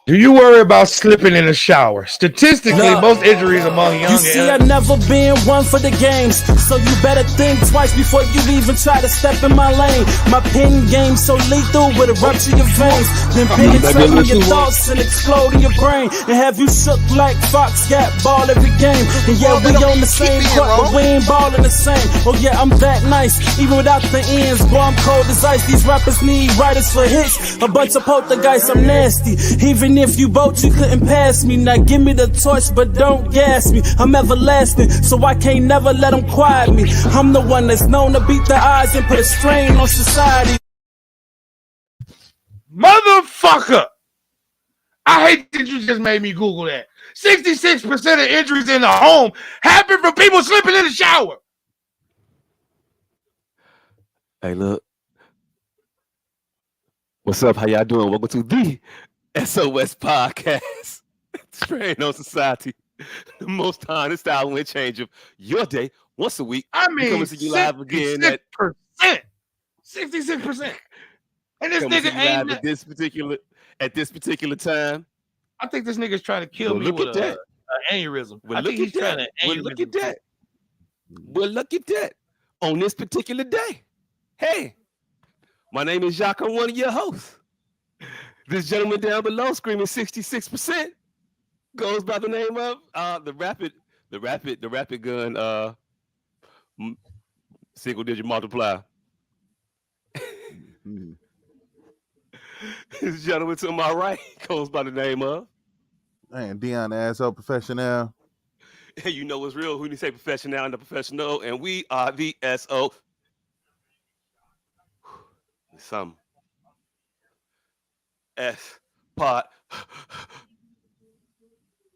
Do you worry about slipping in the shower? Statistically, Look, most injuries among young you see, I and never been one for the games, so you better think twice before you even try to step in my lane. My pen game so lethal with a rupture your veins, then penetrating your thoughts and exploding your brain, and have you shook like Fox got ball every game. And yeah, we on the same court, but we ain't ballin' the same. Oh yeah, I'm that nice, even without the ends. Boy, I'm cold as ice. These rappers need writers for hits. A bunch of poltergeists, I'm nasty. Even if you both, you couldn't pass me. Now give me the torch, but don't gas me. I'm everlasting, so I can't never let them quiet me. I'm the one that's known to beat the odds and put a strain on society. motherfucker. I hate that you just made me Google that. 66% of injuries in the home happen from people slipping in the shower. Hey, look. What's up? How y'all doing? Welcome to the S.O.S podcast. Strain on society. The most honest style and change of your day once a week. I mean, coming to you live again at 66%. And this coming nigga to you live ain't at this particular time. I think this nigga's trying to kill me with an aneurysm. Well, I think he's trying to Well, look at that. Well, look at that. On this particular day. Hey, my name is Jacques. I'm one of your hosts. This gentleman down below screaming 66% goes by the name of the rapid gun single digit multiplier. This gentleman to my right goes by the name of Dion the asshole professional. And you know what's real when you say professional and the professional, and we are the S.O. Some S pot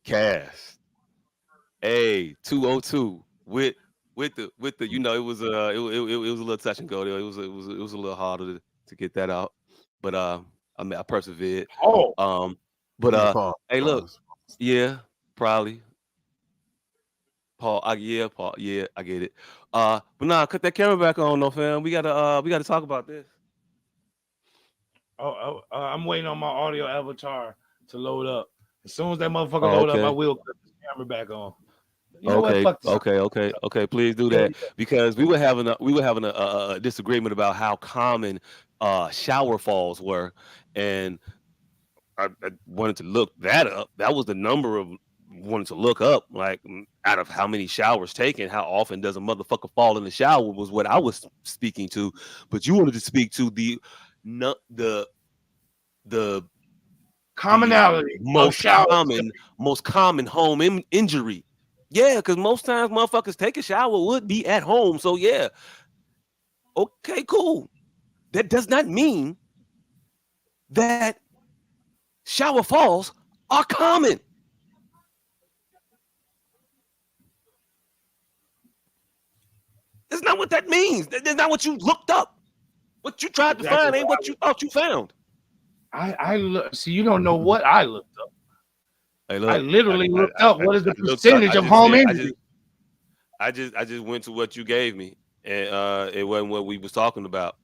cast a 202 with the you know it was a little touch and go there. It was a little harder to get that out, but I mean I persevered. Hey, look, yeah, probably. Paul, I get it. But nah, cut that camera back on, though, fam. We gotta talk about this. I'm waiting on my audio avatar to load up. As soon as that motherfucker load up, I will cut the camera back on. You know okay. Please do that because we were having a disagreement about how common shower falls were, and I wanted to look that up. That was the number of wanted to look up, like out of how many showers taken, how often does a motherfucker fall in the shower was what I was speaking to. But you wanted to speak to the commonality, most common home injury. Yeah, because most times motherfuckers take a shower would be at home. So yeah, okay, cool. That does not mean that shower falls are common. That's not what that means. That's not what you looked up. What you tried to find ain't what you thought you found. I look. See, you don't know what I looked up. Hey, look, I literally looked up what is the percentage of home injuries. I just went to what you gave me, and it wasn't what we was talking about.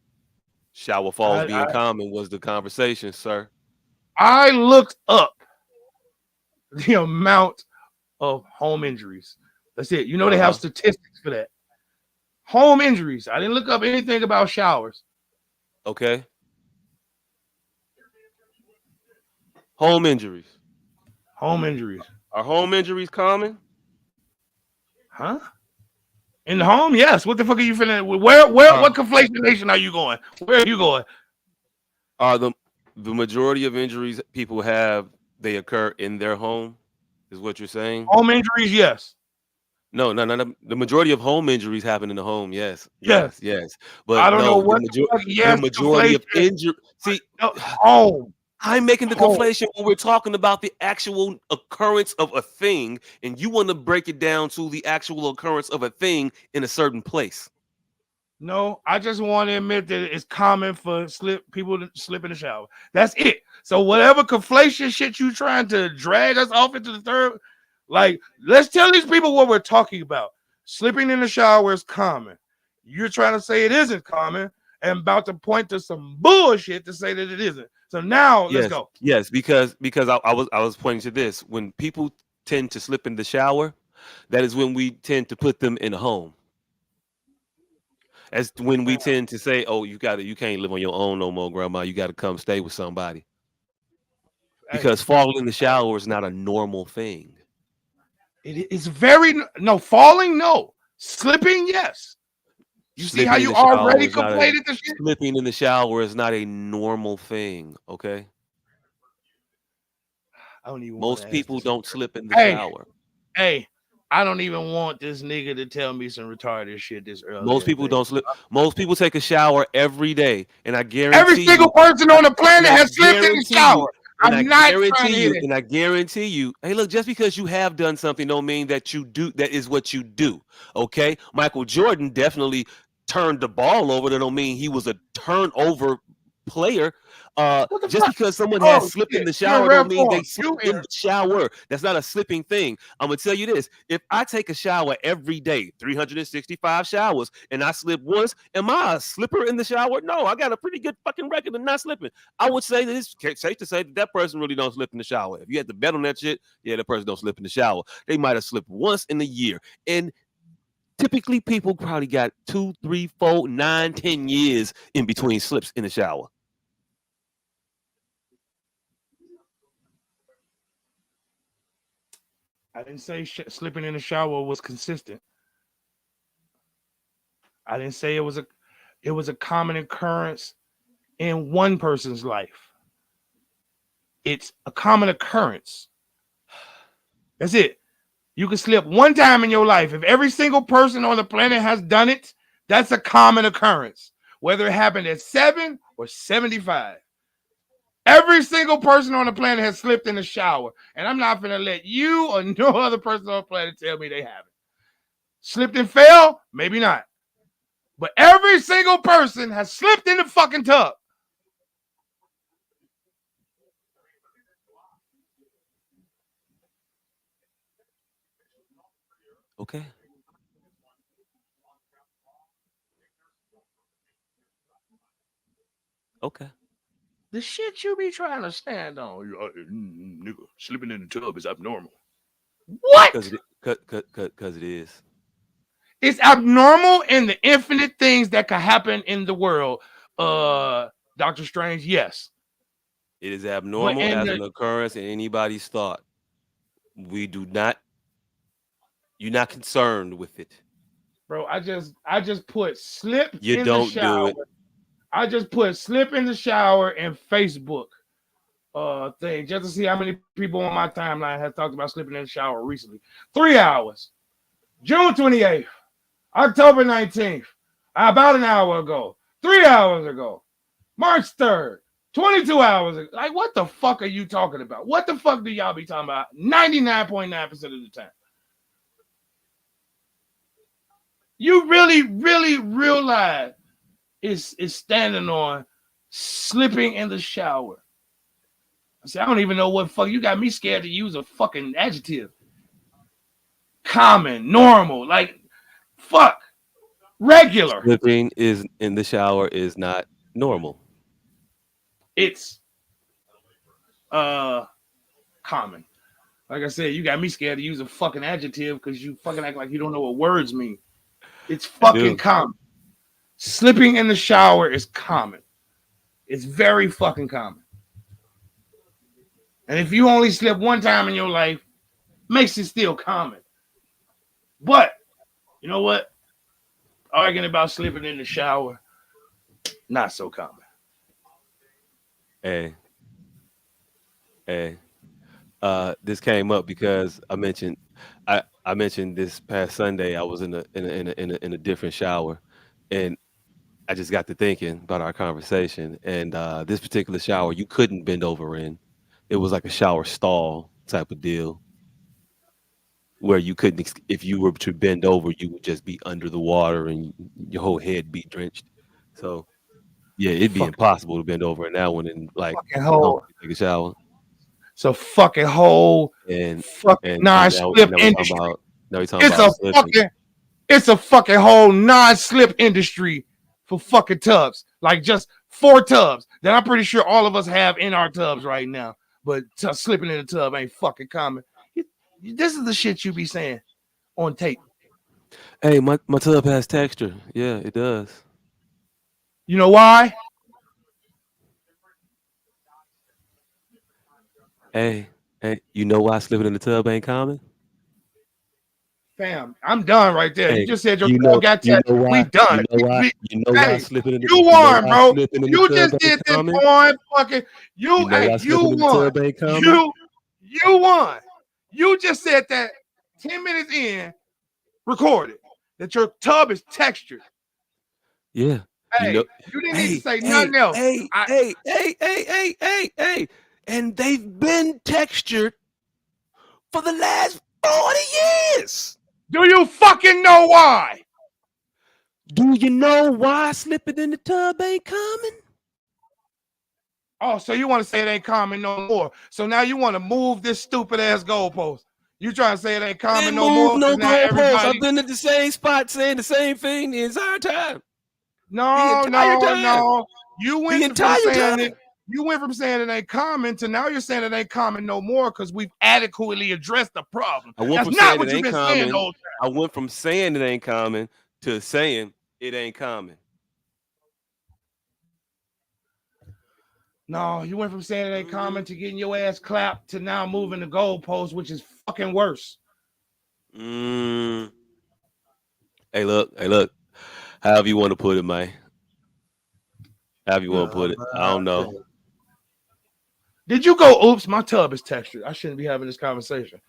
Shower falls being common was the conversation, sir. I looked up the amount of home injuries. That's it. You know they have statistics for that. Home injuries. I didn't look up anything about showers. Okay. Home injuries. Home injuries. Are home injuries common? Huh? In the home? Yes. What the fuck are you feeling? What conflation nation are you going? Where are you going? Are the majority of injuries people have, they occur in their home? Is what you're saying? Home injuries, yes. No. The majority of home injuries happen in the home. Yes. But I don't know what the majority of injury. See, home. I'm making the conflation when we're talking about the actual occurrence of a thing, and you want to break it down to the actual occurrence of a thing in a certain place. No, I just want to admit that it's common for people to slip in the shower. That's it. So whatever conflation shit you trying to drag us off into the third, like, let's tell these people what we're talking about. Slipping in the shower is common. You're trying to say it isn't common and about to point to some bullshit to say that it isn't. So now let's Yes, go. yes, because I was pointing to this. When people tend to slip in the shower, that is when we tend to put them in a home. That's when we tend to say, "Oh, you can't live on your own no more, grandma. You got to come stay with somebody." Hey, Because falling in the shower is not a normal thing. it's very no falling. No slipping. Yes. You see how Slipping in you the shower already is not a conflated the shit. Slipping in the shower is not a normal thing. Okay, I don't even want to most ask people this. don't slip in the Hey, shower. hey, I don't even want this nigga to tell me some retarded shit this early Most in the people day. don't slip. Most people take a shower every day, and I Every guarantee single you, person I, on the and planet I has slipped in the guarantee you, shower. and I I'm not trying guarantee to hear you, that. and I guarantee you. Hey, look, just because you have done something, don't mean that you do. That is what you do. Okay, Michael Jordan definitely turned the ball over. That don't mean he was a turnover player. What the Just fuck? because someone has Oh slipped in shit! the You in shower, don't rare mean they form. slipped You in in the shower. That's not a slipping thing. I'm gonna tell you this: if I take a shower every day, 365 showers, and I slip once, am I a slipper in the shower? No, I got a pretty good fucking record of not slipping. I would say that it's safe to say that that person really don't slip in the shower. If you had to bet on that shit, yeah, that person don't slip in the shower. They might have slipped once in a year, and typically people probably got 2, 3, 4, 9, 10 years in between slips in the shower. I didn't say slipping in the shower was consistent. I didn't say it was a common occurrence in one person's life. It's a common occurrence. That's it. You can slip one time in your life. If every single person on the planet has done it, that's a common occurrence. Whether it happened at 7 or 75. Every single person on the planet has slipped in the shower. And I'm not going to let you or no other person on the planet tell me they haven't. Slipped and fell? Maybe not. But every single person has slipped in the fucking tub. Okay. Okay. The shit you be trying to stand on, nigga, slipping in the tub is abnormal. Because What? it is. It's abnormal in the infinite things that could happen in the world. Doctor Strange, yes. It is But abnormal in as the an occurrence in anybody's thought. We do not. You're not concerned with it. bro, I just put slip You in the don't do shower. it. I just put slip in the shower in Facebook thing just to see how many people on my timeline have talked about slipping in the shower recently. 3 hours. June 28th, October 19th, about an hour ago, 3 hours ago, March 3rd, 22 hours ago. Like, what the fuck are you talking about? What the fuck do y'all be talking about 99.9% of the time? You really, really realize is standing on slipping in the shower. I said, I don't even know what fuck. You got me scared to use a fucking adjective. Common, normal, like fuck, regular. Slipping is in the shower is not normal. It's uh common. Like I said, you got me scared to use a fucking adjective because you fucking act like you don't know what words mean. It's I fucking do. common. Slipping in the shower is common. It's very fucking common. And if you only slip one time in your life, makes it still common. But you know what? Arguing about slipping in the shower, not so common. Hey, hey. This came up because I mentioned this past Sunday I was in a different shower, and I just got to thinking about our conversation. And this particular shower you couldn't bend over in. It was like a shower stall type of deal where you couldn't. If you were to bend over, you would just be under the water and your whole head be drenched. So yeah, it'd be Fucking, impossible to bend over in that one and like fucking whole. comfortably take a shower. So fucking whole And fucking and non-slip now we talking industry. about now we talking It's about a slipping. fucking it's a fucking whole non-slip industry for fucking tubs, like just 4 tubs that I'm pretty sure all of us have in our tubs right now. But slipping in the tub ain't fucking common. This is the shit you be saying on tape. Hey, my tub has texture. Yeah, it does. You know why? Hey, you know why slipping in the tub ain't common? Fam, I'm done right there. You Hey, just said your you dog know got you tattooed. know We why? done. You know why Hey, slipping in the you you know won, why bro. slipping in the You tub just ain't did this common? porn fucking. You know why You slipping in the won. tub ain't common? You won. You just said that 10 minutes in, recorded, that your tub is textured. Yeah. You Hey, know, you didn't need to say nothing else. hey. And they've been textured for the last 40 years. Do you fucking know why? Do you know why slipping in the tub ain't common? Oh, so you want to say it ain't common no more. So now you want to move this stupid ass goalpost. You trying to say it ain't common Didn't no move more no because now goalposts. I've everybody. been at the same spot saying the same thing the entire time. No. You The went from entire saying time. it. You went from saying it ain't common to now you're saying it ain't common no more because we've adequately addressed the problem. I went That's from not saying it what you've ain't been saying the common. whole time. I went from saying it ain't common to saying it ain't common. No, you went from saying it ain't common to getting your ass clapped to now moving the goalpost, which is fucking worse. Hey, look. However you want to put it, man. However you want to put it. I don't know. Did you go, oops, my tub is textured. I shouldn't be having this conversation.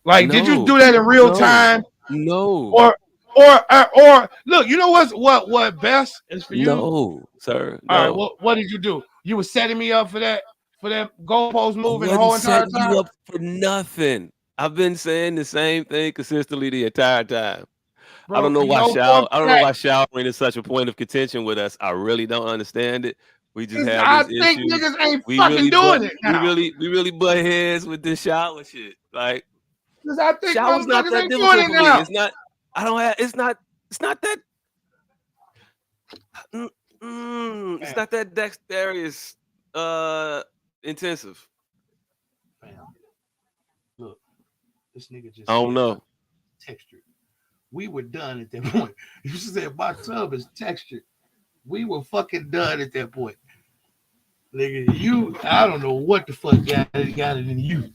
Like, did you No. do that in real time? No. Or look, you know what best is for you? No, sir. All right, No. what did you do? You were setting me up for that goalpost I moving the wasn't whole entire setting time? you up for nothing. I've been saying the same thing consistently the entire time. I don't Bro, know you why know for a I don't know fact, why showering is such a point of contention with us. I really don't understand it. We just 'cause have I this think issue. niggas ain't We fucking really butt doing it now. we really butt heads with this shower shit. Like Because I think shower's not motherfuckers that ain't doing difficult it for me. now. It's not. I don't have. It's not that. It's Fam, not that dexterous. Intensive. look, this nigga just I don't said know. textured. We were done at that point. You said my tub is textured. We were fucking done at that point. Nigga, I don't know what the fuck got it in you.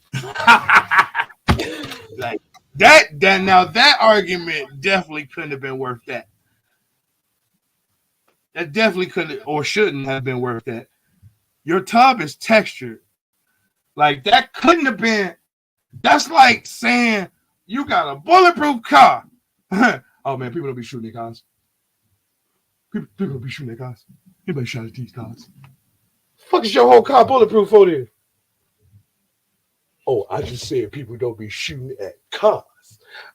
Like that argument definitely couldn't have been worth that. That definitely couldn't or shouldn't have been worth that. Your tub is textured. Like that couldn't have been. That's like saying you got a bulletproof car. Oh man, people don't be shooting their cars. People don't be shooting their cars. Anybody shot at these cars? Fuck is your whole car bulletproof for this? Oh, I just said people don't be shooting at cars.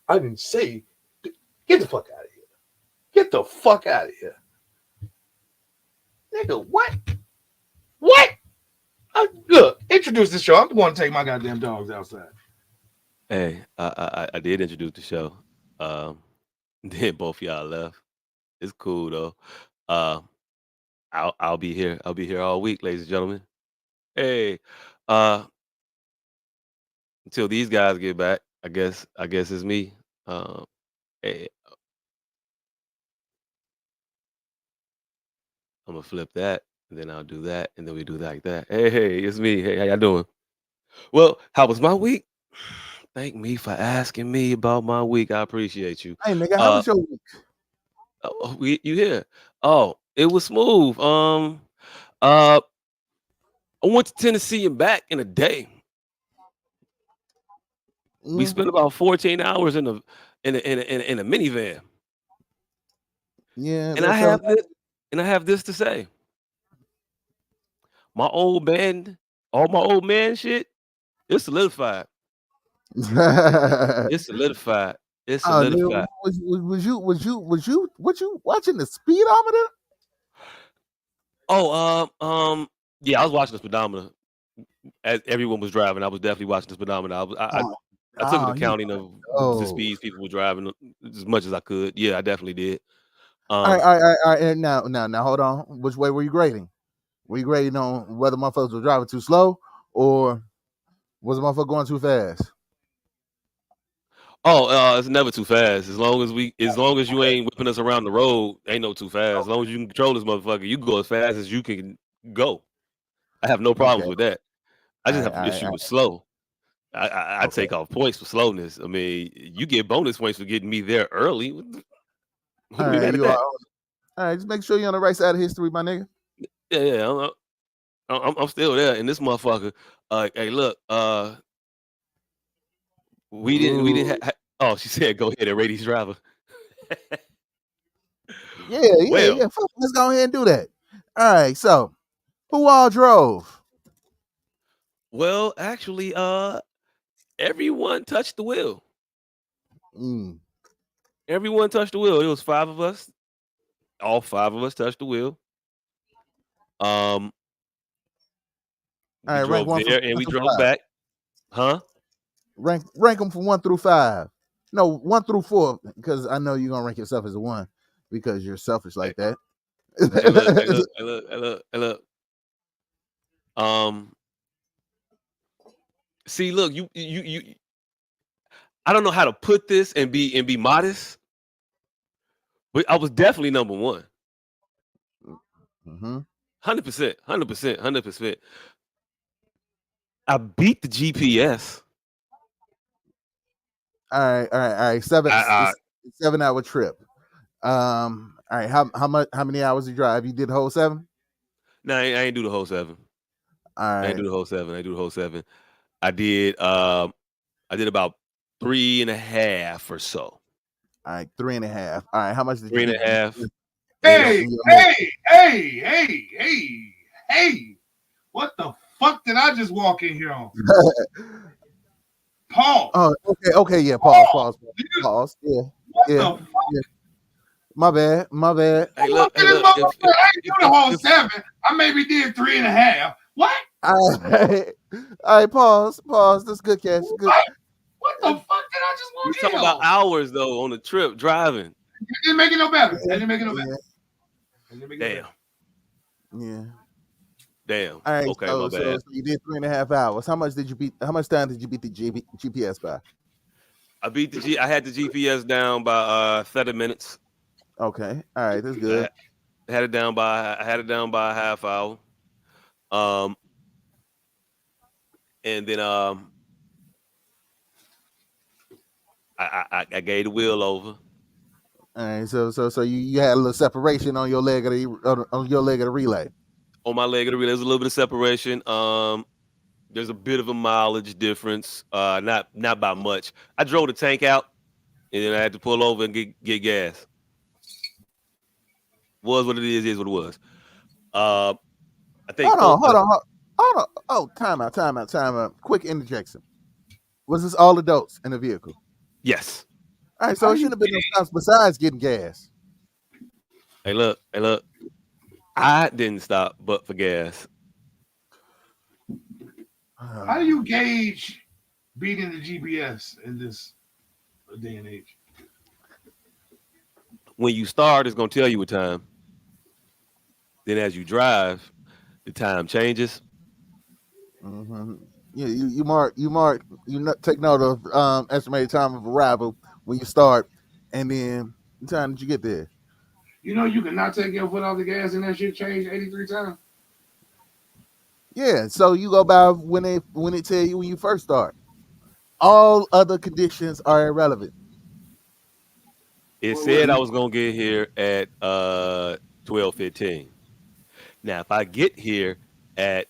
I didn't say. Get the fuck out of here. Get the fuck out of here. Nigga, what? What? Look, introduce the show. I'm going to take my goddamn dogs outside. Hey, I did introduce the show. Then both y'all left. It's cool though. Uh, I'll be here. I'll be here all week, ladies and gentlemen. Hey, uh, until these guys get back, I guess it's me. Hey, I'm gonna flip that, and then I'll do that, and then we do like that. Hey, it's me. Hey, how y'all doing? Well, how was my week? Thank me for asking me about my week. I appreciate you. Hey, nigga, how Uh, was your week? you here? Oh, it was smooth. Uh, I went to Tennessee and back in a day. We Mm, spent about 14 hours in a minivan, yeah, and that sounds. I have this to say: my old man, all my old man shit, it's solidified. Oh, It's solidified. It's nigga, solidified. what you watching the speedometer? Oh, yeah, I was watching the speedometer as everyone was driving. I was definitely watching the speedometer. Oh, I took an you. accounting of the Oh, speeds people were driving as much as I could. Yeah, I definitely did. All right, Um, all right, all right, all right. And now, hold on. Which way were you grading? Were you grading on whether motherfuckers were driving too slow or was the motherfucker going too fast? it's never too fast. As long as you ain't whipping us around the road, ain't no too fast. As long as you can control this motherfucker, you go as fast as you can go. I have no Okay. problems with that. I All just right, have all an right, issue all with slow. I right. take off points for slowness. I mean, you get bonus points for getting me there early. Who All gonna be right, mad at you are. that? All right, just make sure you're on the right side of history, my nigga. Yeah, yeah. I'm still there. And this motherfucker, hey, look, we didn't Ooh. oh, she said go ahead and rate these driver. Yeah. Well, Fuck, let's go ahead and do that. All right, so who all drove? actually, everyone touched the wheel. Mm. Everyone touched the wheel. It was 5 of us. All 5 of us touched the wheel. Um, All we right, rank drove one from there and one we through drove five. back. Huh? Rank them from 1 through 5. No, 1 through 4, because I know you're gonna rank yourself as a 1 because you're selfish Hey, like that. hey, look, hey, look, hey, look, hey, look, hey, look. Um, see, look, you. I don't know how to put this and be modest, but I was definitely number one. Mm-hmm. 100%, 100%, 100%. I beat the GPS. All right. Seven, I, I 7 hour trip. All right. How many hours you drive? You did the whole 7. no, I ain't do the whole 7. All I ain't right. do the whole 7. I ain't do the whole 7. I did about 3.5 or so. All right. 3.5. All right. How much did you Three and beat a the half Hey, ish. in your head? hey! What the fuck did I just walk in here on? Pause. Oh, okay. Yeah. Pause. Pause. Pause. Nigga, Pause. Yeah. what Yeah. the fuck? Yeah. My bad. My bad. Hey, Look look, at hey, this look. motherfucker. I ain't do the whole If 7. I maybe did 3.5. What? All right. All right. Pause. Pause. That's good catch. Good. What? What the fuck did I just we walk in talking here about on? hours though on the trip driving. That didn't make it no better. That Yeah. didn't make it no better. Yeah. That didn't make it no Damn, better. Yeah. damn. All right, Okay, so my so bad. so you did 3.5 hours. How much did you beat? How much time did you beat the GPS by? I had the GPS down by 30 minutes. Okay, all right, that's I good. had it down by a half hour. Um, and then I gave the wheel over All right, so you had a little separation on your leg of the relay. on my leg of the relay. There's a little bit of separation. There's a bit of a mileage difference. Not by much. I drove the tank out, and then I had to pull over and get gas. Was what it is what it was. Uh, I think Hold on, both. hold on, hold on. Oh, time out. Quick interjection. Was this all adults in the vehicle? Yes. All right, so How it you shouldn't have been no stops besides getting gas. Hey, look. Hey, look. I didn't stop, but for gas. how do you gauge beating the GPS in this day and age? When you start, it's gonna tell you what time. Then as you drive, the time changes. Mm-hmm. Yeah, take note of estimated time of arrival when you start, and then the time that you get there. You know you cannot take your foot off the gas and that shit changed 83 times. Yeah, so you go by when they tell you when you first start. All other conditions are irrelevant. It Well, well, said I was gonna get here at 12:15. Now, if I get here at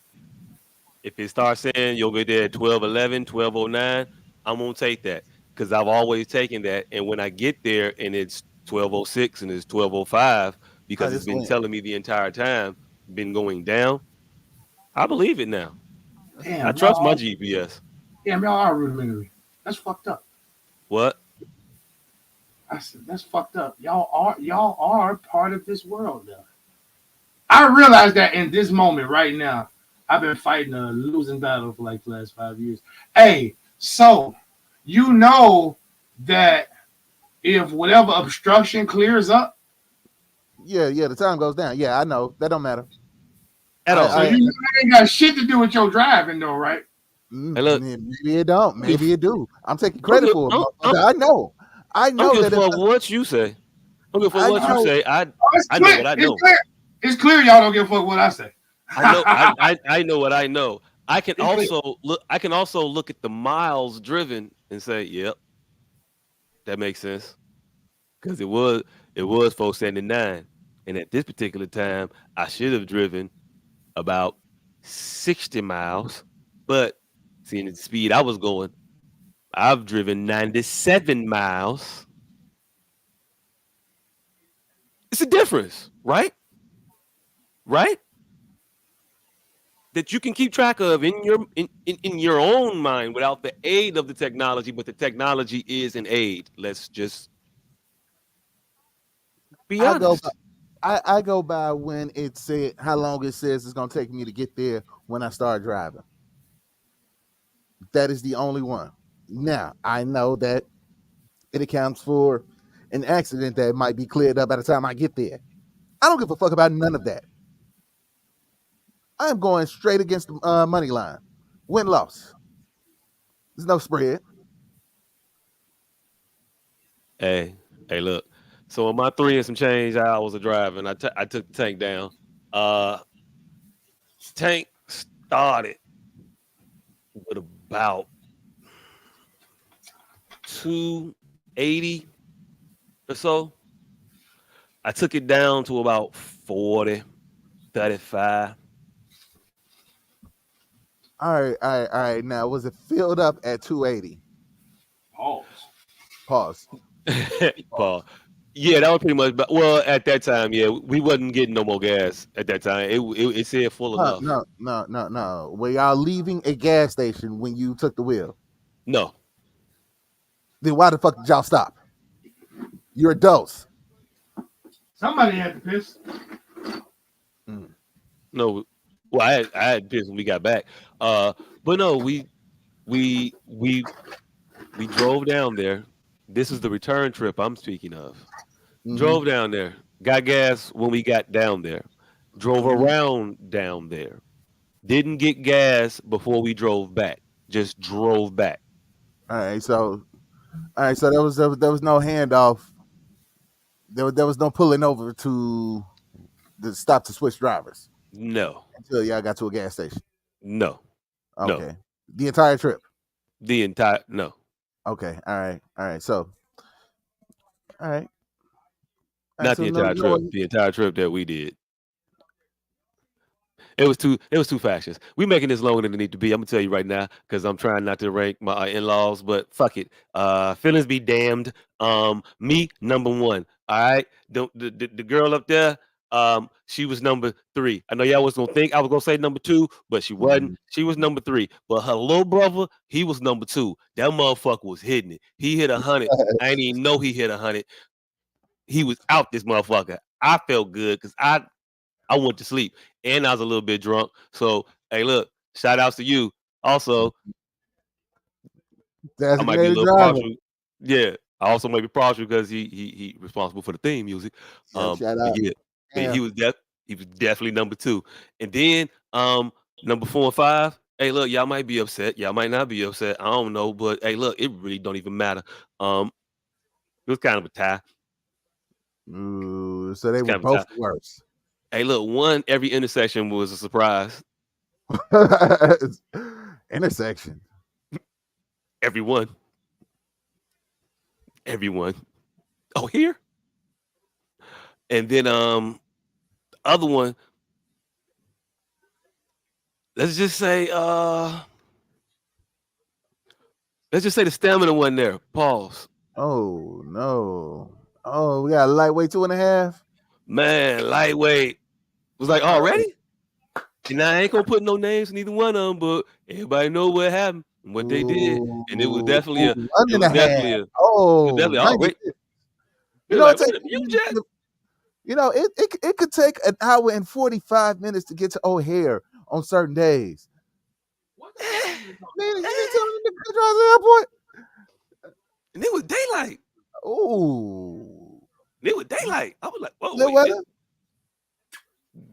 if it starts saying you'll get there at 12:11, 12:09, I'm gonna take that because I've always taken that. And when I get there and it's 12:06 and it's 12:05 I because it's just been went. telling me the entire time, been going down. I believe it now. I damn, trust y'all my are, GPS. damn, y'all are rudimentary. That's fucked up. What? I said that's fucked up. Y'all are part of this world now. I realize that in this moment right now, I've been fighting a losing battle for like the last 5 years. Hey, so you know that if whatever obstruction clears up, Yeah. The time goes down. Yeah, I know that don't matter. at So all. I you know that ain't got shit to do with your driving, though, right? Hey, look, maybe it don't. I don't give, Maybe it do. I'm taking I don't credit give, for it, I don't, I don't, motherfucker. I know. I I don't know give a that if fuck what you say. I don't give a fuck I what you know say. Oh, it's I know clear. what I It's know. clear. It's clear y'all don't give a fuck what I say. I know I know what I know. I can It's clear. also look at the miles driven and say, yep, that makes sense. Because it was 479. And at this particular time, I should have driven about 60 miles. But seeing the speed I was going, I've driven 97 miles. It's a difference, right? Right? That you can keep track of in your own mind without the aid of the technology, but the technology is an aid. Let's just be I go by honest. I go by when it said how long it says it's gonna take me to get there when I start driving. That is the only one. Now I know that it accounts for an accident that might be cleared up by the time I get there. I don't give a fuck about none of that. I am going straight against the money line. Win loss. There's no spread. Hey, hey, look. So on my three and some change hours of driving, I took the tank down. Uh, Tank started with about 280 or so. I took it down to about 40, 35. All right. Now, was it filled up at 280? Pause. Pause. Paul. Pause. Yeah, that was pretty much. Well, at that time, yeah, we wasn't getting no more gas at that time. It said full No, enough. no, no, no, no. Were y'all leaving a gas station when you took the wheel? No, Then why the fuck did y'all stop? You're adults. Somebody had to piss. Mm. no. Well, I had pissed when we got back. But no, we we we drove down there. This is the return trip I'm speaking of. Mm-hmm. Drove down there. Got gas when we got down there. Drove Mm-hmm. around down there. Didn't get gas before we drove back. Just drove back. All right. So there was no handoff. There was no pulling over to the stop to switch drivers No, until y'all got to a gas station. no, no. Okay. The entire trip. The entire no. Okay. All right. All right. So all right. All right. Not So the no, entire trip. no. The entire trip that we did. It was too factious. We making this longer than it need to be. I'm gonna tell you right now because I'm trying not to rank my in-laws, but fuck it. Feelings be damned. Me number one. All right. The girl up there. She was number three. I know y'all was gonna think I was gonna say number two, but she wasn't. Mhm. She was number three. But her little brother, he was number two. That motherfucker was hitting it. He hit 100. I didn't even know he hit 100. He was out this motherfucker. I felt good because I went to sleep and I was a little bit drunk. So, hey, look, shout outs to you. Also, I might be a Designated little driver. partial. Yeah, I also might be partial because he responsible for the theme music. Yep. Shout But out. yeah, but Yeah. he was definitely number two. And then number four and five. Hey, look, y'all might be upset. Y'all might not be upset. I don't know, but hey, look, it really don't even matter. It was kind of a tie. Ooh, so they It's were kind of a both tie. worse. Hey, look, every intersection was a surprise. Intersection. Everyone, everyone. Oh, here. And then other one, let's just say the stamina wasn't there. Pause. Oh no. Oh, we got a lightweight 2.5. Man, lightweight was like Oh, already. And I ain't gonna put no names in either one of them, but everybody know what happened and what they did, and it was ooh, definitely a, one it and was a half. definitely a, it was Oh, definitely all 90. right. It You was know, it like, take, what you jet? it could take an hour and 45 minutes to get to O'Hare on certain days. What the fuck are Eh, you talking Man, about? you eh. telling me to drive to the airport? And it was daylight. Ooh. It was daylight. I was like, whoa, Clear wait, weather?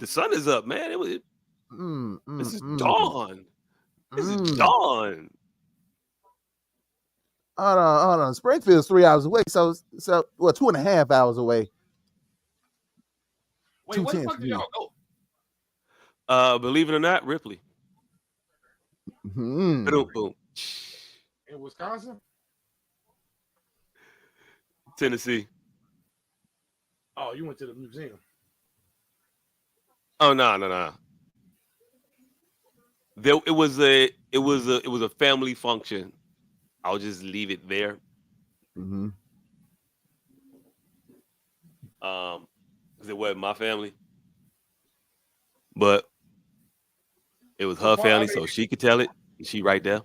The sun is up, man. This is dawn. This is dawn. Hold on. Springfield's 3 hours away. So well, 2.5 hours away. Wait, where the fuck did y'all go? Believe it or not, Ripley. Mm-hmm. Boom. In Wisconsin? Tennessee. Oh, you went to the museum. Oh no. It was a family function. I'll just leave it there. Mm-hmm. Because it wasn't my family, but it was her family, so she could tell it. And she right there.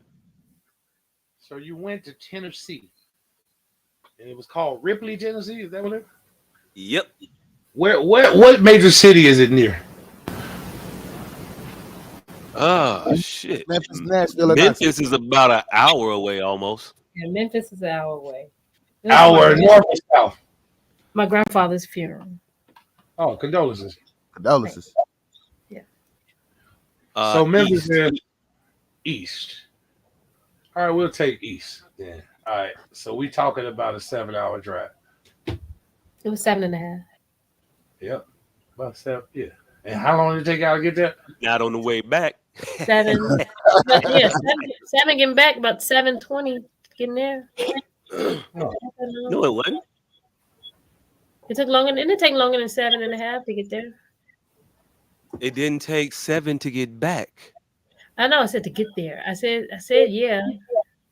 So you went to Tennessee, and it was called Ripley, Tennessee. Is that what it? Yep. What major city is it near? Oh shit! Memphis, Nashville, Memphis is about an hour away, almost. Yeah, Memphis is an hour away. Hour north or south? My grandfather's funeral. Oh, condolences. Yeah. So Memphis is east. All right, we'll take east then. All right, so we talking about a 7-hour drive. It was 7.5. Yep, about 7. Yeah. And how long did it take y'all to get there? Not on the way back. 7. Yeah, 7 getting back, about 7:20 getting there. No, it wasn't. It took longer. It didn't take longer than 7.5 to get there. It didn't take 7 to get back. I know. I said to get there. I said yeah.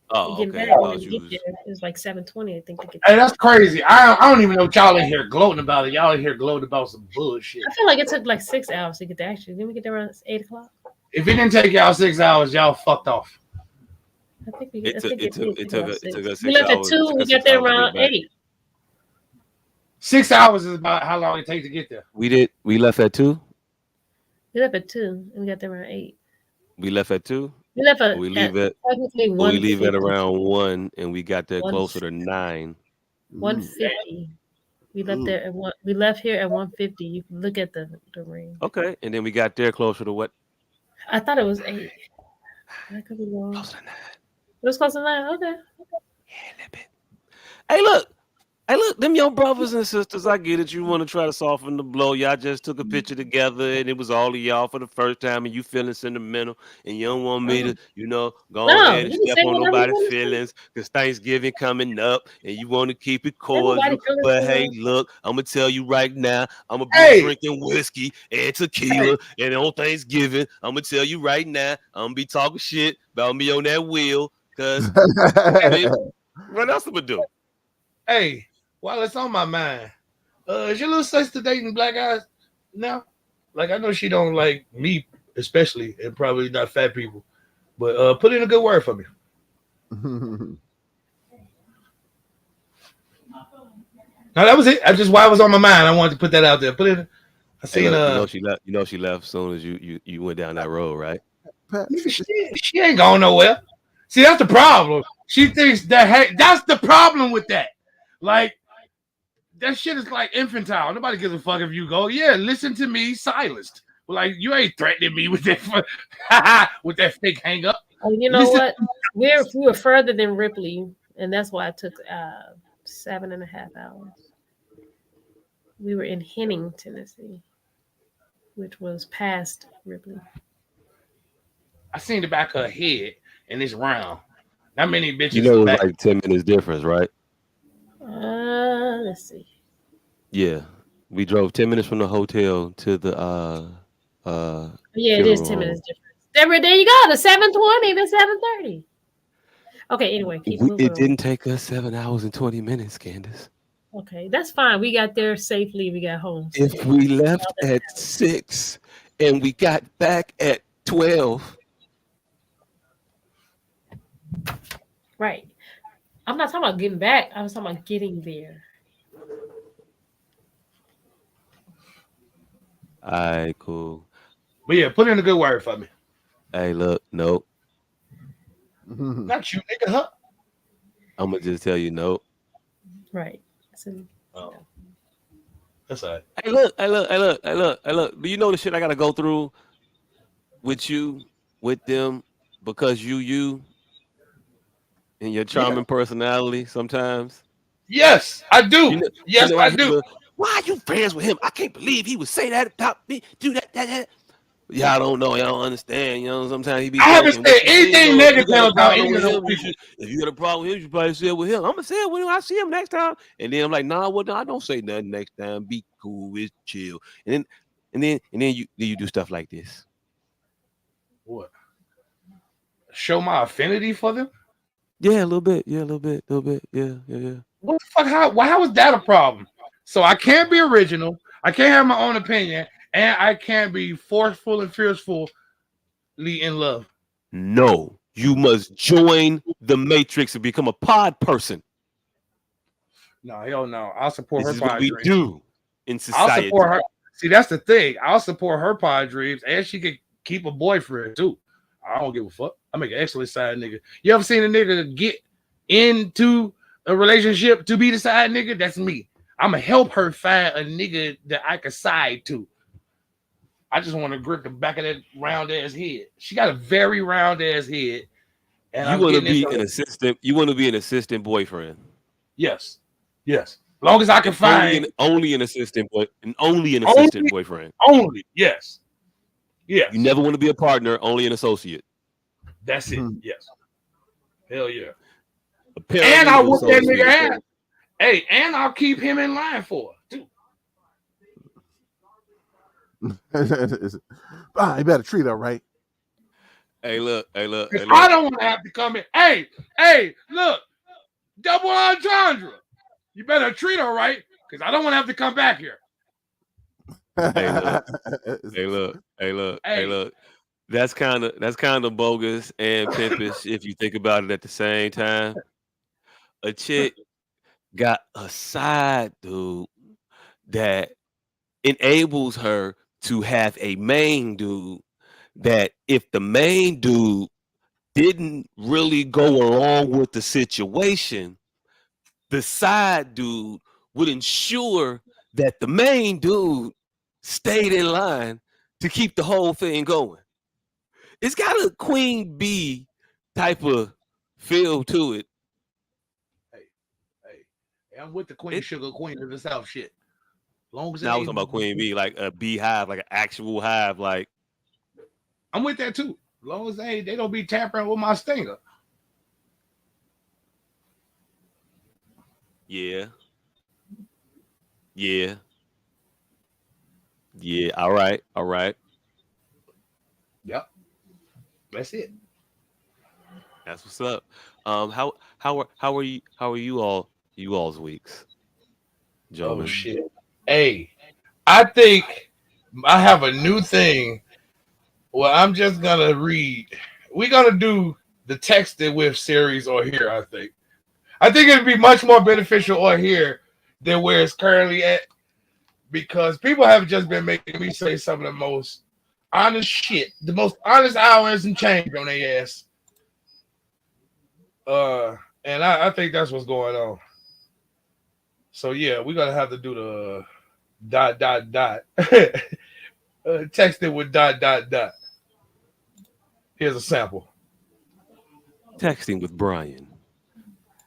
Oh, okay. It was like 7:20, I think, to get Hey, there. that's crazy. I don't even know what y'all in here gloating about it. Y'all in here gloating about some bullshit. I feel like it took like 6 hours to get there. Actually, didn't we get there around 8 o'clock? If it didn't take y'all 6 hours, y'all fucked off. I think It took us 6 We left at 2. We got there around 8. 6 hours is about how long it takes to get there. We left at 2. We left at 2, and we got there around 8. We left at 2. We left at we leave at technically 1:50. We leave at around 1, and we got there closer to 9. 1:50. We left there at 1. We left here at 1:50. You can look at the ring. Okay, and then we got there closer to what? I thought it was 8. I could be wrong. Closer to 9. It was close to 9. Okay. Yeah, a little bit. Hey, look, them your brothers and sisters. I get it. You want to try to soften the blow. Y'all just took a picture together, and it was all of y'all for the first time, and you feeling sentimental, and you don't want me to, go ahead and step on nobody's feelings, because Thanksgiving coming up, and you want to keep it cordial. But hey, look, I'm gonna tell you right now, I'm gonna be drinking whiskey and tequila, and on Thanksgiving, I'm gonna tell you right now, I'm gonna be talking shit about me on that wheel, because what else am I do? Hey, while it's on my mind, is your little sister dating black guys now? Like, I know she don't like me, especially, and probably not fat people, but put in a good word for me. No, that was it. Why it was on my mind. I wanted to put that out there. Put it. I seen she left. She left as soon as you went down that road, right? She ain't going nowhere. See, that's the problem. She thinks that's the problem with that. Like, that shit is like infantile. Nobody gives a fuck if you go, yeah, listen to me, silenced. Like, you ain't threatening me with that with that fake hang up. Oh, you know what? We were further than Ripley, and that's why it took 7.5 hours. We were in Henning, Tennessee, which was past Ripley. I seen the back of her head, and it's round. Not many bitches. You know, it was like 10 minutes difference, right? Let's see. Yeah, we drove 10 minutes from the hotel to the yeah, it is 10 minutes difference. There you go. The 7:20 to 7:30. Okay, anyway, keep moving. It didn't take us 7 hours and 20 minutes, Candace. Okay, that's fine. We got there safely. We got home. If we left at 6 and we got back at 12. Right. I'm not talking about getting back. I was talking about getting there. All right, cool. But yeah, put in a good word for me. Hey, look, nope. Not you, nigga, huh? I'm gonna just tell you nope. Right. That's all right. Hey, look, hey, look, hey, look, hey, look, hey, look. Do you know the shit I gotta go through with you, with them, because you, and your Yeah. charming personality sometimes? Yes, I do. You Yes, know, I I hear do. the, why are you friends with him? I can't believe he would say that about me, do that. Y'all don't know, y'all don't understand. You know, sometimes he be I haven't joking. said What you say, you anything know, if you negative got a about problem any of with those him, you people. should. If you got a problem with him, you should probably say it with him. I'm gonna say it when I see him next time. And then I'm like, nah, well, no, I don't say nothing next time. Be cool, it's chill. And then you do stuff like this. What? Show my affinity for them? Yeah, a little bit. Yeah, a little bit. A little bit. Yeah. What the fuck? How is that a problem? So I can't be original. I can't have my own opinion, and I can't be forceful and forcefully in love. No, you must join the matrix and become a pod person. No, hell no. I'll support This her is what pod we dreams. do in I'll support society. her. See, that's the thing. I'll support her pod dreams, and she can keep a boyfriend too. I don't give a fuck. I make an excellent side nigga. You ever seen a nigga get into a relationship to be the side nigga? That's me. I'ma help her find a nigga that I can side to. I just want to grip the back of that round ass head. She got a very round ass head, and You I'm want to getting be into an assistant. You want to be an assistant boyfriend, yes, yes. Long as I can and find only an assistant boy, and only an assistant only, boyfriend. only yes, You yes. never want to be a partner, only an associate. That's it. Yes, hell yeah. A And I'll paralegal, whoop so that to nigga speak. ass. Hey, and I'll keep him in line for her too. You better treat her right. Hey, look, hey, look, Cause hey, I look. don't want to have to come in. Hey, look, double entendre. You better treat her right, cause I don't want to have to come back here. Hey, look, hey, look, hey, look, hey, Hey, look. That's kind of bogus and pimpish if you think about it at the same time. A chick got a side dude that enables her to have a main dude that if the main dude didn't really go along with the situation, the side dude would ensure that the main dude stayed in line to keep the whole thing going. It's got a queen bee type of feel to it. hey, I'm with the Queen It Sugar Queen of the South shit. Long as it Now we're talking ain't, about queen bee, like a beehive, like an actual hive, like I'm with that too. Long as they don't be tampering with my stinger. yeah, yeah, yeah. All right, all right. Yep, that's it. That's what's up. How are you all's weeks, Oh gentlemen? shit. Hey, I think I have a new thing. Well, I'm just gonna read. We're gonna do the texted with series or here. I think it'd be much more beneficial or here than where it's currently at because people have just been making me say some of the most honest shit, the most honest hours and change on their ass. And I think that's what's going on. So yeah, we're gonna have to do the dot. Text it with dot. Here's a sample. Texting with Brian.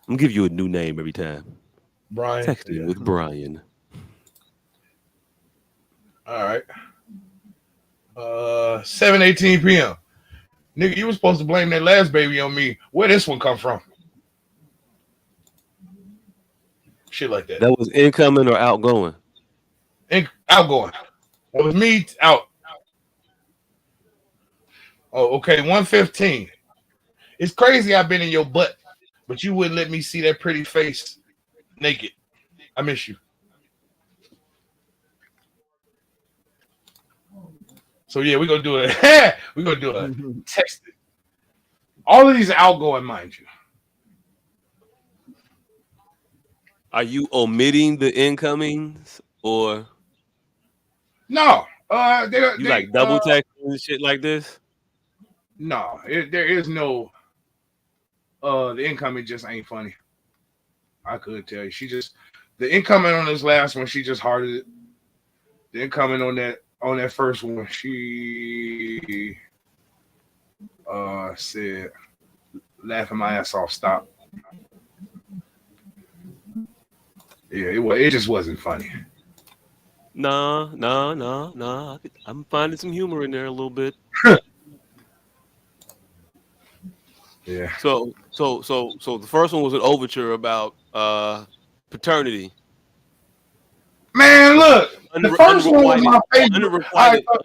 I'm gonna give you a new name every time. Brian. Texting Yeah. with Brian. All right. 7:18 p.m. Nigga, you was supposed to blame that last baby on me. Where this one come from? Shit like that. That was incoming or outgoing. Outgoing. That was me out. Oh, okay. 1:15. It's crazy I've been in your butt, but you wouldn't let me see that pretty face naked. I miss you. So yeah, we're gonna do it. We're gonna do a text. All of these are outgoing, mind you. Are you omitting the incomings or No, you like double texting and shit like this? no. There is no. The incoming just ain't funny. I could tell you. She just the incoming on this last one. She just hearted it. Then coming on that first one, she said, "Laughing my ass off, stop." Yeah, it just wasn't funny. Nah. I'm finding some humor in there a little bit. Yeah. So the first one was an overture about paternity, Man, look, the first one was my favorite.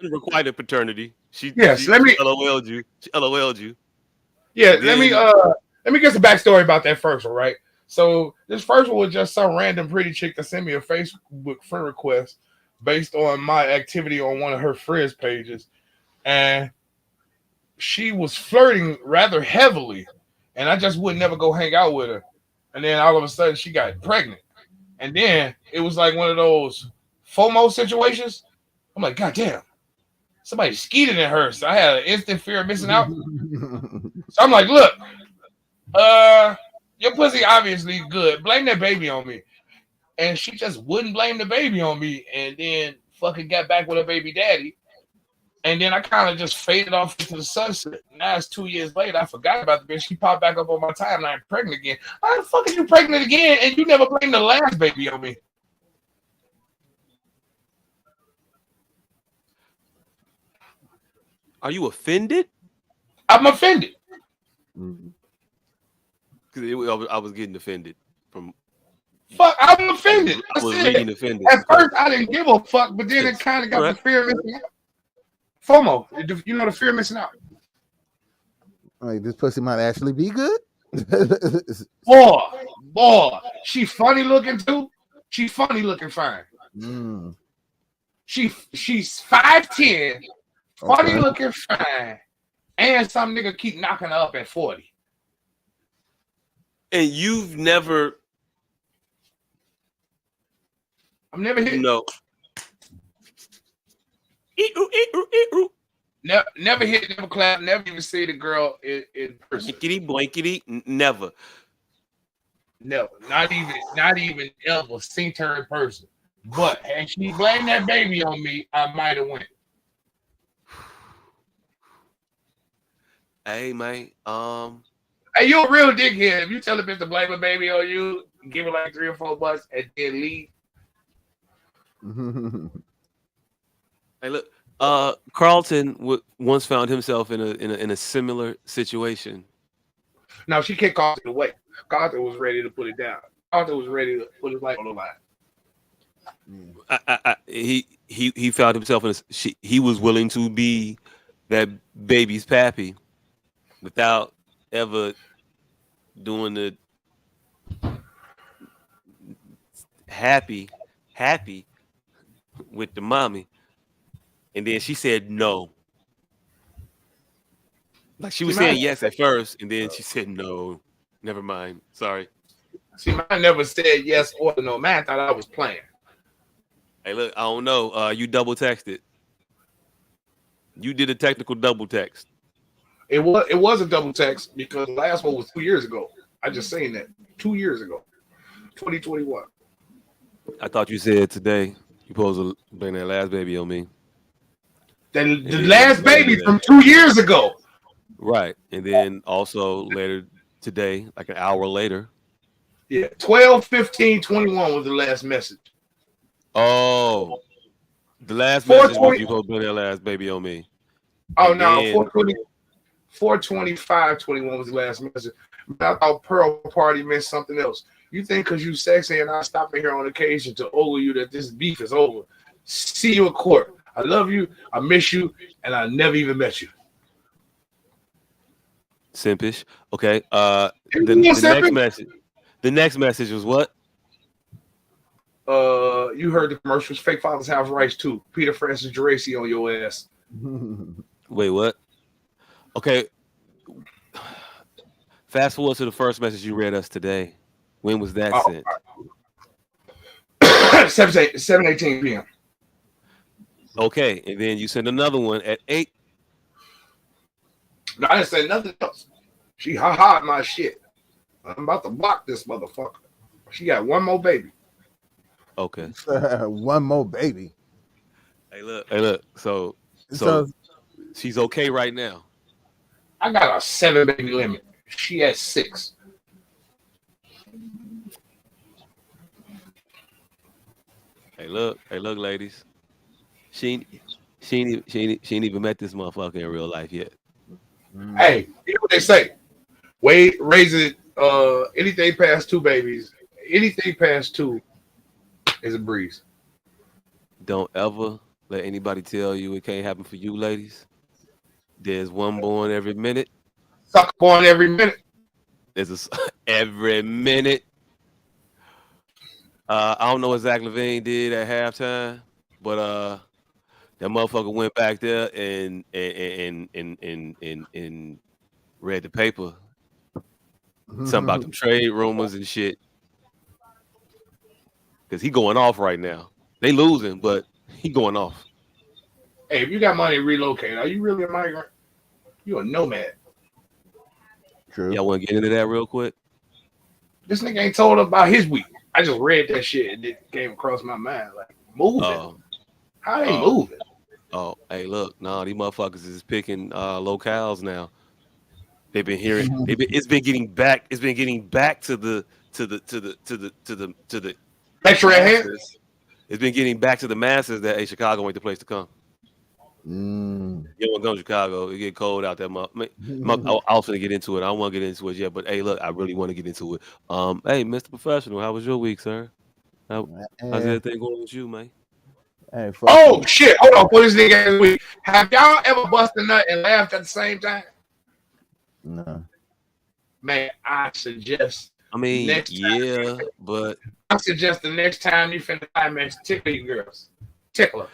unrequited paternity. She Yes, she let she me LOL'd you. She LOL'd you. yeah, And then let me get some backstory about that first one, right? So this first one was just some random pretty chick that sent me a Facebook friend request based on my activity on one of her friends' pages, and she was flirting rather heavily, and I just would never go hang out with her. And then all of a sudden, she got pregnant, and then it was like one of those FOMO situations. I'm like, God damn, somebody skeeted in her, so I had an instant fear of missing out. So I'm like, look, your pussy obviously good. Blame that baby on me. And she just wouldn't blame the baby on me, and then fucking got back with her baby daddy. And then I kind of just faded off into the sunset. Now it's 2 years later. I forgot about the bitch. She popped back up on my timeline, pregnant again. Why the fuck are you pregnant again? And you never blamed the last baby on me. are you offended? I'm offended. Because I was getting offended from. Fuck, I'm offended. I was reading offended. At first I didn't give a fuck, but then it kind of got the fear of missing out. FOMO, you know the fear of missing out. Like, this pussy might actually be good. Boy, she funny looking too. She funny looking fine. She's 5'10", funny looking fine, and some nigga keep knocking her up at 40. And you've never. I'm never hit. No. Never hit, never clap, never even see the girl in person. Blankety, never. Never. Not even ever seen her in person. But had she blamed that baby on me, I might have went. Hey man, Hey, you a real dickhead. If you tell a bitch to blame a baby on you, give her like $3 or $4 and then leave. Hey, look. Carlton once found himself in a similar situation. No, she kicked Carlton away. Carlton was ready to put it down. Carlton was ready to put his life on the line. He found himself he was willing to be that baby's pappy without ever doing the happy with the mommy. And then she said no. Like she was saying yes at first, and then she said no. Never mind. Sorry. See, mine never said yes or no. Man, thought I was playing. Hey, look, I don't know. You double texted. You did a technical double text. It was a double text because the last one was 2 years ago. I just saying that 2 years ago, 2021. I thought you said today you supposed to bring that last baby on me. The last baby from 2 years ago. Right. And then also later today, like an hour later. Yeah, 12/15/21 was the last message. Oh, the last message was you supposed to bring that last baby on me. Oh, and no, 4/25/21 was the last message. I thought Pearl Party meant something else. You think because you sexy and I stop in here on occasion to ogle you that this beef is over. See you in court. I love you, I miss you, and I never even met you. Simpish. Okay. The next message was what? You heard the commercials. Fake fathers have rights too. Peter Francis Geraci on your ass. Wait, what? Okay. Fast forward to the first message you read us today. When was that sent? 7:18 p.m. Okay, and then you sent another one at 8. No, I didn't say nothing else. She ha-ha my shit. I'm about to block this motherfucker. She got one more baby. Okay. One more baby. Hey, look. So So she's okay right now. I got a 7 baby limit. She has 6. Hey, look, ladies. She ain't, she ain't even met this motherfucker in real life yet. Hey, hear what they say. Wait, raise it. Anything past 2 babies, anything past 2 is a breeze. Don't ever let anybody tell you it can't happen for you, ladies. There's one born every minute. Suck on every minute. There's every minute. I don't know what Zach Levine did at halftime, but that motherfucker went back there and read the paper. Something about them trade rumors and shit. Cause he going off right now. They losing, but he going off. Hey, if you got money to relocate, are you really a migrant? You a nomad. true. Y'all want to get into that real quick? This nigga ain't told about his week. I just read that shit and it came across my mind. Like, moving. Oh, How they oh, moving? hey, look, nah, these motherfuckers is picking locales now. They've been hearing. It's been getting back. It's been getting back to the Lecture at hand? masses. It's been getting back to the masses that hey, Chicago ain't the place to come. Mm. You don't want to come to Chicago. It get cold out there. I was gonna get into it. I don't want to get into it yet, but hey, look, I really want to get into it. Hey, Mr. Professional, how was your week, sir? How's Eh, everything going with you, man? hey, fuck Oh you. shit! Hold on, put this nigga in week. Have y'all ever busted a nut and laughed at the same time? No. Man, I suggest I mean, next time. yeah, but I suggest the next time you finna climax, tickle you girls. Tickle her.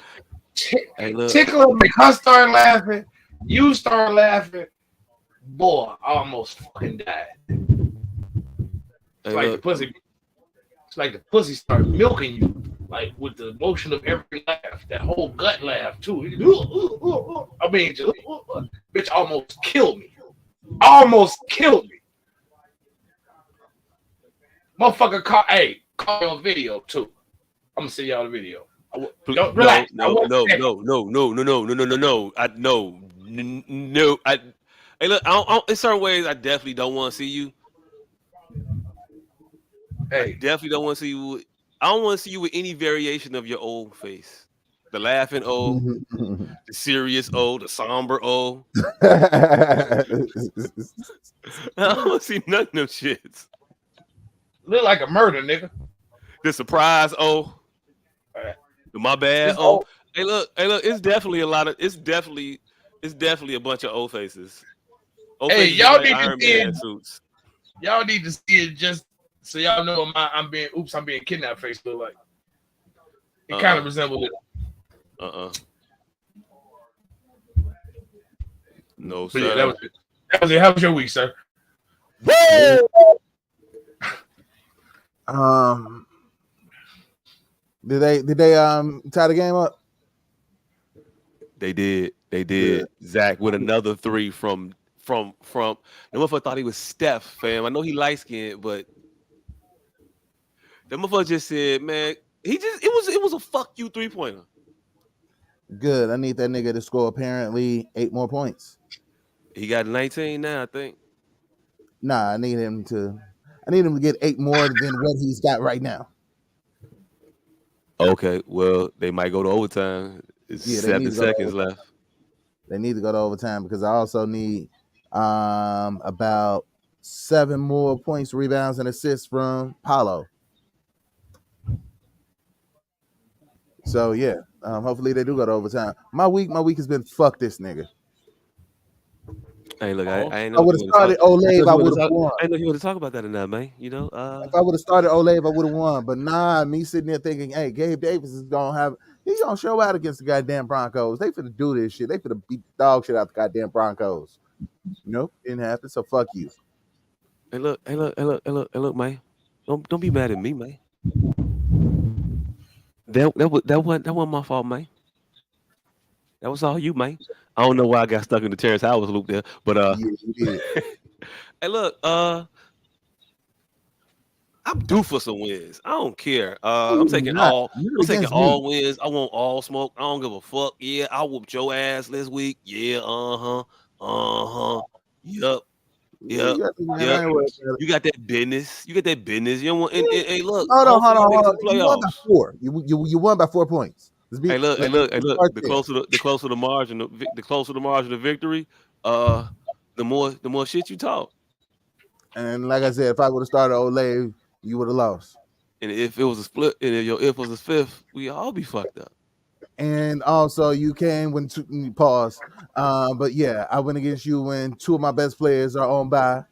hey, look, Tickle her, make her start laughing. You start laughing. Boy, I almost fucking died. It's hey, like the look. pussy. It's like the pussy start milking you, like with the motion of every laugh. That whole gut laugh too. I mean, just, bitch, almost killed me. Almost killed me. Motherfucker, call me on video too. I'm gonna send y'all the video. Don't No, relax. I no, wasn't no, there. no, no, no, no, no, no, no, no, no. No. Hey, look. In certain ways, I definitely don't want to see you. I Hey, definitely don't want to see you. I don't want to see you with any variation of your old face. The laughing O, the serious O, the somber O. I don't want to see none of them shits. look like a murder, nigga. The surprise O, Uh, the my bad This O. old. Hey, look. It's definitely a lot of. It's definitely a bunch of O faces. O Hey, faces look y'all like need to Iron see it. Man suits. Y'all need to see it just so y'all know I'm being kidnapped face look like. It kind of Uh resembles it. uh. No, But yeah, that sir. was it. That was it. How was your week, sir? Woo! um, did they tie the game up? They did. They Good. did. Zach with another three from. The motherfucker thought he was Steph, fam. I know he light skinned, but the motherfucker just said, man, it was a fuck you 3-pointer. Good. I need that nigga to score apparently 8 more points. He got 19 now, I think. Nah, I need him to get 8 more than what he's got right now. Okay, well, they might go to overtime. It's Yeah, they need 7 to go to seconds overtime. left. They need to go to overtime because I also need about 7 more points, rebounds, and assists from Paulo. So yeah, hopefully they do go to overtime. My week has been fuck this nigga. Hey, look, Oh, I ain't I know if would you have want to talk. started Olave, I would have won. I ain't know if you want to talk about that or not, man. If I would have started Olave, I would have won. But nah, me sitting there thinking, hey, Gabe Davis is he's gonna show out against the goddamn Broncos. They finna do this shit. They finna beat the dog shit out the goddamn Broncos. Nope, didn't happen. So fuck you. Hey, look, man. Don't be mad at me, man. That wasn't my fault, man. That was all you, man. I don't know why I got stuck in the Terrence Howard loop there, but Yeah, you did. hey, look, I'm due for some wins. I don't care. I'm Ooh, taking not, all. not I'm taking against me. all wins. I want all smoke. I don't give a fuck. Yeah, I whooped your ass this week. Yeah, Yup, You yep, got to, man, yep. I ain't worried about it. You got that business. You got that business. You don't want. And hey, look. Hold on, hold Hopefully, on, you make hold it on. to the You won by playoffs. 4. You won by 4 points. Hey, look. Hey, look. Hey, Let's look. start The there. closer the closer the margin, the closer the margin of victory. Uh, the more shit you talk. And like I said, if I would have started Olay, you would have lost. And if it was a split, and if your if was a fifth, we all be fucked up. And also, you came when pause. But yeah, I went against you when two of my best players are on by.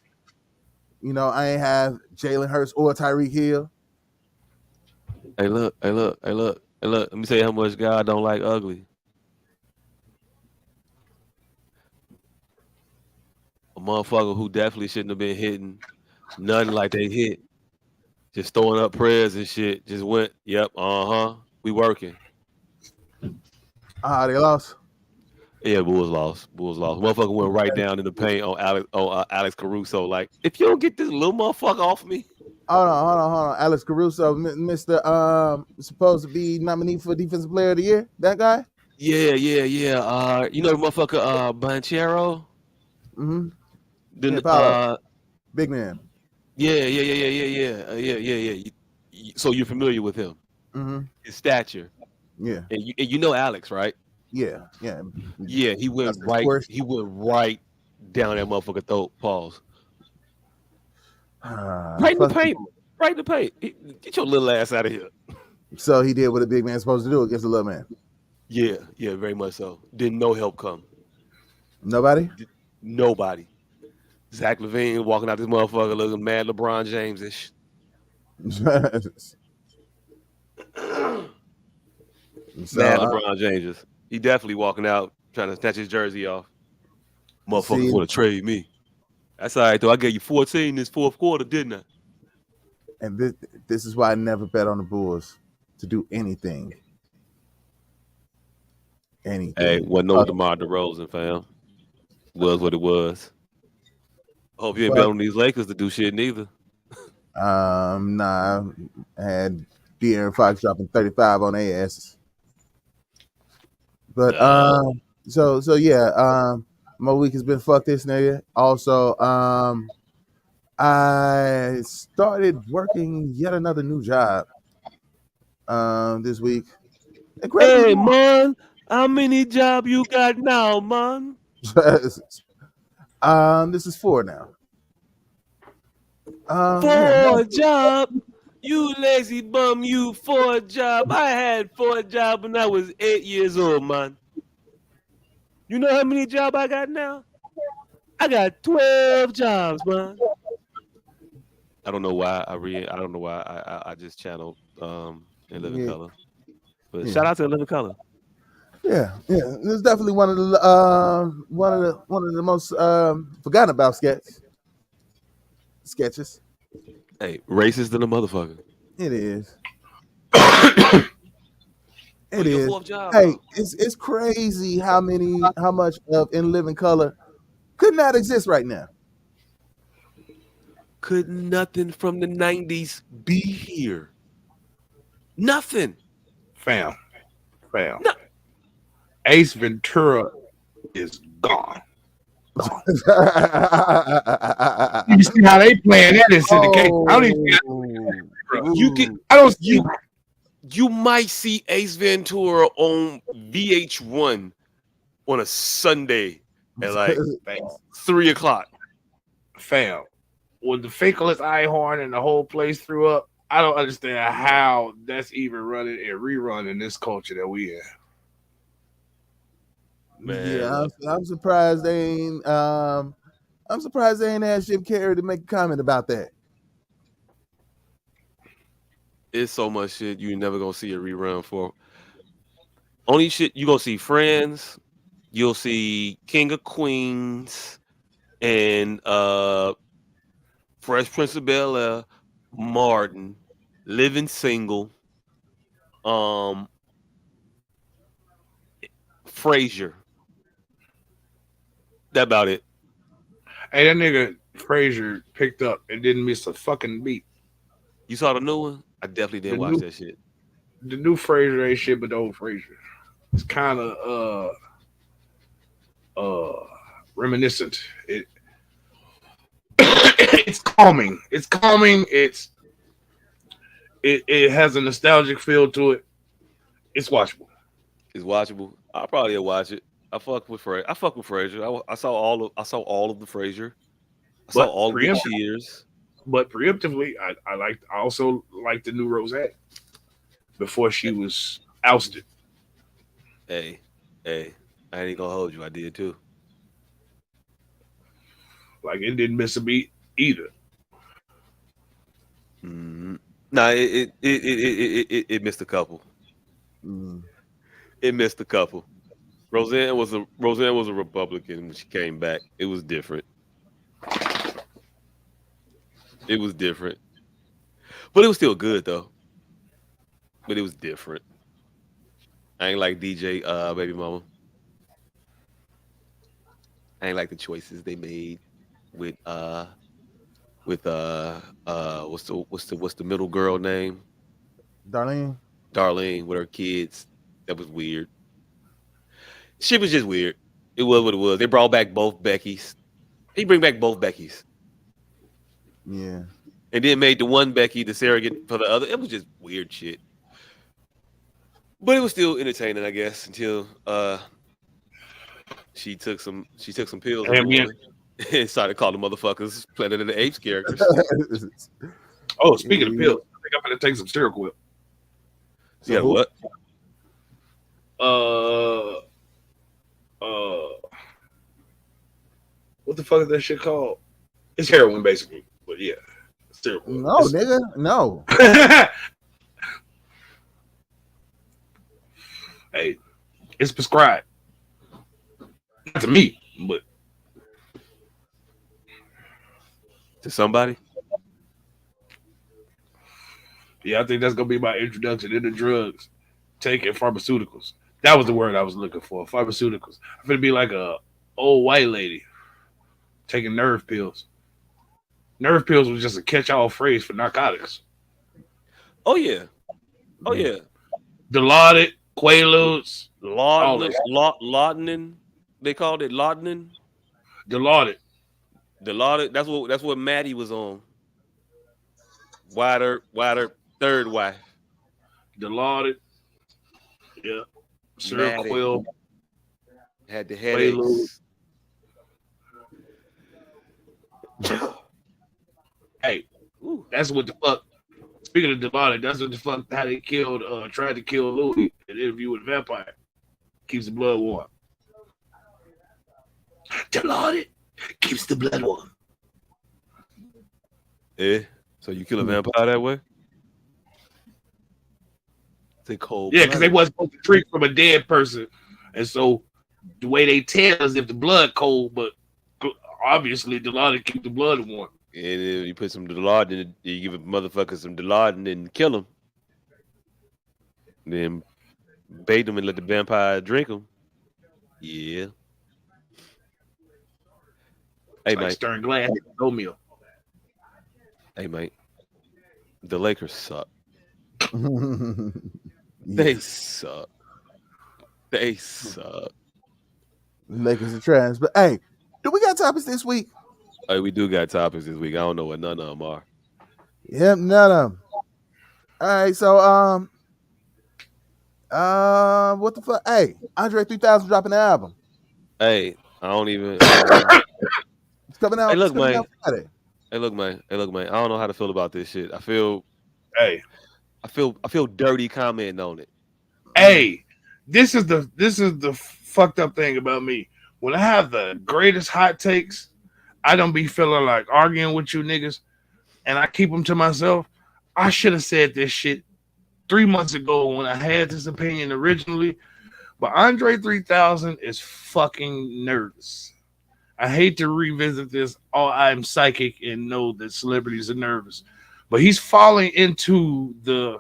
I ain't have Jalen Hurts or Tyreek Hill. Hey, look. Hey, look. Hey, look. Hey, look. Let me tell you how much God don't like ugly. A motherfucker who definitely shouldn't have been hitting nothing like they hit, just throwing up prayers and shit. Just went, yep, we working. They lost. Yeah, Bulls lost. Bulls lost. Motherfucker went right down in the paint on Alex Caruso. Like, if you don't get this little motherfucker off me, Hold on. Alex Caruso, Mr. Supposed to be nominee for Defensive Player of the Year. That guy. yeah. You know the motherfucker Banchero? Mm-hmm. Yeah, Then power up. Big man. yeah. So you're familiar with him, Mm-hmm. his stature, Yeah. and you know Alex, right? Yeah. Yeah, he went That's the right. squish. He went right down that motherfucker throat. Pause. Right in the Fuck. paint. Right in the paint. Get your little ass out of here. So he did what a big man's supposed to do against a little man. Yeah, very much so. Didn't no help come. Nobody. Nobody. Zach Levine walking out this motherfucker looking mad LeBron James ish. So Mad LeBron James. He definitely walking out trying to snatch his jersey off. Motherfuckers see, want to trade me. That's all right though. I gave you 14 this fourth quarter, didn't I? and this is why I never bet on the Bulls to do anything. Hey, Anything. wasn't no DeMar DeRozan, fam. Was what it was. Hope you ain't bet Fuck. on these Lakers to do shit neither. Nah, I had De'Aaron Fox dropping 35 on their asses. But so yeah, my week has been fuck this nigga. Also, I started working yet another new job this week. Incredibly Hey man, how many job you got now, man? this is 4 now. Yeah, For a job, you lazy bum, you for a job. I had 4 jobs when I was 8 years old, man. You know how many job I got now? I got 12 jobs, man. I don't know why I don't know why I just channeled in living yeah, color. But yeah. shout out to living color. Yeah. It's definitely one of the most forgotten about sketches. Hey, racist than a motherfucker. It is. Where It your is. fourth job Hey, go? it's crazy how much of In Living Color could not exist right now. Could nothing from the 90s be here? Nothing. Fam. No. Ace Ventura is gone. You see how they playing that in syndication. I don't even. You can I don't see. you might see Ace Ventura on VH1 on a Sunday at like Fam. 3 o'clock. Fam. With the Finkel's eye horn and the whole place threw up. I don't understand how that's even running and rerun in this culture that we in. Man, Yeah, look, I'm surprised they ain't. I'm surprised they ain't asked Jim Carrey to make a comment about that. it's so much shit you never gonna see a rerun for. Only shit you gonna see Friends, you'll see King of Queens, and Fresh Prince of Bel Air, Martin, Living Single, um, Frasier. That about it. Hey, that nigga Frazier picked up and didn't miss a fucking beat. You saw the new one? I definitely The didn't watch new that shit. the new Frasier ain't shit but the old Frasier. It's kind of reminiscent. It's calming. It's calming. It has a nostalgic feel to it. It's watchable. It's watchable. I'll probably watch it. I fuck with Frasier. I saw all of the Frasier. I saw But all of the preempt Cheers. but preemptively, I also like the new Rosette before she was ousted. Hey, hey, I ain't gonna hold you. I did too. Like it didn't miss a beat either. Mm-hmm. Nah, it missed a couple. Mm. It missed a couple. Roseanne was a Republican when she came back. It was different. It was different, but it was still good though. But it was different. I ain't like DJ Baby Mama. I ain't like the choices they made with what's the middle girl name? Darlene. Darlene with her kids. That was weird. Shit was just weird. It was what it was. They brought back both Beckys. He bring back both Beckys. Yeah. And then made the one Becky the surrogate for the other. It was just weird shit. But it was still entertaining, I guess, until she took some pills in the Ambient. morning and started calling motherfuckers Planet of the Apes characters. Oh, speaking of Yeah. pills, I think I'm gonna take some Seroquel. So yeah, what? Uh, uh, what the fuck is that shit called? It's heroin, basically. But yeah, Seroquel. No, nigga. No. Hey, it's prescribed. Not to me, but To somebody? yeah, I think that's gonna be my introduction into drugs. Taking pharmaceuticals. That was the word I was looking for. Pharmaceuticals. I'm gonna be like a old white lady taking nerve pills. Nerve pills was just a catch-all phrase for narcotics. Oh yeah. Oh yeah. Dilaudid, Quaaludes, all that. Laudanum. They called it laudanum. Dilaudid. The lauded. That's what Maddie was on. Wider, third wife. Dilaudid. Yeah. Maddie Seroquel, had the Quaalude. headaches. Hey, Ooh. that's what the fuck. Speaking of Dilaudid, that's what the fuck how they tried to kill Louis in an interview with a vampire. Keeps the blood warm. Dilaudid keeps the blood warm. Yeah. So you kill a vampire that way? It's a cold. Yeah, because they wasn't supposed to drink from a dead person, and so the way they tell is if the blood cold, but obviously Dilaudid keep the blood warm. And then you put some Dilaudid in it, you give a motherfucker some Dilaudid and then kill him. Then bait them and let the vampire drink them. Yeah. Hey, Like mate. stirring glass in oatmeal. Hey, mate. The Lakers suck. Yeah. They suck. They suck. Lakers are trash. But hey, do we got topics this week? Hey, we do got topics this week. I don't know what none of them are. Yep, none of them. All right, so what the fuck? Hey, Andre 3000 dropping the album. Hey, I don't even. It's coming out. Hey, look, it's coming man. out Friday. Hey, look, man. Hey, look, man. I don't know how to feel about this shit. I feel Hey, dirty commenting on it. hey, this is the fucked up thing about me. When I have the greatest hot takes, I don't be feeling like arguing with you niggas, and I keep them to myself. I should have said this shit 3 months ago when I had this opinion originally, but Andre 3000 is fucking nervous. I hate to revisit this. Oh, I'm psychic and know that celebrities are nervous, but he's falling into the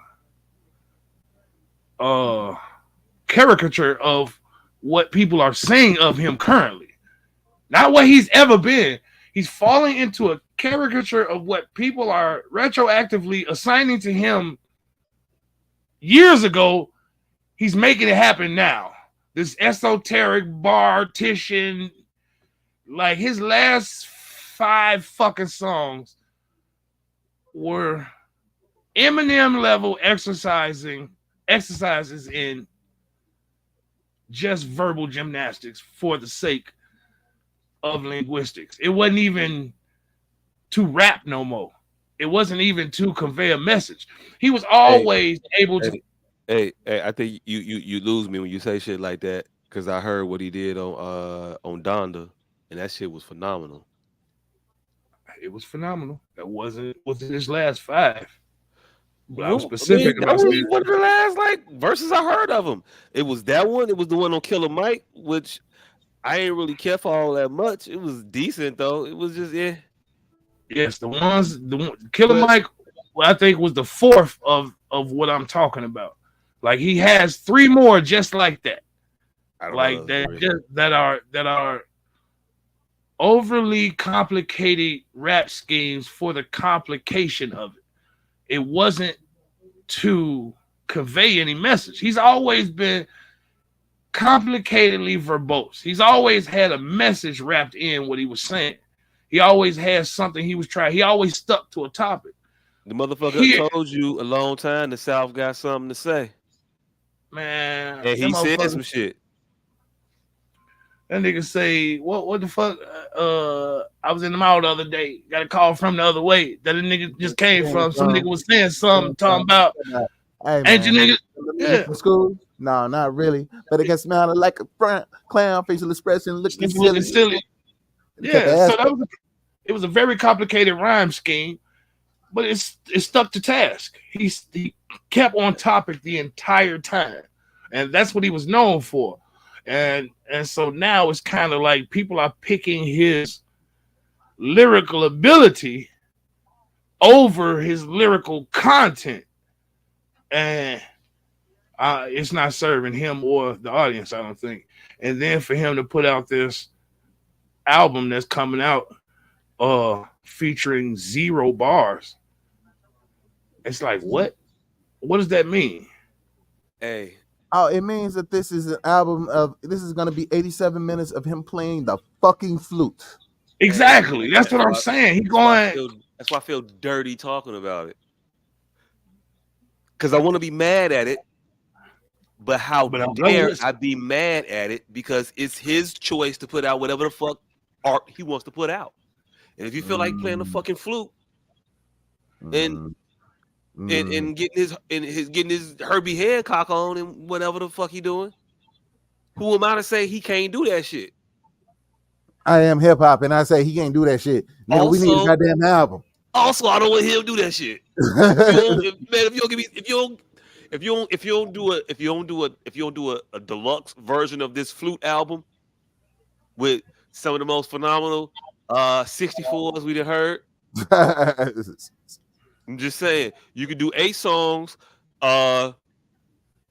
caricature of what people are saying of him currently, not what he's ever been. He's falling into a caricature of what people are retroactively assigning to him years ago. He's making it happen now. This esoteric bartitian, like his last 5 fucking songs were Eminem level exercises in just verbal gymnastics for the sake of linguistics. It wasn't even to rap no more. It wasn't even to convey a message. He was Hey, always able to. hey, I think you lose me when you say shit like that because I heard what he did on Donda, and that shit was phenomenal. It was phenomenal. That wasn't his last 5. But I'm Well, I mean, specific that about was saying one of the last like verses I heard of him. It was that one. It was the one on Killer Mike, which I ain't really care for all that much. It was decent though. It was just yeah. yes, Killer But Mike, I think was the 4th of what I'm talking about. Like he has 3 more just like that. I don't know Like those three. that are overly complicated rap schemes for the complication of it. It wasn't to convey any message. He's always been complicatedly verbose. He's always had a message wrapped in what he was saying. He always has something he was trying. He always stuck to a topic. The motherfucker Here, told you a long time the South got something to say, man, and that he said motherfucker, some shit. that nigga say, what the fuck? I was in the mall the other day. Got a call from the other way that a nigga just came from. Some nigga was saying something, talking about, Hey ain't you man, nigga? niggas Yeah. from school? No, not really. But it can smell like a clown, facial expression, looking Nigga looking silly. silly. Kept Yeah. So asking. it was a very complicated rhyme scheme, but it stuck to task. He kept on topic the entire time, and that's what he was known for. And so now it's kind of like people are picking his lyrical ability over his lyrical content, and it's not serving him or the audience, I don't think. And then for him to put out this album that's coming out featuring 0 bars, it's like what does that mean? Hey, Oh, it means that this is an album of. This is going to be 87 minutes of him playing the fucking flute. hey, Exactly. That's that's what I'm why saying. He that's why I going, feel that's why I feel dirty talking about it because I want to be mad at it, but how but I'm gonna dare listen. I be mad at it because it's his choice to put out whatever the fuck art he wants to put out. And if you feel like playing the Mm, fucking flute and mm, and, mm. and getting his Herbie Hancock on and whatever the fuck he doing, who am I to say he can't do that shit? I am hip hop, and I say he can't do that shit, nigga. We need a Also, goddamn album. I don't want him to do that shit. If you don't, if you don't give me, if you don't do a deluxe version of this flute album with some of the most phenomenal 64s we done heard, I'm just saying you could do 8 songs, uh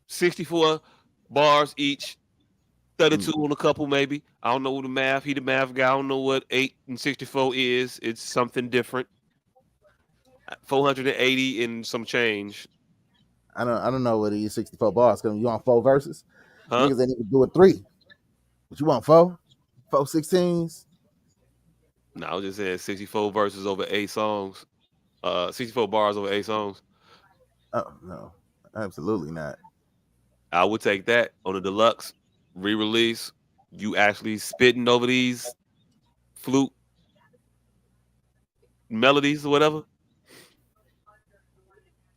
64 bars each, 32 on a couple maybe. I don't know the math. He the math guy. I don't know what 8 and 64 is. It's something different. 480 and some change. I don't know what it is. 64 bars. Cause you want 4 verses? Huh? Niggas ain't even do it 3. But you want 4? 4 16s? No, I was just saying 64 verses over 8 songs. 64 bars over 8 songs. Oh no, absolutely not. I would take that on a deluxe re-release. You actually spitting over these flute melodies or whatever.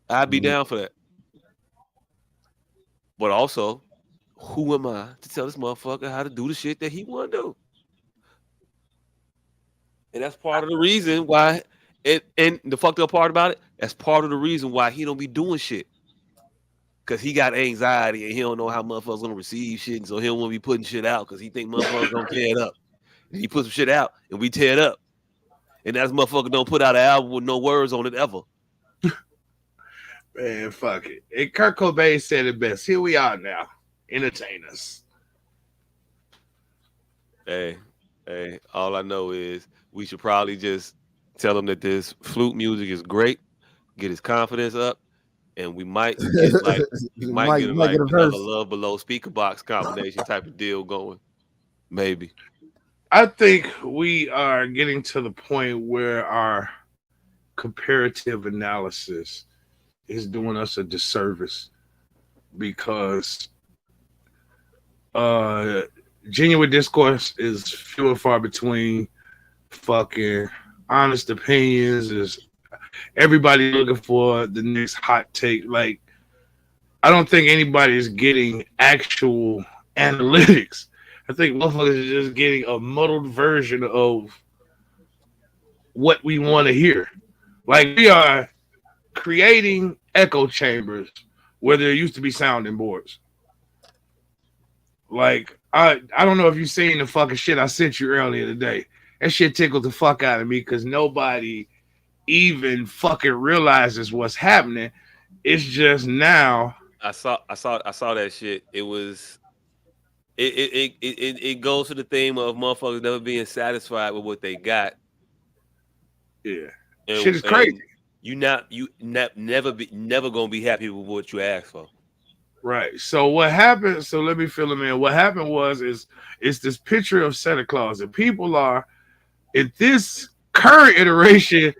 I'd be Mm, down for that. But also, who am I to tell this motherfucker how to do the shit that he want to do? And that's part of the reason why it and the fucked up part about it, that's part of the reason why he don't be doing shit. Cause he got anxiety and he don't know how motherfuckers gonna receive shit, and so he don't want to be putting shit out because he think motherfuckers gonna tear it up. And he put some shit out and we tear it up. And that motherfucker don't put out an album with no words on it ever. Man, fuck it. And Kurt Cobain said it best. Here we are now. Entertain us. Hey, all I know is we should probably just Tell him that this flute music is great. Get his confidence up, and we might get Might get a another verse. Love Below speaker box combination type of deal going. Maybe. I think we are getting to the point where our comparative analysis is doing us a disservice because uh genuine discourse is few and far between. Fucking honest opinions is everybody looking for the next hot take. Like, I don't think anybody is getting actual analytics. I think motherfuckers are just getting a muddled version of what we want to hear. Like, we are creating echo chambers where there used to be sounding boards. Like, I don't know if you seen the fucking shit I sent you earlier today. That shit tickled the fuck out of me because nobody even fucking realizes what's happening. It's just now. I saw that shit. It goes to the theme of motherfuckers never being satisfied with what they got, Yeah, shit is crazy. and never gonna be happy with what you ask for. Right. So what happened? So let me fill them in. What happened was is it's this picture of Santa Claus, and people are in this current iteration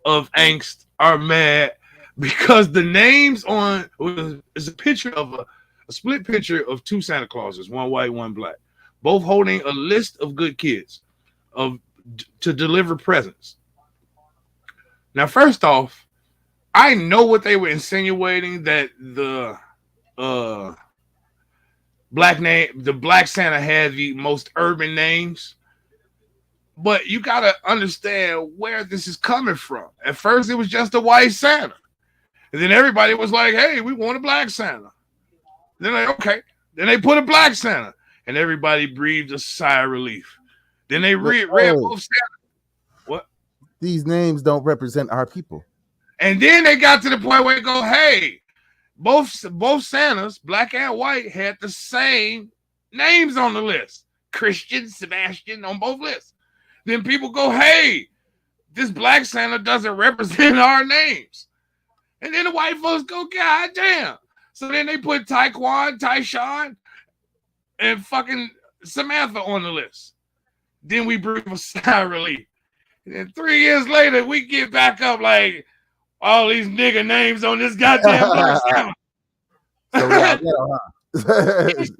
of angst are mad because the names on is a picture of a split picture of two Santa Clauses, one white, one black, both holding a list of good kids of to deliver presents. Now, first off, I know what they were insinuating that uh the black Santa had the most urban names, but you gotta understand where this is coming from. At first, it was just a white Santa, and then everybody was like, "Hey, we want a black Santa." Then like, okay, then they put a black Santa, and everybody breathed a sigh of relief. Then they read both Santa. What? These names don't represent our people. And then they got to the point where they go, "Hey, both Santas, black and white, had the same names on the list. Christian, Sebastian on both lists." Then people go, "Hey, this black Santa doesn't represent our names." And then the white folks go, "God damn." So then they put Taekwon, Tyshawn, and fucking Samantha on the list. Then we breathe a sigh of relief. And then 3 years later, we get back up like all these nigga names on this goddamn black Santa. So we out there, huh? It's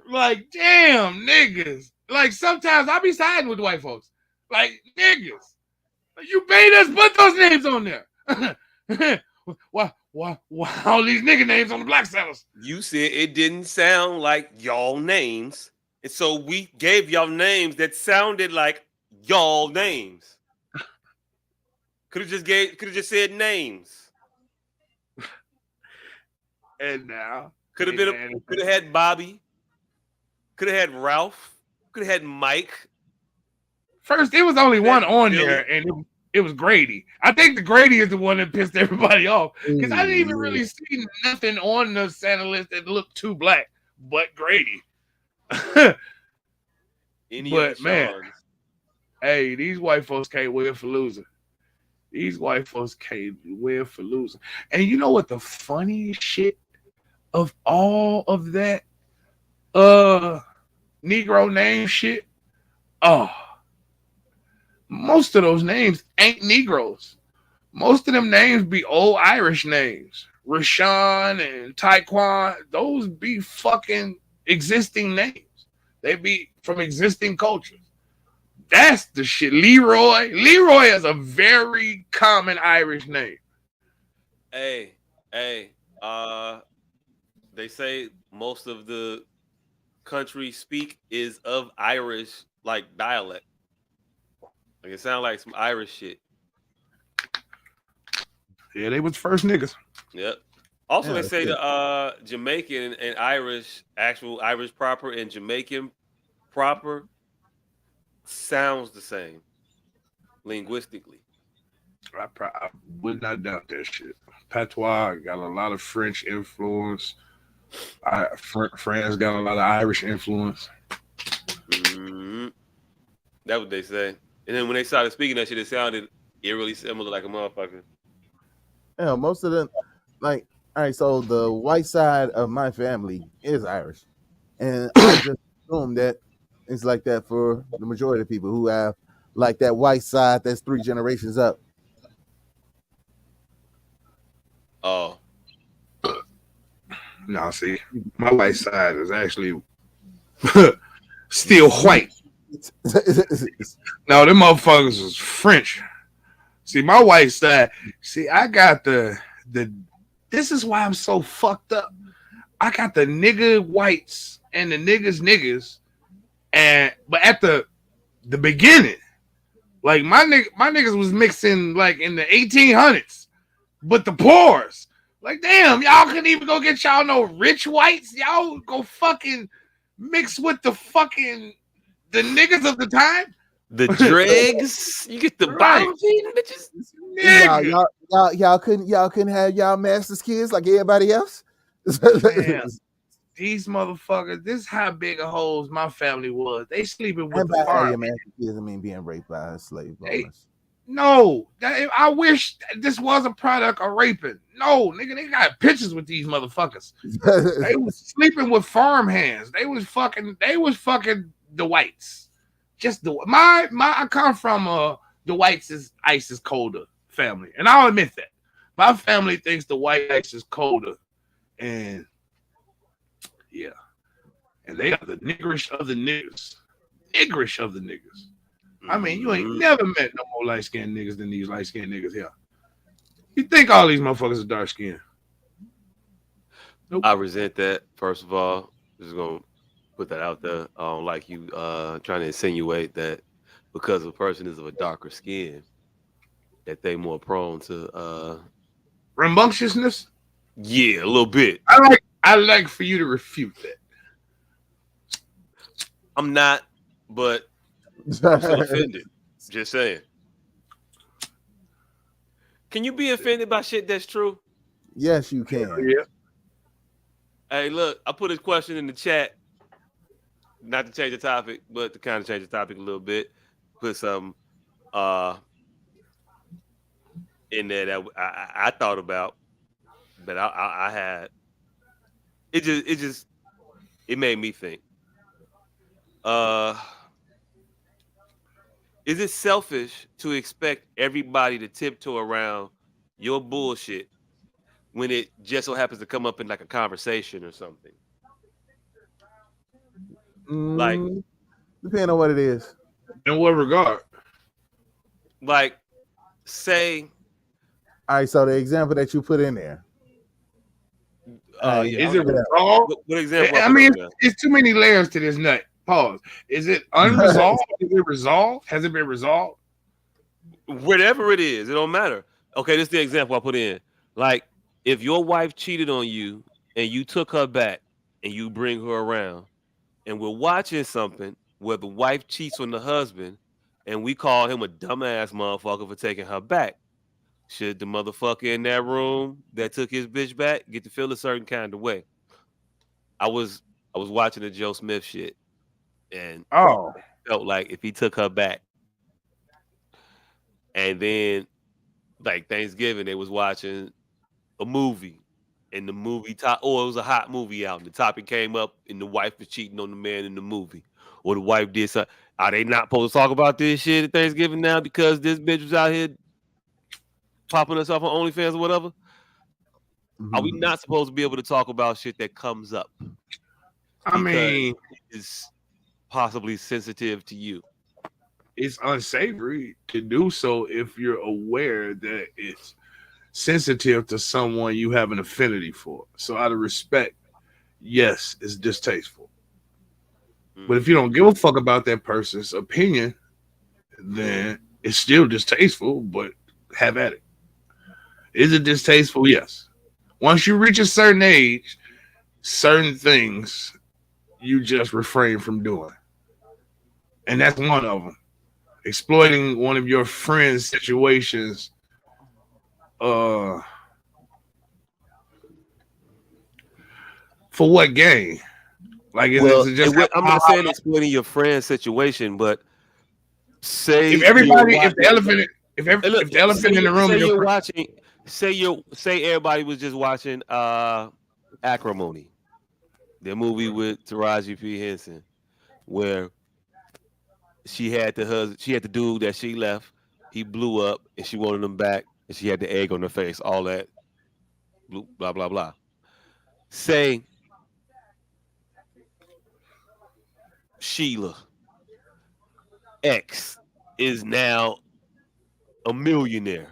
like, damn, niggas. Like, sometimes I be siding with white folks. Like, niggas, you made us put those names on there. why all these nigga names on the black Santas? You said it didn't sound like y'all names, and so we gave y'all names that sounded like y'all names. Could have just said names. And now Could have had Bobby. Could have had Ralph. Could have had Mike. First, it was only one on there, and it was Grady. I think the Grady is the one that pissed everybody off because I didn't even really see nothing on the Santa list that looked too black, but Grady. But man, hey, these white folks can't win for losing. These white folks can't win for losing. And you know what the funniest shit of all of that Negro name shit? Oh, most of those names ain't Negroes. Most of them names be old Irish names. Rashawn and Taekwon, those be fucking existing names. They be from existing cultures. That's the shit. Leroy. Leroy is a very common Irish name. Hey, they say most of the country speak is of Irish like dialect. Like it sounds like some Irish shit. Yeah, they was first niggas. Yep. Also, Yeah, they say shit. the Jamaican and Irish, actual Irish proper and Jamaican proper sounds the same linguistically. I would not doubt that shit. Patois got a lot of French influence. France got a lot of Irish influence. Mm-hmm. That's what they say. And then when they started speaking that shit, it sounded eerily similar like a motherfucker. Yeah, most of them, like, all right. So the white side of my family is Irish, and I just assume that it's like that for the majority of people who have like that white side that's 3 generations up. Oh, No, see, my white side is actually still white. No, them motherfuckers was French. See, my white side. See, I got the. This is why I'm so fucked up. I got the nigga whites and the niggas, and but at the beginning, like my niggas was mixing like in the 1800s, but the poors. Like, damn, y'all couldn't even go get y'all no rich whites. Y'all go fucking mix with the niggas of the time. the dregs. You get the Right. bottom feeding bitches. Nigga. Y'all couldn't have y'all master's kids like everybody else. Damn. These motherfuckers, this is how big a hoes my family was. They sleeping with And the by farm. your master's kids, I mean being raped by a slave owners. No, I wish this was a product of raping. No, nigga, they got pictures with these motherfuckers. They was sleeping with farm hands. They was fucking the whites. Just I come from the whites is ice is colder family. And I'll admit that. My family thinks the white ice is colder. And yeah. And they are the niggerish of the niggas. Niggerish of the niggas. I mean, you ain't never met no more light-skinned niggas than these light-skinned niggas here. You think all these motherfuckers are dark-skinned? Nope. I resent that. First of all, just gonna put that out there. I don't like you trying to insinuate that because a person is of a darker skin, that they more prone to Rambunctiousness? yeah, a little bit. I like for you to refute that. I'm not, but I'm still offended. Just saying. Can you be offended by shit that's true? Yes, you can. Yeah. Hey, look, I put a question in the chat, not to change the topic, but to kind of change the topic a little bit. Put some in there that I thought about, but I had it made me think. Is it selfish to expect everybody to tiptoe around your bullshit when it just so happens to come up in like a conversation or something? Like, depending on what it is. In what regard? like, say, All right, so the example that you put in there. yeah, Is it resolved? what example? I mean, it's too many layers to this nut. Pause. Is it unresolved? Is it resolved? Has it been resolved? Whatever it is, it don't matter. Okay, this is the example I put in. Like, if your wife cheated on you and you took her back and you bring her around, and we're watching something where the wife cheats on the husband, and we call him a dumbass motherfucker for taking her back, should the motherfucker in that room that took his bitch back get to feel a certain kind of way? I was watching the Joe Smith shit, and felt like if he took her back, and then like Thanksgiving they was watching a movie, and the movie it was a hot movie out, and the topic came up, and the wife was cheating on the man in the movie, or the wife did something. Are they not supposed to talk about this shit at Thanksgiving now because this bitch was out here popping herself on OnlyFans or whatever? Are we not supposed to be able to talk about shit that comes up? I mean, it's possibly sensitive to you. It's unsavory to do so if you're aware that it's sensitive to someone you have an affinity for. So out of respect, yes, it's distasteful. But if you don't give a fuck about that person's opinion, then it's still distasteful, but have at it. Is it distasteful? Yes. Once you reach a certain age, certain things you just refrain from doing. And that's one of them. Exploiting one of your friend's situations for what gain? Like, is it just I'm not saying exploiting your friend's situation, but Say If you're everybody, if watching. the elephant, Hey, look, if the elephant in the room say is your you're friend, watching. Say everybody was just watching Acrimony, the movie with Taraji P Henson, where she had the dude that she left. He blew up, and she wanted him back, and she had the egg on her face. All that, blah blah blah. Say Sheila X is now a millionaire,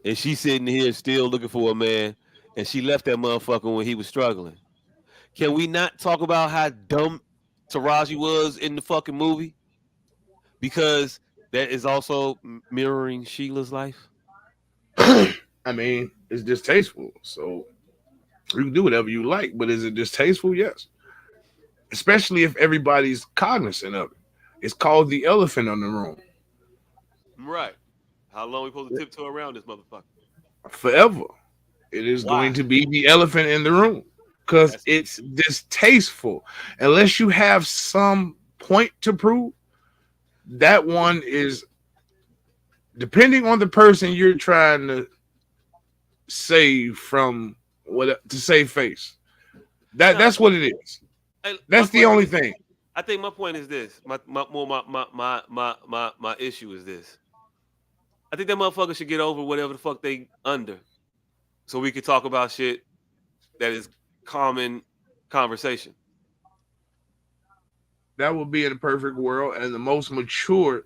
and she's sitting here still looking for a man, and she left that motherfucker when he was struggling. Can we not talk about how dumb Taraji was in the fucking movie? Because that is also mirroring Sheila's life. I mean, it's distasteful. So you can do whatever you like, but is it distasteful? Yes. Especially if everybody's cognizant of it. It's called the elephant in the room. Right. How long we supposed to tiptoe around this motherfucker? Forever. It is going Why? to be the elephant in the room because That's it's distasteful. Unless you have some point to prove, that one is depending on the person you're trying to save from what to save face. no. That's what it is. My That's the point. only thing. I think my point is this. My issue is this. I think that motherfucker should get over whatever the fuck they under, so we could talk about shit that is common conversation. That would be in a perfect world and the most mature,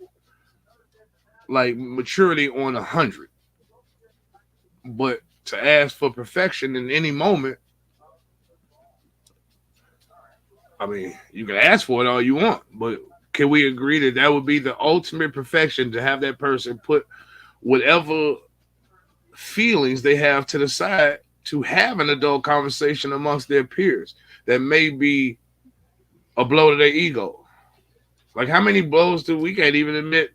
like maturity on 100. But to ask for perfection in any moment, I mean, you can ask for it all you want, but can we agree that that would be the ultimate perfection to have that person put whatever feelings they have to the side to have an adult conversation amongst their peers that may be a blow to their ego? Like, how many blows do we can't even admit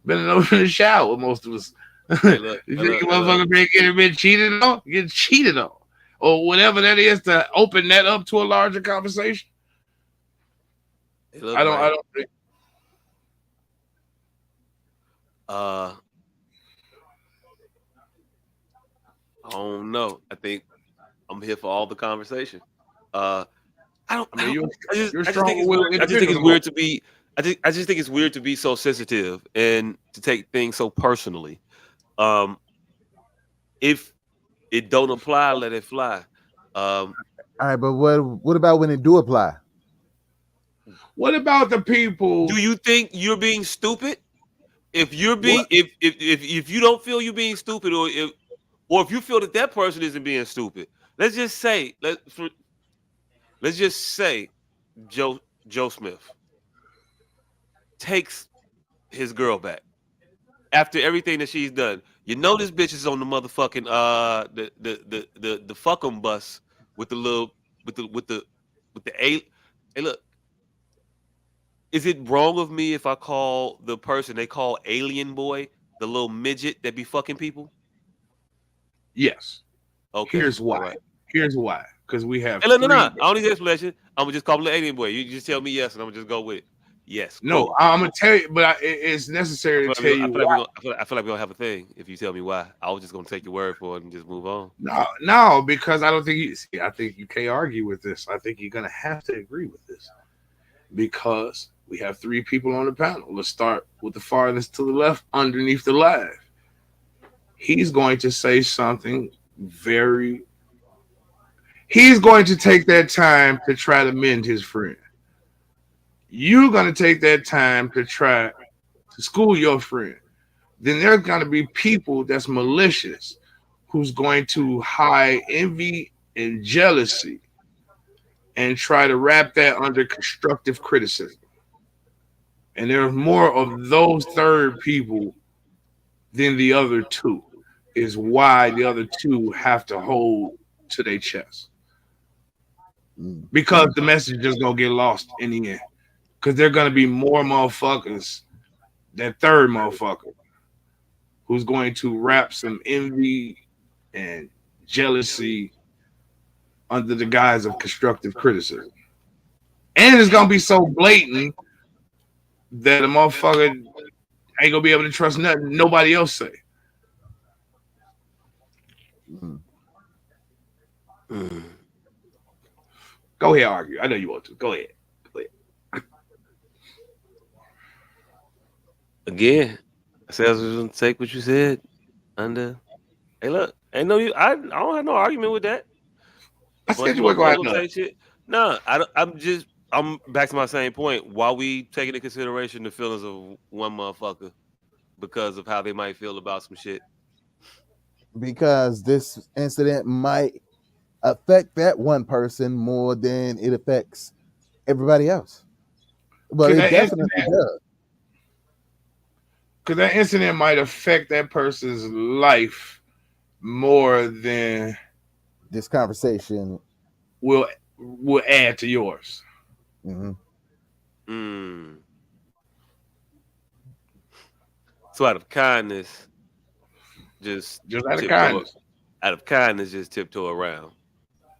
bending over in the shower? Most of us. Hey, look, You hey, think look, a hey, look, motherfucker been getting cheated on? Get cheated on, or whatever that is to open that up to a larger conversation. hey, look, I don't. I man. don't think. Uh, I don't know. I think I'm here for all the conversation. Uh, I mean, you're I just think it's strong-willed weird. I just think it's individual. weird to be. I just think it's weird to be so sensitive and to take things so personally. Um, if it don't apply, let it fly. Um, All right, but what about when it do apply? What about the people? do you think you're being stupid? If you're What? being, if you don't feel you're being stupid, or if you feel that that person isn't being stupid, let's just say let's just say Joe Smith takes his girl back after everything that she's done. You know this bitch is on the motherfucking the fuckum bus with the little with the a. Hey, look, is it wrong of me if I call the person they call Alien Boy the little midget that be fucking people? Yes. Okay, Here's all why. right. Here's why. Because we have Hey, look, no, no, three. I don't need the explanation. I'm gonna just call him the Alien Boy. You just tell me yes, and I'm gonna just go with it. Yes, No, cool. I'm gonna tell you, but it's necessary to tell I you feel like we're why. gonna, I feel like we're gonna have a thing if you tell me why. I was just gonna take your word for it and just move on. No, no, because I don't think you see. I think you can't argue with this. I think you're gonna have to agree with this because we have three people on the panel. Let's start with the farthest to the left underneath the live. He's going to say something very. He's going to take that time to try to mend his friend. You're going to take that time to try to school your friend. Then there's going to be people that's malicious who's going to hide envy and jealousy and try to wrap that under constructive criticism. And there's more of those third people than the other two, is why the other two have to hold to their chest. Because the message is just gonna get lost in the end. Because there are gonna be more motherfuckers, that third motherfucker, who's going to wrap some envy and jealousy under the guise of constructive criticism. And it's gonna be so blatant that a motherfucker ain't gonna be able to trust nothing nobody else say. Mm. Mm. Go ahead, argue. I know you want to. Go ahead. Go ahead. Again, I said I was gonna take what you said under. Hey, look, ain't no you. I don't have no argument with that. A I bunch said of you weren't gonna have motherfuckers none. say shit. No, I don't, I'm back to my same point. Why we taking into consideration the feelings of one motherfucker because of how they might feel about some shit? Because this incident might affect that one person more than it affects everybody else. But Cause it that incident, definitely does. cause that incident might affect that person's life more than This conversation. will will add to yours. Mhm. Mm. So out of kindness, just Just out of tiptoe. kindness, Out of kindness, just tiptoe around,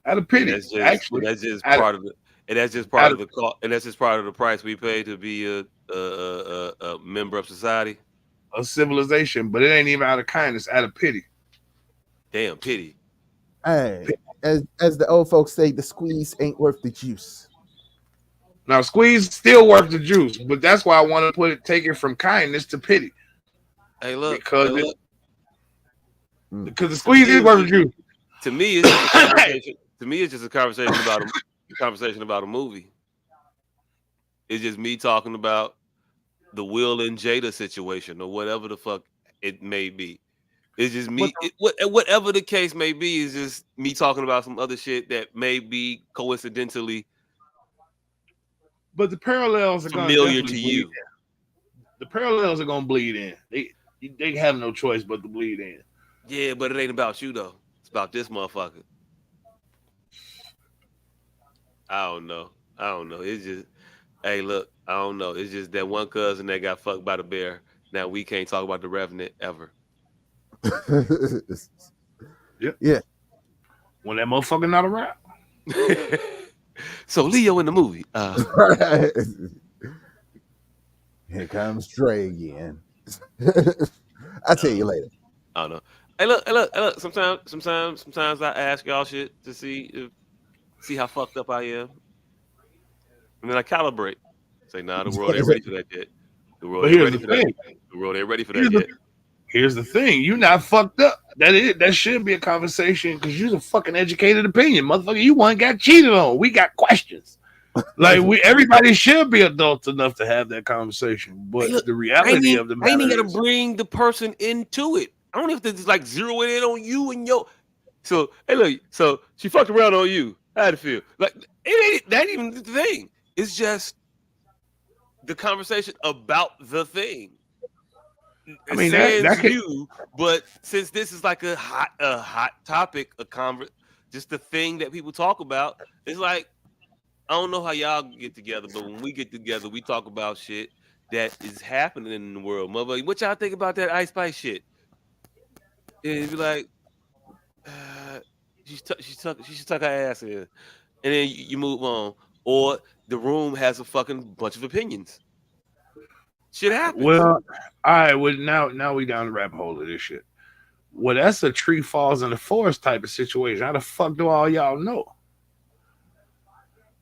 out of and pity, actually, that's just out of, part of it. And that's just part out of of the cost, and that's just part of the price we pay to be a member of society. a civilization, but it ain't even out of kindness, out of pity. Damn pity. Hey, as the old folks say, the squeeze ain't worth the juice. Now, squeeze still worth the juice, but that's why I want to take it from kindness to pity Hey because look. Mm. because the To squeeze me, is worth the juice. to me, it's just a conversation. To me, it's just a conversation about a movie. It's just me talking about the Will and Jada situation or whatever the fuck it may be. It's just But me. Whatever the case may be, is just me talking about some other shit that may be coincidentally the parallels are gonna familiar definitely to bleed. you. The parallels are gonna bleed in. They have no choice but to bleed in. Yeah, but it ain't about you though. It's about this motherfucker. I don't know. I don't know. It's just, hey, look. I don't know. It's just that one cousin that got fucked by the bear. Now we can't talk about the Revenant ever. Yep. Yeah. When that motherfucker not around. So Leo in the movie. Here comes Dre again. I'll tell you Uh, later. I don't know. Hey, look. Sometimes I ask y'all shit to see how fucked up I am, and then I calibrate. Say, nah, the world ain't ready for that yet. The world But ain't here's ready the for that. thing. The world ain't ready for Here's that the yet. here's the thing. You not fucked up. That should be a conversation because you're a fucking educated opinion, motherfucker. You one got cheated on. We got questions. Like everybody should be adults enough to have that conversation. Hey, But look, the reality of the I ain't even matter gotta is, bring the person into it. I don't have to just like zero it in on you and yo. So hey, look, so she fucked around on you. How'd it feel? Like it ain't that even the thing. It's just the conversation about the thing. I It mean that sans could. you, but since this is like a hot topic, just the thing that people talk about, it's like I don't know how y'all get together, but when we get together, we talk about shit that is happening in the world. Mother, what y'all think about that Ice Spice shit? And it'd be like, uh, she should tuck her ass in, and then you move on. Or the room has a fucking bunch of opinions. Shit happens. Well, all right. Well, now we down the rabbit hole of this shit. Well, that's a tree falls in the forest type of situation. How the fuck do all y'all know?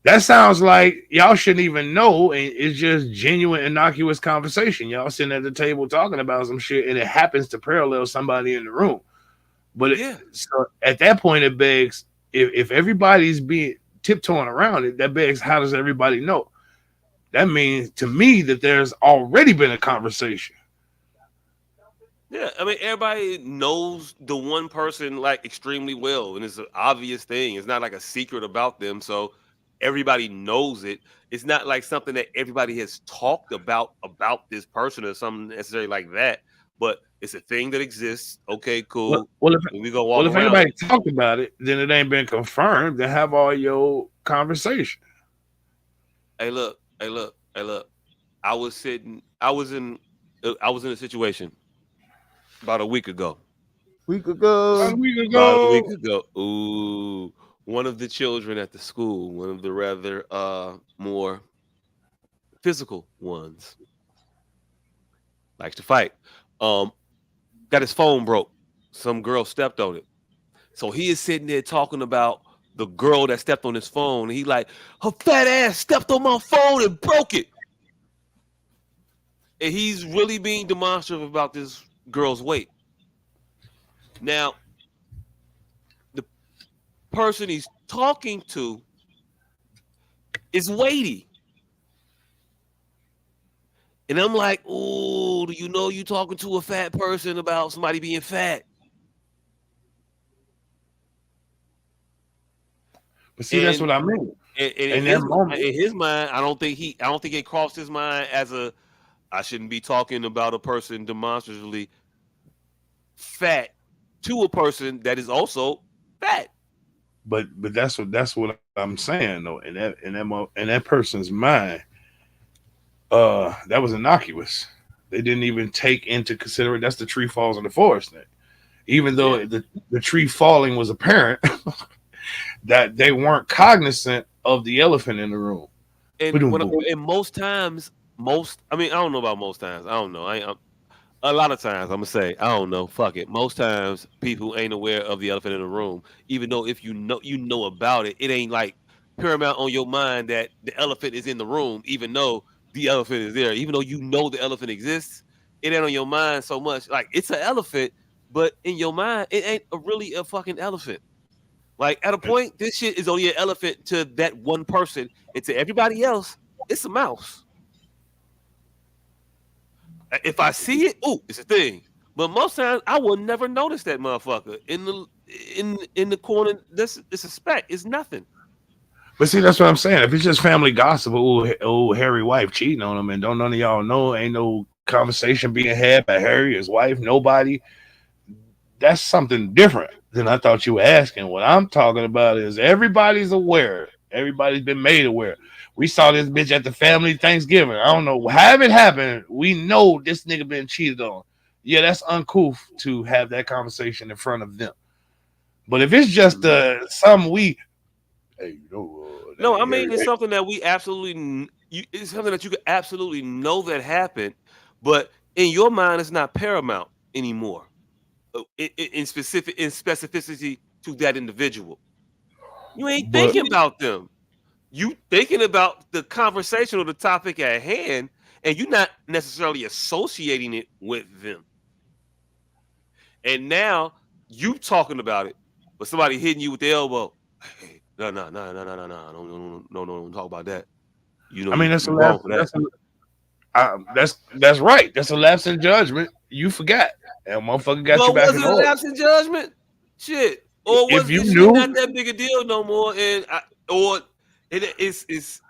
That sounds like y'all shouldn't even know, and it's just genuine, innocuous conversation. Y'all sitting at the table talking about some shit, and it happens to parallel somebody in the room. But Yeah. so at that point, it begs if everybody's being tiptoeing around it, that begs how does everybody know? That means to me that there's already been a conversation. Yeah, I mean, everybody knows the one person like extremely well, and it's an obvious thing. It's not like a secret about them, so everybody knows it. It's not like something that everybody has talked about this person or something necessarily like that. But it's a thing that exists. Okay, Well, cool. well, if And we go well, walk if around anybody it. talked about it, then it ain't been confirmed. Then have all your conversation. Hey, look. I was sitting. I was in a situation about a week ago. We could About a go. week About a week ago, ago. Ooh, one of the children at the school, one of the rather more physical ones. likes to fight. Um, got his phone broke. Some girl stepped on it. So he is sitting there talking about the girl that stepped on his phone. And he like, her fat ass stepped on my phone and broke it. And he's really being demonstrative about this girl's weight. Now, the person he's talking to is weighty. And I'm like, oh, do you know you talking to a fat person about somebody being fat? But see, that's And what I mean. and In that moment, in his mind, I don't think it crossed his mind as a I shouldn't be talking about a person demonstratively fat to a person that is also fat. but that's what I'm saying though. In that person's mind, that was innocuous. They didn't even take into consideration that's the tree falls in the forest thing. Even Yeah. though the tree falling was apparent, that they weren't cognizant of the elephant in the room. And Boom, when boom. and most times, most I mean, I don't know about most times. I don't know. A lot of times I'm gonna say I don't know. Fuck it. Most times people ain't aware of the elephant in the room, even though if you know about it, it ain't like paramount on your mind that the elephant is in the room, even though the elephant is there. Even though you know the elephant exists, it ain't on your mind so much. Like it's an elephant, but in your mind, it ain't really a fucking elephant. Like at a point, this shit is only an elephant to that one person, and to everybody else, it's a mouse. If I see it, ooh, it's a thing. But most times, I will never notice that motherfucker in the corner. This it's a speck. It's nothing. But see, that's what I'm saying. If it's just family gossip, oh, Harry wife cheating on him, and don't none of y'all know, ain't no conversation being had by Harry, his wife, nobody. That's something different than I thought you were asking. What I'm talking about is everybody's aware. Everybody's been made aware. We saw this bitch at the family Thanksgiving. I don't know how it happened. We know this nigga been cheated on. Yeah, that's uncouth to have that conversation in front of them. But if it's just Mhm. some we, hey, you know, that No, I nigga Harry, mean it's something that we absolutely. It's something that you could absolutely know that happened, but in your mind, it's not paramount anymore. In specific in specificity to that individual, you ain't but thinking about them. You thinking about the conversation or the topic at hand, and you're not necessarily associating it with them. And now you talking about it, but somebody hitting you with the elbow. Hey, no, don't talk about that. You know I mean you wrong for that. that's right. That's a lapse in judgment. You forgot, and motherfucker got you Well, back was in it a order. lapse in judgment? Shit, or If was you this shit not knew, that big a deal no more? Or it's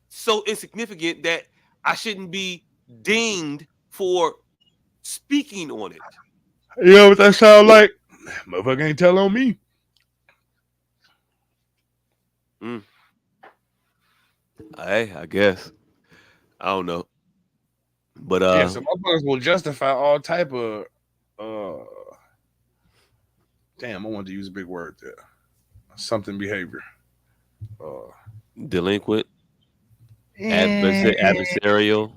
so insignificant that I shouldn't be dinged for speaking on it. you know what that sound like? Motherfucker ain't tell on me. Mm, I guess I don't know, but Yeah, so motherfuckers will justify all type of uh damn, I wanted to use a big word there. Something behavior. Uh delinquent, eh, adversarial,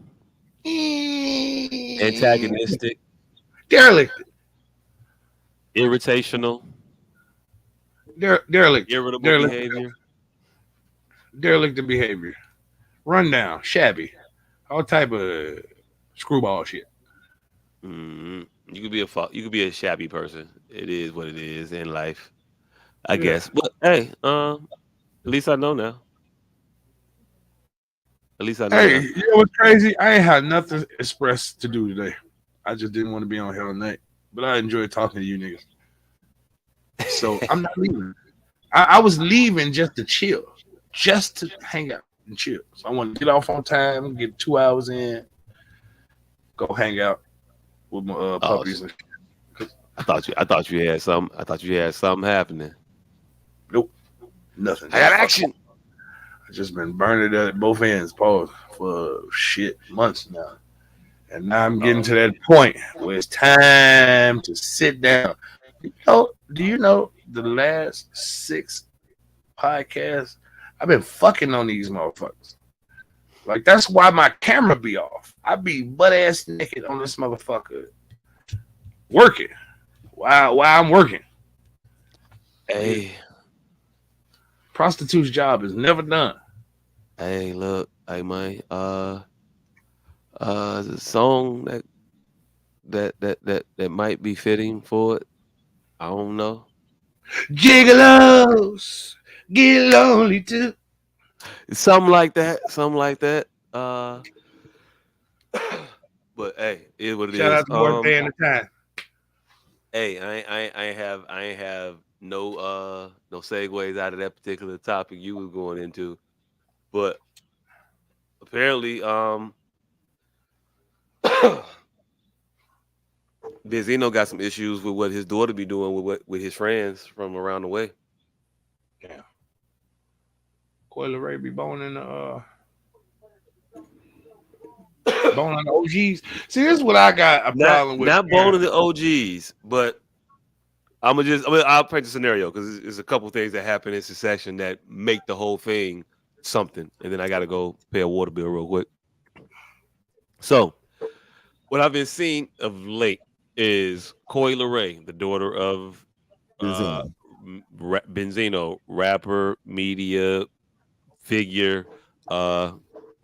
eh, antagonistic, derelict. irritational, Derelict. irritable Derelict. behavior. Derelict behavior. Rundown. Shabby. All type of screwball shit. You could be you could be a shabby person. It is what it is in life, I Yeah. guess. But hey, at least I know now. At least I know Hey, now. you know what's crazy? I ain't had nothing expressed to do today. I just didn't want to be on Hell Night. But I enjoyed talking to you niggas. So I'm not leaving. I was leaving just to chill, just to hang out and chill. So I want to get off on time, get 2 hours in, go hang out with my Oh, puppies and shit. I thought you had some. I thought you had something happening. Nope, nothing. I got Just fuck. action. I just been burning it at both ends, pause, for shit months now. And now I'm getting Oh, to that point where it's time to sit down. Do you know the last 6 podcasts I've been fucking on these motherfuckers? Like that's why my camera be off. I be butt ass naked on this motherfucker working. While I'm working. Nigga, Hey, prostitute's job is never done. hey, look, hey man, the song that might be fitting for it. I don't know. Gigolos get lonely too. Something like that. Something like that. But hey, it is what it Shout is. out to Morton Day and the Time. Hey, I ain't have no segues out of that particular topic you was going into. But apparently, Benzino got some issues with what his daughter be doing with his friends from around the way. Damn. Coil Ray be boning boning the OGs. See, this is what I got a Not problem with. not boning the OGs, but I'll paint the scenario because there's a couple things that happen in succession that make the whole thing something, and then I got to go pay a water bill real quick. So what I've been seeing of late is Coi Leray, the daughter of uh, Benzino. Benzino, rapper, media figure. Uh,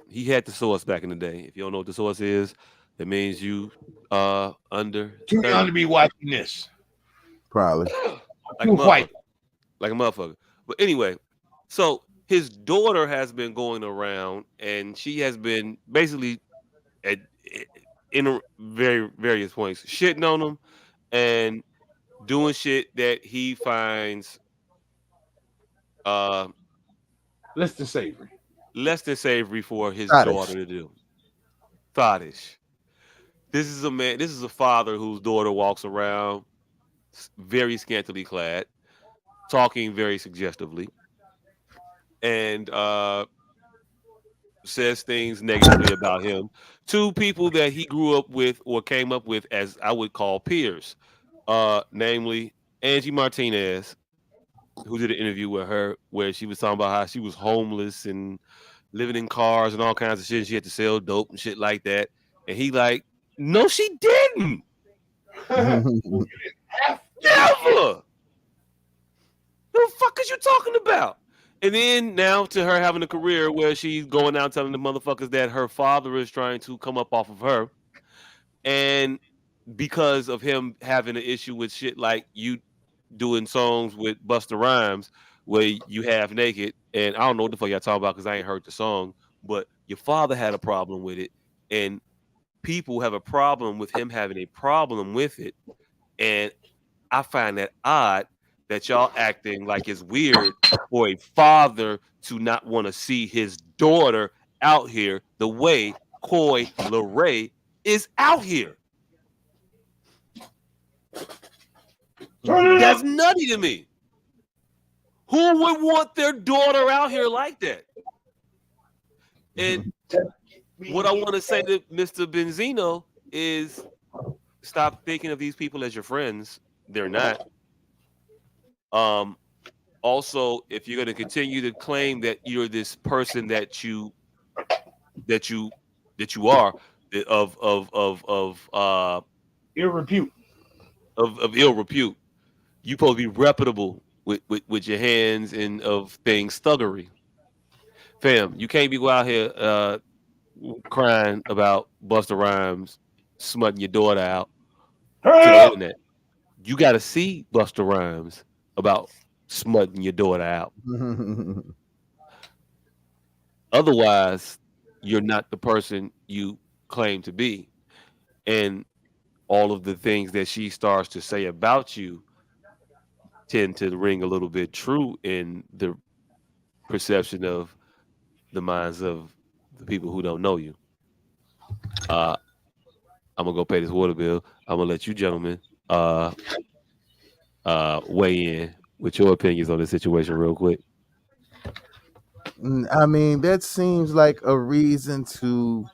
he had the S.O.S back in the day. If you don't know what the S.O.S is, that means you under Too young 30. to be watching this. Probably. Like a Too white. motherfucker. Like a motherfucker. But anyway, so his daughter has been going around and she has been basically at in very various points shitting on him and doing shit that he finds uh Less than savory. less than savory for his daughter Scottish. to do. Thottish. This is a father whose daughter walks around very scantily clad, talking very suggestively, and says things negatively about him to people that he grew up with or came up with as I would call peers, namely Angie Martinez, who did an interview with her where she was talking about how she was homeless and living in cars and all kinds of shit. She had to sell dope and shit like that. And he like, no, she didn't. Never. What the fuck is you talking about? And then now to her having a career where she's going out telling the motherfuckers that her father is trying to come up off of her. And because of him having an issue with shit like you doing songs with Busta Rhymes where you half naked, and I don't know what the fuck y'all talking about because I ain't heard the song, but your father had a problem with it, and people have a problem with him having a problem with it, and I find that odd that y'all acting like it's weird for a father to not want to see his daughter out here the way Coi Leray is out here. Turn it That's up. nutty to me. Who would want their daughter out here like that? And what I want to say to Mr. Benzino is stop thinking of these people as your friends. They're not. Um, also, if you're going to continue to claim that you're this person that you that you are Ill repute. of ill repute, you supposed to be reputable with your hands and of things thuggery. Fam, you can't be go out here crying about Busta Rhymes smutting your daughter out Turn to it the up. internet. You got to see Busta Rhymes about smutting your daughter out. Otherwise, you're not the person you claim to be. And all of the things that she starts to say about you tend to ring a little bit true in the perception of the minds of the people who don't know you. Uh, I'm gonna go pay this water bill. I'm gonna let you gentlemen weigh in with your opinions on this situation real quick. I mean, that seems like a reason to.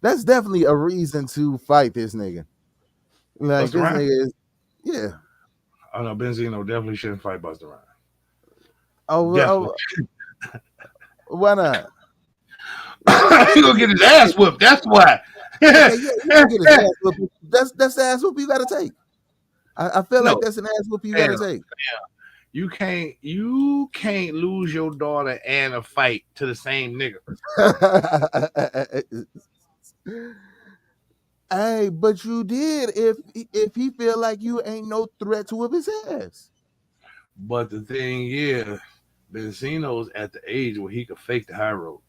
That's definitely a reason to fight this nigga. Like Busta this Rhymes. nigga is, yeah. Oh no, Benzino definitely shouldn't fight Busta Rhymes. Oh, Definitely. why not? He gonna get his ass whooped. That's why. Okay, yeah, he can get his ass whooping. That's the ass whoop you gotta take. I feel like No, that's an ass whoop you damn, gotta take. you can't lose your daughter and a fight to the same nigga. Hey, but you did if he feel like you ain't no threat to whip his ass. But the thing is, Benzino's at the age where he could fake the high road.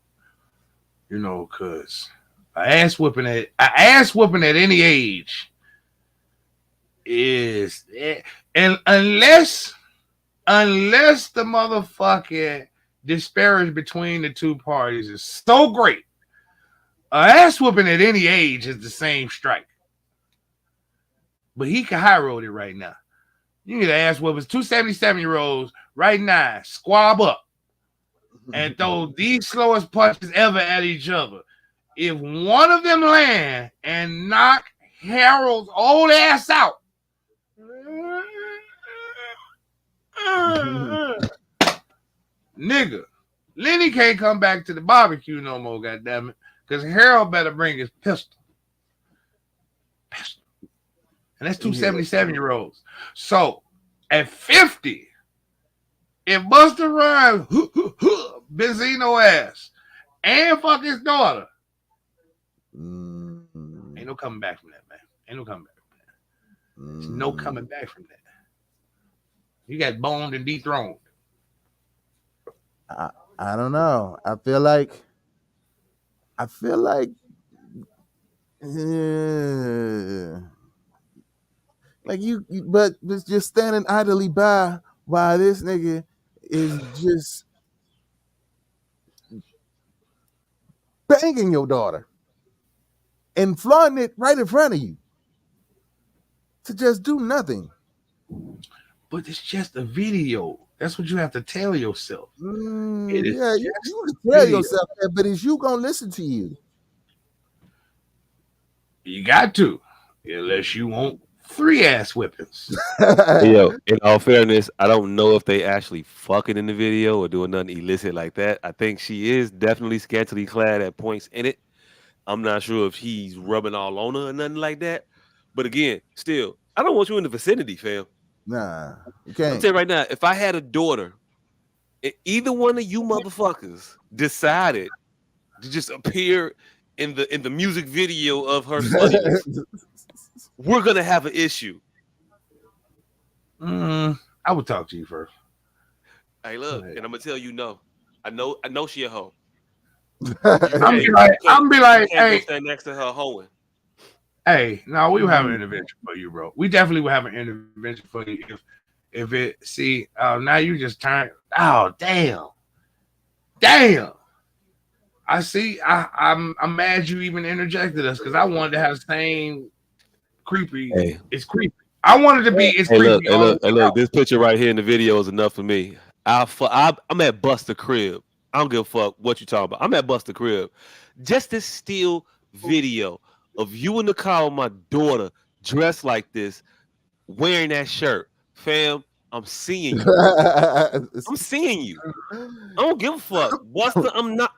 You know, cause ass whooping at any age is and unless the motherfucking disparage between the two parties is so great, ass whooping at any age is the same strike. But he can high road it right now. You need to ass whoopers, 277-year-olds right now, squab up and throw the slowest punches ever at each other. If one of them land and knock Harold's old ass out, nigga, Lenny can't come back to the barbecue no more, goddammit, because Harold better bring his pistol. And that's 277-year-olds. So at 50, if Buster Rhymes Benzino ass and fuck his daughter, ain't no coming back from that, man. Ain't no coming back from that. There's no coming back from that. You got boned and dethroned. I don't know. I feel like like you but just standing idly by while this nigga is just banging your daughter and flaunting it right in front of you to just do nothing. But it's just a video. That's what you have to tell yourself. It is Yeah, you just can tell video. yourself that, but is you gonna listen to you? You got to, unless you want 3 ass whippings. Yo, in all fairness, I don't know if they actually fucking in the video or doing nothing illicit like that. I think she is definitely scantily clad at points in it. I'm not sure if he's rubbing all on her or nothing like that. But again, still, I don't want you in the vicinity, fam. Nah, you I'm can't. telling you right now, if I had a daughter, and either one of you motherfuckers decided to just appear in the music video of her sluttiness, we're gonna have an issue. I would talk to you first. Hey, look, and I'm gonna tell you no. I know she a hoe. I'm be like, hey, stand next to her hoeing. Hey, no, we would have an intervention for you, bro. We definitely would have an intervention for you if it. See, now you just turn. Oh, damn. I see. I'm mad you even interjected us because I wanted to have the same creepy. Hey. It's creepy. I wanted to be. It's creepy. Look. This picture right here in the video is enough for me. I'm at Buster crib. I don't give a fuck what you talking about. I'm at Buster crib. Just this still video of you in the car with my daughter dressed like this, wearing that shirt. Fam, I'm seeing you. I'm seeing you. I don't give a fuck. Buster, I'm not.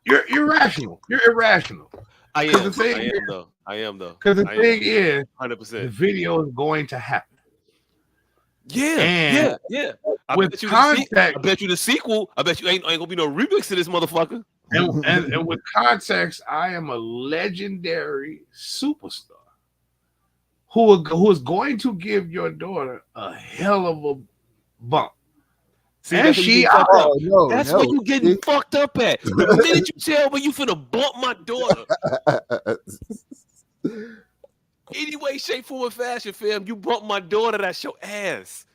You're irrational. You're irrational. I am though. Because the thing is, 100%. the video is going to happen. Yeah. I with bet you the sequel. I bet you ain't gonna be no remix to this motherfucker. And with context, I am a legendary superstar who is going to give your daughter a hell of a bump. See, and that's that's where you getting fucked up at. The minute you tell me you finna bump my daughter, any way, shape, form, or fashion, fam, you bump my daughter, that's your ass.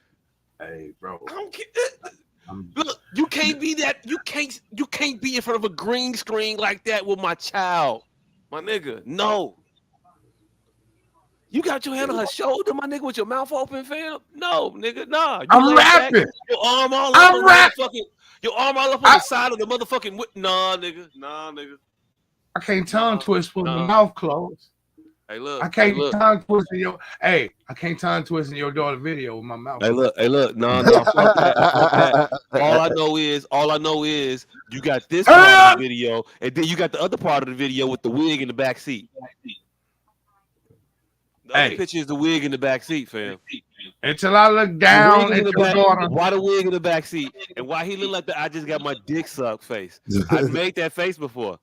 Hey, bro. Look, you can't be that. You can't be in front of a green screen like that with my child, my nigga. No. You got your hand on her shoulder, my nigga, with your mouth open, fam? No, nigga, nah. I'm rapping. Your arm all up on the side of the motherfucking. Nah, nigga. I can't tongue twist with my mouth closed. Hey, look. I can't Hey, look. tongue twist in your. Hey, I can't tongue twist in your daughter video with my mouth. Hey, look. Hey, look. No, fuck that. Fuck that. All I know is you got this Hurry part up! of the video, and then you got the other part of the video with the wig in the back seat. The other Hey. picture is the wig in the back seat, fam. Until I look The down wig is at in the your back. daughter. Why the wig in the back seat? And why he look like the I just got my dick sucked face? I've made that face before.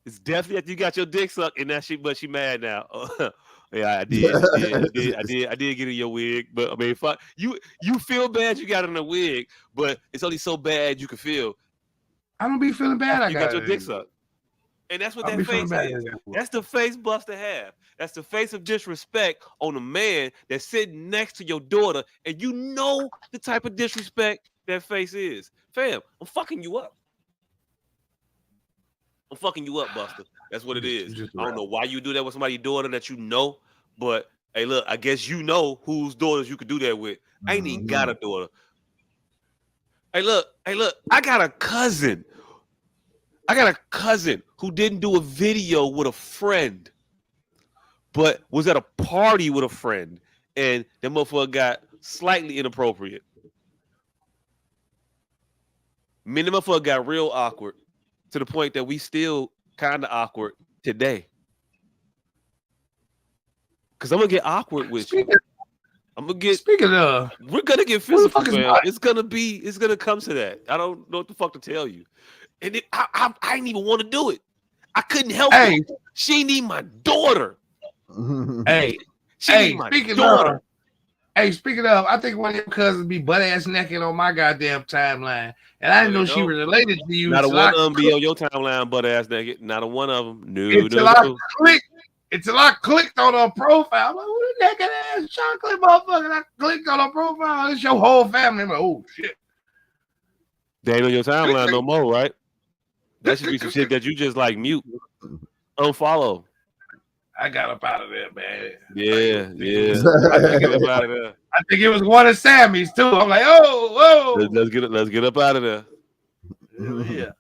It's definitely that you got your dick sucked, and that but she mad now. Yeah, I did get in your wig, but I mean, fuck you. You feel bad you got in a wig, but it's only so bad you can feel. I don't be feeling bad. You got your dick sucked, and that's what that face is. That's the face Buster have. That's the face of disrespect on a man that's sitting next to your daughter, and you know the type of disrespect that face is. Fam, I'm fucking you up. I'm fucking you up, Buster. That's what it is. I don't know why you do that with somebody's daughter that you know, but hey, look, I guess you know whose daughters you could do that with. I ain't even got a daughter. Hey, look, I got a cousin. Who didn't do a video with a friend, but was at a party with a friend, and that motherfucker got slightly inappropriate. Me and the motherfucker got real awkward. To the point that we still kind of awkward today. Because I'm going to get awkward with you. I'm going to get... Speaking of... We're going to get physical, man. It's going to come to that. I don't know what the fuck to tell you. And I didn't even want to do it. I couldn't help it. She need my daughter. Hey, speaking of... Hey, speaking of, I think one of your cousins be butt-ass naked on my goddamn timeline. And I didn't know she was related to you. Not a one of them be on your timeline butt-ass naked. Not a one of them. Until I clicked on her profile. I'm like, what a naked-ass chocolate motherfucker. I clicked on her profile. It's your whole family. I'm like, oh, shit. They ain't on your timeline no more, right? That should be some shit that you just, like, mute. Unfollow. I got up out of there, man. Yeah. I think it was one of Sammy's too. I'm like, oh. Let's get up out of there. Yeah.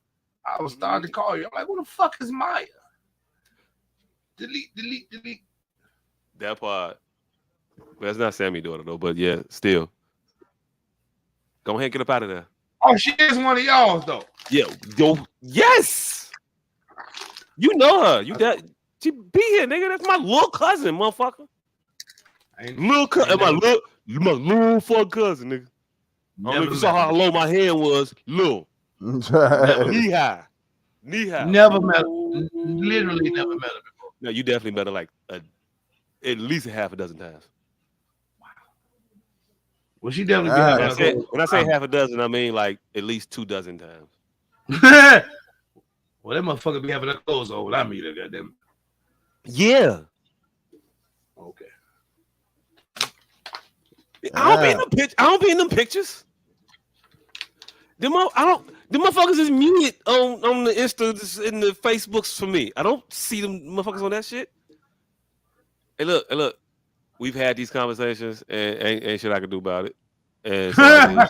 I was starting to call you. I'm like, who the fuck is Maya? Delete. That part. That's not Sammy's daughter though, but yeah, still. Go ahead and get up out of there. Oh, she is one of y'all though. Yeah, yes. You know her. She be here, nigga. That's my little cousin, motherfucker. My little fuck cousin, nigga. I don't know if you saw how low my hand was. Little. Knee high. Never met her. Literally never met her before. No, you definitely met her like at least a half a dozen times. Wow. Well, she definitely be when I say half a dozen, I mean like at least 24 times. Well, that motherfucker be having her clothes on when I meet her, goddamn. Yeah. Okay. I don't be in them pictures. The motherfuckers is muted on the Insta and the Facebooks for me. I don't see them motherfuckers on that shit. Hey, look. We've had these conversations and ain't shit I can do about it. And so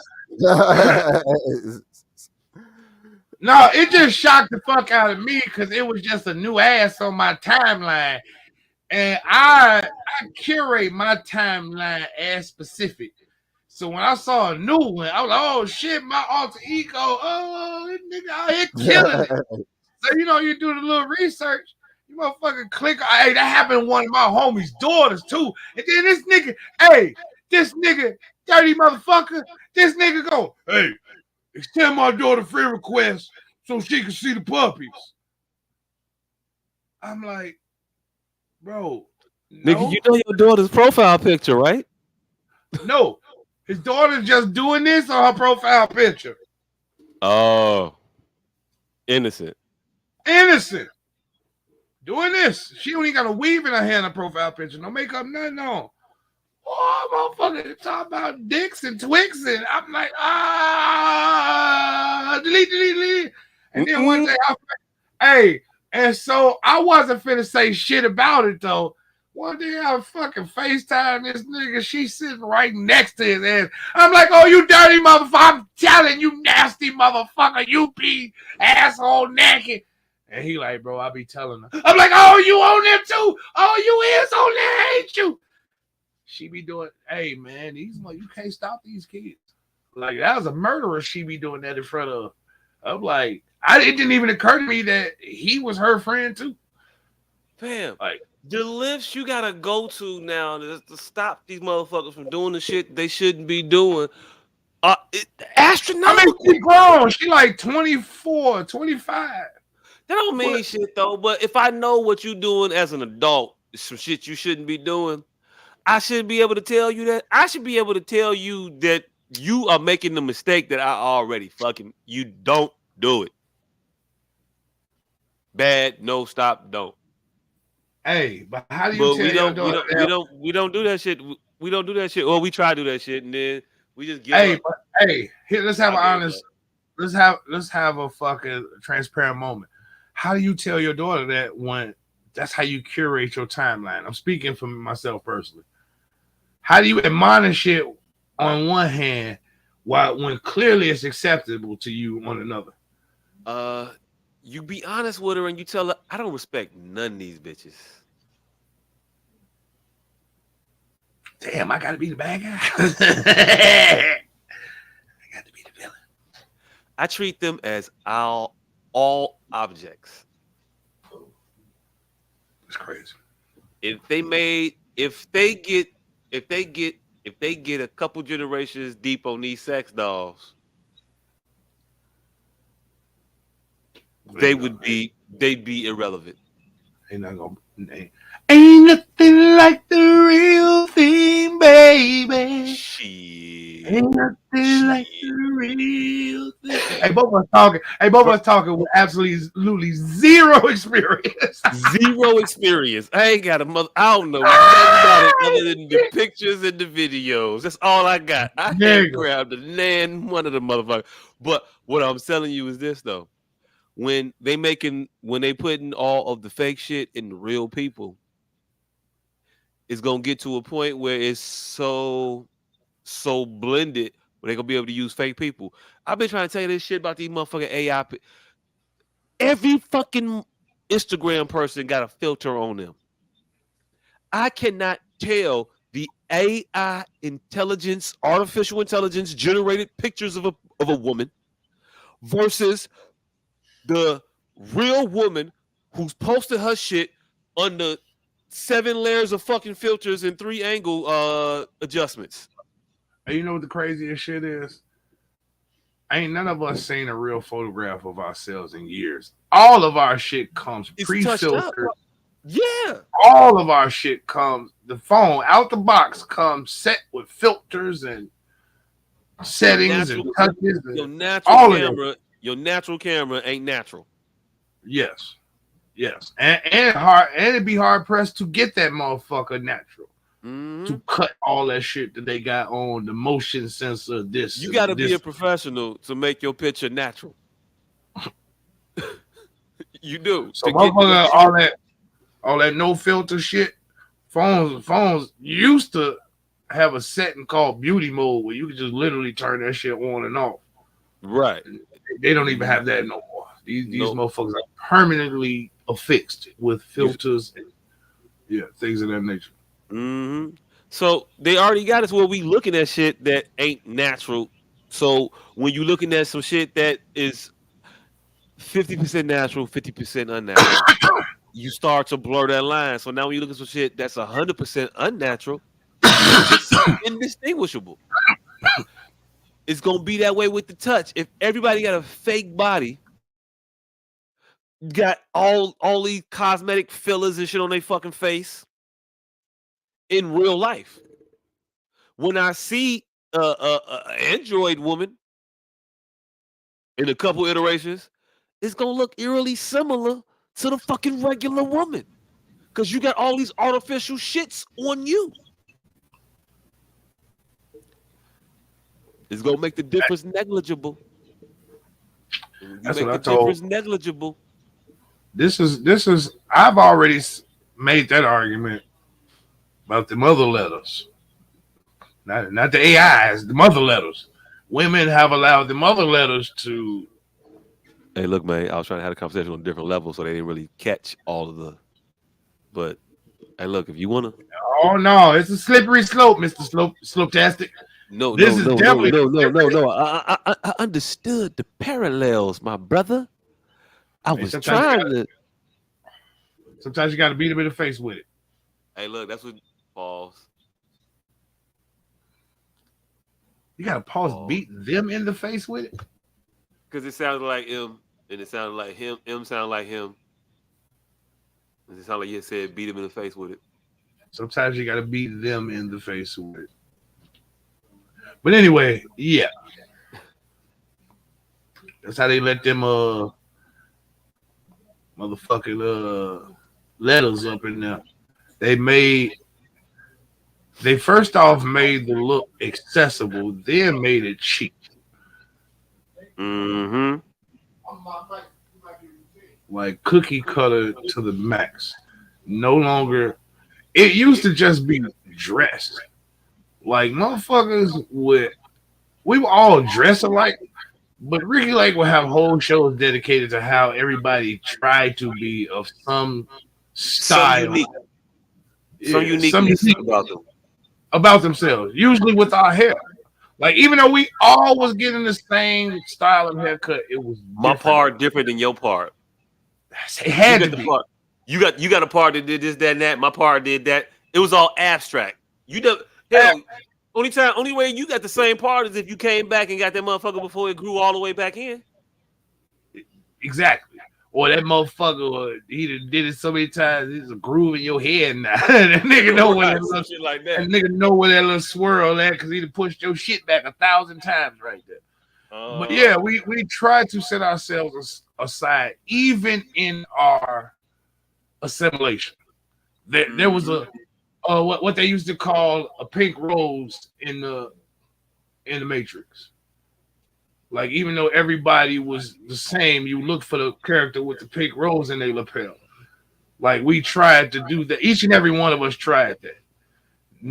no, it just shocked the fuck out of me because it was just a new ass on my timeline. And I curate my timeline as specific. So when I saw a new one, I was like, oh shit, my alter ego. Oh, this nigga out here killing it. So you do the little research, you motherfucking click. Hey, that happened to one of my homies' daughters too. And then this nigga, dirty motherfucker, this nigga go, hey, extend my daughter friend request so she can see the puppies. I'm like, bro, no. Nigga, you know your daughter's profile picture, right? No, his daughter's just doing this on her profile picture. Oh, innocent. Doing this. She don't even got a weave in her hair in her profile picture. No makeup, nothing on. Oh, motherfucker, talk about dicks and Twix, and I'm like, delete. And then one day, and so I wasn't finna say shit about it though. One day I fucking FaceTime this nigga. She's sitting right next to his ass. I'm like, oh, you dirty motherfucker. I'm telling you, nasty motherfucker. You be asshole naked. And he like, bro, I be telling her. I'm like, oh, you on there too? Oh, you is on there, ain't you? She be doing, hey man, you can't stop these kids. Like that was a murderer. She be doing that in front of. I'm like, it didn't even occur to me that he was her friend too. Fam, Like the lifts you gotta go to now to stop these motherfuckers from doing the shit they shouldn't be doing. I mean, she Astronomical. grown. She like 24, 25. That don't mean But shit though. But if I know what you doing as an adult, some shit you shouldn't be doing, I should be able to tell you that. I should be able to tell you that you are making the mistake that I already fucking. You don't do it. Bad. No. Stop. Don't. hey, but how do you But tell your daughter that? we don't do that shit. We don't do that shit. Or we try to do that shit and then we just give Hey, up. but hey, here let's have I an gave honest. up. Let's have a fucking transparent moment. How do you tell your daughter that when that's how you curate your timeline? I'm speaking for myself personally. How do you admonish it on one hand while when clearly it's acceptable to you on another? Uh, you be honest with her and you tell her, I don't respect none of these bitches. Damn, I gotta be the bad guy. I got to be the villain. I treat them as all objects. It's crazy. If they made, if they get a couple generations deep on these sex dolls, they'd be irrelevant. Ain't not gonna ain't nothing like the real thing, baby. Shit. Ain't nothing like the real thing. Hey, both of us talking with absolutely zero experience. Zero experience. I ain't got a mother. I don't know nothing about it other than the pictures and the videos. That's all I got. I can't grab the nan one of the motherfuckers. But what I'm telling you is this though. When they putting all of the fake shit in the real people, it's gonna get to a point where it's so blended where they're gonna be able to use fake people. I've been trying to tell you this shit about these motherfucking AI. Every fucking Instagram person got a filter on them. I cannot tell the AI artificial intelligence generated pictures of a woman versus the real woman who's posted her shit under 7 layers of fucking filters and 3 angle adjustments. And you know what the craziest shit is? Ain't none of us seen a real photograph of ourselves in years. All of our shit comes pre-filtered. Yeah. All of our shit comes, the phone out the box comes set with filters and settings and touches. Your natural camera ain't natural. Yes. And it'd be hard pressed to get that motherfucker natural. To cut all that shit that they got on the motion sensor. You got to be a professional to make your picture natural. You do. So motherfucker, all that no filter shit. Phones used to have a setting called beauty mode where you could just literally turn that shit on and off. Right. They don't even have that no more. These motherfuckers are permanently affixed with filters and things of that nature. Mm-hmm. So they already got us where we looking at shit that ain't natural. So when you looking at some shit that is 50% natural, 50% unnatural, you start to blur that line. So now when you look at some shit that's 100% unnatural, it's indistinguishable. It's gonna be that way with the touch. If everybody got a fake body, got all these cosmetic fillers and shit on their fucking face in real life. When I see a Android woman in a couple iterations, it's gonna look eerily similar to the fucking regular woman because you got all these artificial shits on you. It's gonna make the difference negligible. That's what I told. Negligible. This is. I've already made that argument about the mother letters, not the AIs, the mother letters. Women have allowed the mother letters to Hey, look, man, I was trying to have a conversation on different levels, so they didn't really catch all of the. But hey, look, if you wanna, Oh no, it's a slippery slope, Mister Slope-tastic. no, This no, is no, no, definitely no, no, no, slippery. no. I understood the parallels, my brother. I Hey, was trying to. sometimes you got to beat him in the face with it. Hey, look, that's what pause, You got to pause pause, beating them in the face with it. because it sounded like M, and it sounded like him. M sounded like him, and it sounded like you said beat him in the face with it. Sometimes you got to beat them in the face with it. But anyway, yeah, that's how they let them motherfucking letters up in there. They made they first off made the look accessible, then made it cheap. Mm-hmm. Like cookie cutter to the max. No longer it used to just be dressed. Like motherfuckers would we would all dress alike, but Ricky Lake would have whole shows dedicated to how everybody tried to be of some Some style, unique, some yeah, some uniqueness unique about them. about themselves, usually with our hair. Like even though we all was getting the same style of haircut, it was My different. part different than your part. It You had got to the be. part. You got a part that did this, that, and that. My part did that. It was all abstract. You know, hell, only way you got the same part is if you came back and got that motherfucker before it grew all the way back in. Exactly. Or that motherfucker, he done did it so many times, there's a groove in your head now. That nigga know where Right, some shit like that. that nigga know where that little swirl at because he done pushed your shit back 1,000 times right there. But Uh, yeah, we try to set ourselves aside, even in our assimilation. There was mhm. a what they used to call a pink rose in the Matrix. Like even though everybody was the same, you look for the character with the pink rose in their lapel. Like we tried to do that. Each and every one of us tried that.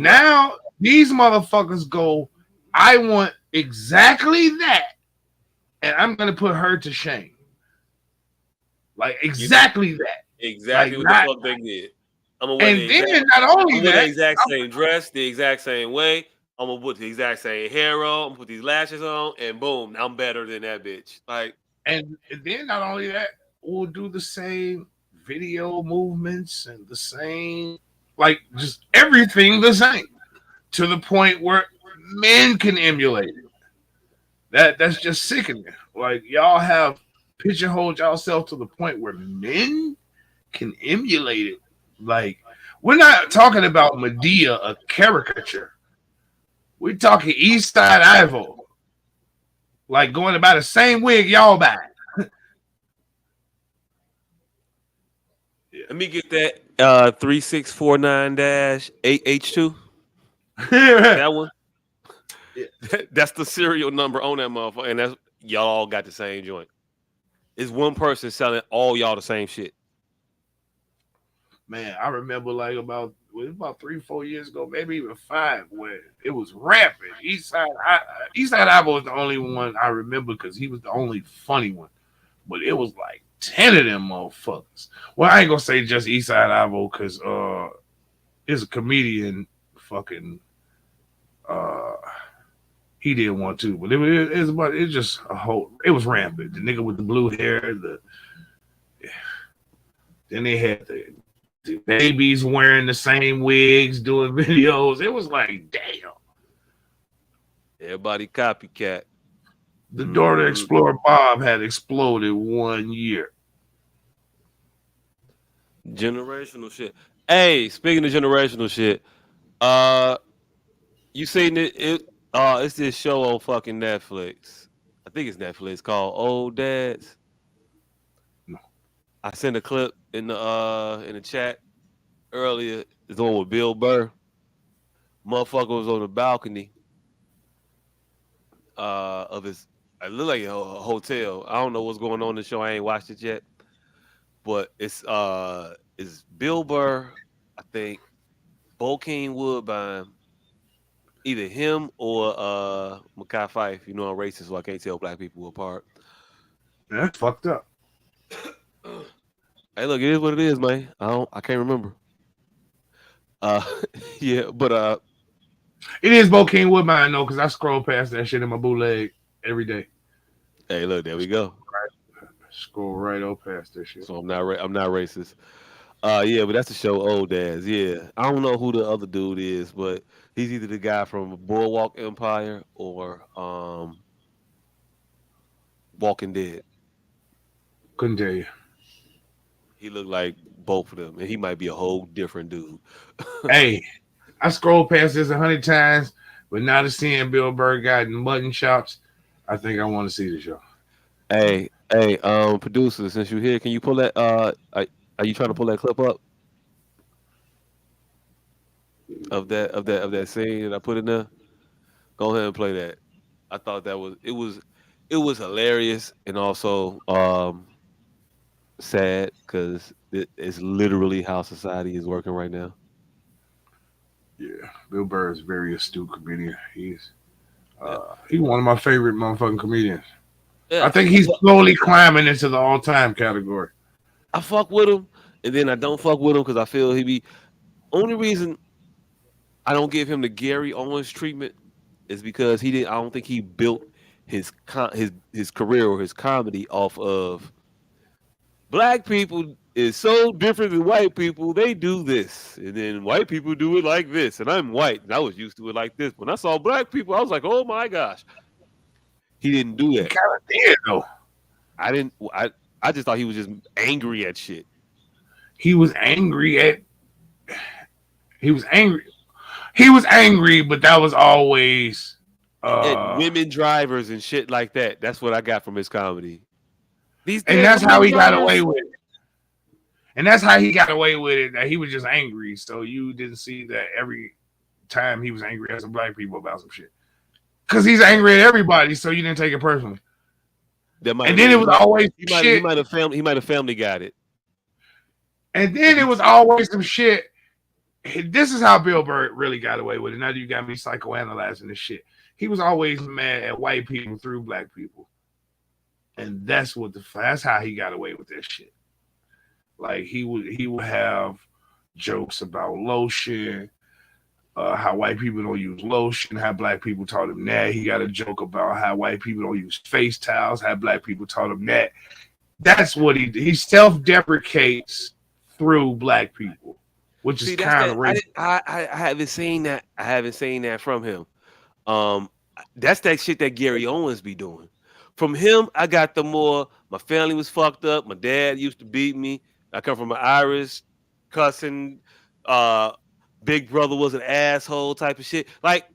Right. Now these motherfuckers go, I want exactly that, and I'm gonna put her to shame. Like You exactly that. Like exactly what the not, fuck they did. I'm gonna wear the and then exact. not I'm only gonna wear the that, exact same dress, the exact same way. I'm gonna put the exact same hair on. I'm gonna put these lashes on, and boom, I'm better than that bitch. Like, and then not only that, we'll do the same video movements and the same, like just everything the same to the point where men can emulate it. That's just sickening. Like y'all have pigeonholed yourself to the point where men can emulate it. Like we're not talking about Medea, a caricature. We're talking East Side Ivo, like going about the same wig y'all buy. let me get that 3649-8H2. Yeah. That one. That's the serial number on that motherfucker, and that's y'all all got the same joint. It's one person selling all y'all the same shit. Man, I remember like about 3, 4 years ago, maybe even 5, where it was rampant. East Side Ivo was the only one I remember because he was the only funny one. But it was like 10 of them motherfuckers. Well, I ain't gonna say just East Side Ivo because it's a comedian fucking uh he did one too, but it's just a whole, it was rampant. The nigga with the blue hair, then they had the babies wearing the same wigs doing videos. It was like, damn. Everybody copycat. The Dora the Mm, Explorer Bob had exploded 1 year. generational shit. Hey, speaking of generational shit, uh, you seen it? It's this show on fucking Netflix. I think it's Netflix called Old Dads. I sent a clip in the chat earlier. It's the one with Bill Burr. Motherfucker was on the balcony of his. It looked like a hotel. I don't know what's going on in the show. I ain't watched it yet, but it's Bill Burr. I think Bokeem Woodbine, either him or Makai Fife. You know I'm racist, so I can't tell black people apart. That's fucked up. Hey, look, it is what it is, man. I can't remember. Uh, yeah, but It is Bo King Woodbine though, because I scroll past that shit in my bootleg every day. hey, look, there we go. Scroll right up past that shit. So I'm not racist. Yeah, but that's the show Old Dads. Yeah, I don't know who the other dude is, but he's either the guy from Boardwalk Empire or Walking Dead. Couldn't tell you. He looked like both of them, and he might be a whole different dude. Hey, I scrolled past this 100 times, but now to seeing Bill Burr got in mutton chops, I think I want to see the show. Hey, producer, since you're here, can you pull that? Are you trying to pull that clip up of that scene that I put in there? Go ahead and play that. I thought that was hilarious and also sad because it's literally how society is working right now. Yeah, Bill Burr is a very astute comedian. Yeah, He's one of my favorite motherfucking comedians. I yeah. think he's slowly climbing into the all time category. I fuck with him, and then I don't fuck with him because I feel he be only reason I don't give him the Gary Owens treatment is because he didn't. I don't think he built his career or his comedy off of black people is so different than white people. They do this, and then white people do it like this. And I'm white, and I was used to it like this. When I saw black people, I was like, "Oh my gosh!" He didn't do He that. kind of did though. I didn't. I just thought he was just angry at shit He was angry at. He was angry. He was angry, but that was always. at uh women drivers and shit like that. That's what I got from his comedy. These And damn that's how women he got away drivers. with it. And that's how he got away with it. That he was just angry. So you didn't see that every time he was angry at some black people about some shit. Because he's angry at everybody, so you didn't take it personally. That might And have then it been. was always He some might. He shit. might have family. He might have family got it. And If then it you, was always some shit. This is how Bill Burr really got away with it. Now that you got me psychoanalyzing this shit. He was always mad at white people through black people. And that's how he got away with this shit. Like he would have jokes about lotion, how white people don't use lotion, how black people taught him that. He got a joke about how white people don't use face towels, how black people taught him that. That's what he self-deprecates through black people, which is see, that's kind that. of racist. I haven't seen that. I haven't seen that from him. Um, that's that shit that Gary Owens be doing. From him, I got the more. My family was fucked up. My dad used to beat me. I come from an Irish cussing. Uh, Big brother was an asshole type of shit. Like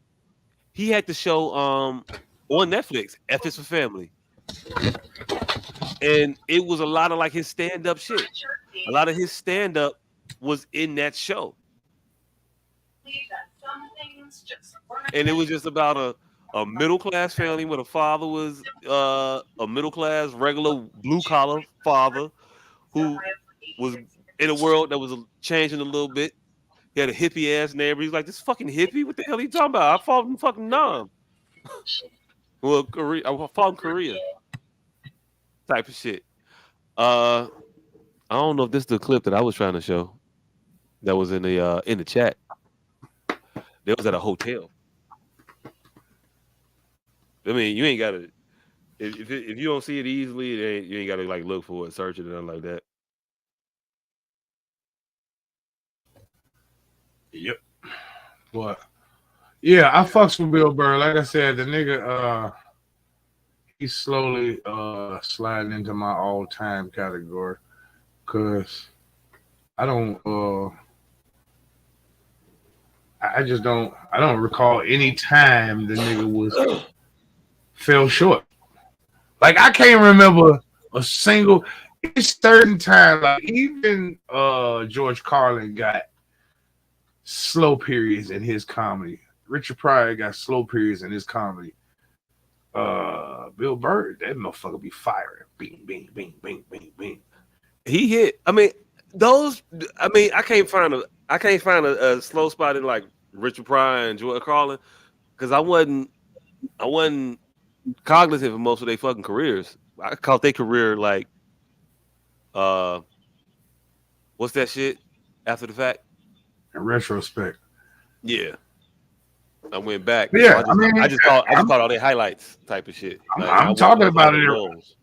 he had the show on Netflix, F is for Family, and it was a lot of like his stand up shit. A lot of his stand up was in that show, and it was just about a middle class family where the father was a middle class regular blue collar father who was in a world that was changing a little bit. He had a hippie ass neighbor. He's like, this fucking hippie. What the hell are you talking about? I fought in fucking Nam. Well, Korea. I fought in Korea. Type of shit. Uh, I don't know if this is the clip that I was trying to show. That was in the chat. They was at a hotel. I mean, you ain't gotta if you don't see it easily, you ain't gotta like look for it, search it, or nothing like that. Yep. But yeah, I fucks with Bill Burr. Like I said, the nigga he's slowly sliding into my all-time category because I don't I just don't recall any time the nigga was fell short. Like I can't remember a single. It's certain time. Like even George Carlin got slow periods in his comedy. Richard Pryor got slow periods in his comedy. Bill Burr, that motherfucker be firing. Bing, bing, bing, bing, bing, bing. He hit. I mean, those. I mean, I can't find a slow spot in like Richard Pryor and George Carlin because I wasn't cognizant of most of their fucking careers. I caught their career like what's that shit after the fact? In retrospect. Yeah. I went back, But so yeah, I mean, I just caught all their highlights type of shit. Like I I'm wasn't talking on top about of it. the lows.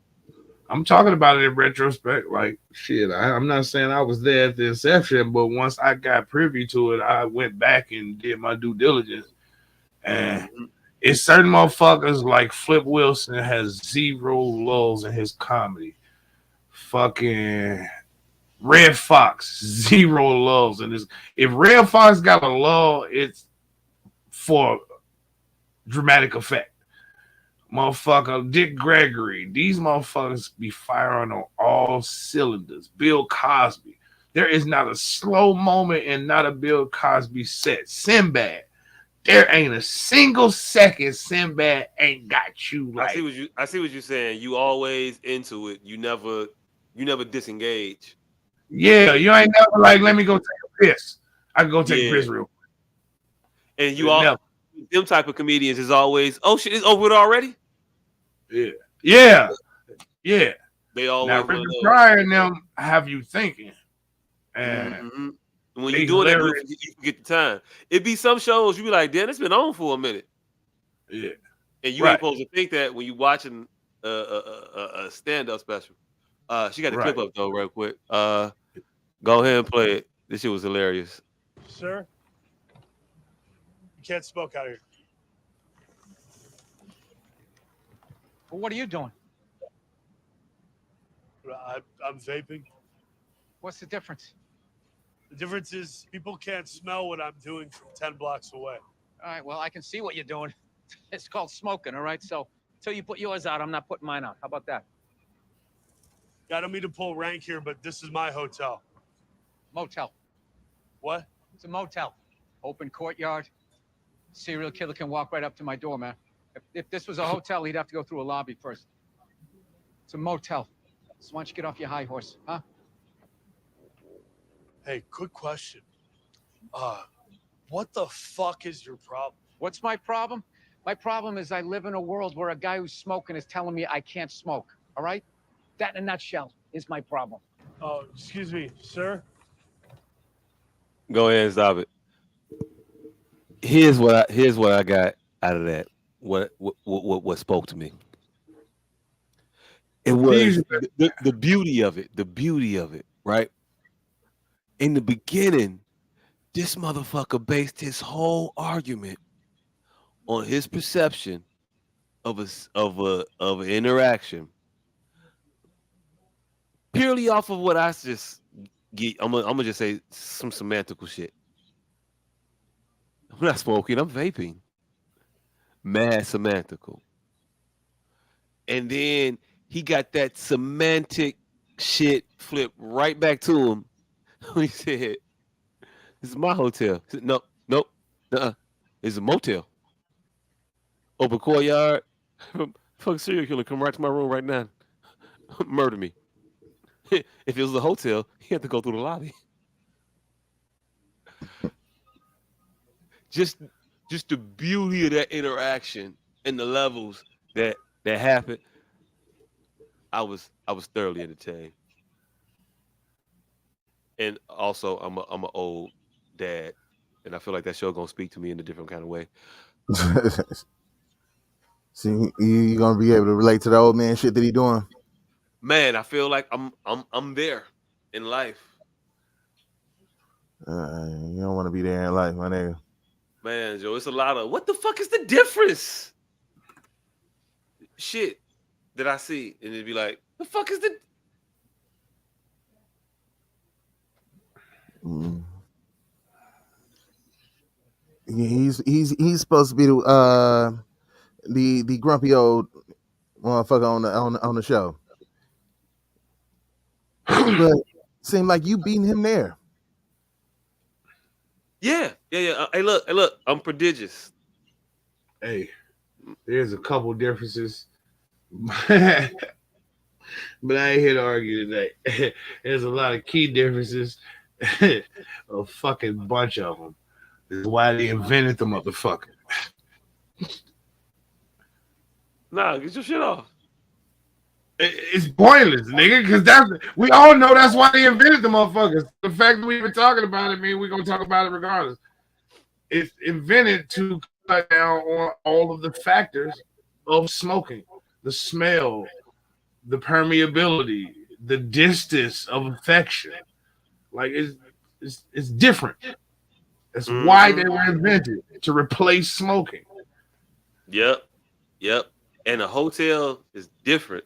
I'm talking about it in retrospect. Like shit, I'm not saying I was there at the inception, but once I got privy to it, I went back and did my due diligence. And Mm-hmm. it's certain motherfuckers like Flip Wilson has zero lulls in his comedy. Fucking Red Fox, zero lulls in his. If Red Fox got a lull, it's for dramatic effect. Motherfucker, Dick Gregory, these motherfuckers be firing on all cylinders. Bill Cosby, there is not a slow moment and not a Bill Cosby set. Sinbad, there ain't a single second Sinbad ain't got you like. I see what you're saying. You always into it. You never disengage. Yeah, you ain't never like, let me go take a piss. I can go take a Yeah. piss real And you quick. all Never. them type of comedians is always, oh shit, it's over with already. Yeah. Yeah. Yeah. They Now always one of Richard those. Pryor and them have you thinking. And Mm-hmm. When you they doing that, hilarious. you forget the time. It be some shows you be like, damn, it's been on for a minute, Yeah. and you ain't Right. supposed to think that when you watching a stand up special. She got the Right. clip up though, real quick. Go ahead and play it. This shit was hilarious. Sir, you can't smoke out here. Well, what are you doing? I'm vaping. What's the difference? The difference is people can't smell what I'm doing from 10 blocks away. All right, well, I can see what you're doing. It's called smoking, all right? So until you put yours out, I'm not putting mine out. How about that? I don't mean to pull rank here, but this is my hotel. Motel. What? It's a motel. Open courtyard. Serial killer can walk right up to my door, man. If this was a hotel, he'd have to go through a lobby first. It's a motel. So why don't you get off your high horse, huh? Hey, quick question. What the fuck is your problem? What's my problem? My problem is I live in a world where a guy who's smoking is telling me I can't smoke, all right? That in a nutshell is my problem. Oh, excuse me, sir. Go ahead and stop it. Here's what I got out of that. What spoke to me. It was the beauty of it. The beauty of it, right? In the beginning, this motherfucker based his whole argument on his perception of an interaction purely off of what I just get. I'm gonna just say some semantical shit. I'm not smoking. I'm vaping. Mad semantical. And then he got that semantic shit flipped right back to him. He said, "This is my hotel." He said, "No, nope, it's a motel. Open courtyard. Fuck serial killer, come right to my room right now. Murder me." If it was a hotel, he had to go through the lobby. Just the beauty of that interaction and the levels that happened. I was thoroughly entertained. And also I'm an old dad, and I feel like that show gonna speak to me in a different kind of way. See, you gonna be able to relate to the old man shit that he doing? Man, I feel like I'm there in life. You don't want to be there in life, my nigga. Man, Joe, it's a lot of what the fuck is the difference? Shit that I see, and it'd be like, the fuck is the He's supposed to be the grumpy old motherfucker on the show, but seemed like you beating him there. Yeah. Hey, look, I'm prodigious. Hey, there's a couple differences. But I ain't here to argue today. There's a lot of key differences. A fucking bunch of them. This is why they invented the motherfucker. Nah, get your shit off. It's pointless, nigga, because we all know that's why they invented the motherfuckers. The fact that we've been talking about it means we're gonna talk about it regardless. It's invented to cut down on all of the factors of smoking, the smell, the permeability, the distance of affection. Like it's different. That's why they were invented to replace smoking. Yep. Yep. And a hotel is different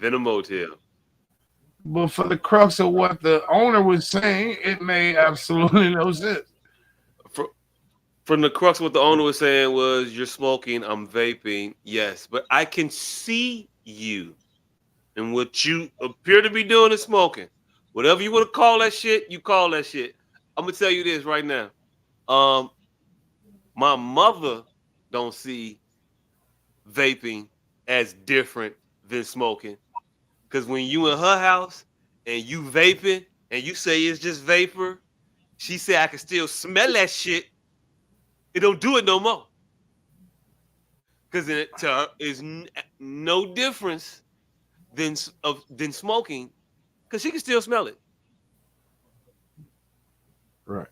than a motel. But for the crux of what the owner was saying, it made absolutely no sense. From the crux of what the owner was saying was, you're smoking, I'm vaping, yes, but I can see you. And what you appear to be doing is smoking. Whatever you want to call that shit, you call that shit. I'm gonna tell you this right now. My mother don't see vaping as different than smoking. Cause when you in her house and you vaping and you say it's just vapor, she said I can still smell that shit. It don't do it no more. Cause it to her is no difference than smoking. Cause she can still smell it. Right.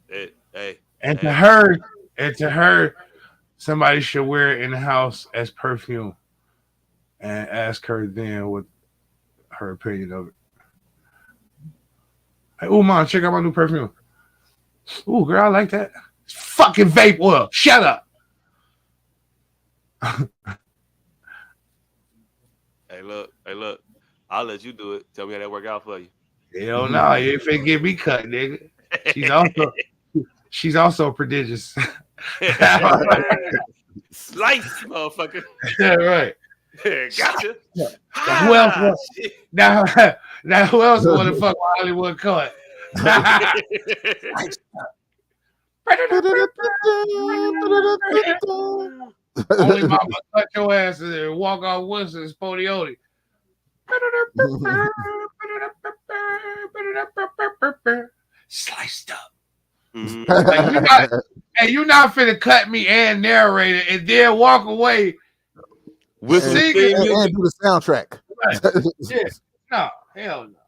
Hey. And to her, somebody should wear it in the house as perfume and ask her then what her opinion of it. Hey, oh, mom, check out my new perfume. Oh, girl, I like that. It's fucking vape oil. Shut up. Hey, look. I'll let you do it. Tell me how that work out for you. Hell no, you ain't finna get me cut, nigga. She's also prodigious. Slice, motherfucker. Yeah, right. Gotcha. Who else? Now who else want to fuck with Hollywood cut? Only mama cut your ass and walk off Winston's Spodioti. Sliced up. Like, you're not finna cut me and narrate it and then walk away with singing and do the soundtrack. Yeah. No, hell no.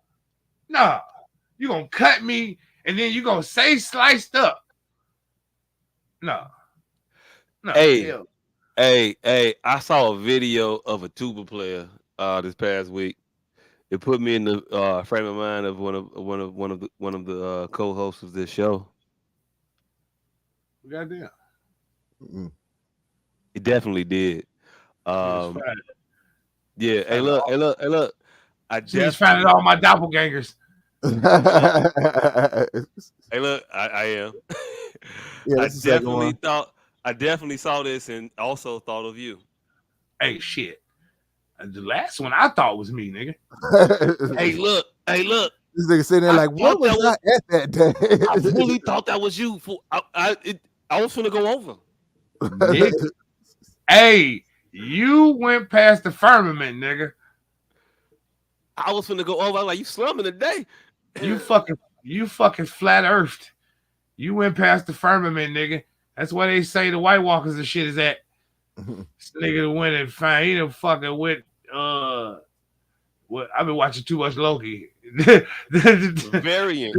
No. You gonna cut me and then you gonna say sliced up. No. Hey, I saw a video of a tuba player this past week. It put me in the frame of mind of one of the co-hosts of this show. Goddamn. It definitely did. Yeah. Hey, look. I just found all my doppelgangers. Hey, look. I am. Yeah, I definitely saw this and also thought of you. Hey, shit. The last one I thought was me, nigga. Hey, look. This nigga sitting there like, what was I at that day? I really thought that was you. I was finna go over. Nigga. Hey, you went past the firmament, nigga. I was finna go over. I was like, you slumming today. You fucking flat earthed. You went past the firmament, nigga. That's why they say the White Walkers and shit is at. This nigga went and found he done fucking went what I've been watching too much Loki. Variant.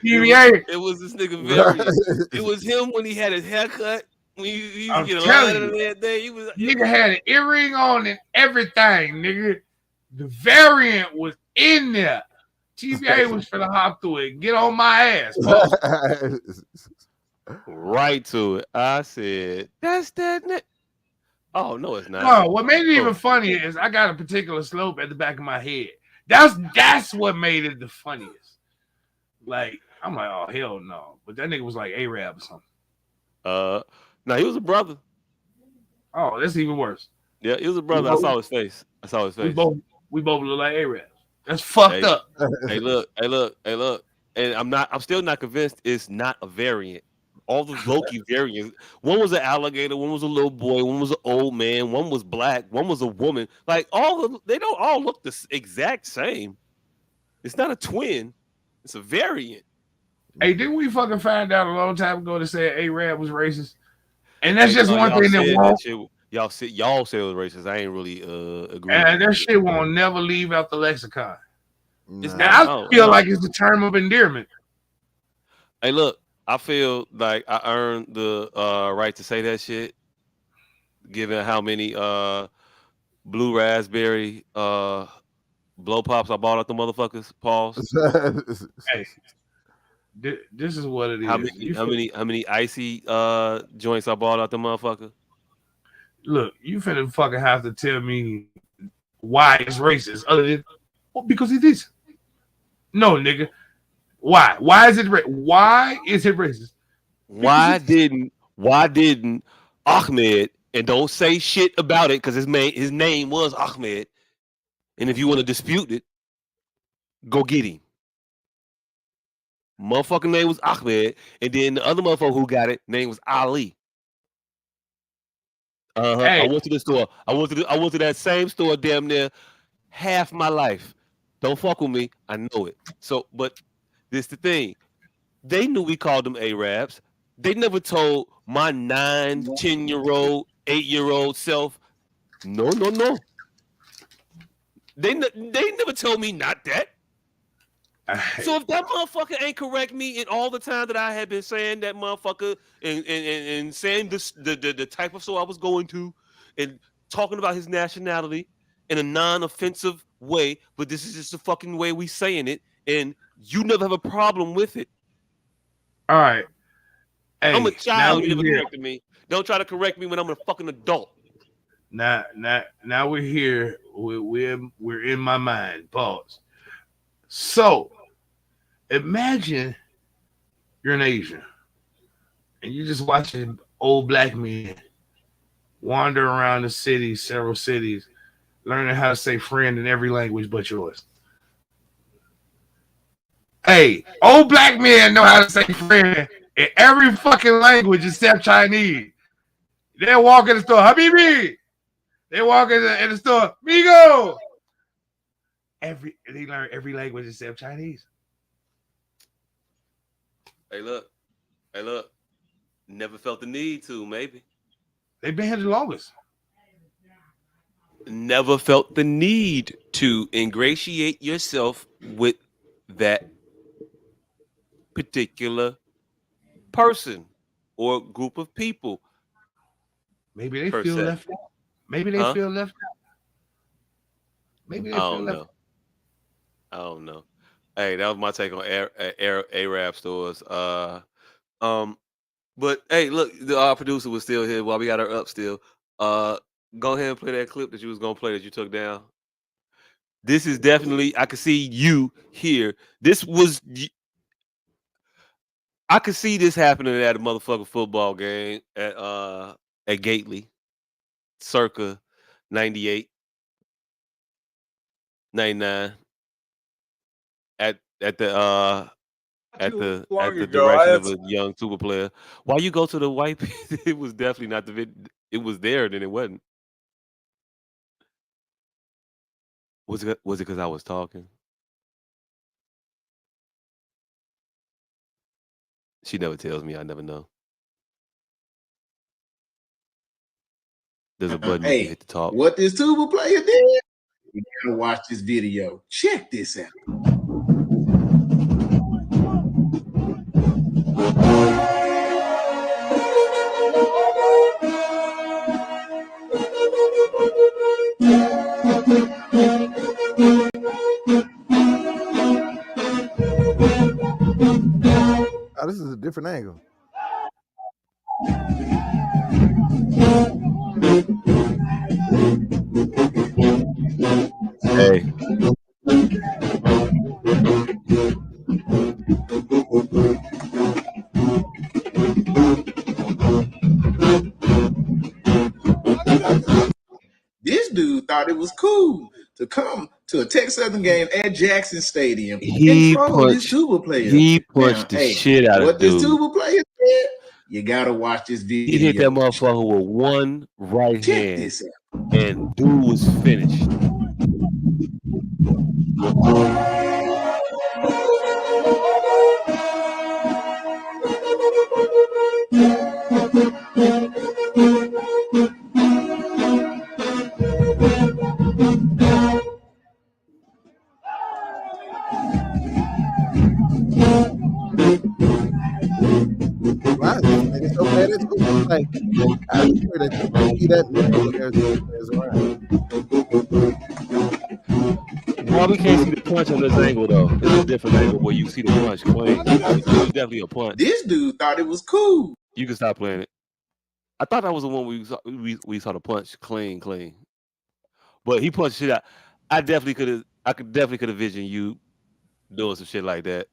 It was this nigga Variant. It was him when he had his haircut. When he get a line of that day. Nigga had an earring on and everything, nigga. The Variant was in there. TVA was finna hop through it. Get on my ass. Right to it. I said, that's that nigga. Oh, no, it's not. No, what made it even funnier is I got a particular slope at the back of my head. That's what made it the funniest. Like, I'm like, oh, hell no. But that nigga was like Arab or something. No, he was a brother. Oh, that's even worse. Yeah, he was a brother. I saw his face. We both look like Arabs. That's fucked up. Hey, look. And I'm still not convinced it's not a variant. All the Loki variants. One was an alligator, one was a little boy, one was an old man, one was black, one was a woman. Like they don't all look the exact same. It's not a twin. It's a variant. Hey, didn't we fucking find out a long time ago that said Arab was racist? And that's just one thing that won't. y'all say it was racist. I ain't really agree with And that it. shit won't never leave out the lexicon. It's And not. I Oh, feel like it's a term of endearment. hey, look, I feel like I earned the right to say that shit, given how many blue raspberry blow pops I bought out the motherfuckers. Pause. Hey, this is what it How is. many icy joints I bought out the motherfucker? Look, you finna fucking have to tell me why it's racist, other than because it is. No, nigga. Why? Why is it racist? Because Why it is. didn't Ahmed, and don't say shit about it because his name was Ahmed, and if you want to dispute it, go get him. Motherfucking name was Ahmed, and then the other motherfucker who got it name was Ali. I Hey, went to the store. I went to that same store damn near half my life. Don't fuck with me. I know it. So, but this the thing. They knew we called them Arabs. They never told my 9, 10-year-old, 8-year-old self, no, no, no. They never told me not that. So if that motherfucker ain't correct me in all the time that I had been saying that motherfucker and saying this the type of show I was going to and talking about his nationality in a non-offensive way, but this is just the fucking way we saying it, and you never have a problem with it. all right. I'm a Hey, now child. You we're never here. corrected me. Don't try to correct me when I'm a fucking adult. Now we're here. We're in my mind. Pause. So imagine you're an Asian and you're just watching old black men wander around the city, several cities, learning how to say friend in every language but yours. Hey, old black men know how to say friend in every fucking language except Chinese. They walk in the store, Habibi. They walk in the store, Migo. They learn every language except Chinese. Hey, look. Hey, look. Never felt the need to, maybe. They've been here the longest. Never felt the need to ingratiate yourself with that particular person or group of people, Maybe they per feel se. left out. Maybe they Huh? feel left out. Maybe I they feel don't left know. I don't know. Hey, that was my take on Arab stores. Um, but hey, look, our producer was still here while we got her up still. Uh, go ahead and play that clip that you was gonna play that you took down. This is definitely I could see you here. I could see this happening at a motherfucking football game at Gately, circa 98, 99, at the Too at long the ago, I direction had of a young super player. Why you go to the white people? It was definitely not the it was there, then it wasn't. Was it because I was talking? She never tells me. I never know. There's a button you can Hey, hit to talk. what this tuba player did? You gotta watch this video. Check this out. Oh, this is a different angle. Hey, This dude thought it was cool to come to a Texas Southern game at Jackson Stadium and he troll this punched. tuba player. He Now, punched the hey, shit out of what this dude. tuba player did? You gotta watch this He hit that video. motherfucker with one right Check hand, this out. and dude was finished. that many players around. Well, we can't see the punch on this angle though. It's a different angle where you see the punch clean. It was definitely a punch. This dude thought it was cool. You can stop playing it. I thought that was the one we saw the punch clean. But he punched shit out. I could definitely could have visioned you doing some shit like that.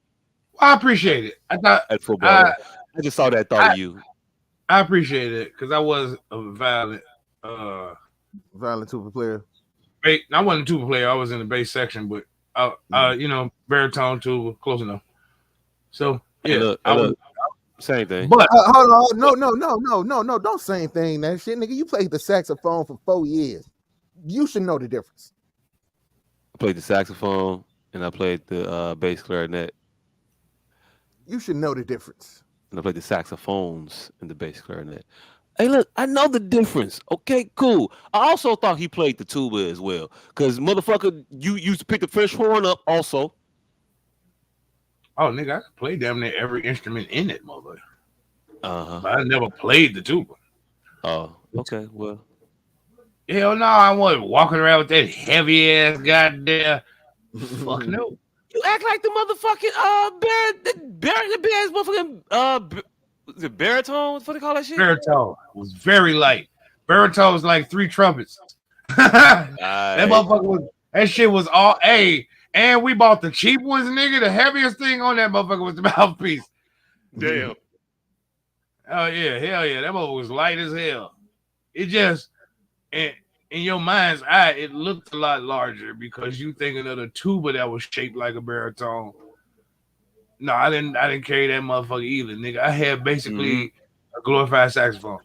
I appreciate it. I thought at football. I just saw that thought of you. I appreciate it because I was a violent tuba player. I wasn't a tuba player. I was in the bass section, but baritone tuba, close enough. So yeah, look, same thing. But hold on, no, don't say anything. That shit, nigga. You played the saxophone for 4 years. You should know the difference. I played the saxophone and I played the bass clarinet. You should know the difference. And I played the saxophones and the bass clarinet. Hey, look, I know the difference. Okay, cool. I also thought he played the tuba as well. Because, motherfucker, you used to pick the French horn up also. Oh, nigga, I played damn near every instrument in it, motherfucker. Uh-huh. But I never played the tuba. Oh, okay, well. Hell no, I wasn't walking around with that heavy-ass goddamn... Fuck no. You act like the motherfucking the bear's motherfucking is it baritone? What they call that shit? Baritone was very light. Baritone was like 3 trumpets. That motherfucker was. That shit was all A. And we bought the cheap ones, nigga. The heaviest thing on that motherfucker was the mouthpiece. Damn. Oh yeah, hell yeah. That motherfucker was light as hell. It just in your mind's eye, it looked a lot larger because you thinking of the tuba that was shaped like a baritone. No, I didn't carry that motherfucker either, nigga. I had basically a glorified saxophone.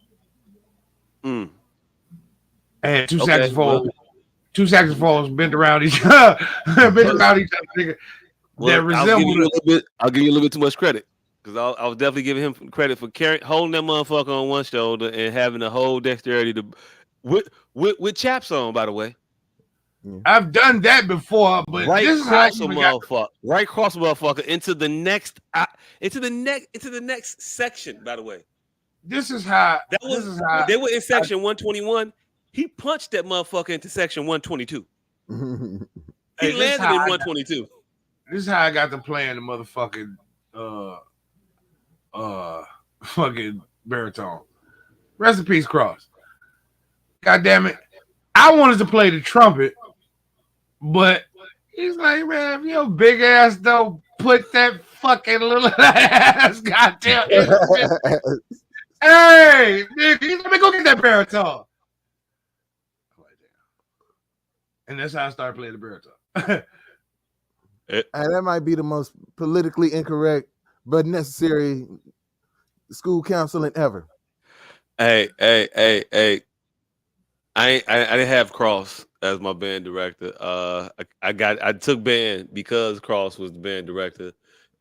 I had two saxophones bent around each other, nigga. Well, I'll give you a little bit too much credit because I was definitely giving him credit for holding that motherfucker on one shoulder and having the whole dexterity to with chaps on, by the way. I've done that before, but right this across is a motherfucker, right across a motherfucker into the next section. By the way, this is how they were in section 121. He punched that motherfucker into section 122. He landed in 122. This is how I got to playing the motherfucking fucking baritone. Rest in peace, Cross. God damn it. I wanted to play the trumpet, but he's like, man, if your big ass don't put that fucking little ass goddamn instrument. Hey, nigga, let me go get that baritone. And that's how I started playing the baritone. And that might be the most politically incorrect but necessary school counseling ever. Hey. I didn't have Cross as my band director. I took band because Cross was the band director,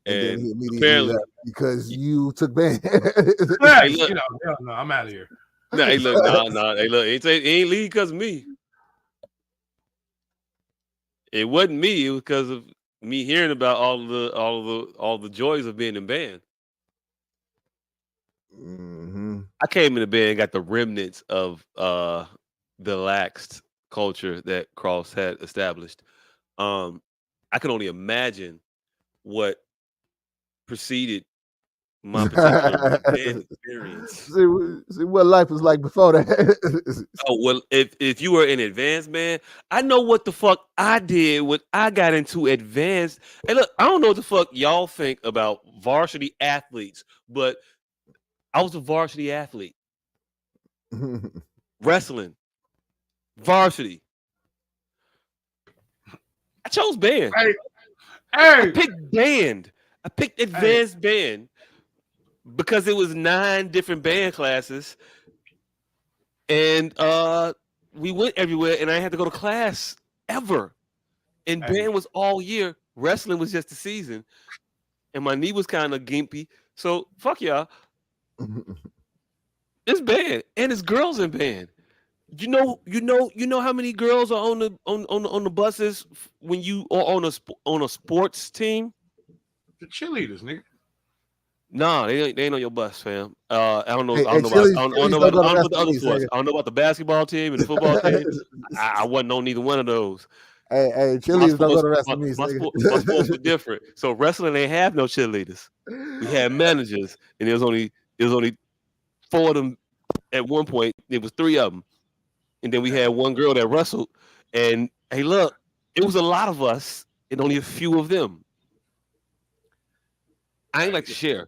and then he immediately apparently left because you took band. Hey, look, no, I'm out of here. No, hey, look, no. Hey, look, it ain't leave because of me. It wasn't me. It was because of me hearing about all the joys of being in band. I came in the band and got the remnants of the laxed culture that Cross had established. I can only imagine what preceded my particular band experience. See what life was like before that. Oh well, if you were in advanced band, I know what the fuck I did when I got into advanced. Hey, look, I don't know what the fuck y'all think about varsity athletes, but I was a varsity athlete. Wrestling. Varsity. I chose band. Hey. I picked band. I picked advanced band because it was 9 different band classes, and we went everywhere, and I had to go to class ever. And band was all year. Wrestling was just the season, and my knee was kind of gimpy. So fuck y'all. It's band, and it's girls in band. You know how many girls are on the buses when you are on a sports team? The cheerleaders, nigga. No, they ain't on your bus, fam. I don't know. Hey, I hey, don't know about. Chili's, I don't Chili's know don't about. go I to don't know about the wrestling other meets, sports. nigga. I don't know about the basketball team and the football team. I wasn't on neither one of those. Hey, My Chili's don't go sports, to wrestling meets, my sports nigga. were different. So wrestling ain't have no cheerleaders. We had managers, and there was only 4 of them at one point. There was 3 of them, and then we had one girl that wrestled. And hey, look, it was a lot of us, and only a few of them. I ain't like to share.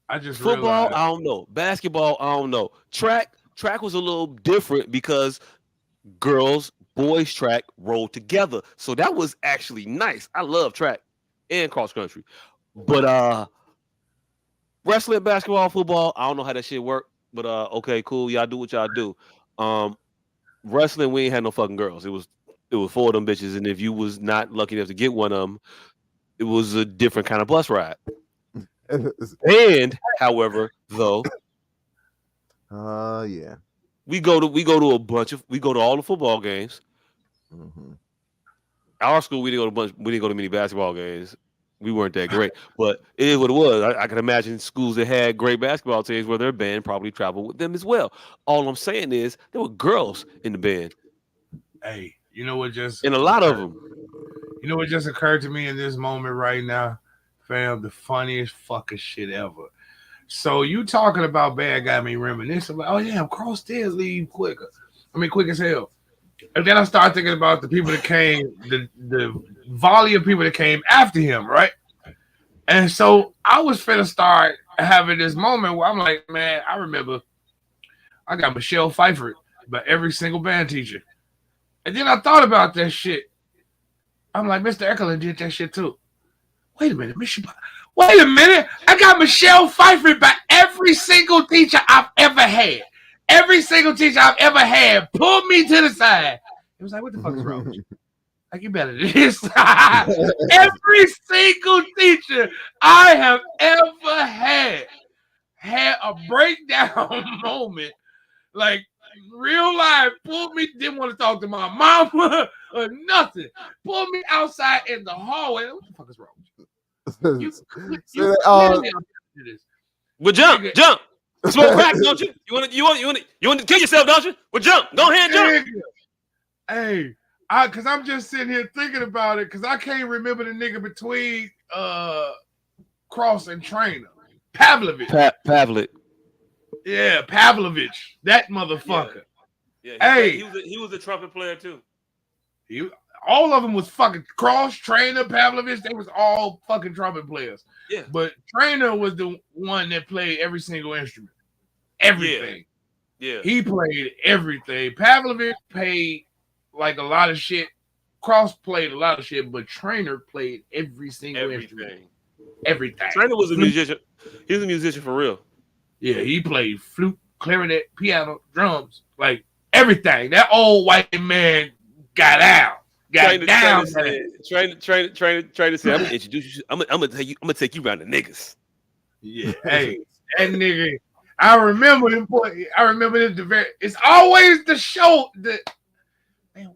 I just Football, realized. I don't know. Basketball, I don't know. Track was a little different because boys track rolled together. So that was actually nice. I love track and cross country. But wrestling, basketball, football, I don't know how that shit work. But okay, cool. Y'all do what y'all do. Um Wrestling, we ain't had no fucking girls. It was 4 of them bitches, and if you was not lucky enough to get one of them, it was a different kind of bus ride. And however, though, Yeah. we go to all the football games. Mhm. Our school, we didn't go to many basketball games. We weren't that great, but it is what it was. I can imagine schools that had great basketball teams where their band probably traveled with them as well. All I'm saying is there were girls in the band, Hey, you know what just and a lot of occurred? them. You know what just occurred to me in this moment right now, fam? The funniest fucking shit ever. So you talking about bad got me reminiscing. Like, oh yeah, cross stairs leave quicker. I mean, quick as hell. And then I started thinking about the people that came, the volley of people that came after him, right? And so I was finna start having this moment where I'm like, man, I remember I got Michelle Pfeiffer by every single band teacher. And then I thought about that shit. I'm like, Mr. Eckler did that shit too. Wait a minute, Wait a minute. I got Michelle Pfeiffer by every single teacher I've ever had. Every single teacher I've ever had pulled me to the side. It was like, what the fuck is wrong with you? Like, you better than this. Every single teacher I have ever had a breakdown moment. Like, real life, pulled me, didn't want to talk to my mama or nothing. Pulled me outside in the hallway. What the fuck is wrong with you? You clearly are this. Well, jump. You smoke crack, don't you? You want to kill yourself, don't you? Well, jump. Go ahead, and jump. Hey, cause I'm just sitting here thinking about it, cause I can't remember the nigga between Cross and Trainer. Pavlovich. Pavlik. Yeah, Pavlovich. That motherfucker. Yeah, hey, he was a trumpet player too. All of them was fucking Cross, Trainer, Pavlovich. They was all fucking trumpet players. Yeah. But Trainer was the one that played every single instrument. Everything. Yeah. He played everything. Pavlovich played like a lot of shit. Cross played a lot of shit, but Trainer played every single instrument. Everything. Trainer was a musician. He was a musician for real. Yeah, he played flute, clarinet, piano, drums, like everything. That old white man got out. Trainer said, I'm gonna introduce you. I'm gonna take you around the niggas. Yeah, hey, that nigga. I remember him. I remember this. It's always the show that. Man,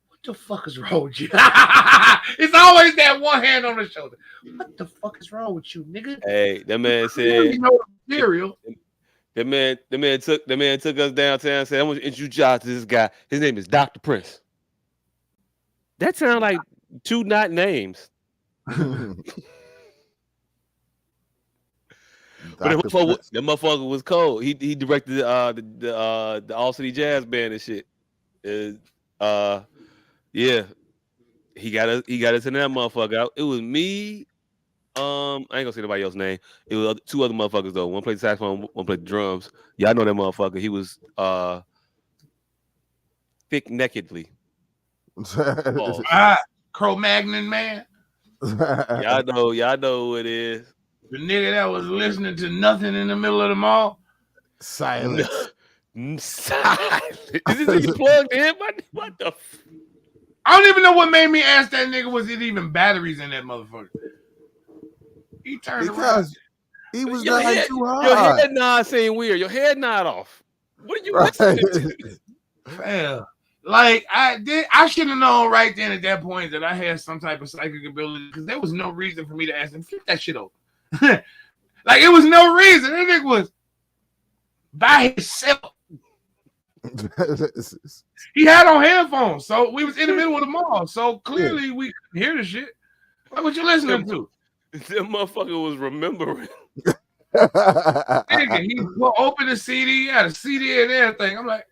what the fuck is wrong with you? It's always that one hand on the shoulder. What the fuck is wrong with you, nigga? Hey, that man said. You know the material. The man took us downtown and said, I'm gonna introduce y'all to this guy. His name is Dr. Prince. That sounds like 2 not names. But that motherfucker was cold. He directed the All City Jazz Band and shit. Yeah, he got us in that motherfucker. It was me. I ain't gonna say nobody else's name. It was 2 other motherfuckers though. One played the saxophone, one played the drums. Y'all know that motherfucker. He was thick nakedly. Cro-Magnon man. Y'all know who it is. The nigga that was listening to nothing in the middle of the mall. Silence. Silence. Is this nigga plugged in? What the? I don't even know what made me ask that nigga. Was it even batteries in that motherfucker? He turned around. He was not too hard. Your head nod saying weird. Your head nod off. What are you listening to? Fair. Like I should have known right then at that point that I had some type of psychic ability because there was no reason for me to ask him flip that shit over. Like it was no reason. That nigga was by himself. He had on headphones, so we was in the middle of the mall. So clearly we couldn't hear the shit. Like what you listening to? That motherfucker was remembering. Nigga, he opened the CD, had a CD and everything. I'm like,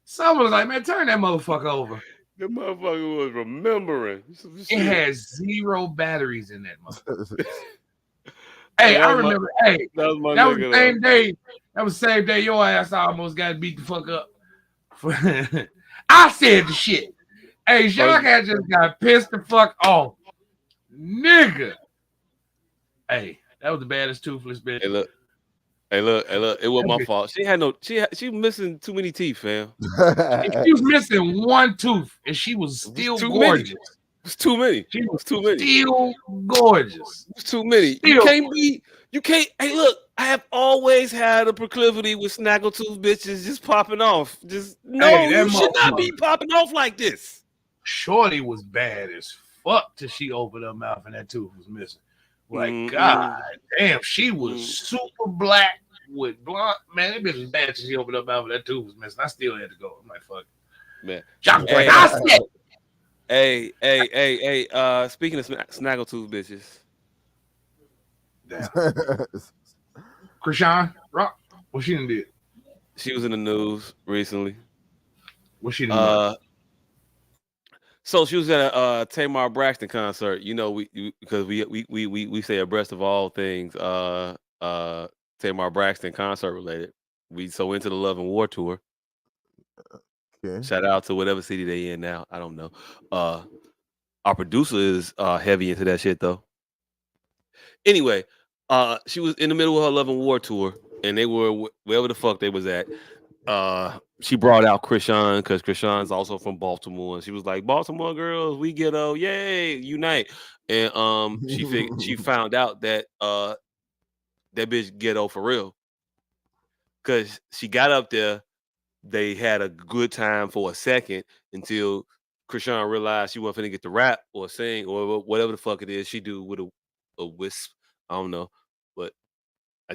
someone was like, man, turn that motherfucker over. The motherfucker was remembering. It has 0 batteries in that motherfucker. Hey, I remember. Hey, that was the same day. That was the same day your ass almost got beat the fuck up. I said the shit. Hey, Jacques had just got pissed the fuck off, nigga. Hey, that was the baddest toothless bitch. Hey, look. It was my fault. She missing too many teeth, fam. She was missing 1 tooth, and she was still gorgeous. It's too many. She was too many. Still gorgeous. It's too many. You can't. Hey, look. I have always had a proclivity with snaggletooth bitches just popping off. You should not be popping off like this. Shorty was bad as fuck till she opened her mouth and that tooth was missing. Like, God damn, she was super black with blonde. Man, that bitch was bad till she opened her mouth and that tooth was missing. I still had to go. I'm like, fuck. Man. Hey, speaking of snaggletooth bitches. Damn. Krishan Rock, what she done did? She was in the news recently. What she done? So she was at a Tamar Braxton concert. You know, because we stay abreast of all things Tamar Braxton concert related. We so into the Love and War tour. Okay. Shout out to whatever city they in now. I don't know. Our producer is heavy into that shit though. Anyway, she was in the middle of her Love and War tour, and they were wherever the fuck they was at. She brought out Krishan because Krishan's also from Baltimore, and she was like, "Baltimore girls, we ghetto, yay, unite!" And she found out that that bitch ghetto for real, because she got up there. They had a good time for a second until Krishan realized she wasn't finna get to rap or sing or whatever the fuck it is she do with a wisp. I don't know, but I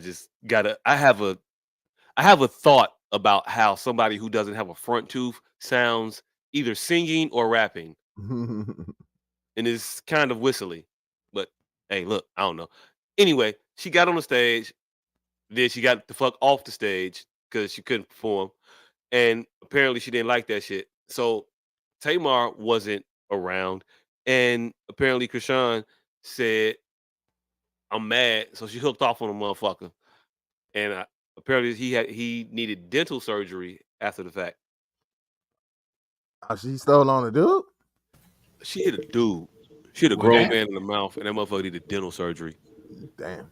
have a thought about how somebody who doesn't have a front tooth sounds either singing or rapping. And it's kind of whistly. But hey, look, I don't know. Anyway, she got on the stage. Then she got the fuck off the stage because she couldn't perform. And apparently she didn't like that shit. So Tamar wasn't around. And apparently Krishan said, I'm mad. So she hooked off on the motherfucker. And apparently he needed dental surgery after the fact. She stole on a dude? She hit a dude. She hit a grown man in the mouth, and that motherfucker needed dental surgery. Damn.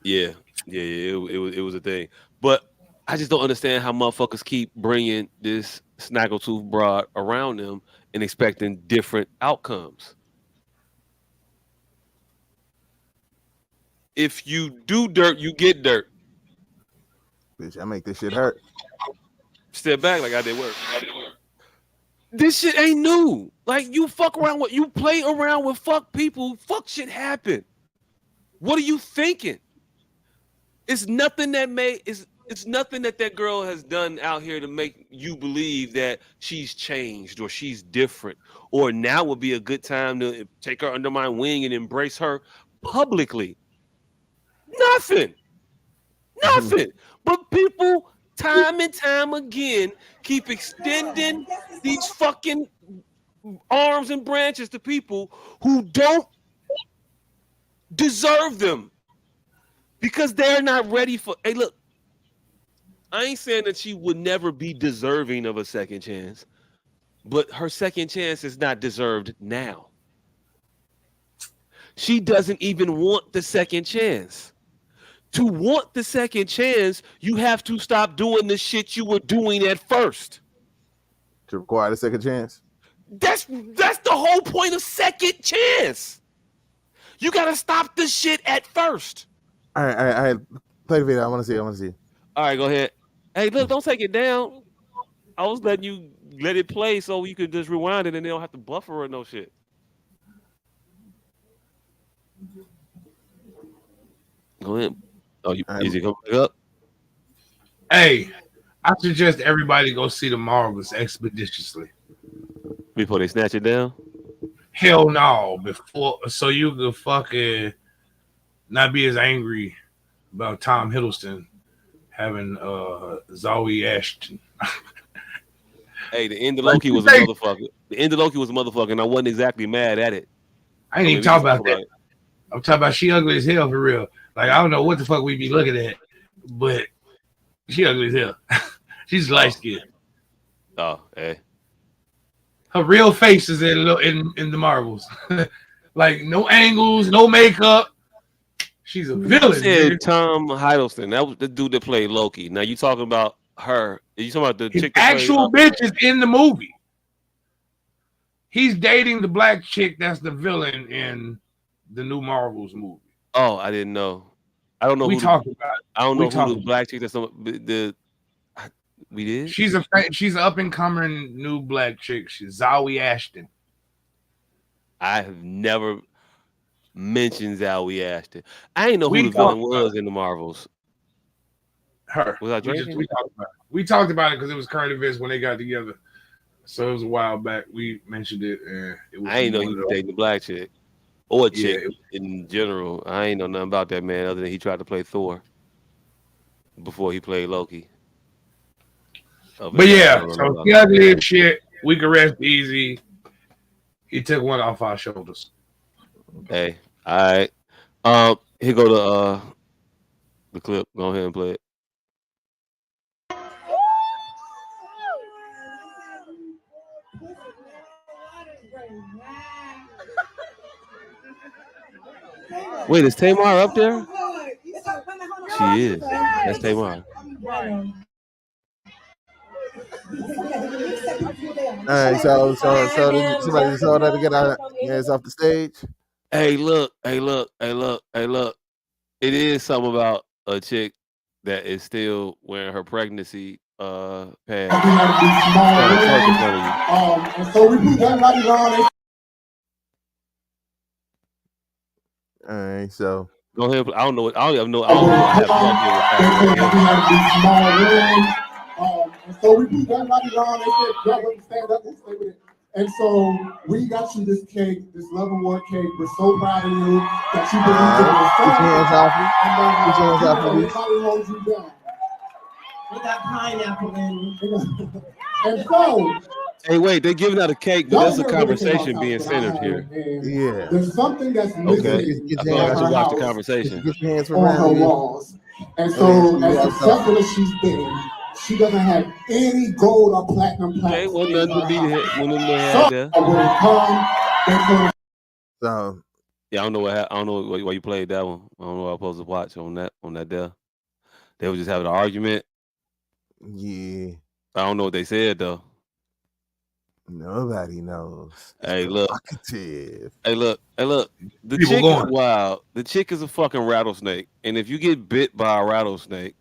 Yeah. It was a thing. But I just don't understand how motherfuckers keep bringing this snaggletooth broad around them and expecting different outcomes. If you do dirt, you get dirt. Bitch, I make this shit hurt. Step back like I did work. This shit ain't new. Like you play around with fuck people, fuck shit happen. What are you thinking? It's nothing it's nothing that girl has done out here to make you believe that she's changed or she's different or now would be a good time to take her under my wing and embrace her publicly. Nothing. But people time and time again keep extending these fucking arms and branches to people who don't deserve them because they're not ready for. Hey, look, I ain't saying that she would never be deserving of a second chance, but her second chance is not deserved now. She doesn't even want the second chance. To want the second chance, you have to stop doing the shit you were doing at first. To require the second chance? That's the whole point of second chance. You gotta stop the shit at first. All right. Play the video. I want to see. All right, go ahead. Hey, look, don't take it down. I was letting you let it play so you could just rewind it and they don't have to buffer or no shit. Go ahead. Oh, you All right. is he coming back up? Hey, I suggest everybody go see the Marvels expeditiously. Before they snatch it down? Hell no, before so you could fucking not be as angry about Tom Hiddleston having Zoe Ashton. Hey, the end of Like Loki you was a think motherfucker. The end of Loki was a motherfucker, and I wasn't exactly mad at it. I ain't I even mean, we can talking talk about about that. it. I'm talking about she ugly as hell for real. Like I don't know what the fuck we be looking at, but she ugly as hell. She's light Oh, skinned. hey. Her real face is in the Marvels. Like no angles, no makeup. She's a You villain, said nigga. Tom Hiddleston. That was the dude that played Loki. Now you talking about her. You talking about the His chick that played actual bitch is in the movie. He's dating the black chick that's the villain in the new Marvels movie. Oh, I didn't know. I don't know We who the talked about it. I don't We know who talked the about it. black chick that's the we did. She's an up and coming new black chick. She's Zoe Ashton. I have never mentioned Zoe Ashton. I didn't know who We the villain talked about was in the Marvels. her. Was I drinking? We talked about it. We talked about it because it was current events when they got together. So it was a while back. We mentioned it, and it was I ain't know one he of was those. dating the black chick or a Yeah, chick in general. I ain't know nothing about that man other than he tried to play Thor before he played Loki. Other but than that, I yeah. don't know nothing So about he him. ugly as shit. We can rest easy. He took one off our shoulders. Hey, all right. Here go the clip. Go ahead and play it. Wait, is Tamar up there? She is. That's Tamar. All right, so did somebody just told her to get out hands off the stage. Hey, look. It is something about a chick that is still wearing her pregnancy pads. Trying to twerk in front of you. And so we put everybody on. All right, so Go ahead. I don't know. I don't even know. I don't know. I have no idea what's happening right here. And so we put everybody on. They said, "Y'all want to stand up and stay with it." And so we got you this cake, this level 1 cake. We're so proud of you that you believe in yourself. put your hands off me. Put your hands off me. Nobody holds you down. We got pineapple in. And so, Hey, wait. They're giving out a cake, but there's a conversation being centered here. Yeah. There's something that's missing. Okay. I thought I should watch the conversation. Get your hands from On her around me. walls. And so, as successful as she's been, she doesn't have any gold or platinum plaques. Okay, well, nothing to be when they had So, there. when it comes, So Yeah, I don't know I don't know why you played that one. I don't know what I'm supposed to watch on that there. They were just having an argument. yeah, I don't know what they said though. nobody knows. It's Hey, look. provocative. Hey, look. The People chick going. is wild. The chick is a fucking rattlesnake, and if you get bit by a rattlesnake,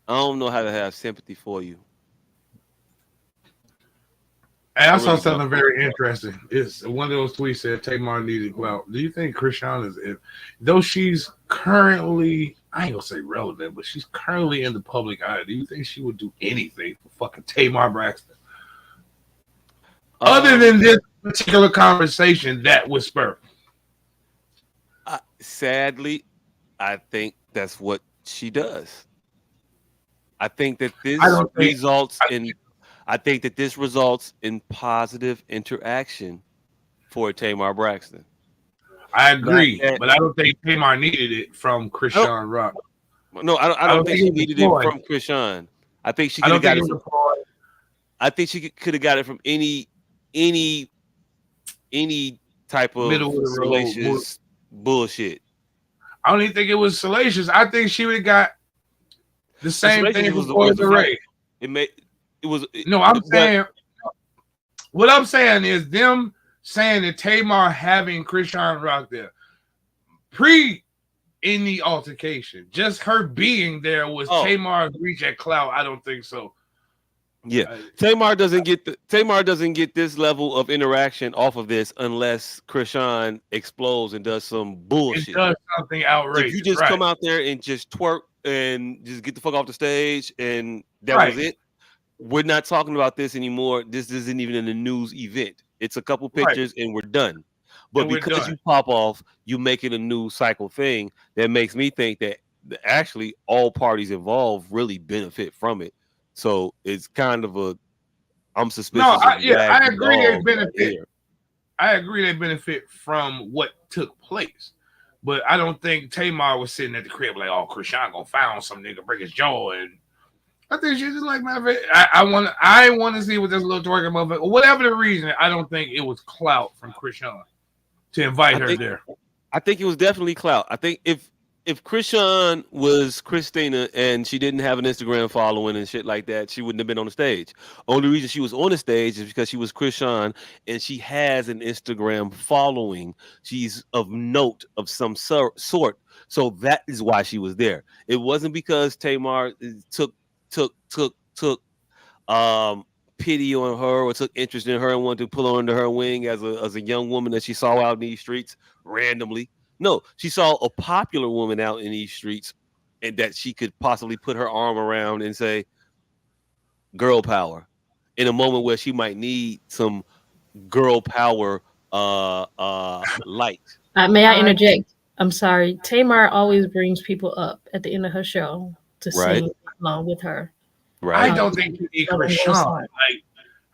I don't know how to have sympathy for you. Hey, I I saw really something don't. very interesting. It's one of those tweets said Tamar needed clout. Do you think Krishan is, though she's currently, I ain't gonna say relevant, but she's currently in the public eye? Do you think she would do anything for fucking Tamar Braxton? Other than this particular conversation that was spurred. Sadly, I think that's what she does. I think that this results in positive interaction for Tamar Braxton. I agree, but I don't think Tamar needed it from Krishan Rock. No, I don't think she needed it from Krishan. I think she could have got it from. I think she could have got it from any type of salacious bullshit. I don't even think it was salacious. I think she would have got the same thing before the race. What I'm saying is them saying that Tamar having Krishan Rock there pre any altercation, just her being there was Tamar's reach at clout. I don't think so. Yeah, Uh, Tamar doesn't get this level of interaction off of this unless Krishan explodes and does some it bullshit. does something If you outrageous, just right? come out there and just twerk and just get the fuck off the stage and that was Right, it, we're not talking about this anymore. This isn't even in a news event. It's a couple right, pictures and we're done. But and we're because done. you pop off, you make it a news cycle thing that makes me think that actually all parties involved really benefit from it. So it's kind of a I'm No, suspicious of yeah, wag I the agree they dog right benefit. here. I agree they benefit from what took place. But I don't think Tamar was sitting at the crib like, oh, Krishan gonna found some nigga break his jaw. And I think she's just like, man, I want to see what this little twerking motherfucker, whatever the reason. I don't think it was clout from Krishan to invite I her think there. I think it was definitely clout. I think if Krishan was Christina and she didn't have an Instagram following and shit like that, she wouldn't have been on the stage. Only reason she was on the stage is because she was Krishan and she has an Instagram following. She's of note of some sort. So that is why she was there. It wasn't because Tamar took um pity on her or took interest in her and wanted to pull her under her wing as a young woman that she saw out in these streets randomly. No, she saw a popular woman out in these streets and that she could possibly put her arm around and say girl power in a moment where she might need some girl power light. May I I interject? I'm sorry. Tamar always brings people up at the end of her show to Right, sing along with her. I right. don't think you need Southern Royal Krishan. song. Like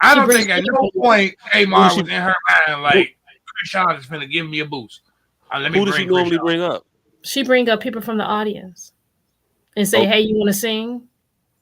I She don't brings think at no people. point Who does Tamar she was in her mind who, like Krishan is gonna give me a boost. Let me who does she bring Krishan. normally bring up? She bring up people from the audience and say, Oh, "Hey, you want to sing?"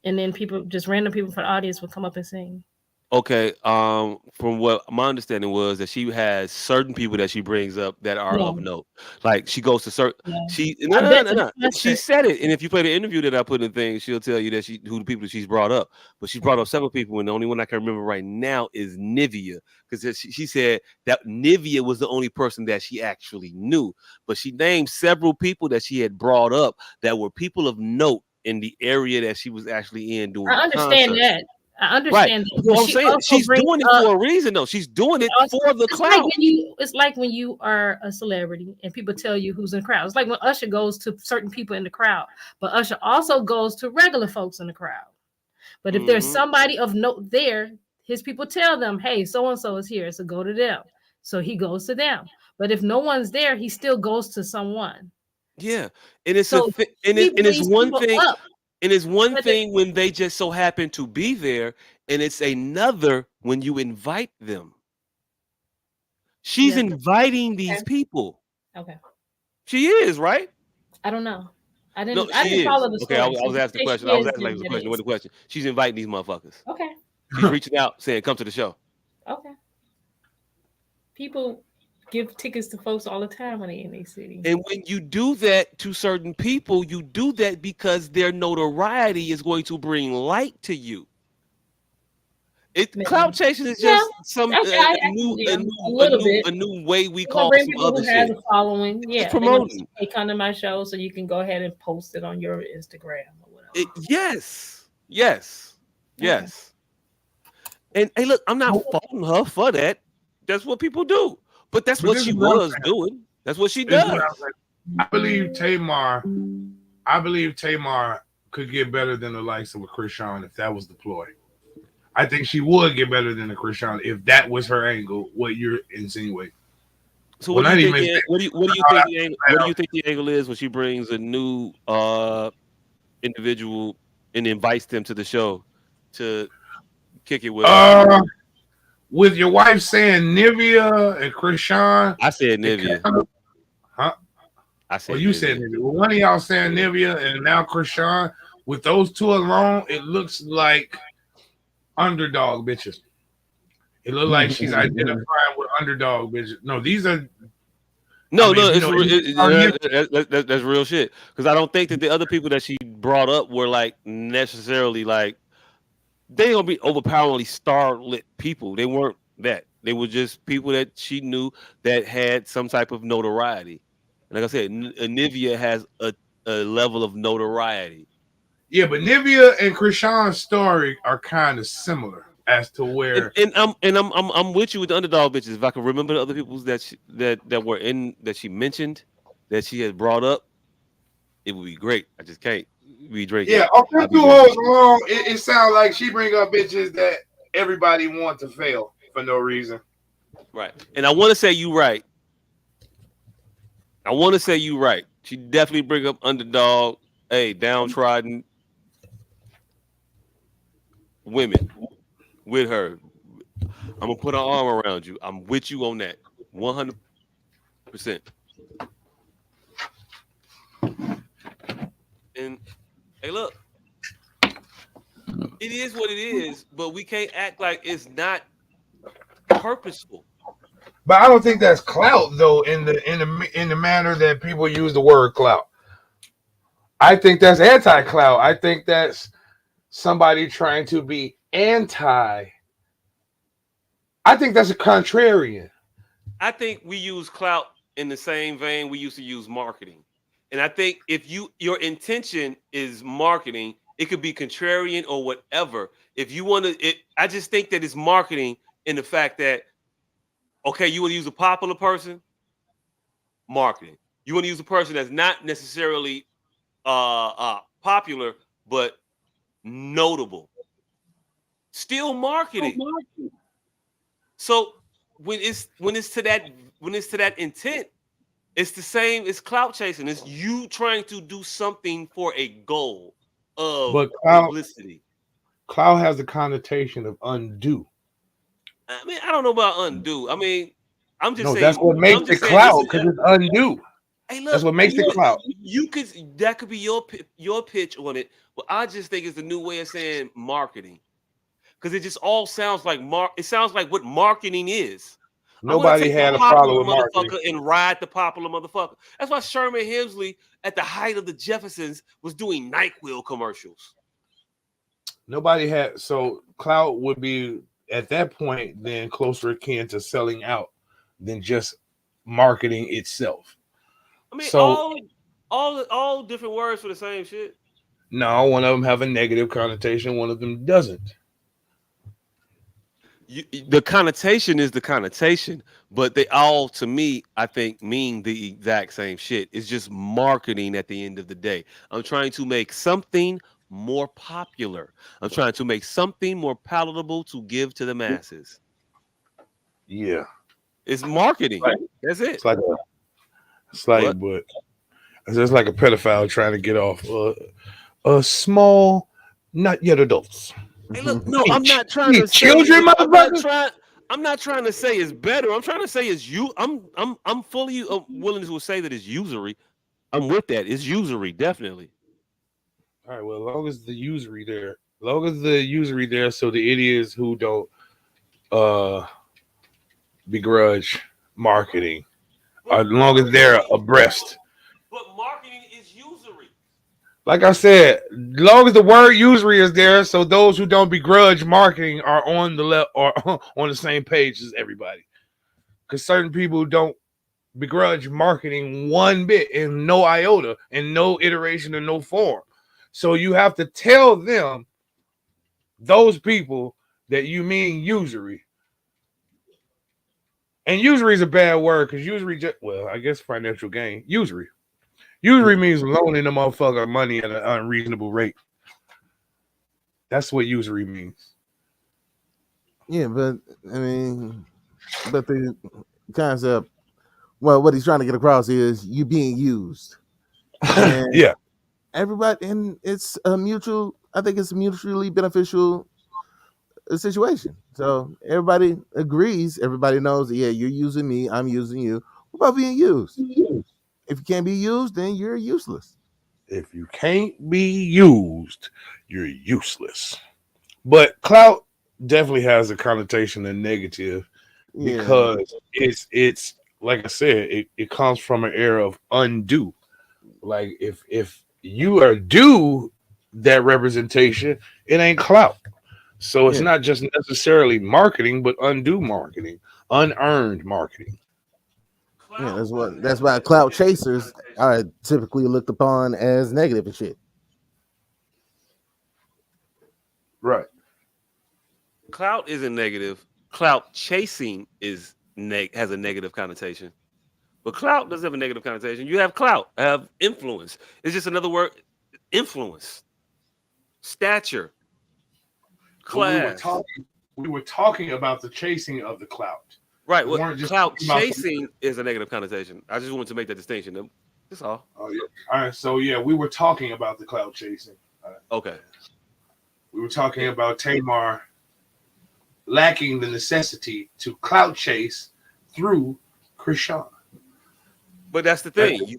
And then people, just random people from the audience, would come up and sing. okay. From what my understanding was that she has certain people that she brings up that are of No, note. Like she goes to certain. no. She no I've no no been no to the no. She concert. said it, and if you play the interview that I put in the thing, she'll tell you that she who the people that she's brought up. But she brought up several people, and the only one I can remember right now is Nivea, because she said that Nivea was the only person that she actually knew. But she named several people that she had brought up that were people of note in the area that she was actually in I during the understand concert. that. I Right. understand that. That's But what I'm she saying. also She's brings doing it up. for a reason, though. She's doing it Also, for the clout. it's like when you are a celebrity and people tell you who's in the crowd. It's like when Usher goes to certain people in the crowd, but Usher also goes to regular folks in the crowd. But if there's Hmm. somebody of note there, his people tell them, "Hey, so and so is here," so go to them. So he goes to them. But if no one's there, he still goes to someone. Yeah, and it's So she and it's brings one people thing, up. and it's one Whether thing when they just so happen to be there, and it's another when you invite them. She's yeah, inviting these okay, people. okay. She is right. I don't know. No, I didn't she is. follow the Okay, story. I So was if you asking the say question. she I was is, asking like it then was a that question. What is. the question? She's inviting these motherfuckers. Okay. She's reaching out, saying, "Come to the show." Okay. People give tickets to folks all the time when they in a city. And when you do that to certain people, you do that because their notoriety is going to bring light to you. It cloud Maybe. chasing is Yeah. just some Okay. Yeah, a little bit. a new way we You're gonna call bring some people other who has shit. a following. Just Yeah, they're gonna say, promoting "Hey, come to my show," so you can go ahead and post it on your Instagram or it. whatever. Yes, yes, Okay. yes. And hey, look, I'm not But faulting her for that. That's what people do. But that's what this is she what I'm was saying. doing. That's what she This is what I'm does. saying. I believe Tamar. I believe Tamar could get better than the likes of a Krishan if that was the ploy. I think she would get better than a Krishan if that was her angle. What you're insinuating? So Well, what do you not think? even What do you think the angle? What do you think the angle is when she brings a new individual and invites them to the show to kick it with her? uh, with your wife saying Nivea and Krishan, I said it Nivea. kind of, huh? I Well, said you said Nivea. Nivea. Well, one of y'all saying Yeah. Nivea and now Krishan. With those two alone, it looks like underdog bitches. It looks like she's identifying with underdog bitches. No, these are. I No, mean, no, if you know anything about Nivea, that's real shit. Because I don't think that the other people that she brought up were like necessarily like they don't be overpoweringly starlit people. They weren't that. They were just people that she knew that had some type of notoriety. And like I said, Nivea has a level of notoriety. Yeah, but Nivea and Krishan's story are kind of similar as to And, where. and I'm with you with the underdog bitches. If I can remember the other people's that were in that she mentioned that she had brought up, it would be great. I just can't be drinking. Yeah, off them I'll be two drinking. hoes alone, it sounds like she bring up bitches that everybody want to fail for no reason. Right. And I want to say you right. I want to say you right. She definitely bring up underdog, hey, downtrodden women with her. I'm gonna put an arm around you. I'm with you on that. 100%. And hey, look, it is what it is, but we can't act like it's not purposeful. But I don't think that's clout though in the manner that people use the word clout. I think that's anti-clout. I think that's somebody trying to be anti. I think that's a contrarian. I think we use clout in the same vein we used to use marketing. And I think if your intention is marketing, it could be contrarian or whatever. If you want to, I just think that it's marketing in the fact that okay, you want to use a popular person, marketing. You want to use a person that's not necessarily popular but notable, still marketing. So when it's to that intent, it's the same. It's clout chasing. It's you trying to do something for a goal of But publicity. clout has the connotation of undue. I mean, I don't know about undo. I mean, I'm just No, that's saying. what makes I'm it just saying this clout is. because it's undue. Hey, That's look, what makes it clout. you could that could be your pitch on it, but I just think it's the new way of saying marketing because it just all sounds like It sounds like what marketing is. I'm gonna Nobody take the had a popular problem with marketing. motherfucker and ride the popular motherfucker. That's why Sherman Hemsley, at the height of the Jeffersons, was doing NyQuil commercials. Nobody had so clout would be at that point then closer akin to selling out than just marketing itself. I mean, So all different words for the same shit. no, one of them have a negative connotation, one of them doesn't. The connotation is the connotation, but they all, to me, I think, mean the exact same shit. It's just marketing at the end of the day. I'm trying to make something more popular. I'm trying to make something more palatable to give to the masses. Yeah. It's marketing. Like, That's it. it's like What? but it's just like a pedophile trying to get off a small, not yet adults. Hey, look, no, I'm not trying You to say children, it. motherfucker. I'm not trying to say it's better. I'm trying to say it's you. I'm fully willing to say that it's usury. I'm with that. It's usury, definitely. All right, well, as long as the usury there, so the idiots who don't uh begrudge marketing, as long as they're abreast. But marketing is usury. Like I said, as long as the word usury is there, so those who don't begrudge marketing are on the left or on the same page as everybody. Because certain people don't begrudge marketing one bit in no iota, in no iteration, in no form. So you have to tell them, those people, that you mean usury. And usury is a bad word because usury just, well, I guess financial gain. Usury. Usury means loaning a motherfucker money at an unreasonable rate. That's what usury means. Yeah, but I mean, but the concept, well, what he's trying to get across is you being used, and Yeah. everybody, and it's a mutual. I think it's a mutually beneficial situation. So everybody agrees. Everybody knows. Yeah, you're using me. I'm using you. What about being used? If you can't be used, then you're useless. If you can't be used, you're useless. But clout definitely has a connotation of negative Yeah, because it's like I said, it comes from an era of undue. Like if you are due that representation, it ain't clout. So it's yeah, not just necessarily marketing, but undue marketing, unearned marketing. yeah. Clout That's has why a cloud negative chasers connotation. are typically looked upon as negative and shit. Right. Clout isn't negative. Clout chasing is has a negative connotation. But clout doesn't have a negative connotation. You have clout, have influence. It's just another word. Influence, stature, But class. we were talking about the chasing of the clout. Right. We What weren't just clout talking about chasing is a negative connotation. I just wanted to make that distinction. That's all. Oh yeah. All right. So yeah, we were talking about the clout chasing. Okay. We were talking about Tamar lacking the necessity to clout chase through Krishan. But that's the thing. You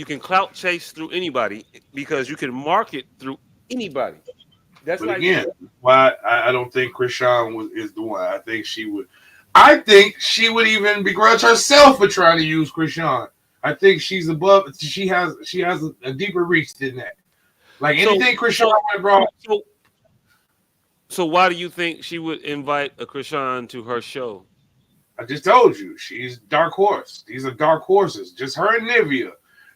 can clout chase through anybody because you can market through anybody. That's But like again, why I don't think Krishan is the one. I think she would. I think she would even begrudge herself for trying to use Krishan. I think she's above. She has a deeper reach than that. Like anything Krishan would brought. So why do you think she would invite a Krishan to her show? I just told you she's dark horse. These are dark horses. Just her and Nivea.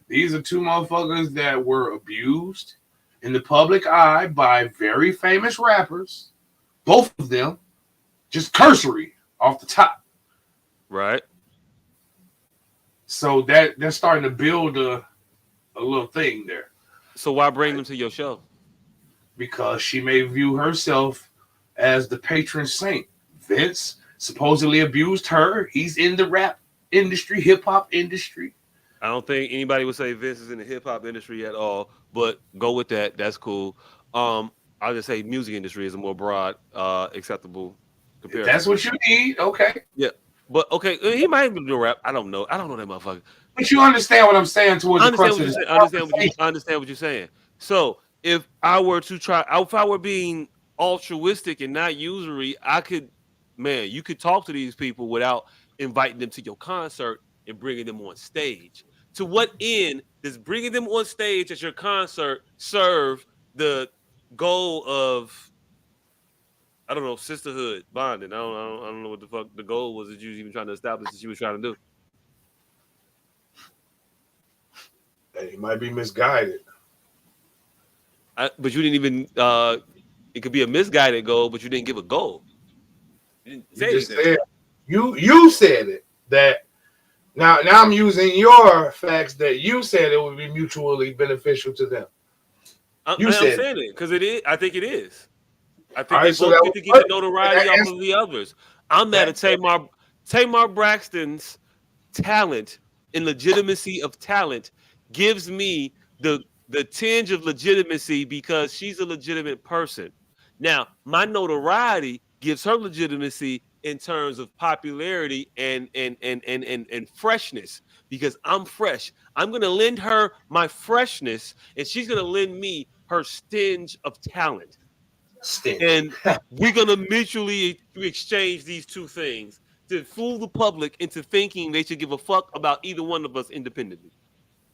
These are two motherfuckers that were abused in the public eye by very famous rappers. Both of them, just cursory off the top. Right. So that they're starting to build a little thing there. So why bring them to your show? Because she may view herself as the patron saint. Vince supposedly abused her. He's in the rap industry, hip hop industry. I don't think anybody would say Vince is in the hip hop industry at all, but go with that. That's cool. I'll just say music industry is a more broad, acceptable comparison. If that's what you need, okay. Yeah. But okay, he might even do rap. I don't know. I don't know that motherfucker. But you understand what I'm saying towards the crux of this. I understand what you're saying. So if I were being altruistic and not usury, you could talk to these people without inviting them to your concert and bringing them on stage. To what end does bringing them on stage at your concert serve the goal of, I don't know, sisterhood, bonding? I don't know what the fuck the goal was that you was even trying to establish that she was trying to do. He might be misguided. But you didn't even. It could be a misguided goal, but you didn't give a goal. You said it that. Now I'm using your facts that you said it would be mutually beneficial to them. I'm saying it because it is. I think it is. I think they both get to get the notoriety off of the others. I'm mad at Tamar Braxton's talent and legitimacy of talent gives me the tinge of legitimacy because she's a legitimate person. Now, my notoriety gives her legitimacy in terms of popularity and freshness because I'm fresh. I'm going to lend her my freshness and she's going to lend me her stinge of talent. And we're going to mutually exchange these two things to fool the public into thinking they should give a fuck about either one of us independently.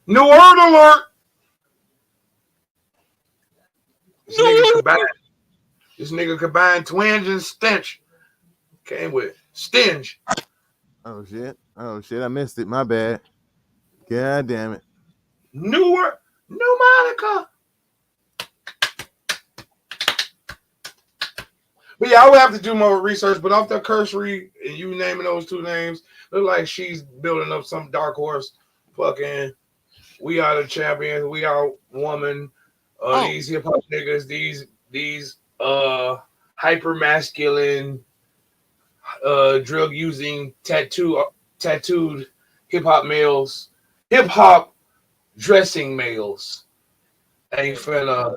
New word alert! This nigga combined twinge and stench. Came with stinge. Oh shit! I missed it. My bad. God damn it. New Monica. But yeah, I would have to do more research. But off the cursory, and you naming those two names, look like she's building up some dark horse. Fucking, we are the champions. We are woman. These hip hop niggas. These hyper masculine, drug using tattooed hip hop males, hip hop dressing males. Ain't finna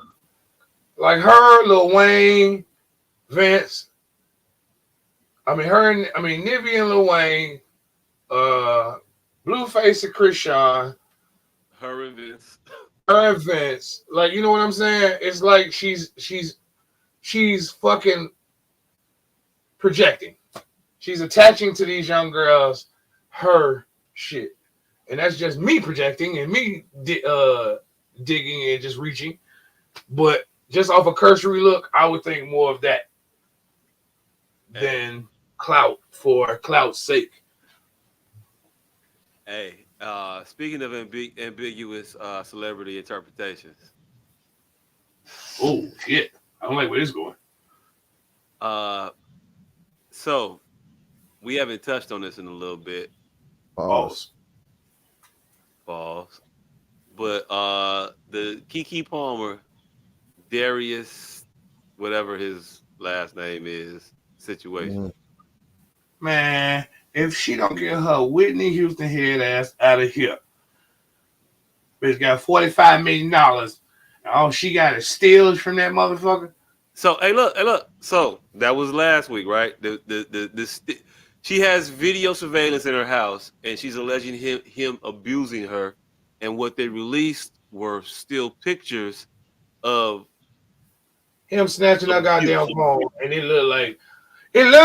like her, Lil Wayne. Vince, Nivea and Lil Wayne, Blueface and Krishan, her and Vince, like you know what I'm saying? It's like she's fucking projecting. She's attaching to these young girls her shit, and that's just me projecting and me digging and just reaching. But just off a cursory look, I would think more of that than clout for clout's sake. Hey, speaking of ambiguous celebrity interpretations. Oh shit! I don't like where this is going. So we haven't touched on this in a little bit. Pause. Pause. But the Keke Palmer, Darius, whatever his last name is, situation. Mm. Man, if she don't get her Whitney Houston head ass out of here, bitch got $45 million. All she got is steals from that motherfucker. So hey, look. So that was last week, right? She has video surveillance in her house, and she's alleging him abusing her. And what they released were still pictures of Him snatching her abuse. goddamn phone, and it looked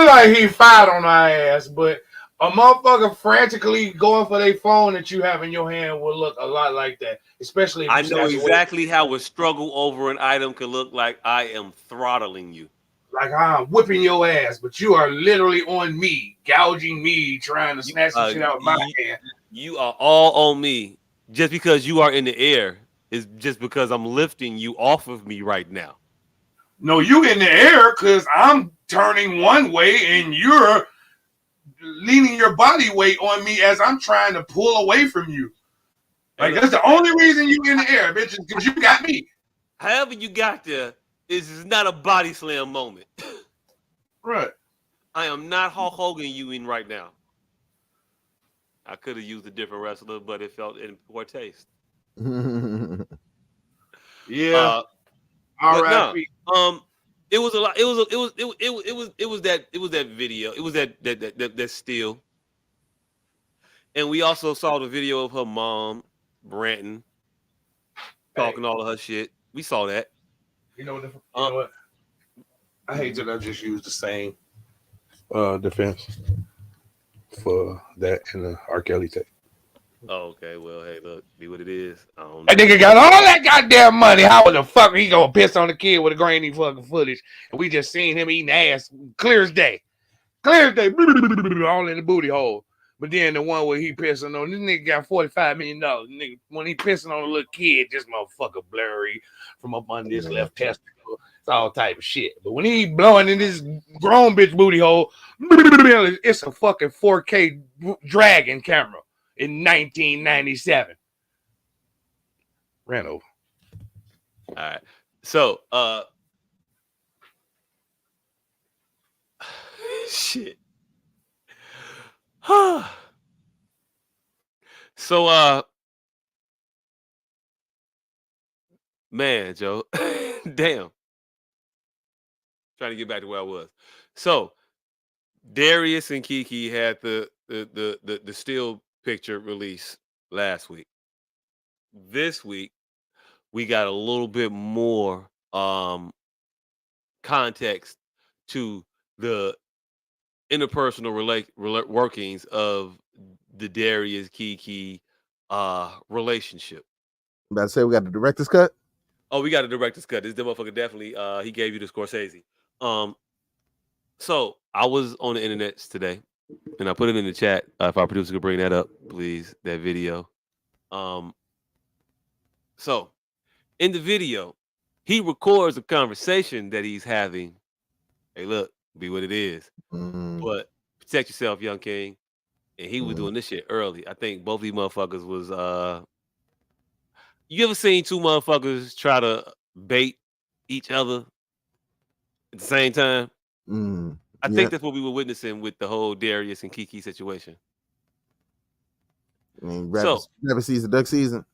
like he fired on her ass, but a motherfucker frantically going for their phone that you have in your hand will look a lot like that, especially if I you know snatch away. exactly how a struggle over an item can look like. I am throttling you. Like I'm whipping your ass, but you are literally on me, gouging me, trying to snatch some shit out of my hand. You are all on me. Just because you are in the air is just because I'm lifting you off of me right now. No, you in the air because I'm turning one way and you're leaning your body weight on me as I'm trying to pull away from you. Like that's the only reason you in the air, bitch, is because you got me. However you got there is not a body slam moment. Right. I am not Hulk Hogan you in right now. I could have used a different wrestler, but it felt in poor taste. Yeah. But no. It was a lot. It was that video. It was that still. And we also saw the video of her mom ranting, talking all of her shit. We saw that. You know what? I hate that I just used the same defense for that in the R. Kelly tape. Oh, okay. Well, hey, look, be what it is. I don't know. That nigga got all that goddamn money. How the fuck he gonna piss on the kid with a grainy fucking footage? And we just seen him eating ass clear as day. Clear as day. All in the booty hole. But then the one where he pissing on, this nigga got $45 million. Nigga, when he pissing on a little kid, this motherfucker blurry from up under his left testicle. It's all type of shit. But when he blowing in this grown bitch booty hole, it's a fucking 4K dragon camera in 1997. Ran over. All right. So, shit. So, man, Joe, damn. Trying to get back to where I was. So, Darius and Keke had the still picture release last week. This week, we got a little bit more context to the interpersonal workings of the Darius Keke relationship. I'm about to say we got the director's cut. Oh, we got a director's cut. This motherfucker definitely he gave you the Scorsese. So I was on the internet today, and I put it in the chat. If our producer could bring that up, please, that video. So in the video, he records a conversation that he's having. Hey, look, be what it is. But protect yourself, young king. And he was doing this shit early. I think both these motherfuckers was you ever seen two motherfuckers try to bait each other at the same time? I think that's what we were witnessing with the whole Darius and Keke situation. I mean, rabbit season, duck season.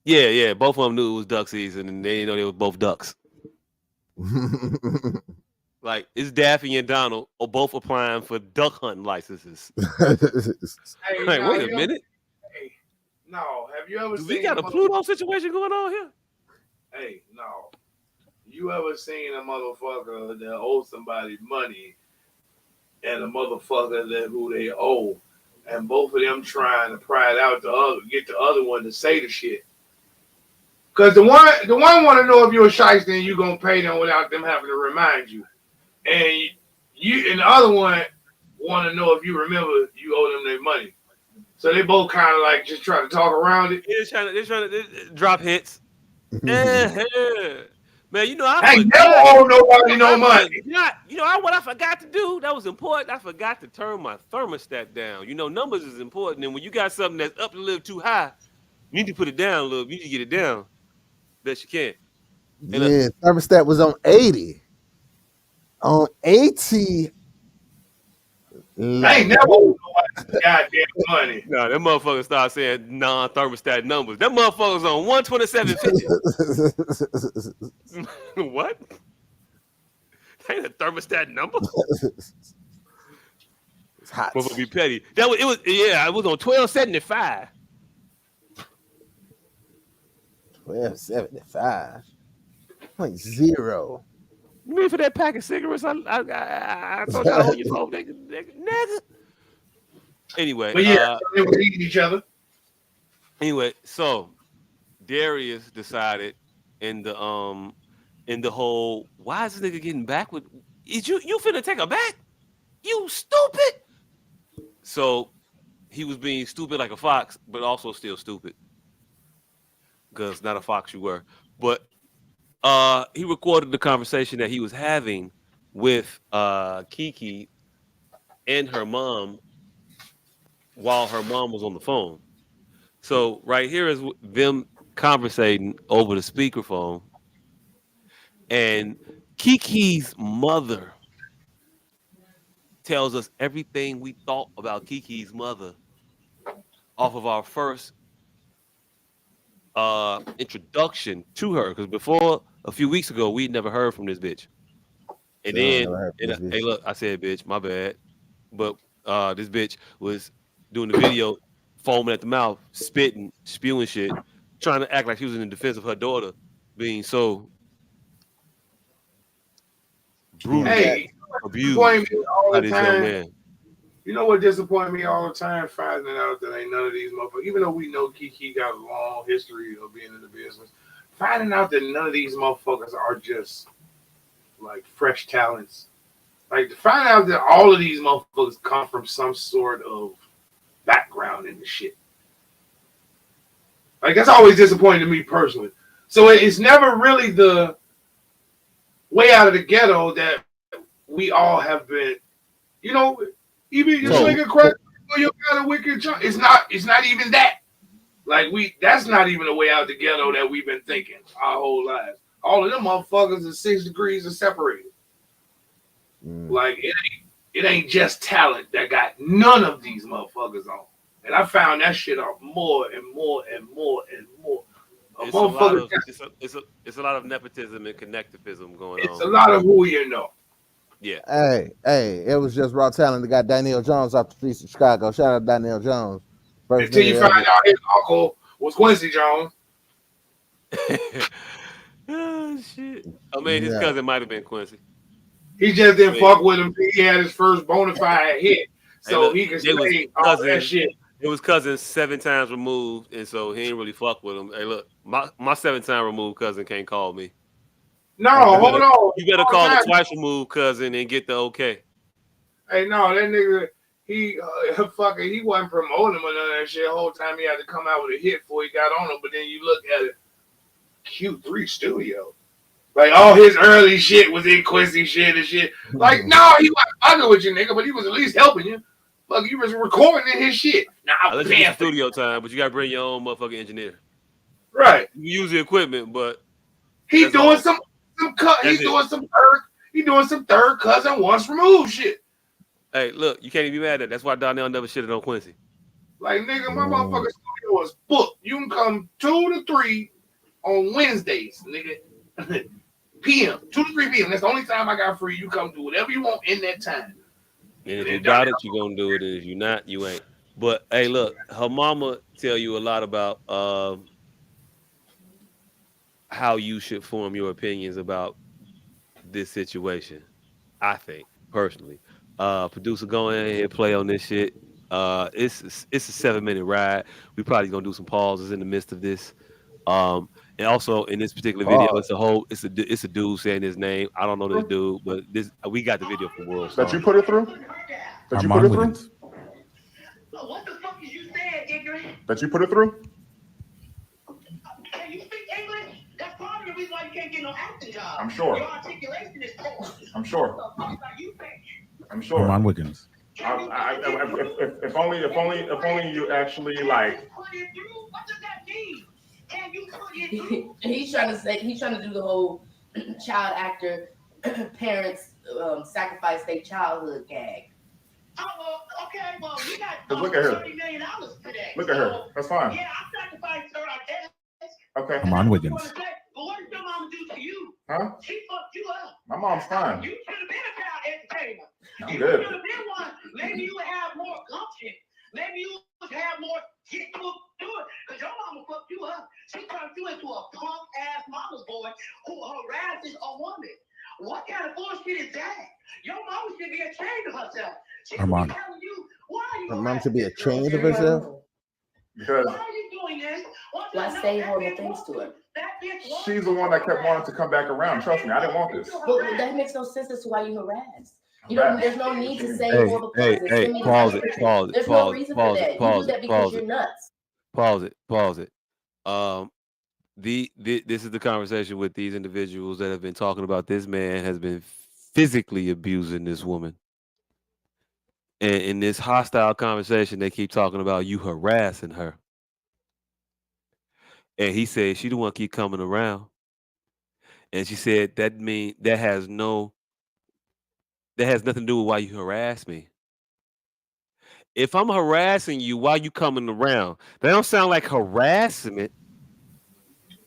Yeah. Both of them knew it was duck season, and they didn't know they were both ducks. Like, it's Daffy and Donald are both applying for duck hunting licenses. Hey, like, wait a minute. Hey, no, have you ever Do seen we got a Pluto situation going on here? Hey, no. You ever seen a motherfucker that owes somebody money and a motherfucker that who they owe, and both of them trying to pry it out get the other one to say the shit? Because the one want to know if you're a shyster and you gonna pay them without them having to remind you. And the other one want to know if you remember you owe them their money. So they both kind of like just try to talk around it. They're trying to drop hits. Man, you know I I ain't forgot. never owe nobody no money. You know what I forgot to do? That was important. I forgot to turn my thermostat down. You know, numbers is important, and when you got something that's up a little too high, you need to put it down a little. You need to get it down best you can. And Yeah, thermostat was on 80. On 80. I ain't never owe nobody some goddamn money. no, that motherfucker started saying non-thermostat numbers. That motherfucker's on 127.50. What? That ain't a thermostat number. It's hot. Motherfucker be petty. It was on 1275. 1275. 0. You mean for that pack of cigarettes? I told y'all to hold your phone, nigga. Anyway, But yeah, they were eating each other. Anyway, so Darius decided in the whole, why is this nigga getting back with? Is you finna take her back? You stupid. So he was being stupid like a fox, but also still stupid because not a fox you were. But he recorded the conversation that he was having with Kiki and her mom while her mom was on the phone. So right here is them conversating over the speakerphone, and Kiki's mother tells us everything we thought about Kiki's mother off of our first introduction to her, because before a few weeks ago we'd never heard from this bitch. And then hey, look, I said bitch, my bad. But this bitch was doing the video foaming at the mouth, spitting, spewing shit, trying to act like she was in defense of her daughter being so brutally abused by this young man. You know what disappointed me all the time? Finding out that ain't none of these motherfuckers, even though we know Kiki got a long history of being in the business, finding out that none of these motherfuckers are just like fresh talents. Like to find out that all of these motherfuckers come from some sort of background in the shit. Like that's always disappointing to me personally. So it's never really the way out of the ghetto that we all have been, you know. Even you sling a crack or you got a wicked chunk. It's not even that. Like that's not even a way out the ghetto that we've been thinking our whole lives. All of them motherfuckers are 6 degrees of separated. Like it ain't just talent that got none of these motherfuckers on. And I found that shit out more and more and more and more. It's a lot of nepotism and connectivism going on. It's a lot of who you know. Yeah. Hey, it was just raw talent that got Daniel Jones off the streets of Chicago. Shout out Daniel Jones. Until you find out his uncle was Quincy Jones. Oh shit! I mean, his cousin might have been Quincy. He just didn't fuck with him. He had his first bona fide hit, so he could say all that shit. It was cousin 7 times removed, and so he ain't really fuck with him. Hey, look, my 7 time removed cousin can't call me. No, hold on. You better call the twice removed cousin and get the okay. Hey, no, that nigga, he wasn't promoting him or none of that shit. The whole time he had to come out with a hit before he got on him. But then you look at it, Q3 Studio. Like, all his early shit was in Quincy shit and shit. Like, no, he wasn't fucking with you, nigga, but he was at least helping you. Fuck, you was recording in his shit. Now, let's get studio time, but you gotta bring your own motherfucking engineer. Right. You use the equipment, but he doing some cut. He's doing some third cousin once removed shit. Hey, look, you can't even be mad at that. That's why Donnell never shitted on Quincy. Like, nigga, my motherfucking studio is booked. You can come 2 to 3 on Wednesdays, nigga. PM, 2 to 3 p.m. That's the only time I got free. You come do whatever you want in that time. And if you got it, you're gonna do it. And if you're not, you ain't. But hey, look, her mama tell you a lot about how you should form your opinions about this situation. I think personally, producer, go ahead and play on this shit. It's a 7-minute ride. We probably gonna do some pauses in the midst of this. And also in this particular video, it's a dude saying his name. I don't know this dude, but we got the video from World Star. That you put it through? That you put it through? What the fuck is you saying, ignorant? That you put it through? Can you speak English? That's probably the reason why you can't ain't getting no acting job. I'm sure. Your articulation is poor. I'm sure. What the fuck are you thinking? I'm sure. Armand Wiggins. If only you actually like. Put it through. What does that mean? Can you put it through? He's trying to do the whole child actor parents sacrifice their childhood gag. Oh, well, okay, well, we got Look at her. $30 million today. Look at her. That's fine. Yeah, I sacrificed her, I guess. Okay. Armand Wiggins. But what did your mama do to you? Huh? She fucked you up. My mom's fine. You should have been a child entertainer. I'm You good. should have been one. Maybe you would have more gumption. Maybe you would have more get to it. Because your mama fucked you up. She turned you into a punk ass mama's boy who harasses a woman. What kind of bullshit is that? Your mama should be ashamed of herself. She should be Armand. telling you, why are you Her mom should be ashamed of herself. Because Why are you doing this? Why say horrible things to her? she's the one that kept wanting to come back around. Trust me, I didn't want this. But that makes no sense as to why you harass. You don't. There's no need to say Hey, horrible hey, things. hey, Send me the pause it, transcript. pause it, There's no pause reason it, for pause that. it, You pause do that it, because pause you're it, nuts. pause it. This is the conversation with these individuals that have been talking about this man has been physically abusing this woman. And in this hostile conversation, they keep talking about you harassing her. And he said she the one keep coming around. And she said that has nothing to do with why you harass me. If I'm harassing you, why you coming around? That don't sound like harassment.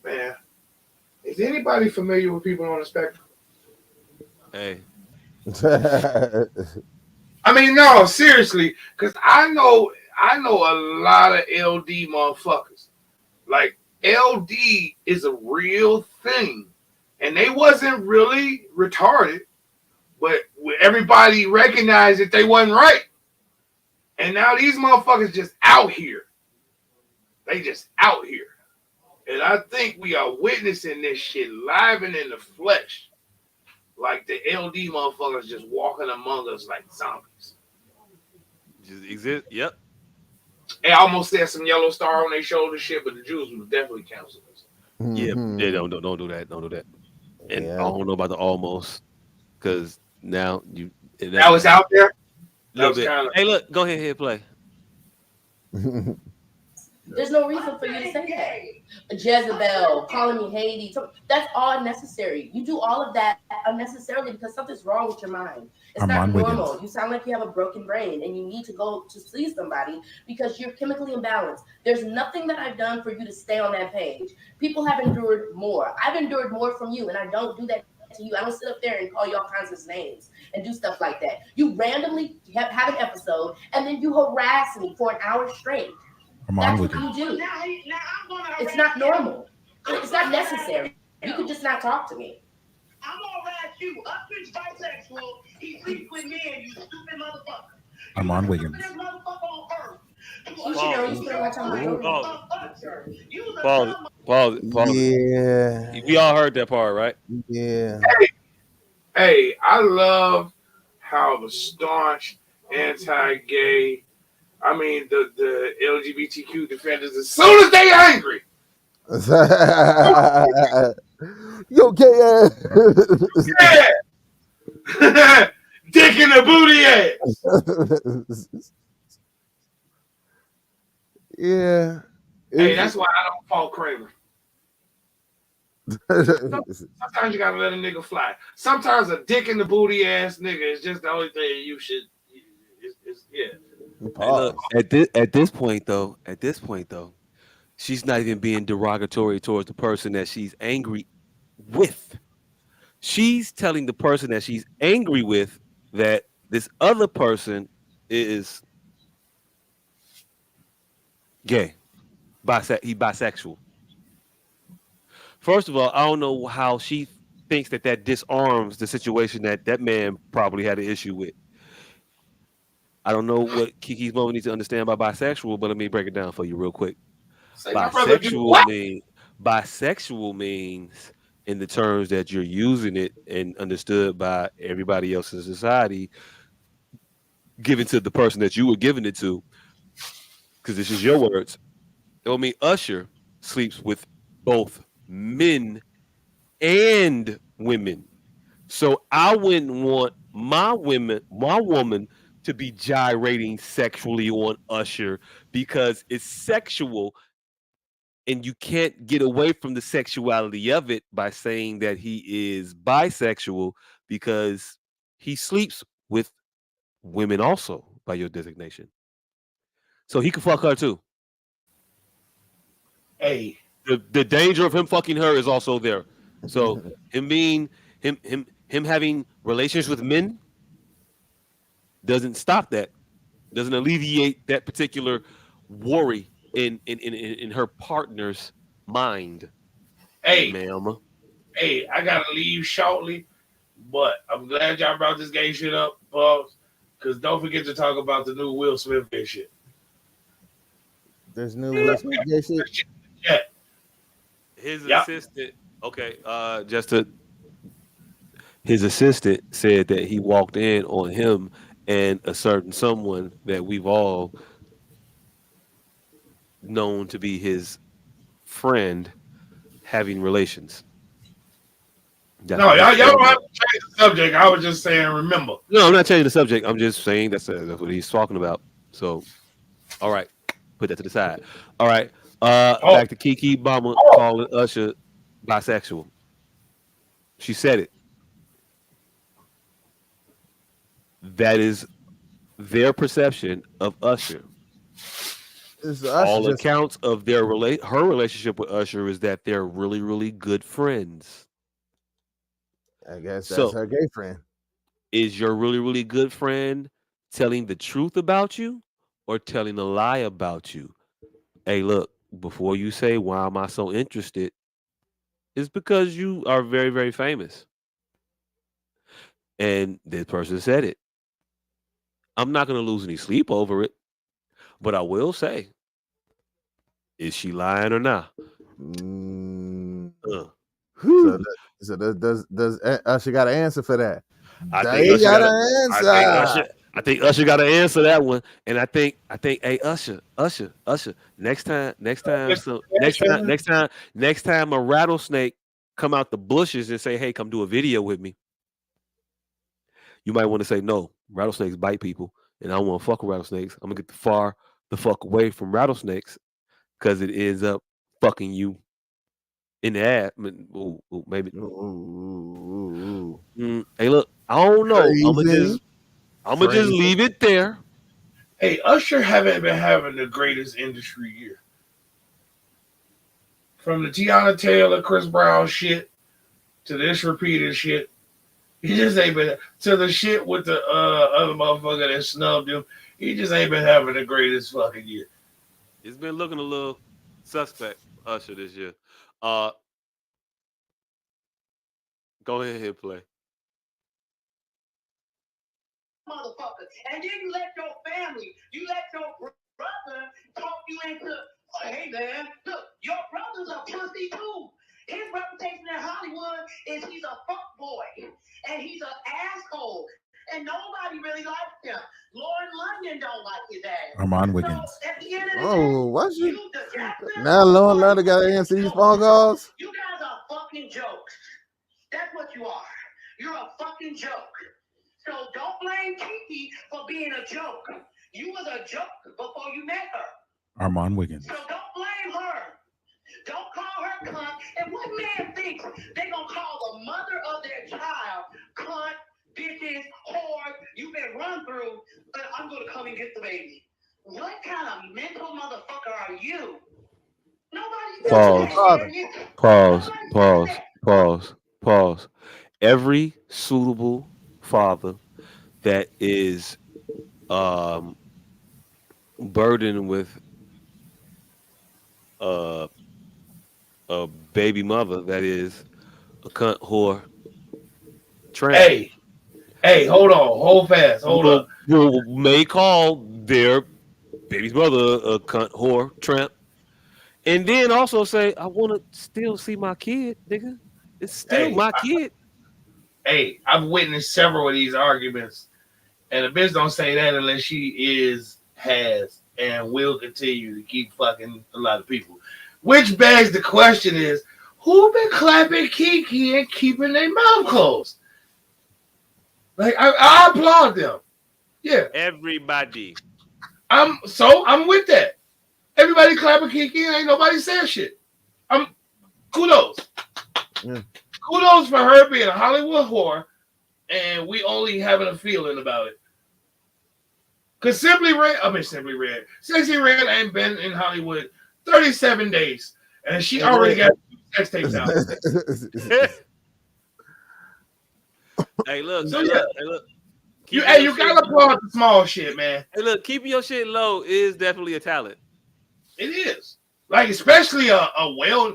Man, is anybody familiar with people on the spectrum? Hey. I mean, no, seriously, because I know a lot of LD motherfuckers. Like, LD is a real thing, and they wasn't really retarded, but everybody recognized that they wasn't right. And now these motherfuckers just out here. They just out here. And I think we are witnessing this shit live and in the flesh. Like the LD motherfuckers just walking among us like zombies. Just exist. Yep. They almost said some yellow star on their shoulder shit, but the Jews would definitely cancel us. Yeah, don't do that. Don't do that. And I don't know about the almost, because now that was out there. That was kinda... Hey, look, go ahead, play. There's no reason for you to say that. Jezebel, calling me Haiti. That's all unnecessary. You do all of that unnecessarily because something's wrong with your mind. It's not normal. You sound like you have a broken brain and you need to go to see somebody because you're chemically imbalanced. There's nothing that I've done for you to stay on that page. People have endured more. I've endured more from you, and I don't do that to you. I don't sit up there and call you all kinds of names and do stuff like that. You randomly have an episode and then you harass me for an hour straight. That's what you do. It's not normal. It's not necessary. You could just not talk to me. I'm gonna harass you. Husband's bisexual. He sleeps with men, you stupid motherfucker. Armand Wiggins. Pause it. Yeah. We all heard that part, right? Yeah. Hey, I love how the staunch anti-gay, I mean the LGBTQ defenders, as soon as they angry, yo, gay ass. Yeah. Dick in the booty ass. Yeah. Hey, that's why I don't fault Kramer. Sometimes you gotta let a nigga fly. Sometimes a dick in the booty ass nigga is just the only thing you should. Yeah. Hey, look, at this point though, she's not even being derogatory towards the person that she's angry with. She's telling the person that she's angry with that this other person is gay, he's bisexual. First of all, I don't know how she thinks that disarms the situation that man probably had an issue with. I don't know what Kiki's mom needs to understand about bisexual, but let me break it down for you real quick. Bisexual means, in the terms that you're using it and understood by everybody else in society, given to the person that you were giving it to, because this is your words. It will mean Usher sleeps with both men and women. So I wouldn't want my woman to be gyrating sexually on Usher because it's sexual and you can't get away from the sexuality of it by saying that he is bisexual because he sleeps with women also by your designation. So he can fuck her too. Hey, The danger of him fucking her is also there. So him being him having relations with men doesn't stop that. Doesn't alleviate that particular worry in her partner's mind, hey, ma'am. hey, I gotta leave shortly, but I'm glad y'all brought this gay shit up, Bubs. Because don't forget to talk about the new Will Smith gay shit. There's new Will Smith gay shit. Yeah, His yep. assistant, okay, just to his assistant said that he walked in on him and a certain someone that we've all known to be his friend having relations. That's No, what he y'all said. don't have to change the subject. I was just saying, remember. No, I'm not changing the subject. I'm just saying that's what he's talking about. So, all right, put that to the side. All right, Oh, back to Kiki Mama oh, calling Usher bisexual. She said it. That is their perception of Usher. It's Usher All just. accounts of her relationship with Usher is that they're really, really good friends. I guess that's So, her gay friend. is your really, really good friend telling the truth about you or telling a lie about you? Hey, look, before you say, why am I so interested? It's because you are very, very famous. And this person said it. I'm not going to lose any sleep over it, but I will say, is she lying or not? Mm, Uh, so, whew. does Usher got an answer for that? I think They Usher got got a. an I think answer. Usher. I think Usher got to answer that one, and hey Usher. Next time a rattlesnake come out the bushes and say, hey, come do a video with me, you might want to say no. Rattlesnakes bite people, and I don't want to fuck with rattlesnakes. I'm gonna get the fuck away from rattlesnakes because it ends up fucking you in the ass. Maybe. Ooh, Hey, look, I don't know. crazy, I'm gonna just crazy. leave it there. hey, Usher haven't been having the greatest industry year. From the Tiana Taylor, Chris Brown shit to this repeated shit. He just ain't been to the shit with the other motherfucker that snubbed him. He just ain't been having the greatest fucking year. It's been looking a little suspect, Usher, this year. Uh, go ahead, hit play. Motherfucker. And then you let your family, you let your brother talk you into, oh, hey man, look, your brother's a pussy too. His reputation in Hollywood is he's a fuck boy and he's an asshole. And nobody really likes him. Lauren London don't like his ass. Armand Wiggins. So at the end of the Oh, day, what's you? you the Jackson Now, Lord, are Lord, got to answer these phone jokes. calls. You guys are fucking jokes. That's what you are. You're a fucking joke. So don't blame Kiki for being a joke. You was a joke before you met her. Armand Wiggins. So don't blame her. Don't call her cunt. And what man thinks they gonna call the mother of their child cunt, bitches, whore, you've been run through, but I'm gonna come and get the baby. What kind of mental motherfucker are you? Nobody That's said his Pause. that, father. Darius. Pause. Nobody said Pause. that. Pause. Pause. Every suitable father that is um burdened with uh, a baby mother that is a cunt whore tramp Hey, hey, hold on, hold fast, hold up. may call their baby's mother a cunt whore tramp, and then also say, "I want to still see my kid, nigga. It's still Hey, my kid." hey, I've witnessed several of these arguments, and the bitch don't say that unless she is, has, and will continue to keep fucking a lot of people. Which begs the question is, who been clapping Kiki and keeping their mouth closed? Like I applaud them. Yeah, Everybody. I'm with that. Everybody clapping Kiki and ain't nobody saying shit. Kudos. Yeah. Kudos for her being a Hollywood whore, and we only having a feeling about it. Cause Sexy Red ain't been in Hollywood 37 days, and she already got 2 sex tapes out. Hey, look. So, Hey, yeah. look. You gotta applaud the small shit, man. Hey, look, keeping your shit low is definitely a talent. It is. Like, especially a well,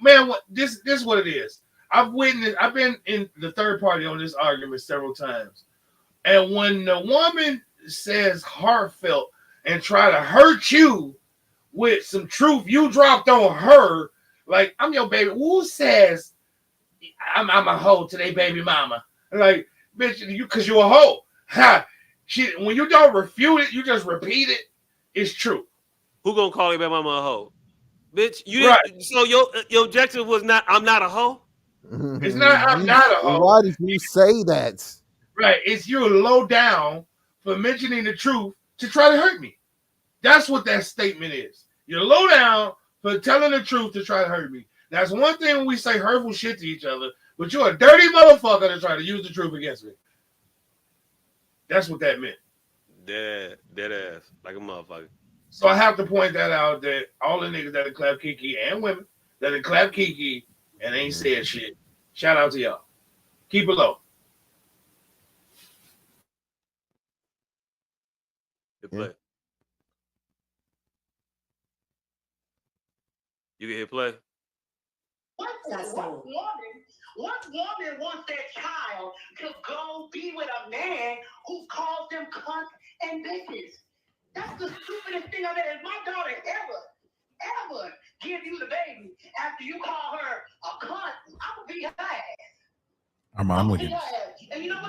man. This is what it is. I've been in the third party on this argument several times, and when the woman says heartfelt and try to hurt you with some truth you dropped on her, like, I'm your baby. Who says I'm a hoe to their baby mama? Like, bitch, because you're a hoe. Ha. When you don't refute it, you just repeat it. It's true. Who gonna call your baby mama a hoe? Bitch, you Right. didn't. So your objective was not. I'm not a hoe. It's not. I'm not a hoe. Why did you say that? Right. It's you're low down for mentioning the truth to try to hurt me. That's what that statement is. You're low down for telling the truth to try to hurt me. That's one thing when we say hurtful shit to each other, but you're a dirty motherfucker to try to use the truth against me. That's what that meant. Dead ass. Like a motherfucker. So I have to point that out, that all the niggas that have clapped Kiki and women that have clapped Kiki and ain't said shit. Shout out to y'all. Keep it low. Hit play. You can hit play. What woman wants their child to go be with a man who calls them cunts and bitches? That's the stupidest thing I've ever. If my daughter ever give you the baby after you call her a cunt, I'm gonna beat her ass. I'm with you.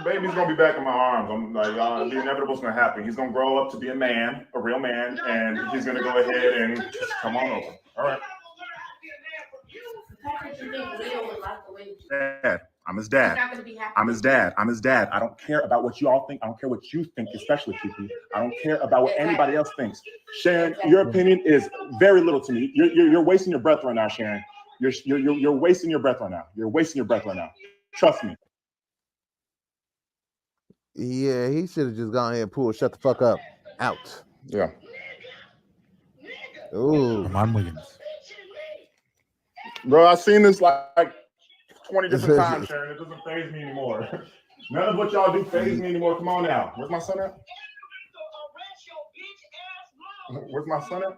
Baby's gonna be back in my arms. I'm like, the inevitable's gonna happen. He's gonna grow up to be a man, a real man, and he's gonna go ahead and just come on over. All right. Dad, I'm his dad. I'm his dad. I'm his dad. I don't care about what you all think. I don't care what you think, especially Kiki. I don't care about what anybody else thinks. Sharon, your opinion is very little to me. You're wasting your breath right now, Sharon. You're wasting your breath right now. You're wasting your breath right now. Trust me. Yeah, he should have just gone ahead and pulled "Shut the fuck up" out. Yeah. Ooh. Ramon Williams. Bro, I've seen this like 20 different times, Sharon. It doesn't faze me anymore. None of what y'all do faze me anymore. Come on now. Where's my son at? Where's my son at?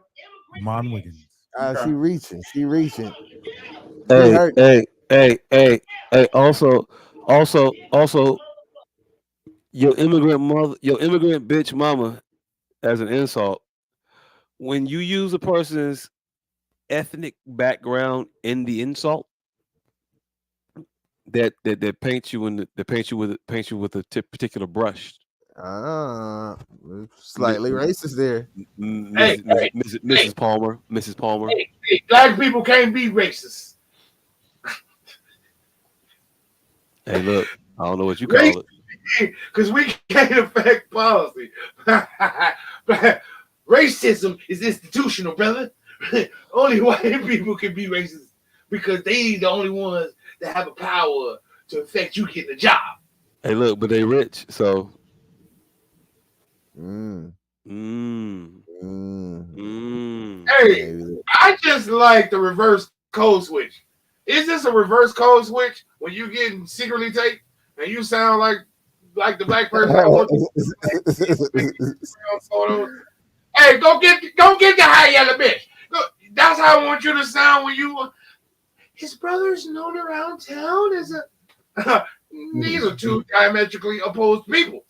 Ramon Williams. She reaching. She reaching. Hey. Also, your immigrant bitch mama as an insult. When you use a person's ethnic background in the insult, that paints you with a particular brush. Slightly racist there. Mrs. Palmer. Hey, black people can't be racist. Hey, look, I don't know what you call it. Because we can't affect policy. Racism is institutional, brother. Only white people can be racist because they the only ones that have a power to affect you getting a job. Hey, look, but they rich, so. Hey, I just like the reverse code switch. Is this a reverse code switch when you getting secretly taped and you sound like the black person I want you? Hey, go get the high yellow bitch. That's how I want you to sound when you. His brother's known around town as a. These are two diametrically opposed people.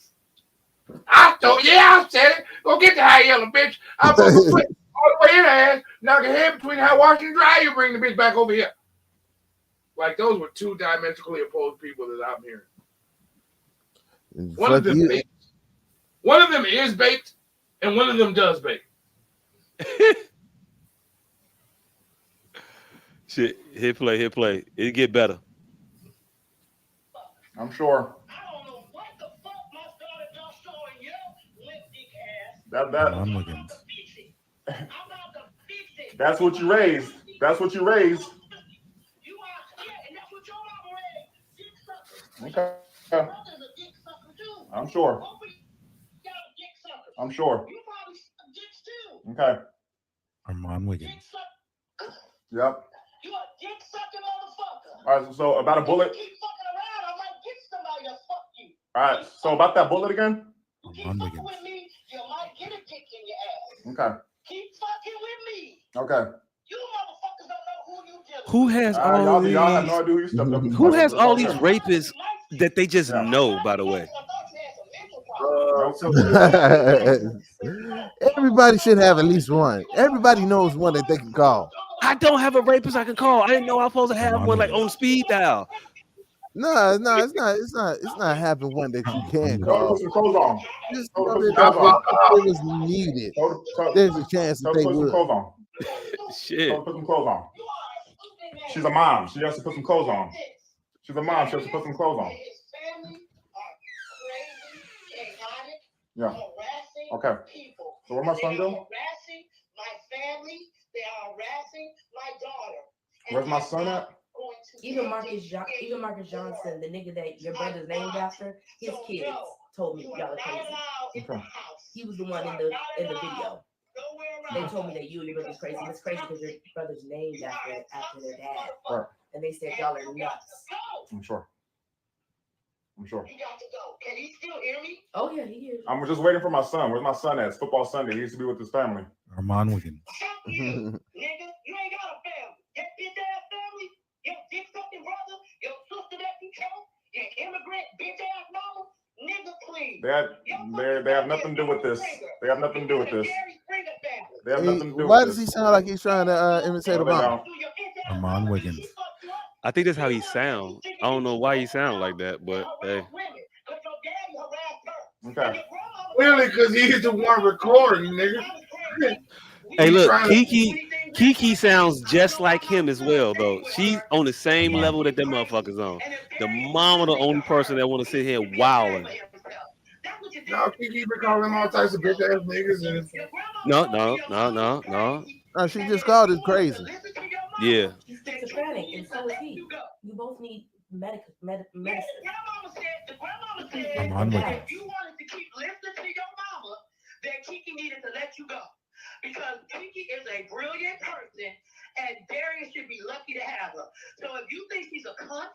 I said it. Go get the high yellow bitch. I'm gonna put all the way in her ass, knock her head between her wash and dry. You bring the bitch back over here. Like those were two diametrically opposed people that I'm hearing. One of them is baked, and one of them does bake. Shit, hit play. It get better. I'm sure. That Armand Wiggins. that's what you raised. That's what you raised. Okay. I'm sure. I'm sure. Okay. Armand Wiggins. Yep. All right. So about a bullet. All right. So about that bullet again. Armand Wiggins. Okay. Okay. Who has all Y'all have these? no idea who you stepped up and Who fucking. has It's all all these good. rapists that they just Yeah. know? By the way, So Everybody should have at least one. Everybody knows one that they can call. I don't have a rapist I can call. I didn't know I was supposed to have Armand one like Wiggins. on speed dial. No, it's not having one that you can Tell her to call. put some clothes on. Just Tell her know to put that some clothes on. if it was needed, there's a chance that Tell her they to put some would. clothes on. Shit. Tell her to put some clothes on. She's a mom. She has to put some clothes on. She's a mom. She has to put some clothes on. Yeah. Okay. So where my son go? Where's my son at? Even Marcus Johnson, the nigga that your brother's named after, his kids told me y'all are crazy. Okay. He was the one in the video. They told me that you and your brother's crazy. And it's crazy because your brother's named after their dad. Right. And they said y'all are nuts. I'm sure. I'm sure. Can he still hear me? Oh yeah, he is. I'm just waiting for my son. Where's my son at? It's football Sunday. He needs to be with his family. Armand Wiggins. Nigga, you ain't got a family. Your bitch ass family, your dick sucking brother, your sister that you chose, your immigrant bitch ass mama, nigga, please. They have nothing to do with this. They have nothing to do with this. They have nothing to do Why with does he this. sound like he's trying to imitate No, they Obama? don't. Armand Wiggins. I think that's how he sound. I don't know why he sound like that, but hey. Okay. Really, because he's the one recording, nigga. Hey, look, Kiki sounds just like him as well, though. She's on the same level that them motherfuckers on. The mama, the only person that want to sit here wilding. No, Kiki been calling all types of bitch ass niggas. And No. She just called it crazy. Yeah. He's schizophrenic, and so is he. You both need medicine. Armand Wiggins. You wanted to keep listening to your mama, then Kiki needed to let you go. Because Kiki is a brilliant person, and Darius should be lucky to have her. So if you think she's a cunt,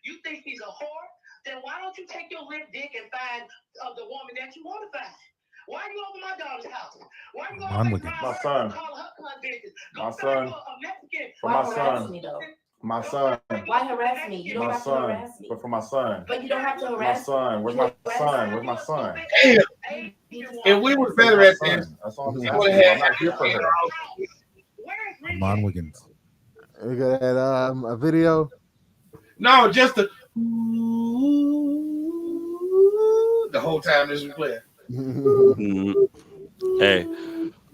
you think she's a whore, then why don't you take your limp dick and find the woman that you want to find? Why are you over my daughter's house? Why are you Armand over Wiggins. My son. call her cunt bitches? My Go son. find a Mexican. For Why my harass son. me though? My son. Why harass me? You don't My have to son. harass me. But for my son. But you don't have to My harass son. me. Where's my son? Where's my son? damn, if we was better at this, That's all I'm we asking would you. have I'm not here for her. Armand Wiggins. We got a video. No, just the whole time this was playing. Mm-hmm. Hey,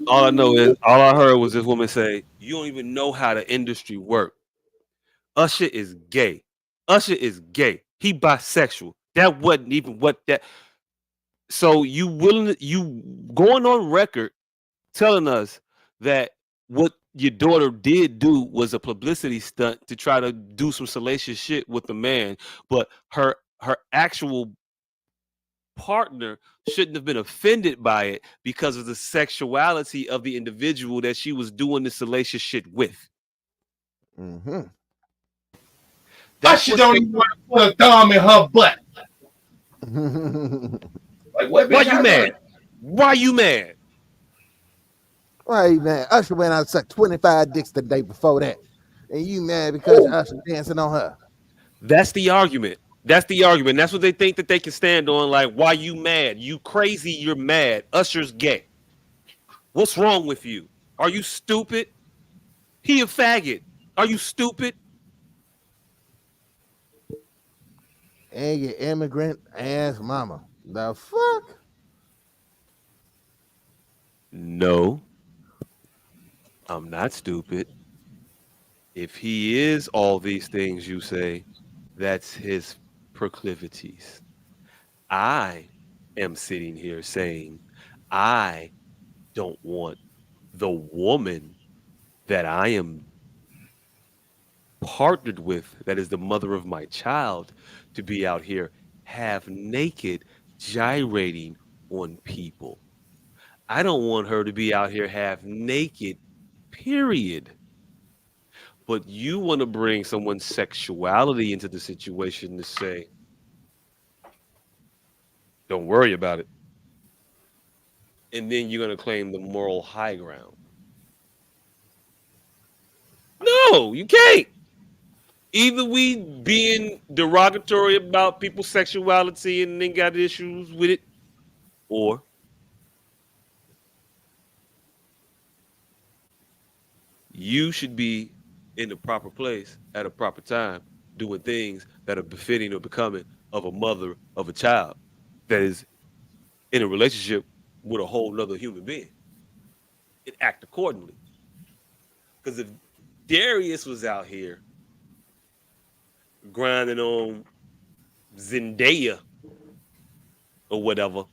all I heard was this woman say, "You don't even know how the industry works. Usher is gay. Usher is gay. He bisexual. That wasn't even what that." So you going on record telling us that what your daughter did do was a publicity stunt to try to do some salacious shit with the man, but her actual partner shouldn't have been offended by it because of the sexuality of the individual that she was doing the salacious shit with. Mm-hmm. Usher don't even want to put a thumb in her butt. Like, what? Why you mad? Why you mad? Right, man. Usher went out and sucked 25 dicks the day before that. And you mad because Usher dancing on her. That's the argument. That's the argument. That's what they think that they can stand on. Like, why you mad? You crazy, you're mad. Usher's gay. What's wrong with you? Are you stupid? He a faggot. Are you stupid? And your immigrant ass mama. The fuck? No. I'm not stupid. If he is all these things you say, that's his proclivities. I am sitting here saying I don't want the woman that I am partnered with, that is the mother of my child, to be out here half naked, gyrating on people. I don't want her to be out here half naked, period. But you want to bring someone's sexuality into the situation to say, don't worry about it. And then you're going to claim the moral high ground. No, you can't. Either we being derogatory about people's sexuality and then got issues with it, or you should be in the proper place at a proper time doing things that are befitting or becoming of a mother of a child that is in a relationship with a whole nother human being and act accordingly. Because if Darius was out here grinding on Zendaya or whatever,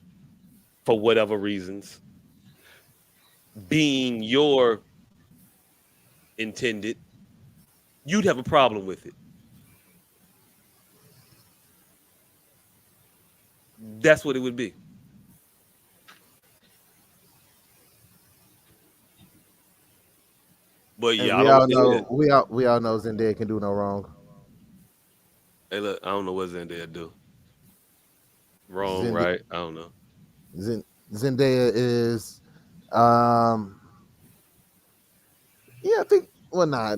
for whatever reasons, being your intended, you'd have a problem with it. That's what it would be. But And yeah, I we don't all want to hear know that. we all know Zendaya can do no wrong. Hey, look, I don't know what Zendaya do. Wrong, Zend- right? I don't know. Zendaya is, um, yeah, I think. Well, nah,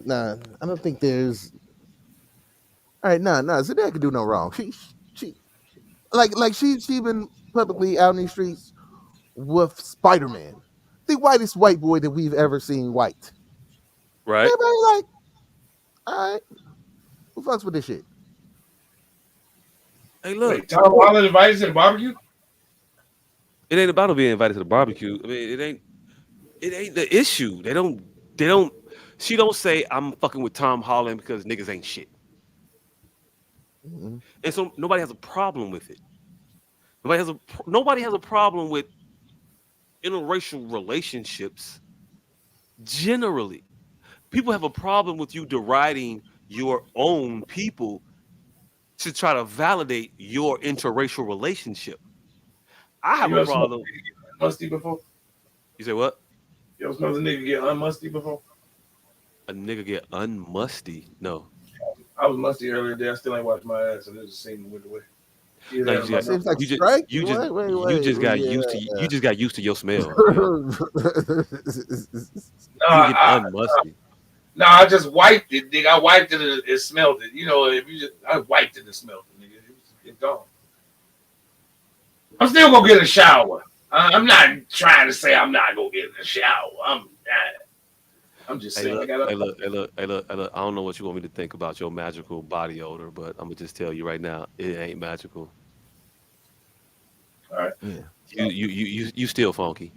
I don't think there's. All right, nah, Zendaya can do no wrong. She she been publicly out in these streets with Spider Man, the whitest white boy that we've ever seen white. Right? Everybody like, all right, who fucks with this shit? Hey, look, Wait, Tom Holland invited to the barbecue? it ain't about being invited to the barbecue. I mean, it ain't the issue. They don't, she don't say I'm fucking with Tom Holland because niggas ain't shit. Mhm. And so nobody has a problem with it. Nobody has a problem with interracial relationships generally. People have a problem with you deriding your own people to try to validate your interracial relationship. I have You a ever smelled problem. a nigga get musty before? You say what? You ever smelled a nigga get unmusty before? A nigga get unmusty? No. I was musty earlier today. I still ain't washed my ass, and it just seemed went away. Either No, that you or just my got nose. Seems like you just strike. you just you Wait, just got yeah. used to your smell. Yeah. No, You get unmusty. no, I just wiped it, nigga. I wiped it and it smelled it. You know, if you just, I wiped it and smelled it, nigga. It's gone. I'm still gonna get a shower. I'm not trying to say I'm not gonna get in the shower. I'm just Hey saying I look, got hey to. look, hey look, hey look, hey look. I don't know what you want me to think about your magical body odor, but I'm gonna just tell you right now, it ain't magical. All right. Yeah. You still funky.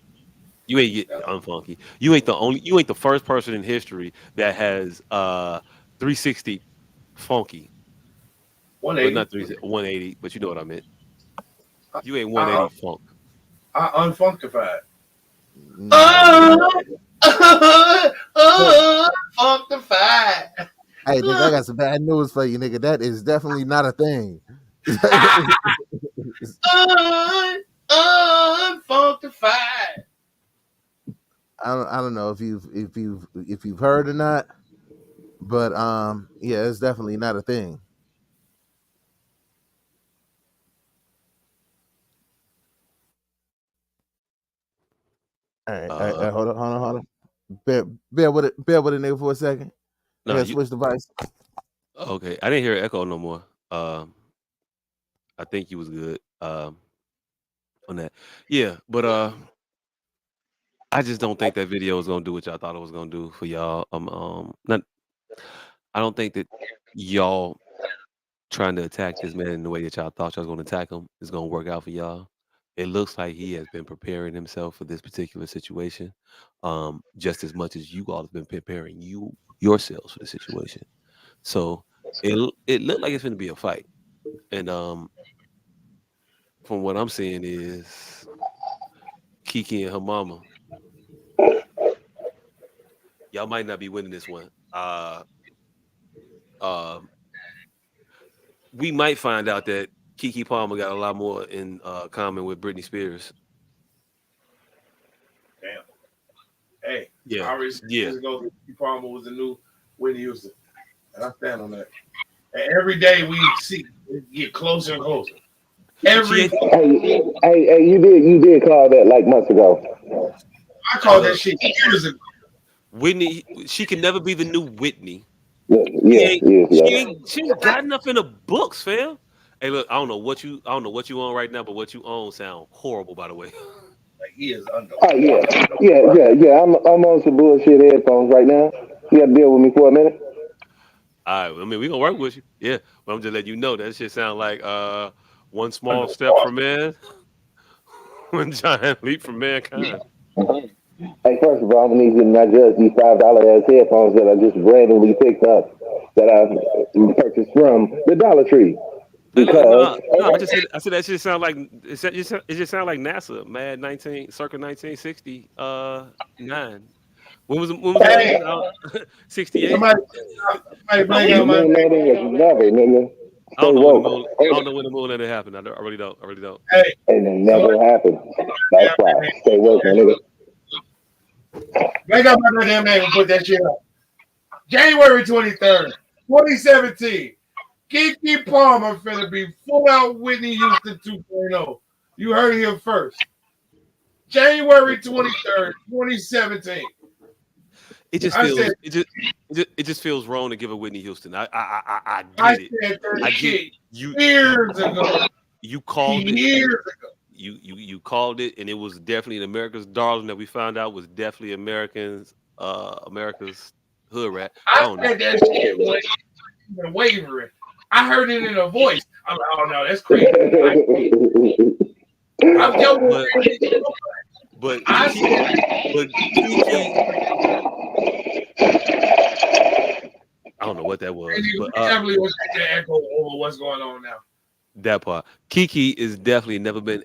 You ain't get unfunky. You ain't the first person in history that has 360 funky. But 180. not 180, but you know what I meant. I, You ain't I, 180 funk. I unfunkified. No. So, Funkified. hey, nigga, I got some bad news for you, nigga. That is definitely not a thing. Unfunkified. I don't know if you've heard or not, but yeah, it's definitely not a thing. All right, Uh, hold on. Bear with a nigga for a second. I no, gotta you switch device. okay? I didn't hear echo no more. I think you was good on that. Yeah, but I just don't think that video is gonna do what y'all thought it was gonna do for y'all. Not. I don't think that y'all trying to attack this man in the way that y'all thought y'all was gonna attack him is gonna work out for y'all. It looks like he has been preparing himself for this particular situation, just as much as you all have been preparing yourselves for the situation. So it looked like it's going to be a fight, and from what I'm seeing is Kiki and her mama, y'all might not be winning this one. Um, we might find out that Kiki Palmer got a lot more in common with Britney Spears. Damn. Hey, Yeah, I already said yeah. years ago that Keke Palmer was the new Whitney Houston. And I stand on that. And every day we see it get closer and closer. She Every ain't. Hey, you did call that like months ago. I called that Look, shit years ago. Whitney. She can never be the new Whitney. Yeah, She yeah, ain't. yeah, She yeah. ain't. She ain't got enough in the books, fam. Hey, look. I don't know what you. I don't know what you own right now, but what you own sound horrible, by the way. Like he is under Oh yeah, water. yeah. I'm on some bullshit headphones right now. You got to deal with me for a minute. All right. I mean, we gonna work with you. Yeah, but I'm just letting you know that shit sound like one small Under step for water. man, one giant leap for mankind. Hey, first of all, I'm gonna need you to not judge these $5 ass headphones that I just randomly picked up that I purchased from the Dollar Tree Hey, look, because no. I said that shit sound like it just sound like NASA, Mad circa 1960 nine. When was that Hey, again? 68. somebody, somebody blank the out my moon name. landing was never, nigga. I don't Stay know when the woke. moon. I don't know when the moon landing happened. I really don't. I really don't. Hey, And it somebody never happened. That's blank out why. my name. Stay woke, my nigga. Blank out my damn name and put that shit up. January 23rd, 2017. Keke Palmer finna be full out Whitney Houston 2.0. You heard it here first. January 23rd, 2017. It just I said feels. It just feels wrong to give a Whitney Houston. I I get it. said that I get shit you. years ago. You called it. Years ago. You called it, and it was definitely an America's darling that we found out was definitely America's hood rat. I I don't know. said that shit when even wavering. I heard it in her voice. I'm like, oh no, that's crazy. I'm joking. But but I Kiki, said but Kiki, I don't know what that was, we but definitely was taking an echo over what's going on now. that part. Kiki is definitely never been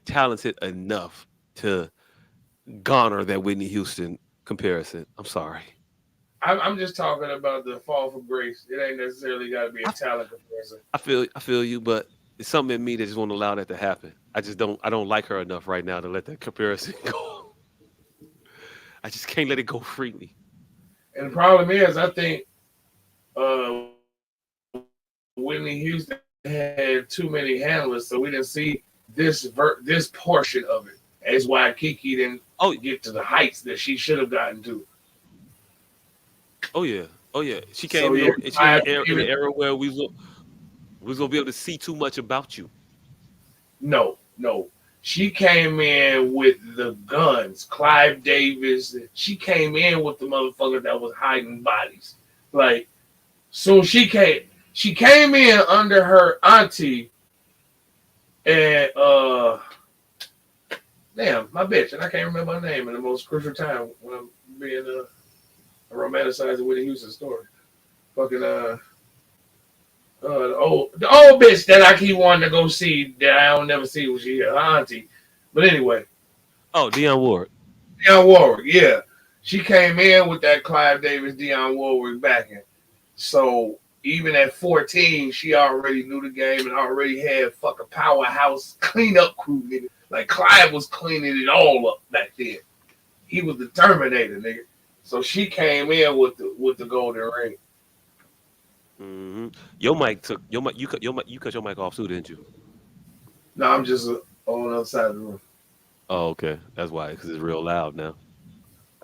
talented enough to garner that Whitney Houston comparison. I'm sorry. I'm just talking about the fall from grace. It ain't necessarily got to be a talent comparison. I feel you, but it's something in me that just won't allow that to happen. I don't like her enough right now to let that comparison go. I just can't let it go freely. And the problem is, I think Whitney Houston had too many handlers, so we didn't see this portion of it. That's why Kiki didn't get to the Oh, heights that she should have gotten to. oh yeah, oh yeah. So yeah, She I came even in an era where we was gonna be able to see too much about you. no. She came in with the guns, Clive Davis. She came in with the motherfucker that was hiding bodies. Like so, she came in under her auntie and damn my bitch, and I can't remember her name in the most crucial time when I'm being romanticizing Whitney Houston story. Fucking the old bitch that I keep wanting to go see that I don't never see when she here, her auntie. But anyway, Oh, Dionne Ward. Dionne Warwick, yeah. She came in with that Clive Davis, Dionne Warwick backing. So even at 14, she already knew the game and already had fucking powerhouse cleanup crew, nigga. Like Clive was cleaning it all up back then. He was the Terminator, nigga. So she came in with the golden ring. Your mic took your mic. You cut your mic off too, didn't you? No, I'm just on the other side of the room. Oh, okay. That's why, because it's real loud now.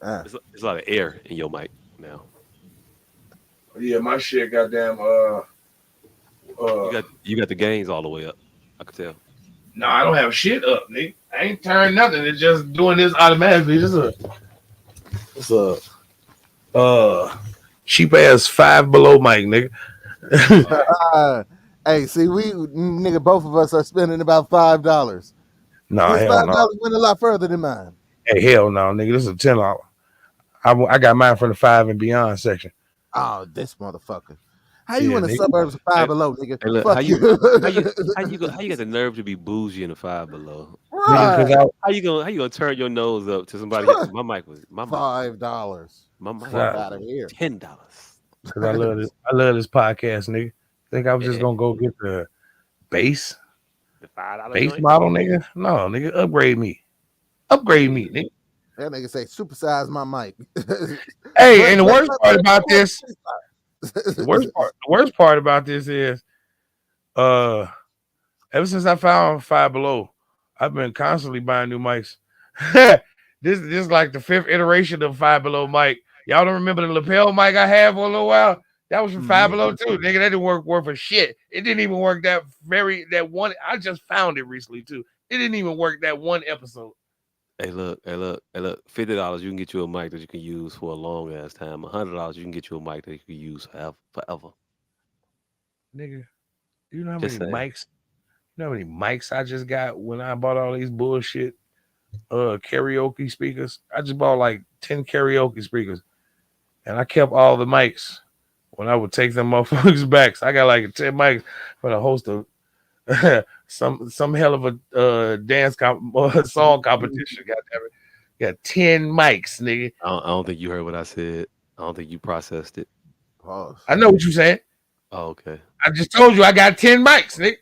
Ah, It's a lot of air in your mic now. Yeah, my shit goddamn You got the gains all the way up. I could tell. no, I don't have shit up, nigga. I ain't turned nothing. It's just doing this automatically. It's a cheap ass five below mic, nigga. Oh, hey, see, we nigga, both of us are spending about $5. No, His hell $5 no. went a lot further than mine. Hey, hell no, nigga. This is a $10. I got mine from the 5 and beyond section. Oh, this motherfucker. How you Yeah, in the nigga. suburbs of Five Hey, Below, nigga? hey, look, Fuck you. how you got the nerve to be bougie in the Five Below? Nigga, because Right. How you gonna turn your nose up to somebody? My mic was $5. my mic Fuck was out of here. $10. I love this. I love this podcast, nigga. Think I was just Yeah, gonna go get the base the $5 base joint. model, nigga. No, nigga, upgrade me. Upgrade me, nigga. That nigga say supersize my mic. Hey, but, and the but, worst but, part but, about but, this, the worst part about this is, uh, ever since I found Five Below, I've been constantly buying new mics. This is like the 5th iteration of Five Below mic. Y'all don't remember the lapel mic I had for a little while? That was from Five Below too, nigga. That didn't work worth a shit. It didn't even work that one. I just found it recently too. It didn't even work that one episode. Hey, look, $50 you can get you a mic that you can use for a long ass time. $100 you can get you a mic that you can use forever. Nigga, you know how Just many saying. mics? You know how many mics I just got when I bought all these bullshit karaoke speakers? I just bought like 10 karaoke speakers, and I kept all the mics when I would take them motherfuckers back. So I got like 10 mics for the host of some hell of a song competition. Goddamn it. Got 10 mics, nigga. I don't think you heard what I said. I don't think you processed it. Pause. I know what you said. Oh, okay. I just told you I got 10 mics, nigga.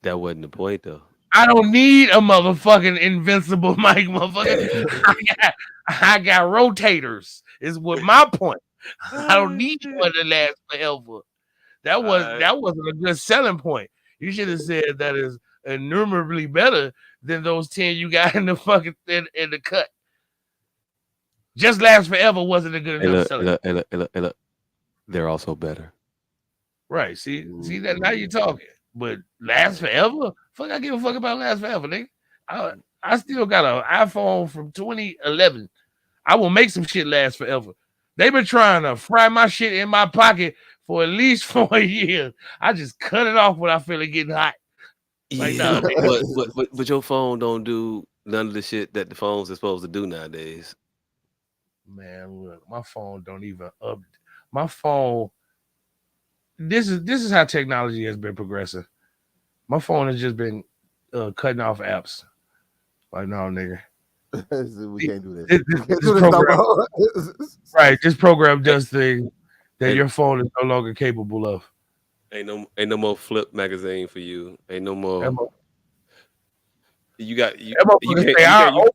That wasn't the point though. I don't need a motherfucking invincible mic, motherfucker. I got rotators, is what my point. I don't need one to last forever. That wasn't a good selling point. You should have said that is innumerably better than those 10 you got in the fucking in the cut. Just last forever wasn't a good Hey, enough look, selling. look. They're also better. Right. See that now you talking. But last forever? Fuck, I give a fuck about last forever, nigga. I still got an iPhone from 2011. I will make some shit last forever. They've been trying to fry my shit in my pocket for at least 4 years. I just cut it off when I feel it getting hot. Like, Yeah, nah, nigga. but your phone don't do none of the shit that the phones are supposed to do nowadays. Man, look, my phone don't even up. My phone. This is how technology has been progressing. My phone has just been cutting off apps. Like, no, nigga. We can't do this. We can't do this no program, more. right? This program does things that Hey, your phone is no longer capable of. ain't no more Flip magazine for you. Ain't no That more. mo- You got that motherfucker say,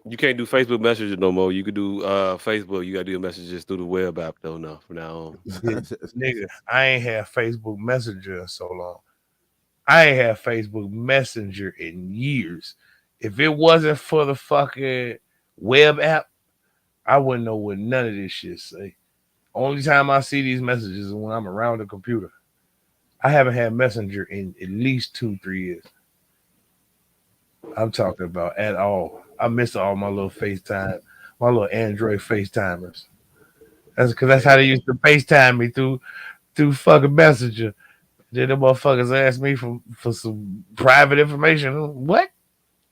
you can't do Facebook Messenger no more. You could do Facebook. You got to do your messages through the web app though. Now from now on. nigga, I ain't had Facebook Messenger in so long. I ain't had Facebook Messenger in years. If it wasn't for the fucking web app, I wouldn't know what none of this shit say. Only time I see these messages is when I'm around the computer. I haven't had Messenger in at least 2-3 years. I'm talking about at all. I miss all my little FaceTime, my little Android FaceTimers. That's because that's how they used to FaceTime me through fucking Messenger. Then the motherfuckers ask me for some private information. What?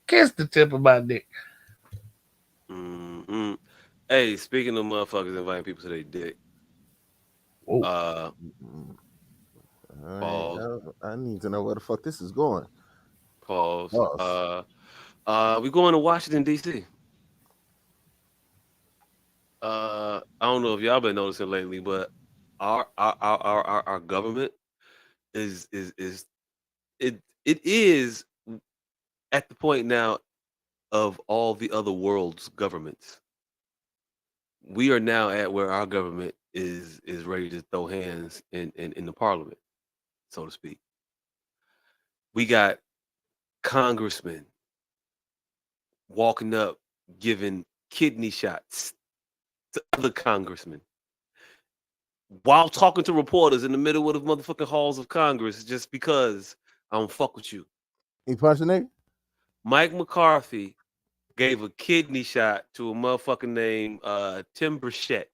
Kiss the tip of my dick. Mm-hmm. Hey, speaking of motherfuckers inviting people to their dick. Pause. I need to know where the fuck this is going. Pause. We going to Washington D.C. I don't know if y'all been noticing lately, but our government is it is at the point now of all the other world's governments. We are now at where our government is ready to throw hands in the parliament, so to speak. We got congressmen walking up giving kidney shots to other congressmen while talking to reporters in the middle of the motherfucking halls of Congress just because I don't fuck with you. He punching nigga? Mike McCarthy gave a kidney shot to a motherfucker named Tim Burchett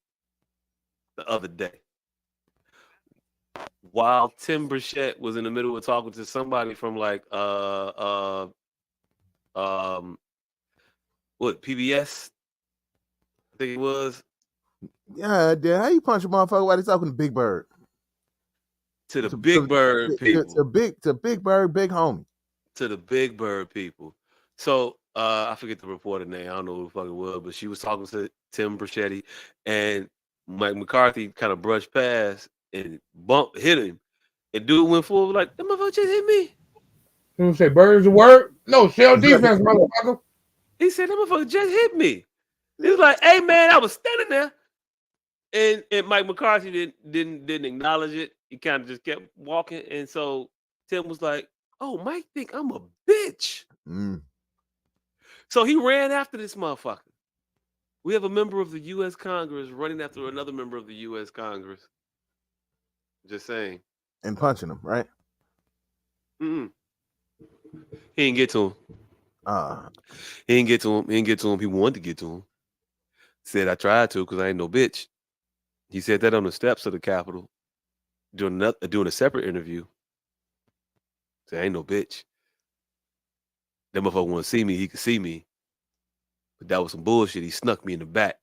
the other day. While Tim Burchett was in the middle of talking to somebody from like what PBS? I think it was. Yeah, how you punch a motherfucker while they talking to Big Bird? To the Big Bird people. To Big Bird, big homie. To the Big Bird people. So I forget the reporter name. I don't know who the fuck it was, but she was talking to Tim Bruschetti, and Mike McCarthy kind of brushed past and hit him, and dude went forward like, "That motherfucker just hit me." You say Bird's a word? No, shell defense, motherfucker. He said, "That motherfucker just hit me." He was like, "Hey man, I was standing there," and Mike McCarthy didn't acknowledge it. He kind of just kept walking, and so Tim was like, "Oh, Mike think I'm a bitch." So he ran after this motherfucker. We have a member of the U.S. Congress running after another member of the U.S. Congress. Just saying. And punching him, right? Mm-mm. He didn't get to him. He didn't get to him. He didn't get to him. He wanted to get to him. Said, I tried to because I ain't no bitch. He said that on the steps of the Capitol doing a separate interview. Said, I ain't no bitch. That motherfucker want to see me. He could see me. But that was some bullshit. He snuck me in the back.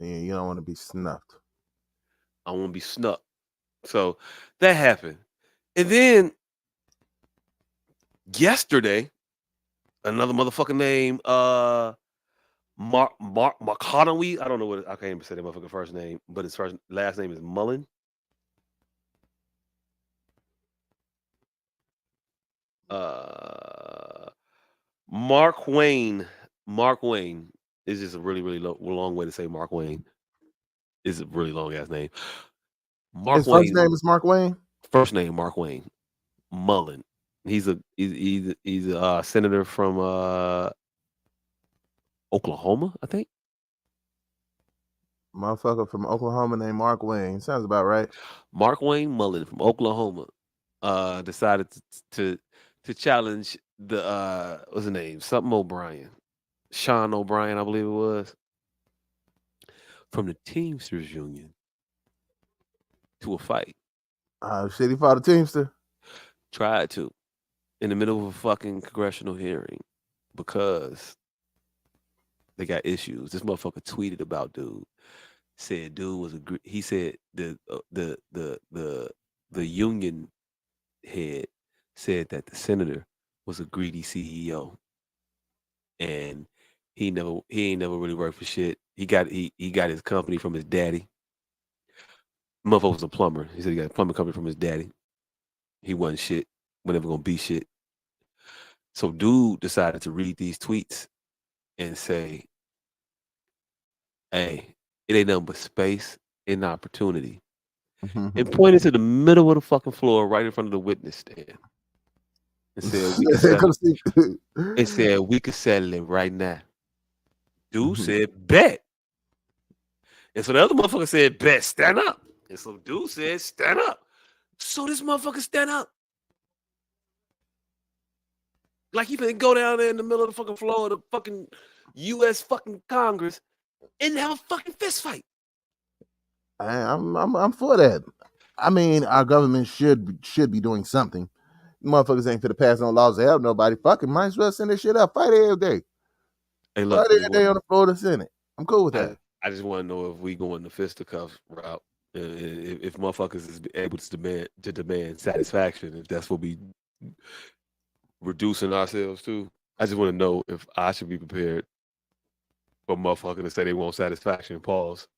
Yeah, you don't want to be snuffed. I want to be snuck. So that happened. And then yesterday, another motherfucker named Marconowy. I don't know what I can't even say that motherfucker first name, but his last name is Mullen. Mark Wayne. Mark Wayne is just a really, really long way to say Mark Wayne. It's a really long ass name. His first name is Mark Wayne. First name Mark Wayne. Mullen. He's a senator from Oklahoma, I think. Motherfucker from Oklahoma named Mark Wayne. Sounds about right. Mark Wayne Mullen from Oklahoma decided to challenge the what's his name? Something O'Brien. Sean O'Brien, I believe it was. From the Teamsters Union to a fight. Shit, he fought a Teamster? Tried to. In the middle of a fucking congressional hearing because they got issues. This motherfucker tweeted about dude. Said dude was he said the union head said that the senator was a greedy CEO. And he ain't never really worked for shit. He got his company from his daddy. Motherfucker was a plumber. He said he got a plumbing company from his daddy. He wasn't shit. Was never gonna be shit. So dude decided to read these tweets and say, hey, it ain't nothing but space and opportunity. And pointed to the middle of the fucking floor right in front of the witness stand. And said, we could settle it right now. Dude said, bet. And so the other motherfucker said, bet, stand up. And so dude said, stand up. So this motherfucker stand up. Like he finna go down there in the middle of the fucking floor of the fucking U.S. fucking Congress and have a fucking fist fight. I'm for that. I mean, our government should be doing something. Motherfuckers ain't finna pass no laws to help nobody. Fucking might as well send this shit up. Fight every day. Hey, look, fight every day on the floor of the Senate. I'm cool with that. I just want to know if we go in the fisticuff route. If motherfuckers is able to demand satisfaction, if that's what we reducing ourselves to. I just want to know if I should be prepared for motherfucker to say they want satisfaction. Pause.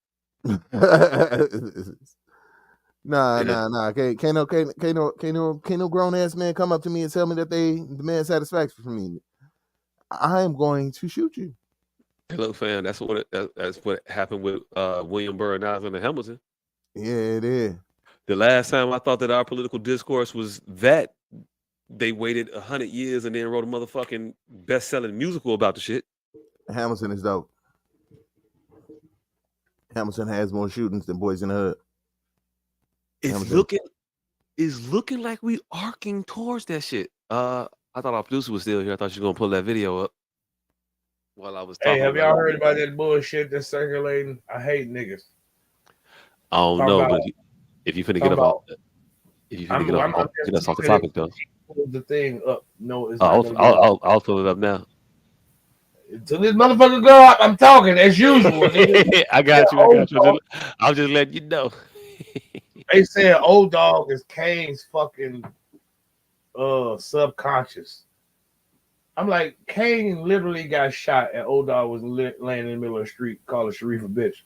Nah. Can't no grown ass man come up to me and tell me that they demand satisfaction from me. I am going to shoot you. Hey, look, fam, that's what happened with William Burr and Alexander Hamilton. Yeah, it is. The last time I thought that our political discourse was that, they waited 100 years and then wrote a motherfucking best-selling musical about the shit. Hamilton is dope. Hamilton has more shootings than Boys in the Hood. It's looking like we arcing towards that shit. I thought our producer was still here. I thought she was gonna pull that video up while I was talking. Hey, have y'all heard about that bullshit that's circulating? I hate niggas. I don't know, but if you finna get us off the topic though. pull the thing up. No, it's not I'll, gonna I'll, get I'll, I'll pull it up now. until this motherfucker go up. I'm talking as usual, nigga. I got you. I got you. I'll just let you know. They said old dog is Kane's fucking subconscious. I'm like, Kane literally got shot and old dog was laying in the middle of the street, calling Sharif a bitch.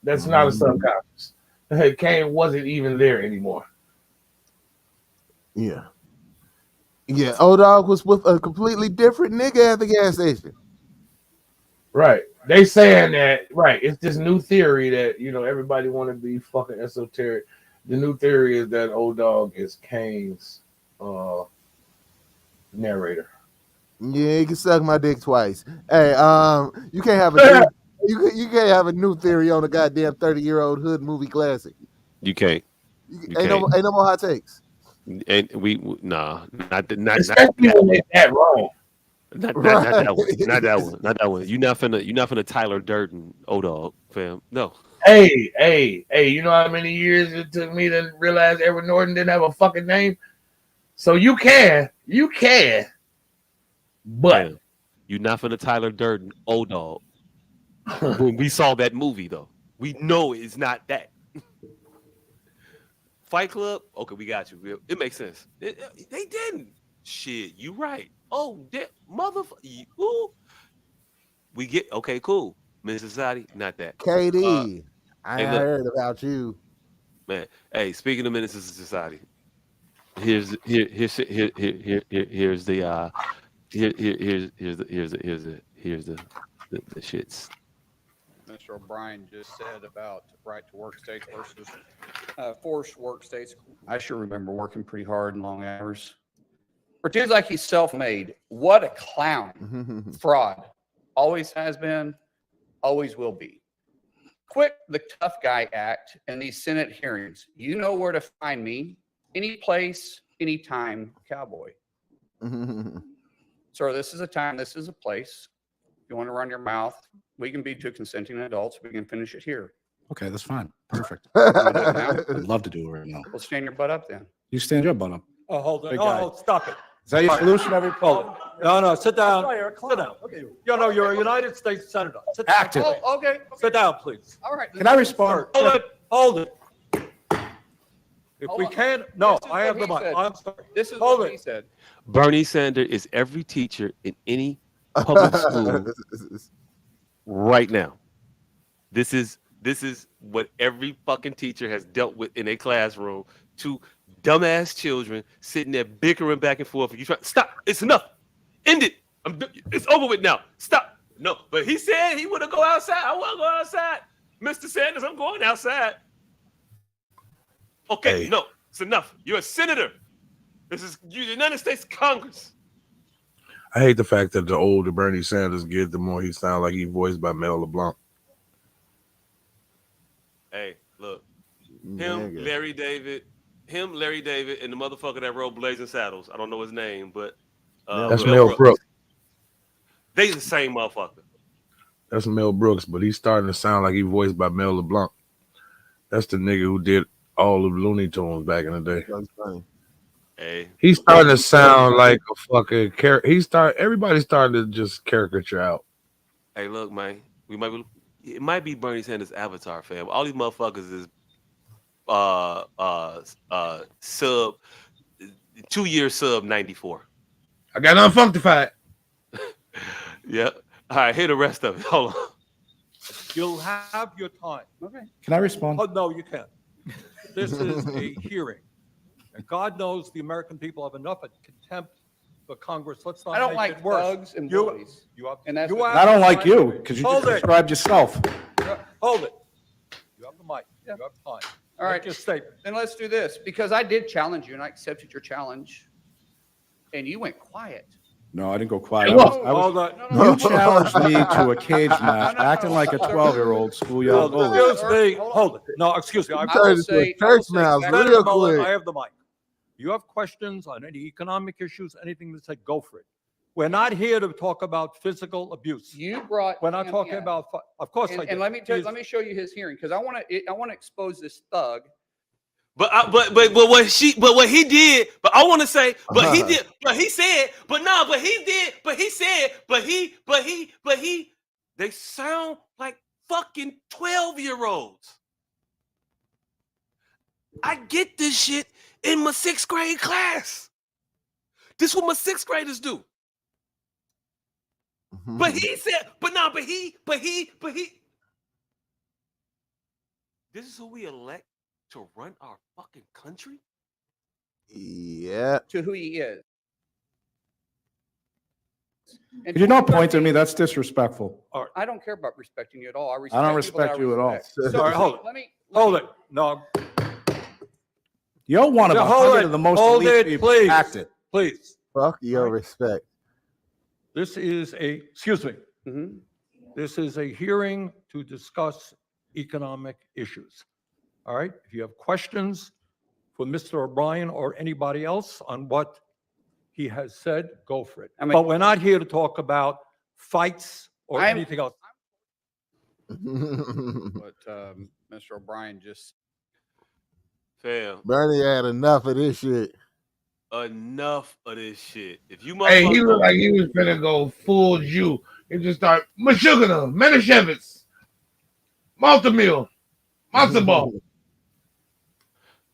That's not a subconscious. Kane wasn't even there anymore. Yeah. Yeah, old dog was with a completely different nigga at the gas station. Right. They saying that, right. It's this new theory that, everybody want to be fucking esoteric. The new theory is that old dog is Kane's narrator. Yeah, you can suck my dick twice. Hey, you can't have a you can't have a new theory on a goddamn 30-year-old hood movie classic. You can't. Ain't no more hot takes. And not especially when they that wrong. Not that one. Not that one. You're not finna Tyler Durden, old dog, fam. No. Hey, you know how many years it took me to realize Edward Norton didn't have a fucking name? So you can, but you're not finna Tyler Durden, old dog. When we saw that movie, though, we know it's not that. Fight Club, okay, we got you. It makes sense. They didn't. Shit, you right. Oh, motherfucker. We get okay, cool. Men's Society, not that. KD, I heard about you, man. Hey, speaking of Men's Society, here's the shits. Mr. O'Brien just said about right to work states versus forced work states. I sure remember working pretty hard and long hours. Pretends like he's self-made. What a clown. Fraud. Always has been, always will be. Quit the tough guy act in these Senate hearings. You know where to find me. Any place, anytime, cowboy. Sir, this is a time, this is a place. If you want to run your mouth, we can be two consenting adults. We can finish it here. Okay, that's fine. Perfect. I'd love to do it right now. Well, stand your butt up then. You stand your butt up. Oh, hold on. Big Oh, guy. stop it. Is that your solution? Hold it. No, sit down. Sit down. Okay. You're a United States Senator. Sit down. Active. Oh, okay. Sit down, please. All right. Can I respond? Hold it. If we can't, no, I have the mic. I'm sorry. This is Hold what it. he said. Bernie Sanders is every teacher in any public school right now. This is what every fucking teacher has dealt with in a classroom. Two dumbass children sitting there bickering back and forth. You try stop. It's enough. End it. It's over with now. Stop. No, but he said he want to go outside. I want to go outside. Mr. Sanders, I'm going outside. Okay, no, it's enough. You're a senator. This is the United States Congress. I hate the fact that the older Bernie Sanders gets, the more he sounds like he's voiced by Mel LeBlanc. Hey, look. Larry David, and the motherfucker that rode Blazing Saddles. I don't know his name, but that's Mel Brooks. They the same motherfucker. That's Mel Brooks, but he's starting to sound like he's voiced by Mel LeBlanc. That's the nigga who did all of Looney Tunes back in the day. Hey, he's starting to sound like a fucking everybody's starting to just caricature out. Hey, look, man, it might be Bernie Sanders' avatar, fam. All these motherfuckers is sub 2 year sub 94. I got unfunctified. Yeah. All right, hear the rest of it. Hold on. You'll have your time. Okay. Can I respond? Oh, no, you can't. This is a hearing. And God knows the American people have enough contempt for Congress. Let's not I don't make like it worse. thugs and bullies. And I don't like you because you just described yourself. Hold it. You have the mic. You have time. All right. Make your statement. Then let's do this because I did challenge you and I accepted your challenge, and you went quiet. No, I didn't go quiet. You challenged me to a cage match, acting like a 12-year-old schoolyard bully. Excuse me. Hold it. No, excuse me. I will say church mouths real quick. I have the mic. You have questions on any economic issues, anything to say, go for it. We're not here to talk about physical abuse. You brought. We're not talking about. Of course, I did. And let me show you his hearing because I want to expose this thug. But what he did, but I want to say, but he did, but he said, but no, but he did, but he said, but he, they sound like fucking 12-year-olds. I get this shit in my 6th grade class. This is what my 6th graders do. But he said, but no, but he. This is who we elect to run our fucking country? Yeah. To who he is. And Could you not point at me? That's disrespectful. I don't care about respecting you at all. I don't respect respect you at all. So, All right, hold it. let me Hold it. No. You're one of Yeah, 100 of the most hold elite it, people. please. Act it. Please. Fuck your respect. This is excuse me. This is a hearing to discuss economic issues. All right. If you have questions for Mr. O'Brien or anybody else on what he has said, go for it. But we're not here to talk about fights or anything else. But Mr. O'Brien just Fam. Bernie had enough of this shit. Enough of this shit. If you Hey, he motherfuckers looked like he was finna go full Jew. He just start Meshuggah, Menashevitz, Malta Meal, Matzo Ball.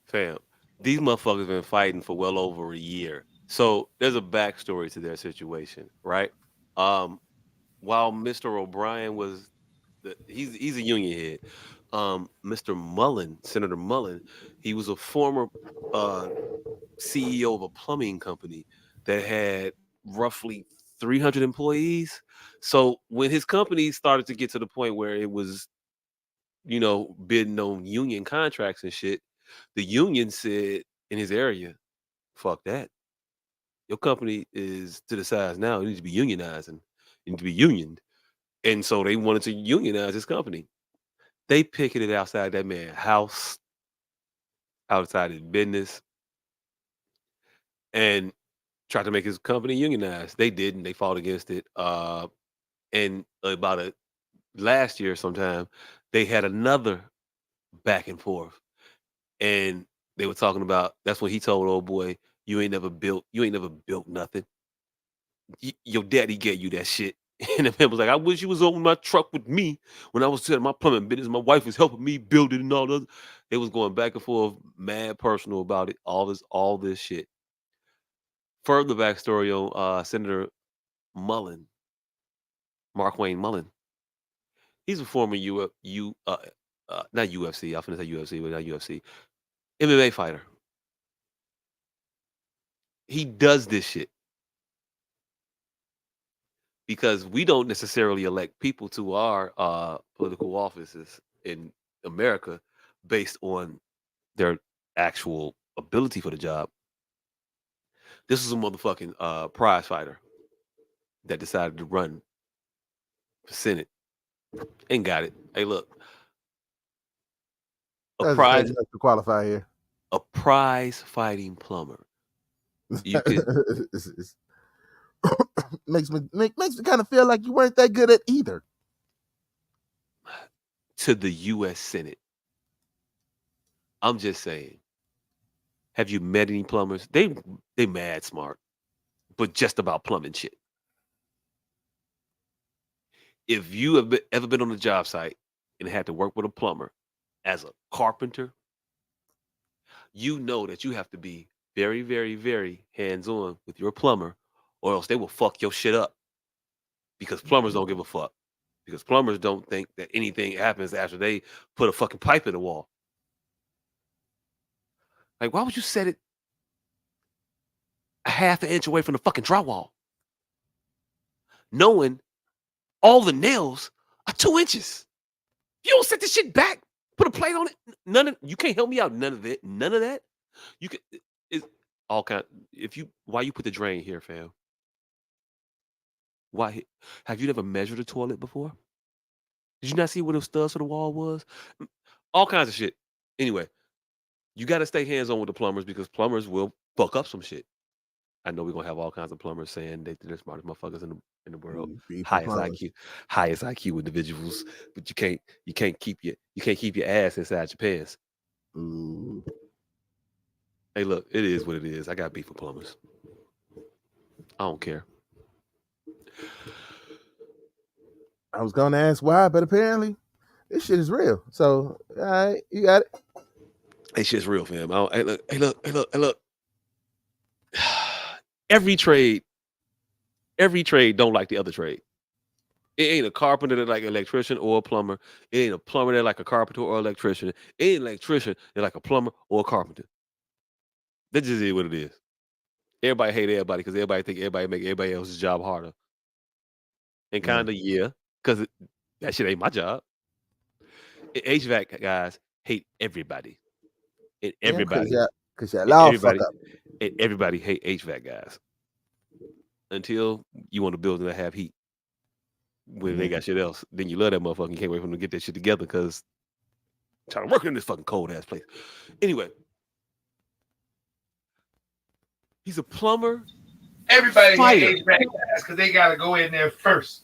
Fam, these motherfuckers been fighting for well over a year. So there's a backstory to their situation, right? While Mr. O'Brien was he's a union head. Mr. Mullen, Senator Mullen, he was a former CEO of a plumbing company that had roughly 300 employees. So when his company started to get to the point where it was, bidding on union contracts and shit, the union said in his area, fuck that. Your company is to the size now. You need to be unionizing. You need to be unioned. And so they wanted to unionize his company. They picketed outside that man's house, outside his business, and tried to make his company unionized. They didn't. They fought against it. And about last year sometime, they had another back and forth. And they were talking about, that's when he told old boy, you ain't never built nothing. Your daddy gave you that shit. And the man was like, I wish you was on my truck with me when I was setting my plumbing business. My wife was helping me build it and all that. They was going back and forth, mad personal about it, all this shit. Further backstory on Senator Mullen, Mark Wayne Mullen. He's a former not UFC, I was gonna say UFC, but not UFC, MMA fighter. He does this shit because we don't necessarily elect people to our political offices in America based on their actual ability for the job. This is a motherfucking prize fighter that decided to run for Senate and got it. Hey, look, to qualify here. A prize fighting plumber. You could makes me kind of feel like you weren't that good at either. To the U.S. Senate. I'm just saying. Have you met any plumbers? They mad smart, but just about plumbing shit. If you have ever been on a job site and had to work with a plumber as a carpenter, you know that you have to be very, very, very hands-on with your plumber, or else they will fuck your shit up. Because plumbers don't give a fuck. Because plumbers don't think that anything happens after they put a fucking pipe in the wall. Like, why would you set it a half an inch away from the fucking drywall, knowing all the nails are 2 inches? You don't set this shit back, put a plate on it. You can't help me out. None of it. None of that. You can. It's all kind. Why you put the drain here, fam? Why have you never measured a toilet before? Did you not see where those studs for the wall was? All kinds of shit. Anyway, you got to stay hands-on with the plumbers because plumbers will fuck up some shit. I know we're gonna have all kinds of plumbers saying they're the smartest motherfuckers in the world, highest IQ individuals, but you can't keep your ass inside your pants. Ooh. Hey, look, it is what it is. I got beef with plumbers. I don't care. I was gonna ask why, but apparently this shit is real. So, all right, you got it. Hey, shit's real, fam. Hey, look. Every trade don't like the other trade. It ain't a carpenter that like an electrician or a plumber. It ain't a plumber that like a carpenter or electrician. It ain't an electrician that like a plumber or a carpenter. That just is what it is. Everybody hate everybody because everybody think everybody make everybody else's job harder. And kind of, yeah, because that shit ain't my job. HVAC guys hate everybody. And everybody, because y'all all everybody, fuck up. everybody hate HVAC guys. Until you want a building that have heat. When they got shit else, then you love that motherfucker. You can't wait for them to get that shit together because I'm trying to work in this fucking cold ass place. Anyway, he's a plumber. Everybody fighter. hate HVAC guys because they gotta go in there first.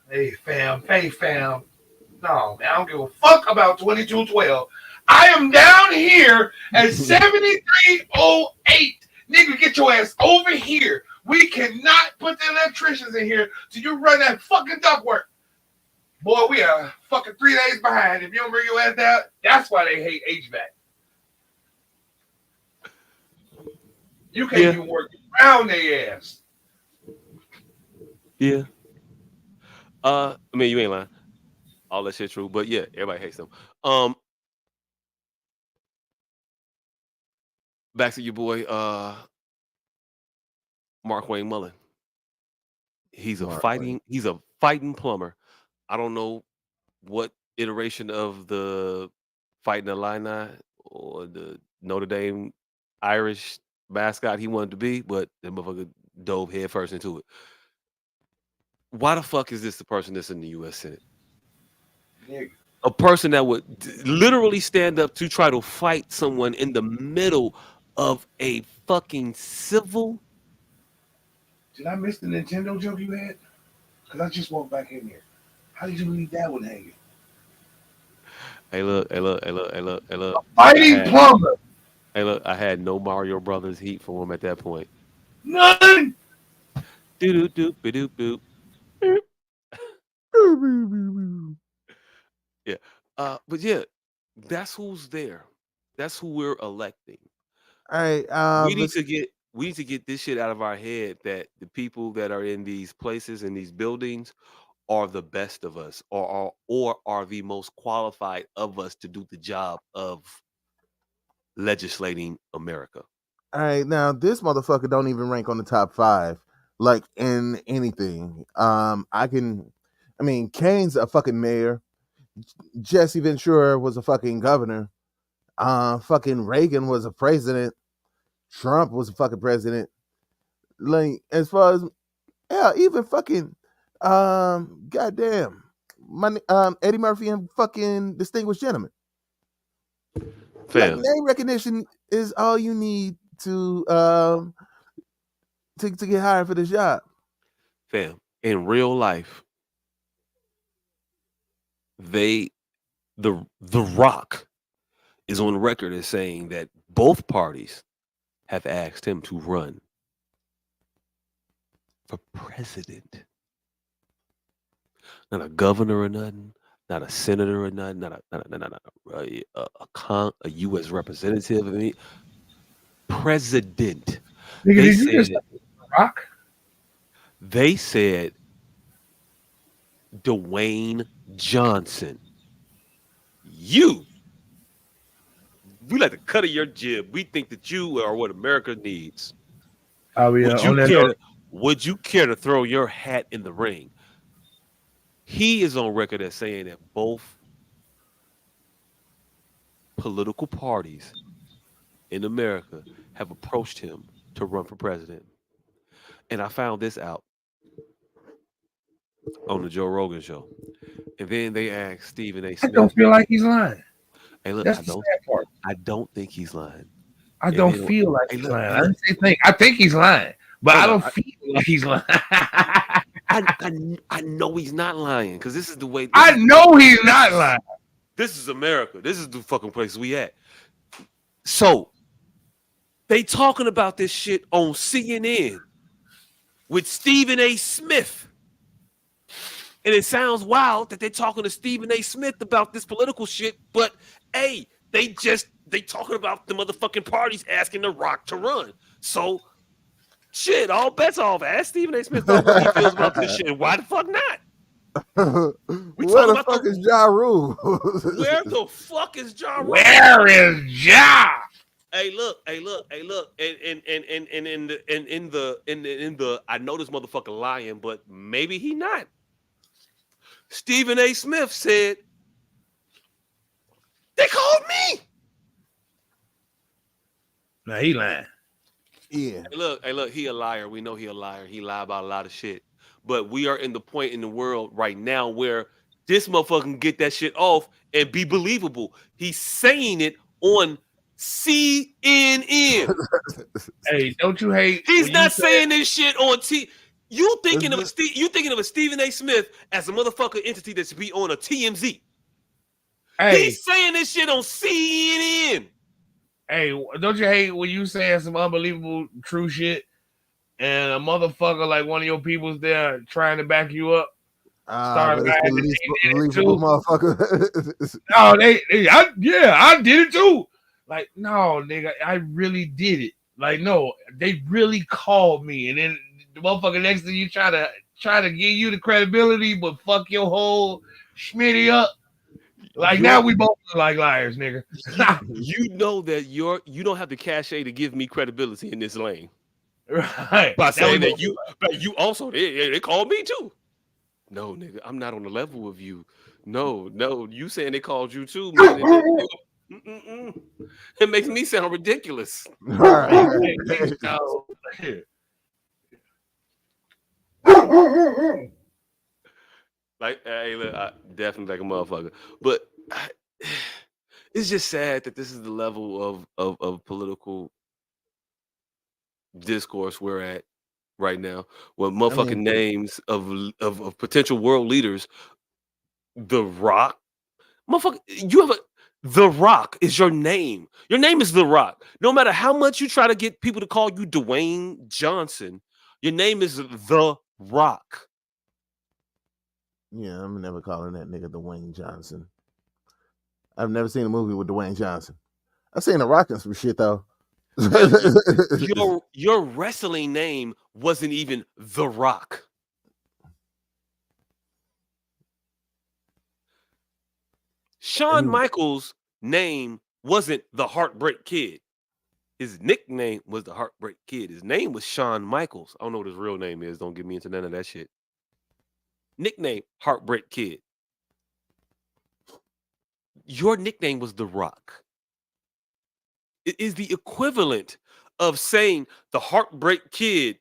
Hey fam. No, man, I don't give a fuck about 2212. I am down here at 7308. Nigga, get your ass over here. We cannot put the electricians in here till you run that fucking ductwork. Boy, we are fucking 3 days behind. If you don't bring your ass down, that's why they hate HVAC. You can't even work around their ass. Yeah. I mean, you ain't lying. All that shit true, but yeah, everybody hates them. Back to your boy, Mark Wayne Mullen. He's a fighting plumber. I don't know what iteration of the Fighting Illini or the Notre Dame Irish mascot he wanted to be, but the motherfucker dove head first into it. Why the fuck is this the person that's in the U.S. Senate? Nigga. A person that would literally stand up to try to fight someone in the middle of a fucking civil. Did I miss the Nintendo joke you had? Because I just walked back in here. How did you leave that one hanging? Hey, look. A fighting plumber. Hey, look, I had no Mario Brothers heat for him at that point. None. Doop. Yeah. But yeah, that's who's there. That's who we're electing. All right. We need to get this shit out of our head that the people that are in these places in these buildings are the best of us, or are the most qualified of us to do the job of legislating America. All right, now this motherfucker don't even rank on the top 5, like in anything. Kane's a fucking mayor. Jesse Ventura was a fucking governor. Fucking Reagan was a president. Trump was a fucking president. Like, as far as, yeah, even fucking, goddamn, Eddie Murphy and fucking Distinguished Gentleman. Like, name recognition is all you need to get hired for this job. Fam, in real life, the Rock is on record as saying that both parties have asked him to run for president. Not a governor or nothing, not a senator or nothing, not a U.S. representative. I mean, president. Nigga, did you just Rock? They said Dwayne Johnson. We like the cut of your jib. We think that you are what America needs. Oh yeah. Would you care to throw your hat in the ring? He is on record as saying that both political parties in America have approached him to run for president. And I found this out on the Joe Rogan show. And then they asked Stephen A. Smith. I don't feel like he's lying. Hey, look, That's the sad part. I don't think he's lying. I don't feel like he's lying. I didn't say think. I think he's lying, but I don't feel like he's lying. I know he's not lying because this is the way. I know he's not lying. This is America. This is the fucking place we at. So they talking about this shit on CNN with Stephen A. Smith. And it sounds wild that they're talking to Stephen A. Smith about this political shit, but hey, they talking about the motherfucking parties asking The Rock to run. So shit, all bets off. Ask Stephen A. Smith about what he feels about this shit. Why the fuck not? Where the fuck is Ja Rule? Where the fuck is Ja Rule? Where is Ja? Hey, look, and in the I know this motherfucker lying, but maybe he not. Stephen A. Smith said, they called me. Now he lying. Yeah. Hey, look, he a liar. We know he a liar. He lie about a lot of shit. But we are in the point in the world right now where this motherfucker can get that shit off and be believable. He's saying it on CNN. Hey, don't you hate? He's not saying this shit on T. You thinking of a Stephen A. Smith as a motherfucker entity that should be on a TMZ. Hey, he's saying this shit on CNN. Hey, don't you hate when you saying some unbelievable true shit and a motherfucker like one of your people's there trying to back you up? But it's believable motherfucker. No, I did it too. Like, no, nigga, I really did it. Like, no, they really called me, and then the motherfucker next to you try to give you the credibility, but fuck your whole schmitty up. Like, now we both look like liars, nigga. You know that you don't have the cachet to give me credibility in this lane, right? By saying that you also they called me too. No, nigga, I'm not on the level of you. No, you saying they called you too, man. It makes me sound ridiculous. Like, hey, look, I definitely like a motherfucker, but it's just sad that this is the level of political discourse we're at right now, where motherfucking names of potential world leaders. The Rock, motherfucker, The Rock is your name. Your name is The Rock. No matter how much you try to get people to call you Dwayne Johnson, your name is The Rock. Yeah, I'm never calling that nigga Dwayne Johnson. I've never seen a movie with Dwayne Johnson. I've seen The Rock in some shit though. Your wrestling name wasn't even The Rock. Shawn Michaels' name wasn't the Heartbreak Kid. His nickname was the Heartbreak Kid. His name was Shawn Michaels. I don't know what his real name is. Don't get me into none of that shit. Nickname, Heartbreak Kid. Your nickname was The Rock. It is the equivalent of saying the Heartbreak Kid,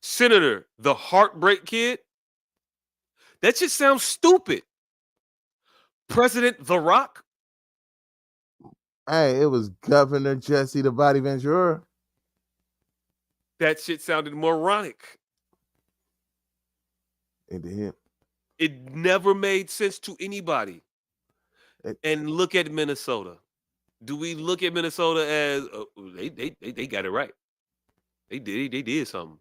Senator, the Heartbreak Kid. That just sounds stupid. President The Rock. Hey, it was Governor Jesse the Body Ventura. That shit sounded moronic. It did. It never made sense to anybody. And look at Minnesota. Do we look at Minnesota as they got it right? They did something.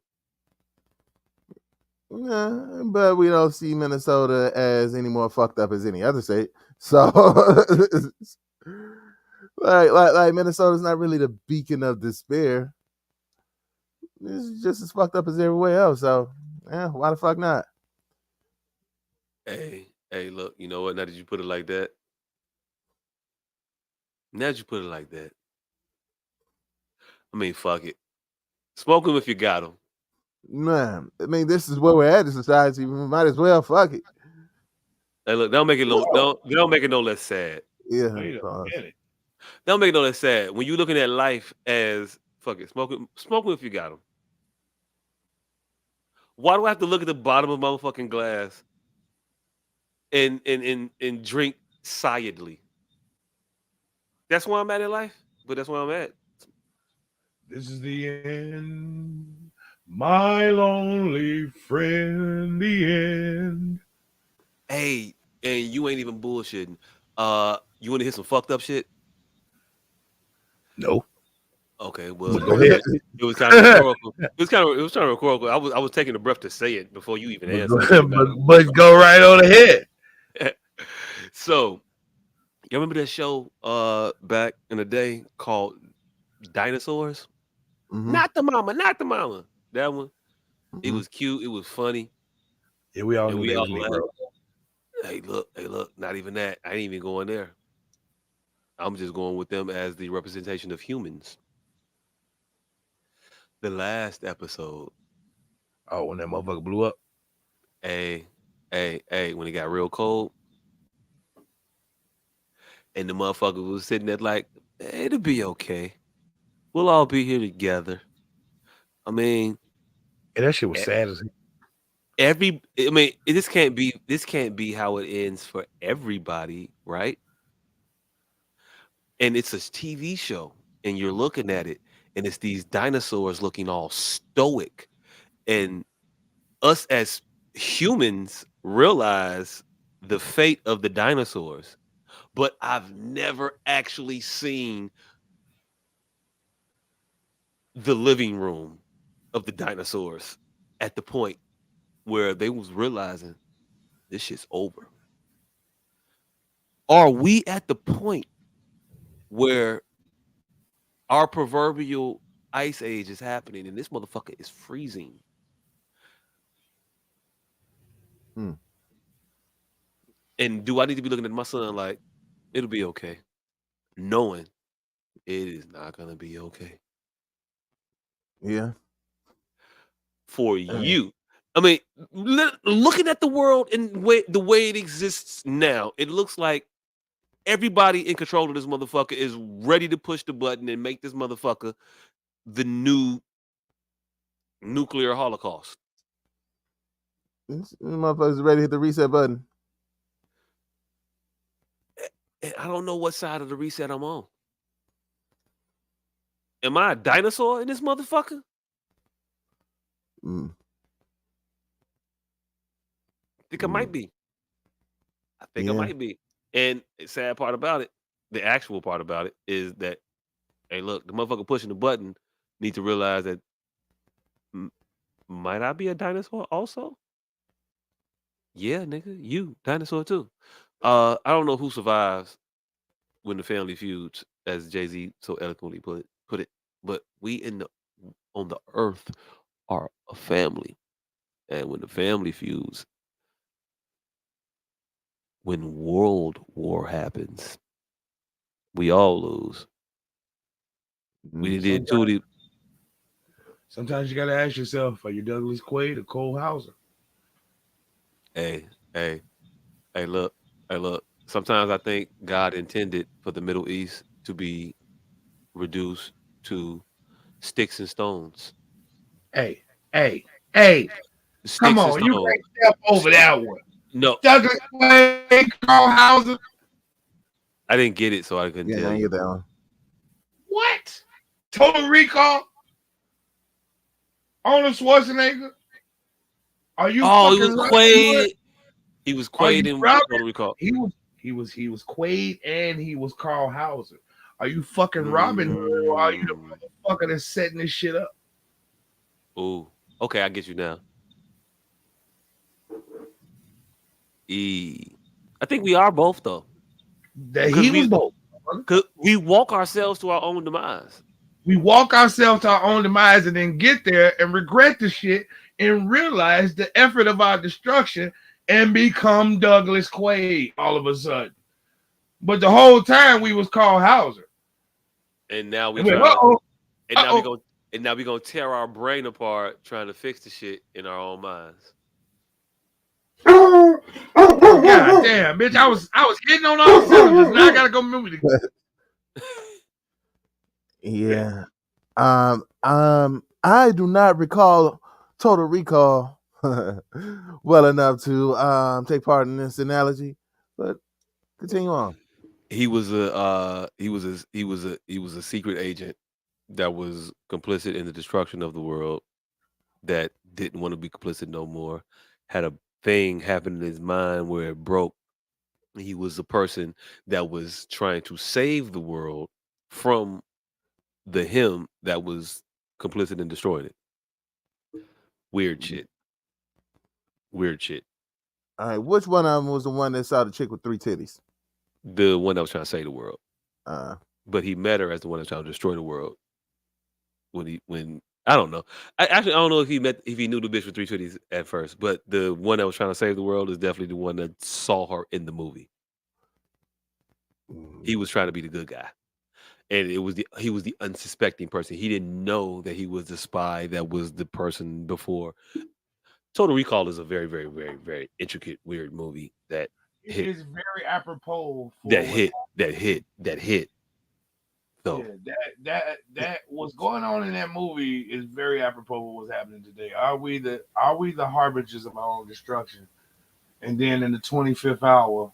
Yeah, but we don't see Minnesota as any more fucked up as any other state. So, like Minnesota's not really the beacon of despair. It's just as fucked up as everywhere else. So, yeah, why the fuck not? Hey, look, you know what? Now that you put it like that, I mean, fuck it. Smoke them if you got them. Man, I mean, this is where we're at in society. We might as well fuck it. Hey, look, don't make it no less sad. Yeah, don't make it no less sad. When you're looking at life as fuck it, smoke them if you got them. Why do I have to look at the bottom of my motherfucking glass and drink sighedly? That's where I'm at in life, but that's where I'm at. This is the end, my lonely friend, the end. Hey, and you ain't even bullshitting. You want to hear some fucked up shit? No. Okay, well, Go ahead. it was kind of rhetorical. It was kind of rhetorical. I was taking the breath to say it before you even answered. It didn't matter. but go right on ahead. So, you remember that show back in the day called Dinosaurs? Mhm. Not the mama, not the mama. That one. It Mhm. was cute. It was funny. Yeah, we all And knew we they all was laughed. Negro. Hey, look, not even that. I ain't even going there. I'm just going with them as the representation of humans. The last episode, Oh, when that motherfucker blew up. hey, hey, when it got real cold, and the motherfucker was sitting there like, "Hey, it'll be okay. We'll all be here together." I mean, And that shit was e- sad as hell. this can't be how it ends for everybody, right? And it's a TV show, and you're looking at it, and it's these dinosaurs looking all stoic, and us as humans realize the fate of the dinosaurs, but I've never actually seen the living room of the dinosaurs at the point where they was realizing this shit's over. Are we at the point where our proverbial ice age is happening and this motherfucker is freezing? Hmm. And do I need to be looking at my son like it'll be okay, knowing it is not gonna be okay Yeah. for you? I mean, looking at the world and the way it exists now, it looks like everybody in control of this motherfucker is ready to push the button and make this motherfucker the new nuclear holocaust. This motherfuckers ready to hit the reset button. And I don't know what side of the reset I'm on. Am I a dinosaur in this motherfucker? Mm. I think I might be. I think I Yeah. might be. And the sad part about it, the actual part about it, is that, hey, look, the motherfucker pushing the button needs to realize that might I be a dinosaur also? Yeah, nigga, you dinosaur too. I don't know who survives when the family feuds, as Jay-Z so eloquently put it, but we on the earth are a family, and when the family feuds, when World War happens, we all lose. We did two of these. Sometimes you gotta ask yourself, are you Douglas Quaid or Cole Hauser? Hey, hey, hey, look, hey, look. Sometimes I think God intended for the Middle East to be reduced to sticks and stones. Hey, hey, come Sticks and on, you stones. can't step over that one. No, Douglas Quaid, Cole Hauser. I didn't get it, so I couldn't Yeah, I tell didn't you. get that one. What? Total Recall? Arnold Schwarzenegger? Are you Oh, he fucking was Robin Hood? Quaid. He was Are you Quaid in Robin? Total Recall. He was Quaid and he was Carl Hauser. Are you fucking Robin Hood or are you the motherfucker that's setting this shit up? Ooh, okay, I get you now. I think we are both though, That because he was both. we walk ourselves to our own demise. We walk ourselves to our own demise and then get there and regret the shit and realize the effort of our destruction and become Douglas Quaid all of a sudden. But the whole time we was Carl Hauser. And now we And trying to, uh-oh. and now we gonna tear our brain apart trying to fix the shit in our own minds. God damn, bitch! I was hitting on all cylinders. Now I gotta go move it. Yeah. I do not recall Total Recall well enough to take part in this analogy, but continue on. He was a secret agent that was complicit in the destruction of the world, that didn't want to be complicit no more, had a thing happen in his mind where it broke. He was a person that was trying to save the world from the him that was complicit in destroying it. Weird shit. Weird shit. All right, which one of them was the one that saw the chick with 3 titties? The one that was trying to save the world. Uh, But he met her as the one that's trying to destroy the world. When I don't know. I don't know if he knew the bitch with 3 titties at first, but the one that was trying to save the world is definitely the one that saw her in the movie. He was trying to be the good guy. And he was the unsuspecting person. He didn't know that he was the spy that was the person before. Total Recall is a very, very, very, very intricate, weird movie that It is very apropos for that what's hit. So yeah, that what's going on in that movie is very apropos of what's happening today. Are we the harbingers of our own destruction? And then in the 25th hour,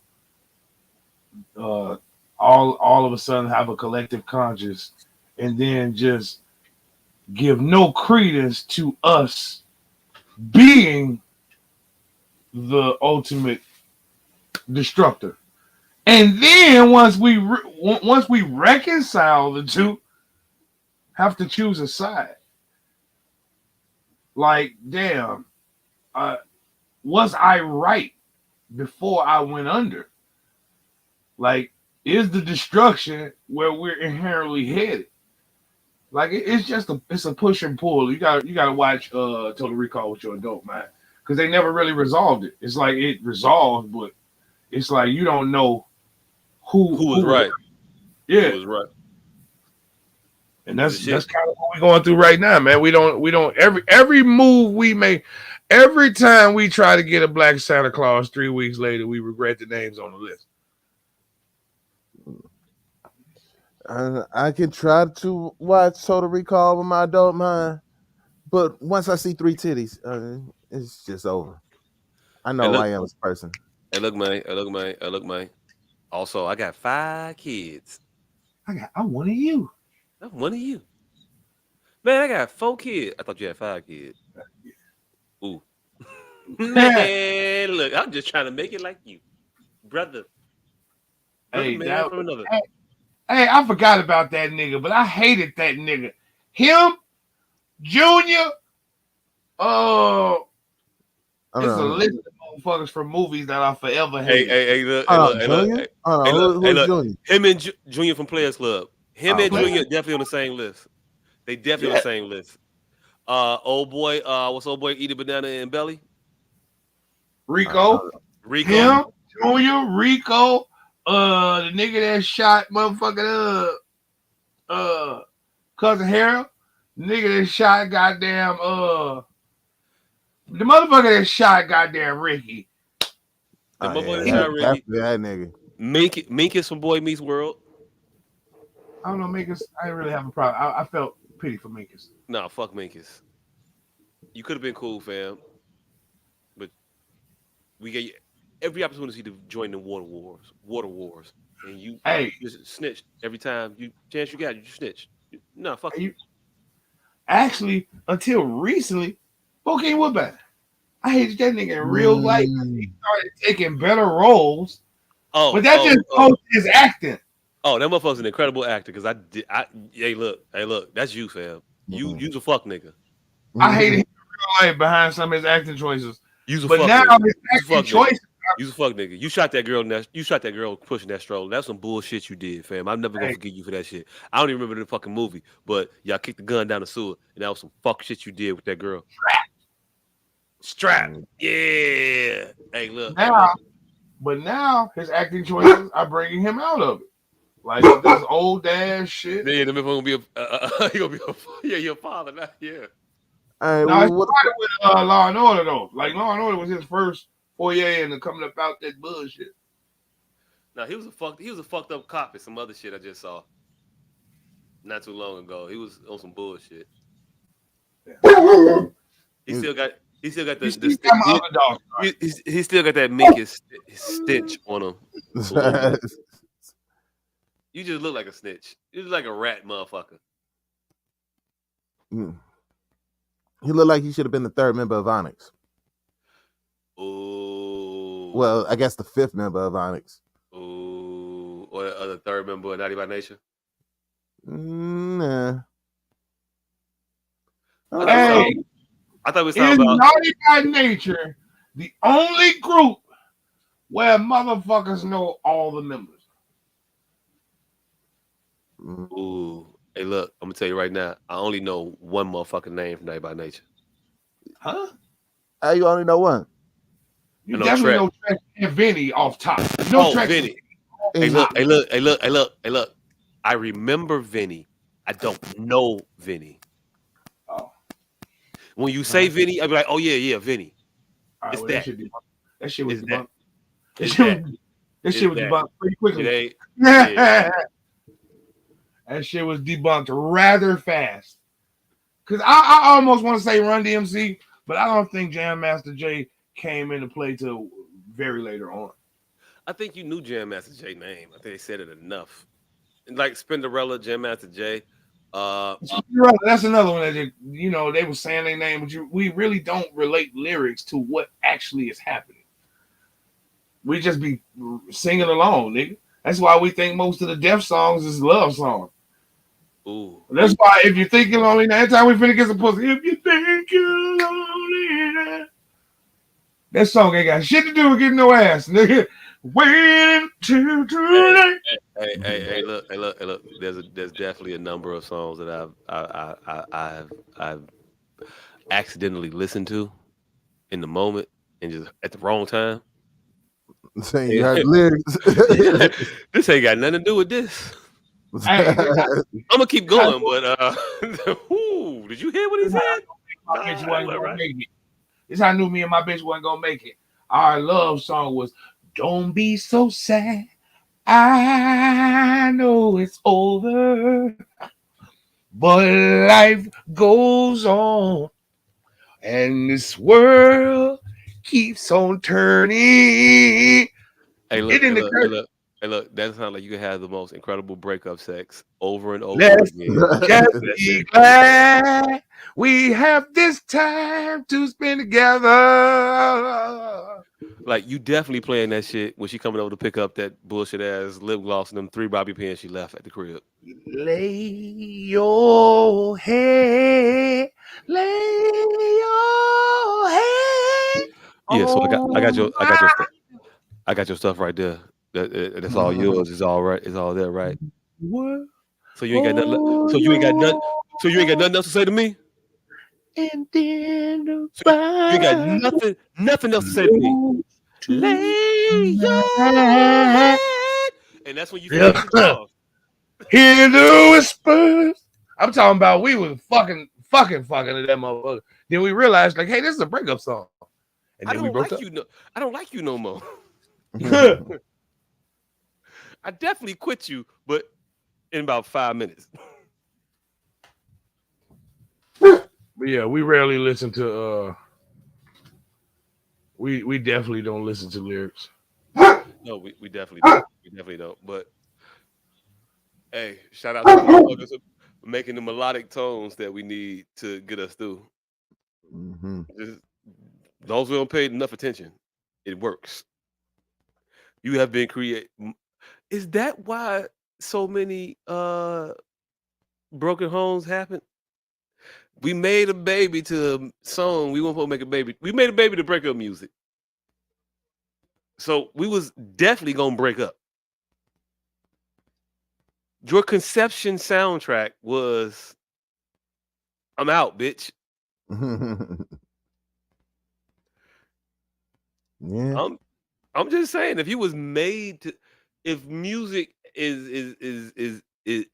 all of a sudden have a collective conscience, and then just give no credence to us being the ultimate destructor. And then once we reconcile the two, have to choose a side. Like, damn, was I right before I went under? Like, is the destruction where we're inherently headed? Like, it's just it's a push and pull. You gotta watch Total Recall with your adult mind, because they never really resolved it. It's like it resolved, but it's like you don't know who was right. Yeah, who was right. And that's kind of what we're going through right now, man. We don't every move we make, every time we try to get a black Santa Claus, 3 weeks later we regret the names on the list. I can try to watch Total Recall with my adult mind, but once I see 3 titties, it's just over. I know who I am as a person. Hey, look, man. Also, I got 5 kids. I'm one of you. I'm one of you. Man, I got 4 kids. I thought you had 5 kids. Ooh. Man, look, I'm just trying to make it like you. Brother Hey, man from another. Hey, I forgot about that nigga, but I hated that nigga. Him, Junior, it's a list of motherfuckers from movies that I forever hated. Hey, look. Him and Junior from Players Club. Him and Junior definitely on the same list. They definitely on the same list. Old boy, what's old boy eating banana in belly? Rico. Him, Junior, Rico, the nigga that shot motherfucking Cousin Harold, the nigga that shot goddamn the motherfucker that shot goddamn Ricky. The motherfucker that shot Ricky. That nigga. Minkus from Boy Meets World. I don't know, Minkus. I didn't really have a problem. I felt pity for Minkus. Nah, fuck Minkus. You could have been cool, fam. But we gave you every opportunity to join the water wars. And you just snitched every time you got, you snitched. No, fuck you. Actually, until recently, Bokeem Woodbine. I hated that nigga in real life. He started taking better roles. But that just shows his acting. Oh, that motherfucker's an incredible actor. Because hey, look, that's you, fam. You's a fuck nigga. I hated him in real life behind some of his acting choices. You's a but fuck now nigga. his acting choices. You's a fuck nigga. You shot that girl pushing that stroller. That's some bullshit you did, fam. I'm never gonna forgive you for that shit. I don't even remember the fucking movie, but y'all kicked the gun down the sewer, and that was some fuck shit you did with that girl. Strap. Yeah. Hey, look. But now his acting choices are bringing him out of it. Like this old ass shit. Yeah, the motherfucker gonna be your father now. Yeah. No, I started with Law and Order though. Like Law and Order was his first foyer into coming about that bullshit. No, he was a fucked up cop and some other shit I just saw not too long ago. He was on some bullshit. He still got the he still got that Minkus stench on him. You just look like a snitch. You look like a rat motherfucker. He looked like he should have been the 3rd member of Onyx. Ooh. Well, I guess the 5th member of Onyx. Ooh. Or the 3rd member of Naughty by Nature. No, Nah. Hey, I thought we were is talking about. Naughty by Nature the only group where motherfuckers know all the members? Ooh, hey, look, I'm gonna tell you right now. I only know one motherfucking name from Naughty by Nature. Huh? Hey, you only know one. You I know definitely Trek. know Trek and Vinny off top. You know Trek and Vinny. Vinny Hey, look, top. hey, look, hey, look, hey, look, hey, look. I remember Vinny. I don't know Vinny. Oh. When you say Vinny, I'll be like, oh yeah, Vinny. All right, It's well, that. that shit was It's that. debunked. That It's shit that. was, that It's shit was that. debunked pretty quickly. It ain't. Yeah. That shit was debunked rather fast. Because I almost want to say Run DMC, but I don't think Jam Master Jay came into play till very later on. I think you knew Jam Master Jay name. I think they said it enough. Like Spinderella, Jam Master Jay. That's another one that they were saying their name, but we really don't relate lyrics to what actually is happening. We just be singing along, nigga. That's why we think most of the deaf songs is love songs. Ooh. That's why if you think you're lonely, every time we finna get some pussy, if you think you're lonely, that song ain't got shit to do with getting no ass, nigga. Waiting to too late. Hey, look. There's definitely a number of songs that I've accidentally listened to in the moment and just at the wrong time. Saying you heard the lyrics. This ain't got nothing to do with this. Hey, I'm gonna keep going, but ooh, did you hear what he said? My bitch wasn't gonna make it. This how I knew me and my bitch wasn't gonna make it. Our love song was "Don't Be So Sad." I know it's over, but life goes on, and this world keeps on turning. Hey, look. That sounds like you can have the most incredible breakup sex over and over Let's again. just be glad we have this time to spend together. Like you definitely playing that shit when she coming over to pick up that bullshit ass lip gloss and them 3 bobby pins she left at the crib. Lay your head. Yeah, so I got your stuff. Oh, I got your stuff right there. That's all yours. It's all right. It's all there, right? what? So you ain't got nothing. So you ain't got nothing. So you ain't got nothing else to say to me. And then So you ain't got nothing else to say to me. Lay your head, and that's when you finish the song. Hear the whispers. I'm talking about we was fucking to that motherfucker. Then we realized, like, hey, this is a breakup song. And then we broke up. I don't like you no more. I definitely quit you, but in about 5 minutes. But yeah, we rarely listen to we definitely don't listen to lyrics. No, we definitely don't. We definitely don't. But hey, shout out to the motherfuckers making the melodic tones that we need to get us through. Mm-hmm. Just, those who don't pay enough attention, it works. You have been created. Is that why so many broken homes happen? We made a baby to a song. We won't make a baby. We made a baby to break up music. So we was definitely gonna break up. Your conception soundtrack was I'm out, bitch. Yeah. I'm just saying, if you was made to, if music is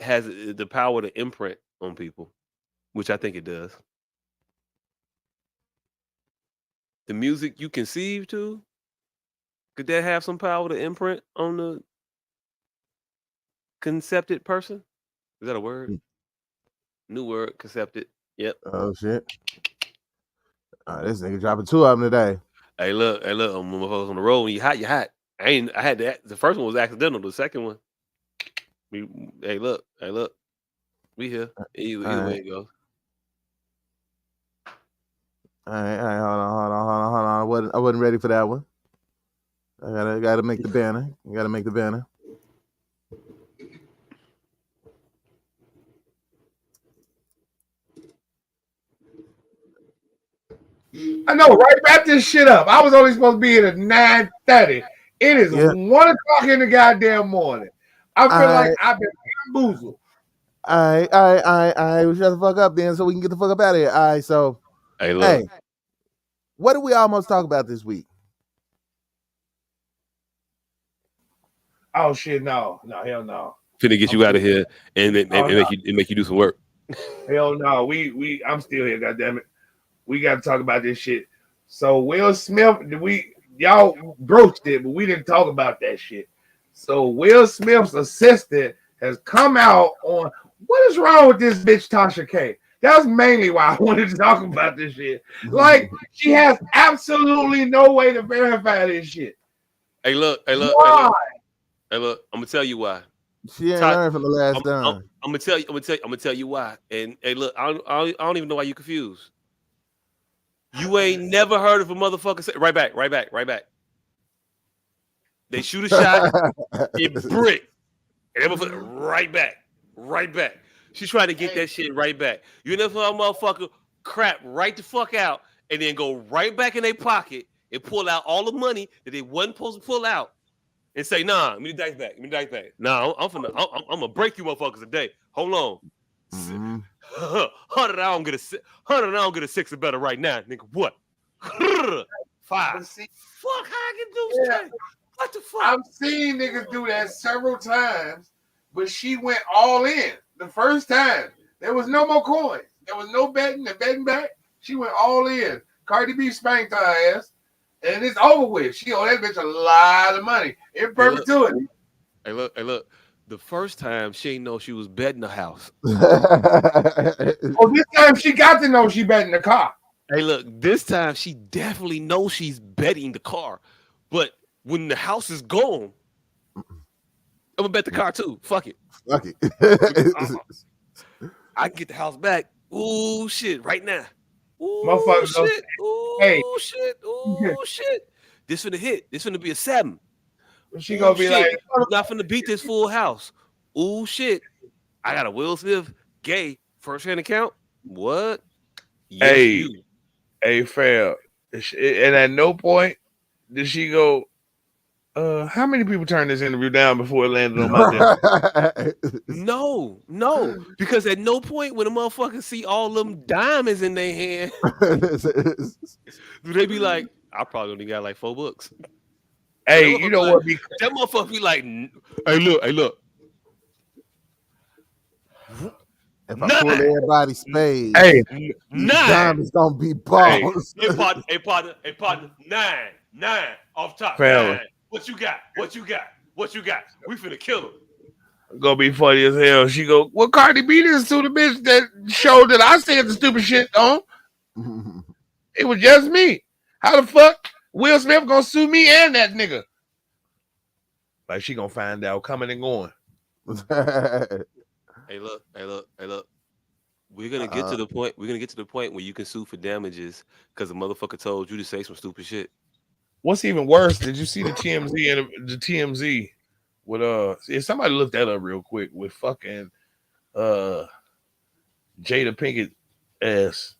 has the power to imprint on people, which I think it does. The music you conceive to, could that have some power to imprint on the concepted person? Is that a word? New word, concepted. Yep. Oh shit. This nigga dropping 2 of them today. Hey, look, I'm on the road. When you hot, you hot. I had that. The first one was accidental. The second one, hey, look. We here. Either way it goes. All right, hold on. I wasn't ready for that one. I gotta make the banner. You gotta make the banner. I know, right? Wrap this shit up. I was only supposed to be here at 9:30. It is Yeah. 1 o'clock in the goddamn morning. I feel like I I've been bamboozled. I shut the fuck up then so we can get the fuck up out of here. All right, so Hey, look. hey, what did we almost talk about this week? Oh shit, no, hell no. Finna get you out of here and make you do some work. Hell no. I'm still here, goddammit. We gotta talk about this shit. So Will Smith, y'all broached it, but we didn't talk about that shit. So Will Smith's assistant has come out on what is wrong with this bitch Tasha K. That's mainly why I wanted to talk about this shit. Like, she has absolutely no way to verify this shit. Hey, look. Why? Hey, look. I'm gonna tell you why. She ain't learned from the last time. I'm gonna tell you why. And hey, look, I don't even know why you confused. You ain't never heard of a motherfucker say right back. They shoot a shot, it brick, and right back. She's trying to get that shit right back. You never saw a motherfucker crap right the fuck out and then go right back in their pocket and pull out all the money that they wasn't supposed to pull out and say, nah, give me the dice back. Nah, I'm gonna break you motherfuckers today. Hold on. Mm-hmm. 100, I don't get a 6 or better right now, nigga. What? 5. Fuck, how I can do that? What the fuck? I've seen niggas do that several times, but she went all in the first time. There was no more coins. There was no betting and betting back. She went all in. Cardi B spanked her ass, and it's over with. She owed that bitch a lot of money in perpetuity. Hey, look. The first time she ain't know she was betting the house. Oh, this time she got to know she betting the car. Hey, look, this time she definitely knows she's betting the car. But when the house is gone, I'm gonna bet the car too. Fuck it. I can get the house back. Ooh, shit, right now. Ooh, shit. Ooh, shit. Ooh, shit. This finna hit. This finna be a 7. She gonna be like, "You're not finna beat this full house." Ooh, shit. I got a Will Smith gay first-hand account. What? Yes, hey, fair. And at no point did she go, how many people turned this interview down before it landed on my desk? No, because at no point when a motherfucker see all them diamonds in their hand, do they be like, I probably only got like $4. Hey, you know what? That motherfucker be like, hey, look. If I pull everybody's spades, hey, these diamonds gonna be balls. Hey, partner, 9 off top. Fella. 9. What you got? We finna kill him. Gonna be funny as hell. She go, well, Cardi B this to the bitch that showed that I said the stupid shit on. It was just me. How the fuck Will Smith gonna sue me and that nigga? Like, she gonna find out coming and going. Hey, look. We're gonna get to the point. We're gonna get to the point where you can sue for damages because the motherfucker told you to say some stupid shit. What's even worse? Did you see the TMZ and the TMZ with if somebody look that up real quick with fucking Jada Pinkett ass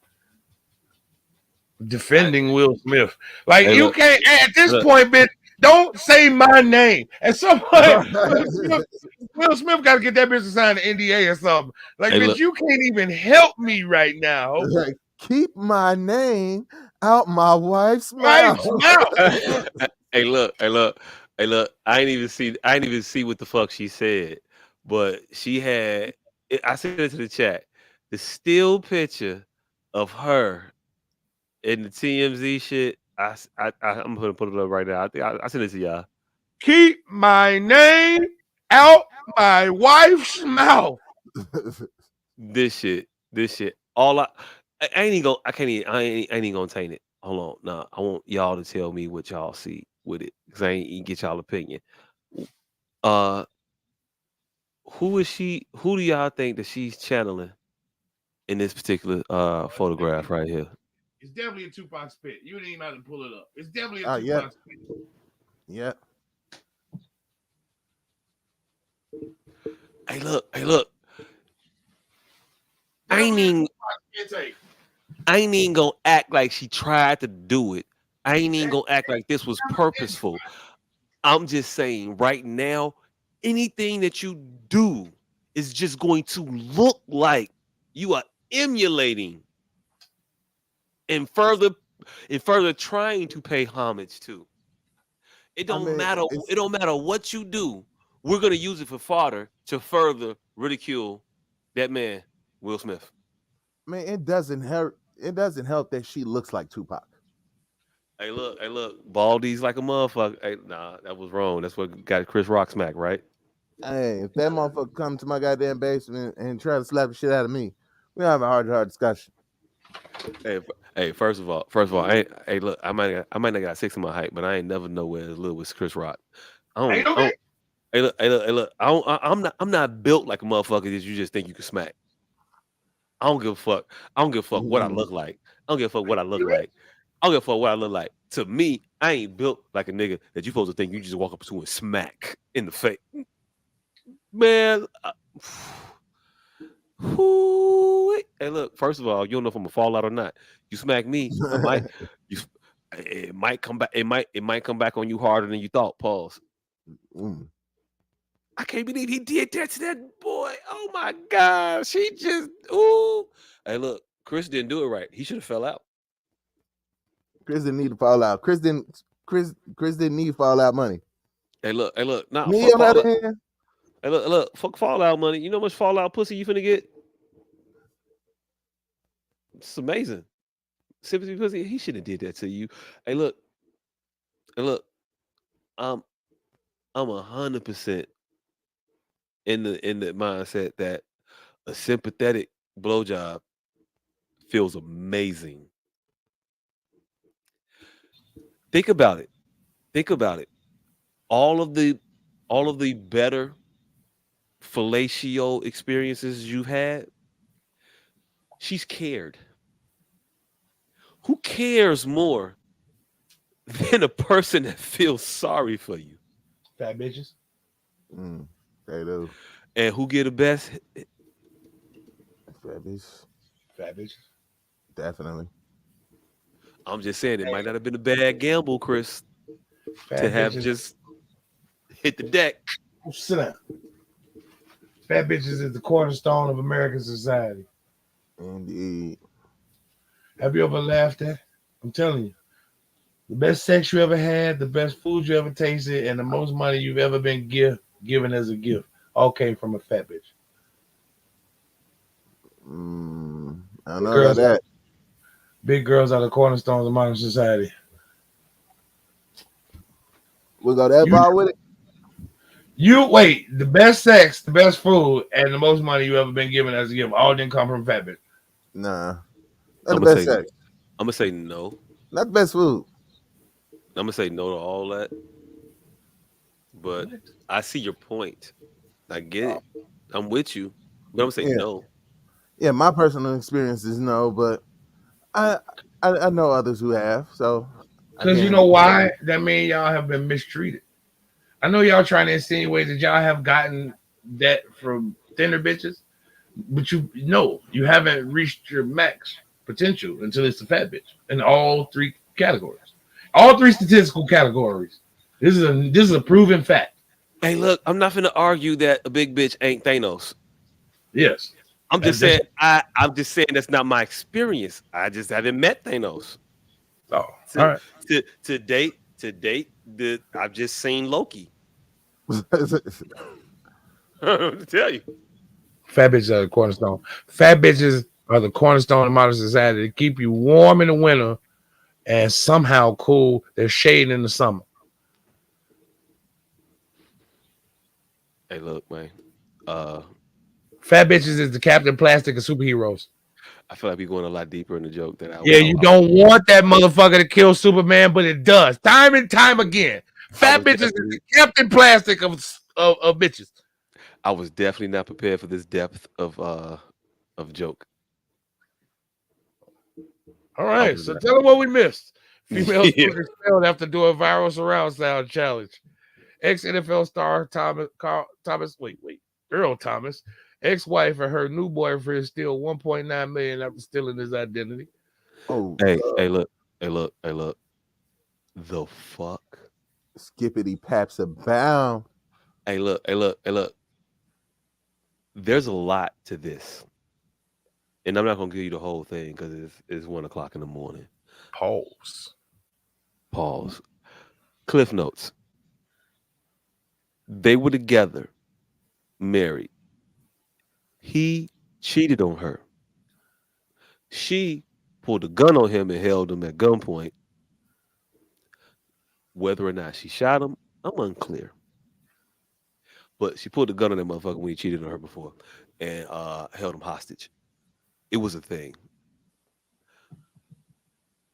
defending Will Smith? Like, Hey, you look. can't at this point, bitch. Don't say my name. At some point, Will Smith got to get that bitch to sign an NDA or something. Like, Hey, bitch, look. you can't even help me right now. Like, keep my name out my wife's mouth. Hey, look. I ain't even see what the fuck she said, but she had. I sent it to the chat. The still picture of her in the TMZ shit. I'm gonna put it up right now. I think I sent it to y'all. Keep my name out my wife's mouth. This shit. All I ain't even gonna taint it. Hold on. Nah, I want y'all to tell me what y'all see with it. Because I ain't get y'all opinion. Who is she? Who do y'all think that she's channeling in this particular photograph right here? It's definitely a Tupac spit. You didn't even have to pull it up. It's definitely a Tupac spit. Yeah. Hey, look. I ain't I ain't even gonna act like she tried to do it. I ain't even gonna act like this was purposeful. I'm just saying right now, anything that you do is just going to look like you are emulating and further trying to pay homage to. It I don't mean, matter. it's It don't matter what you do. We're gonna use it for fodder to further ridicule that man, Will Smith. I mean, it doesn't hurt. It doesn't help that she looks like Tupac. Hey, look, Baldy's like a motherfucker. Hey, nah, that was wrong. That's what got Chris Rock smack, right? Hey, if that motherfucker come to my goddamn basement and try to slap the shit out of me, we have a hard discussion. Hey, first of all, hey, look, I might not got 6 in my height, but I ain't never nowhere as little as Chris Rock. Ain't no I don't hey, look, I'm not built like a motherfucker that you just think you can smack. I don't give a fuck. I don't give a fuck what I look like. I don't give a fuck what I look like. I don't give a fuck what I look like. To me, I ain't built like a nigga that you supposed to think you just walk up to and smack in the face. Man, hey, look. First of all, you don't know if I'm gonna fall out or not. You smack me, you, it might come back. It might come back on you harder than you thought. Pause. I can't believe he did that to that boy. Oh my gosh, he just ooh. Hey, look, Chris didn't do it right. He should have fell out. Chris didn't need to fall out. Chris didn't need fallout money. Hey, look, nah, Me fuck on the other fallout. hand, Hey, look, fuck fallout money. You know how much fallout pussy you finna get? It's amazing. Sympathy pussy. He should have did that to you. Hey, look, I'm 100% in the mindset that a sympathetic blowjob feels amazing. Think about it. Think about it. All of the better fellatio experiences you've had, she's cared. Who cares more than a person that feels sorry for you? Fat bitches. They do. And who get the best? Fat bitch. Fat bitches. Definitely. I'm just saying it might not have been a bad gamble, Chris, Fat to have bitches. just hit the deck. Sit down. Fat bitches is the cornerstone of American society. Indeed. Have you ever laughed at? I'm telling you. The best sex you ever had, the best food you ever tasted, and the most money you've ever been given as a gift all came from a fat bitch. I don't know about that. Big girls are the cornerstones of modern society. We go that far with it. You wait, the best sex, the best food, and the most money you ever been given as a gift all didn't come from fat bitch. Nah. I'm Not the best sex. I'm gonna say no. Not the best food. I'm gonna say no to all that. But I see your point. I get it. I'm with you. But I'm gonna say no. Yeah, my personal experience is no, but I know others who have. So because you know why? That means y'all have been mistreated. I know y'all trying to insinuate that y'all have gotten that from thinner bitches, but you haven't reached your max potential until it's a fat bitch in all three categories, all three statistical categories. This is a proven fact. Hey, look, I'm not gonna argue that a big bitch ain't Thanos. Yes, I'm just saying. I'm just saying that's not my experience. I just haven't met Thanos. Oh, all right. To date, I've just seen Loki. To tell you, fat bitches are the cornerstone. Fat bitches are the cornerstone of modern society to keep you warm in the winter and somehow cool. There's shade in the summer. Hey, look, man. Fat bitches is the Captain Plastic of superheroes. I feel like we're going a lot deeper in the joke than I. Yeah, you don't want that motherfucker to kill Superman, but it does time and time again. Fat bitches is the Captain Plastic of bitches. I was definitely not prepared for this depth of joke. All right, so tell them what we missed. Females expelled after doing viral surround sound challenge. Ex-NFL star Earl Thomas, ex-wife and her new boyfriend steal $1.9 million after stealing his identity. Oh, Hey, look. The fuck? Skippity paps abound. Hey, look. There's a lot to this. And I'm not gonna give you the whole thing because it's 1:00 in the morning. Pause. Cliff notes. They were together, married. He cheated on her. She pulled a gun on him and held him at gunpoint. Whether or not she shot him, I'm unclear. But she pulled a gun on that motherfucker when he cheated on her before and held him hostage. It was a thing.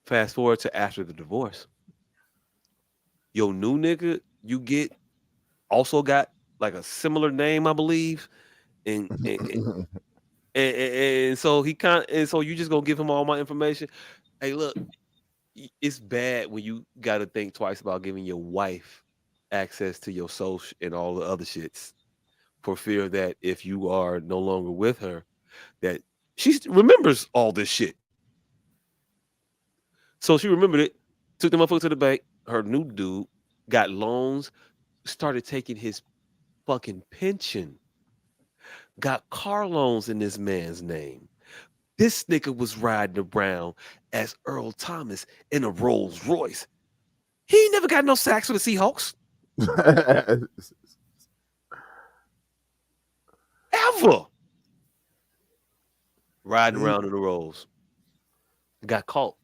Fast forward to after the divorce. Your new nigga you get also got like a similar name, I believe. And so so you just gonna give him all my information. Hey, look, it's bad when you gotta think twice about giving your wife access to your social and all the other shits for fear that if you are no longer with her, that she remembers all this shit. So she remembered it, took the motherfucker to the bank. Her new dude got loans, started taking his fucking pension, got car loans in this man's name. This nigga was riding around as Earl Thomas in a Rolls Royce. He ain't never got no sacks for the Seahawks. Ever. Riding around in the Rolls. Got caught.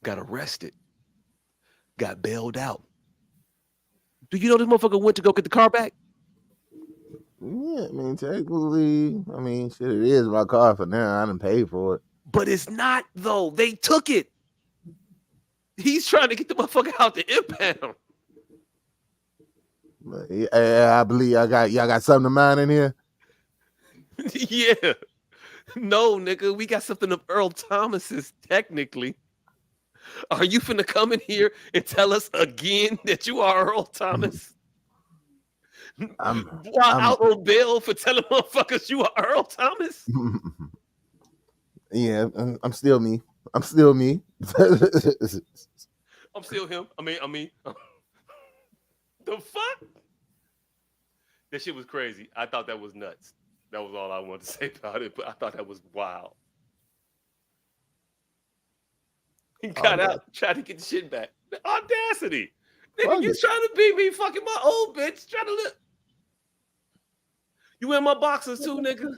Got arrested. Got bailed out. Do you know this motherfucker went to go get the car back? Yeah, I mean, technically, shit, it is my car for now. I didn't pay for it. But it's not, though. They took it. He's trying to get the motherfucker out the impound. I believe y'all got something of mine in here. Yeah. No, nigga, we got something of Earl Thomas's, technically. Are you finna come in here and tell us again that you are Earl Thomas? I'm out on bail for telling motherfuckers you are Earl Thomas? Yeah, I'm still me. I'm still me. I'm still him. I mean, the fuck? That shit was crazy. I thought that was nuts. That was all I wanted to say about it, but I thought that was wild. He got out, tried to get the shit back. The audacity. Nigga, you trying to beat me, fucking my old bitch. Trying to look. You in my boxers too, nigga?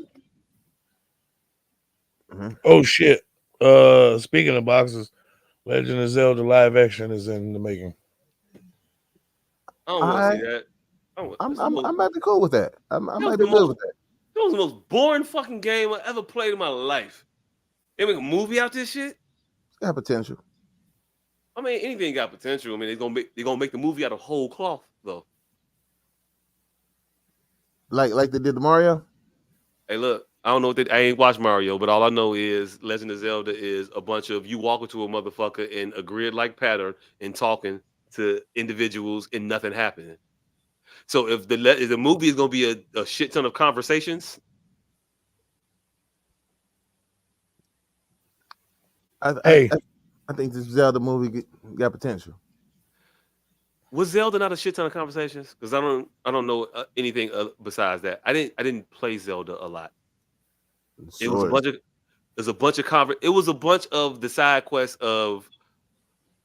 Oh shit. Speaking of boxes, Legend of Zelda live action is in the making. I don't want to see that. I'm about to cool with that. I might be good with that. That was the most boring fucking game I ever played in my life. They make a movie out this shit? It's got potential. I mean, anything got potential. I mean, they're gonna make the movie out of whole cloth, though. Like they did the Mario? Hey, look, I don't know I ain't watched Mario, but all I know is Legend of Zelda is a bunch of you walking to a motherfucker in a grid-like pattern and talking to individuals and nothing happening. So if the movie is gonna be a shit ton of conversations, I think this Zelda movie got potential. was Zelda not a shit ton of conversations? Because I don't know anything besides that. I didn't play Zelda a lot. It was a bunch of it was a bunch of the side quests of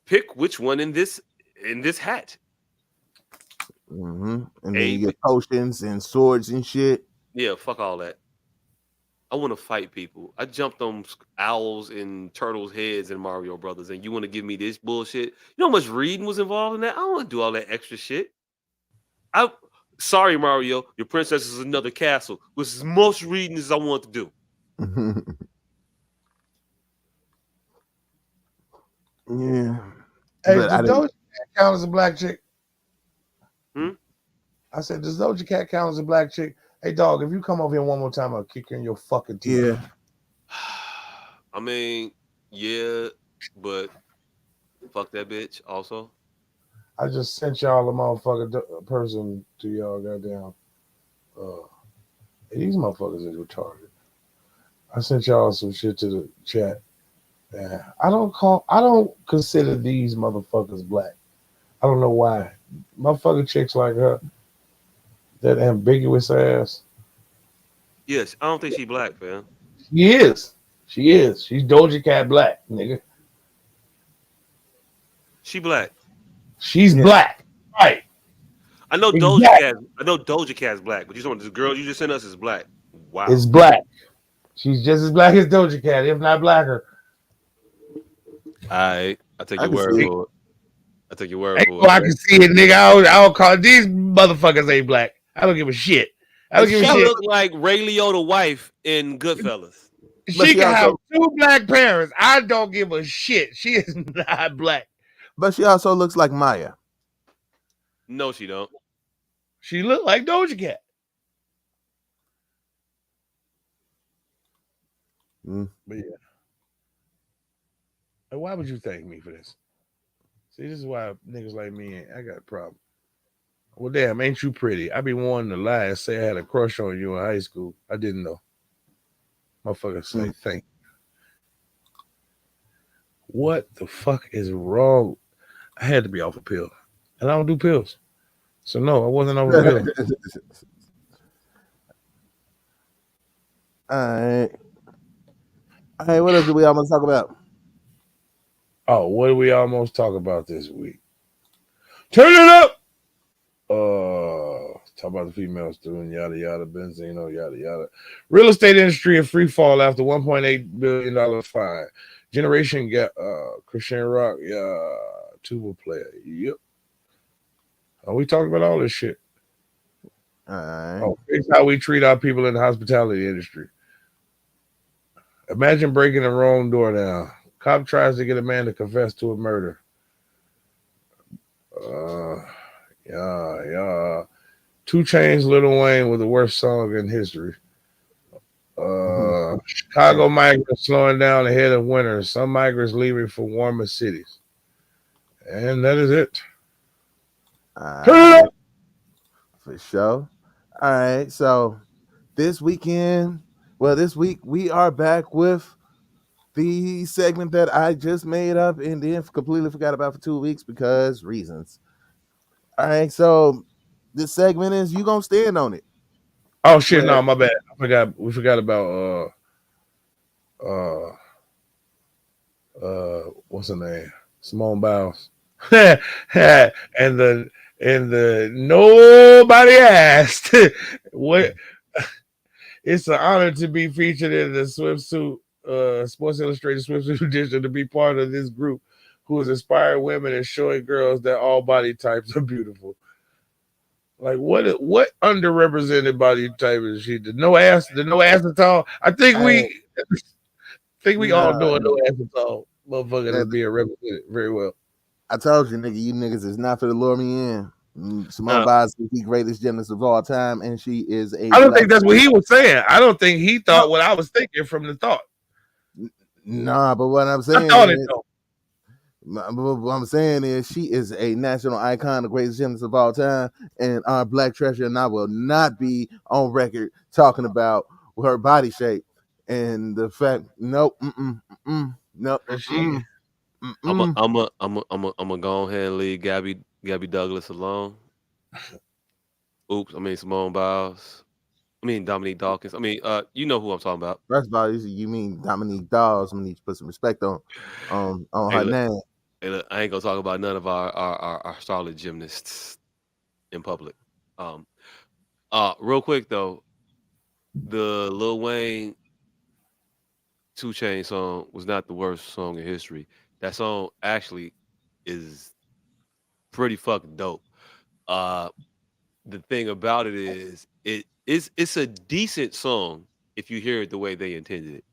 pick which one in this hat. Mm-hmm. And then you get potions and swords and shit. Yeah, fuck all that. I want to fight people. I jumped on owls and turtles' heads in Mario Brothers, and you want to give me this bullshit? You know how much reading was involved in that? I don't want to do all that extra shit. Sorry, Mario, your princess is another castle. With as much reading as I want to do. Yeah. Hey, does Doja Cat count as a black chick? Hmm? I said, does Doja Cat count as a black chick? Hey, dog, if you come over here one more time, I'll kick you in your fucking teeth. Yeah. I mean, yeah, but fuck that bitch also. I just sent y'all a motherfucking person to y'all goddamn. These motherfuckers is retarded. I sent y'all some shit to the chat, Yeah, I don't consider these motherfuckers black. I don't know why. Motherfucker chicks like her, that ambiguous ass. Yes, I don't think she black, fam. She is. She is. She's Doja Cat black, nigga. She black. She's Yeah. black. Right. I know Doja Exactly. Cat. I know Doja Cat's black, but you talking the girl you just sent us is black. It's Wow. black. She's just as black as Doja Cat, if not blacker. I take I your can word see it. for it. I take your word Ain't for no, it. I can see it, nigga. I don't call these motherfuckers ain't black. I don't give a shit. I don't But give she a She shit. also, looked like Ray Liotta's wife in Goodfellas. but She she can have also, two black parents. I don't give a shit. She is not black. looks like Maya. No, she don't. She look like Doja Cat. Mm. But yeah. Like, why would you thank me for this? See, this is why niggas like me I got a problem. Well, damn, ain't you pretty? I be wanting to lie and say I had a crush on you in high school. I didn't know. Motherfucker say thank you. What the fuck is wrong? I had to be off a pill. And I don't do pills. So no, I wasn't off a pill. All right. Hey, what else do we almost talk about? Oh, what did we almost talk about this week? Turn it up! Talk about the female student, yada yada, Benzino, yada yada. Real estate industry in free fall after $1.8 billion fine. Generation Gap, Christian Rock, yeah, tuba player. Yep. We talked about all this shit. All right. Oh, it's how we treat our people in the hospitality industry. Imagine breaking the wrong door down. Cop tries to get a man to confess to a murder. Uh, yeah. 2 Chainz, Lil Wayne with the worst song in history. Chicago migrants slowing down ahead of winter. Some migrants leaving for warmer cities. And that is it. All right. For sure. All right. So this week we are back with the segment that I just made up and then completely forgot about for 2 weeks because reasons. All right. So this segment is you gonna stand on it. Oh shit, Where no, my bad. We forgot about what's her name? Simone Biles. and the nobody asked what it's an honor to be featured in the swimsuit Sports Illustrated swimsuit edition to be part of this group who is inspiring women and showing girls that all body types are beautiful. Like what underrepresented body type is she? The no ass at all. I think we all nah, know a no ass at all. Motherfucker is that, being represented very well. I told you, nigga, you niggas is not for the lure me in. Simone Nah, Biles is the greatest gymnast of all time, and she is a I don't black. think that's what he was saying. I don't think he No, thought what I was thinking from the thought. nah, but what I'm I saying thought it is, though. what I'm saying is, she is a national icon, the greatest gymnast of all time, and our black treasure. And I will not be on record talking about her body shape and the fact. Nope. Nope. She I'm a go ahead and leave Gabby Douglas alone. Oops, I mean Simone Biles. I mean Dominique Dawkins. I mean, you know who I'm talking about. First of all, you mean Dominique Dawes? I need to put some respect on Hey, her look, name. I ain't gonna talk about none of our starlet gymnasts in public. Um, real quick though, the Lil Wayne 2 Chain song was not the worst song in history. That song actually is pretty fucking dope. Uh, the thing about it is, it's a decent song if you hear it the way they intended it.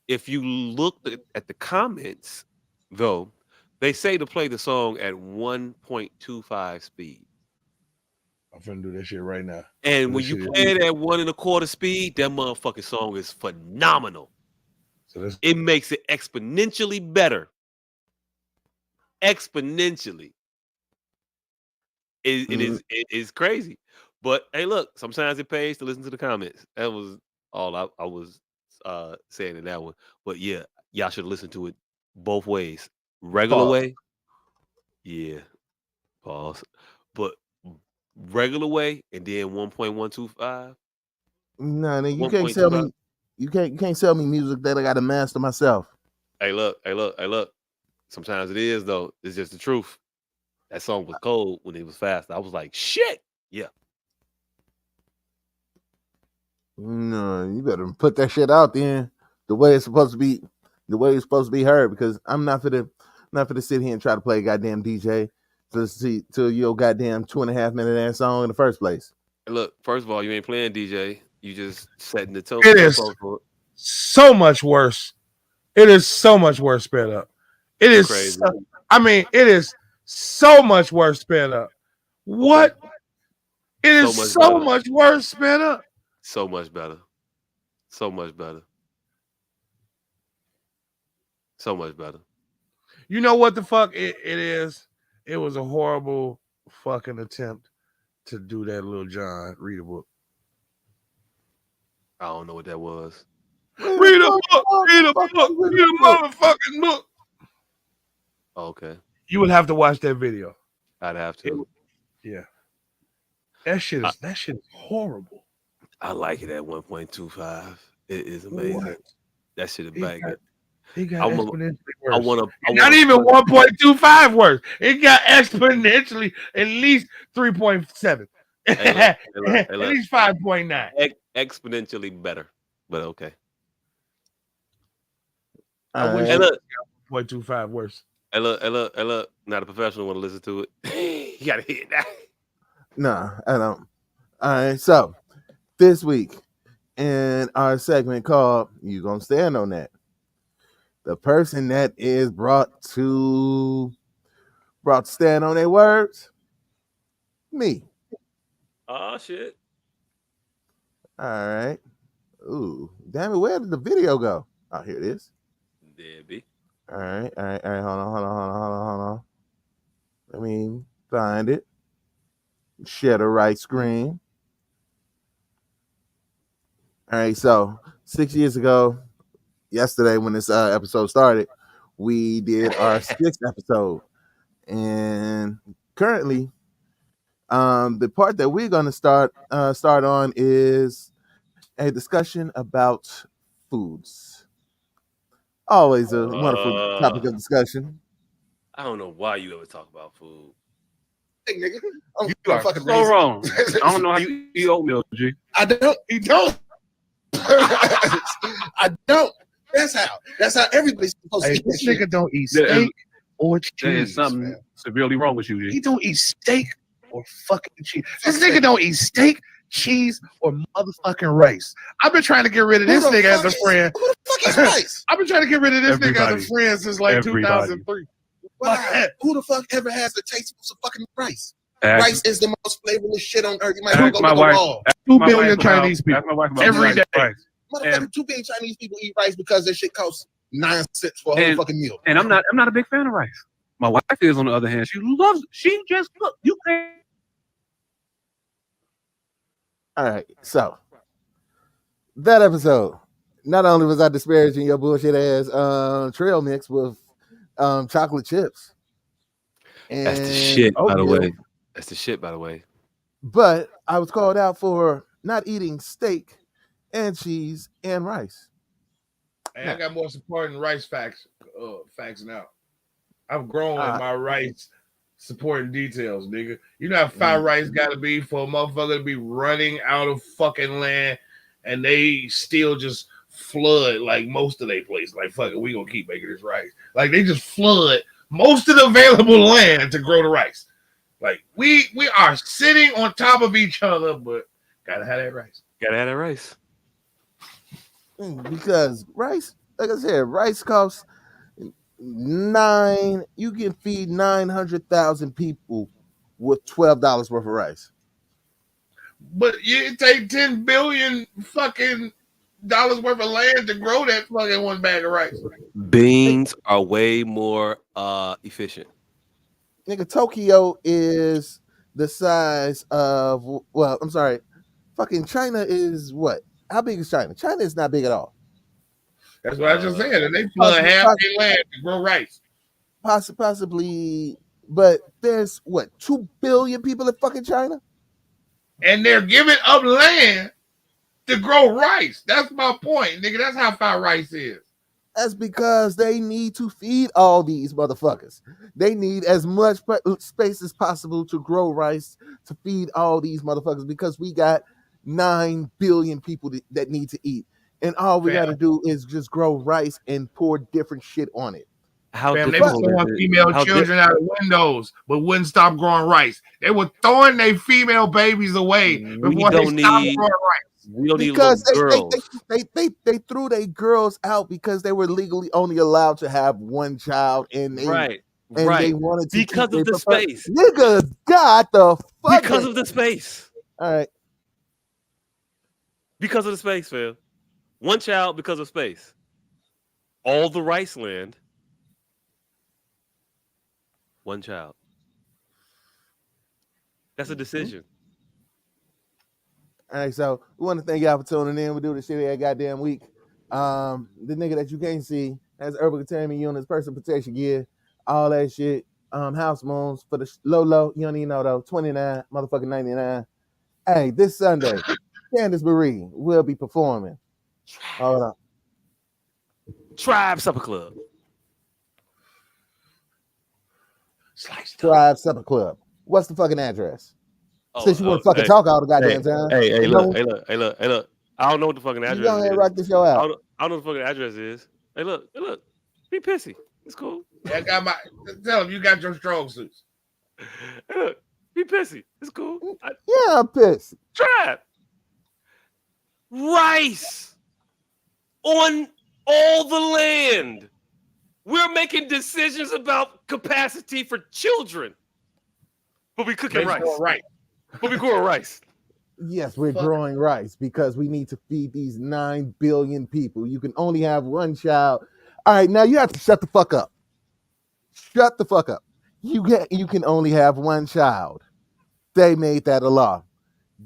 If you look at the comments, though, they say to play the song at 1.25 speed. I'm finna do that shit right now. And when This you shit is, play it at 1.25 speed, that motherfucking song is phenomenal. so this It makes it exponentially better. Exponentially. It is crazy. But hey, look, sometimes it pays to listen to the comments. That was all I was saying in that one. But yeah, y'all should listen to it both ways. Regular Pause. way, yeah, pause. But regular way and then 1.125. No, nigga, you can't sell 1.25. me. You can't sell me music that I got to master myself. Hey, look. Sometimes it is though. It's just the truth. That song was cold when it was fast. I was like, shit. Yeah. No, you better put that shit out then the way it's supposed to be, the way it's supposed to be heard. Because I'm not for to sit here and try to play a goddamn DJ to see to your goddamn 2.5 minute ass song in the first place. Hey, look, first of all, you ain't playing DJ. You just setting the It is tempo for it. so much worse. It is so much worse sped up. It You is. crazy. It is so much worse sped up. What? It is So much so better. much worse sped up. So much better. So much better. So much better. You know what the fuck it is? It was a horrible fucking attempt to do that Lil Jon read a book. I don't know what that was. Read a book. Read a book. Read a motherfucking book. Okay. You would have to watch that video. I'd have to. Yeah. That shit is horrible. I like it at 1.25. It is amazing. What? That shit is banging. It got exponentially worse. I want to. Not even 1.25 worse. It got exponentially at least 3.7. Hey, At least 5.9. Exponentially better, but okay. I wish it was 1.25 worse. Hey, look. Not a professional want to listen to it. You gotta hit that. Nah, I don't. All right, so this week in our segment called "You Gonna Stand on That," the person that is brought to stand on their words, me. Oh shit. All right. Ooh, damn it! Where did the video go? Oh, here it is. Debbie. All right. Hold on. Let me find it. Share the right screen. All right. So 6 years ago, yesterday when this episode started, we did our 6th episode, and currently, the part that we're going to start on is a discussion about foods. Always a wonderful topic of discussion. I don't know why you ever talk about food. Hey, nigga. You are fucking so wrong. I don't know how you eat oatmeal, G. I don't. He don't. I don't. That's how everybody's supposed to eat. This shit. nigga don't eat steak or cheese. There is something severely wrong with you, G. He don't eat steak or fucking cheese. This nigga don't eat steak, cheese, or motherfucking rice. I've been trying to get rid of this nigga as a friend. Who the fuck is rice? I've been trying to get rid of this nigga Everybody. as a friend since like Everybody. 2003. Why? Who the fuck ever has the taste of some fucking rice? Ask- Rice is the most flavorless shit on earth. You might ask go my to the wife- wall. ask 2 my billion wife about- Chinese people ask my wife about every rice. day. Rice. Motherfucker, 2 billion Chinese people eat rice because that shit costs 9 cents for a whole And- fucking meal. And I'm not a big fan of rice. My wife is, on the other hand, she loves it. She just look. You can't. All right, so that episode, not only was I disparaging your bullshit ass trail mix with chocolate chips, That's the and shit, by the oatmeal, way. That's the shit, by the way. but I was called out for not eating steak and cheese and rice. Hey, I got more supporting rice facts now. I've grown in my rice supporting details, nigga. You know how far rice gotta be for a motherfucker to be running out of fucking land and they still just flood like most of their place. Like, fuck it, we gonna keep making this rice. Like, they just flood most of the available land to grow the rice. Like, we are sitting on top of each other, but gotta have that rice. Gotta have that rice. Because rice, like I said, rice costs you can feed 900,000 people with $12 worth of rice. But you take 10 billion fucking dollars worth of land to grow that fucking one bag of rice. Beans are way more efficient. Nigga, Tokyo is the size of, well, I'm sorry, fucking China is what? How big is China? China is not big at all. That's what I just said. And they flood half their land to grow rice. Possibly, but there's what 2 billion people in fucking China, and they're giving up land to grow rice. That's my point, nigga. That's how far rice is. That's because they need to feed all these motherfuckers. They need as much space as possible to grow rice to feed all these motherfuckers because we got 9 billion people that need to eat. And all we got to do is just grow rice and pour different shit on it. How Fam, they were throwing female children out of windows, but wouldn't stop growing rice. They were throwing their female babies away before they stopped growing rice. We don't need Because little girls. they threw their girls out because they were legally only allowed to have one child, and they they wanted to because of the space. Niggas got the fuck because of the space. All right, because of the space, fam. One child because of space. All the rice land. One child. That's a decision. All right, so we want to thank y'all for tuning in. We do this shit every goddamn week. The nigga that you can't see has urban containment units, personal protection gear, all that shit. House moons for the low. You don't even know though. 29, motherfucking 99. Hey, this Sunday, Candace Marie will be performing. Hold on. Tribe Supper Club. Tribe Supper Club. What's the fucking address? Since you want to fucking hey, talk all the goddamn time. Hey, look. I don't know what the fucking address you go ahead is. and rock this show out. I don't know what the fucking address is. Hey, look. Be pissy. It's cool. I got my. Tell them you got your strong suits. Hey, look. Be pissy. It's cool. Yeah, I'm pissed. Tribe. Rice on all the land. We're making decisions about capacity for children. But we cooking rice. Right. But we growing rice. Yes, we're growing rice because we need to feed these 9 billion people. You can only have one child. All right, now you have to shut the fuck up. Shut the fuck up. You can only have one child. They made that a law.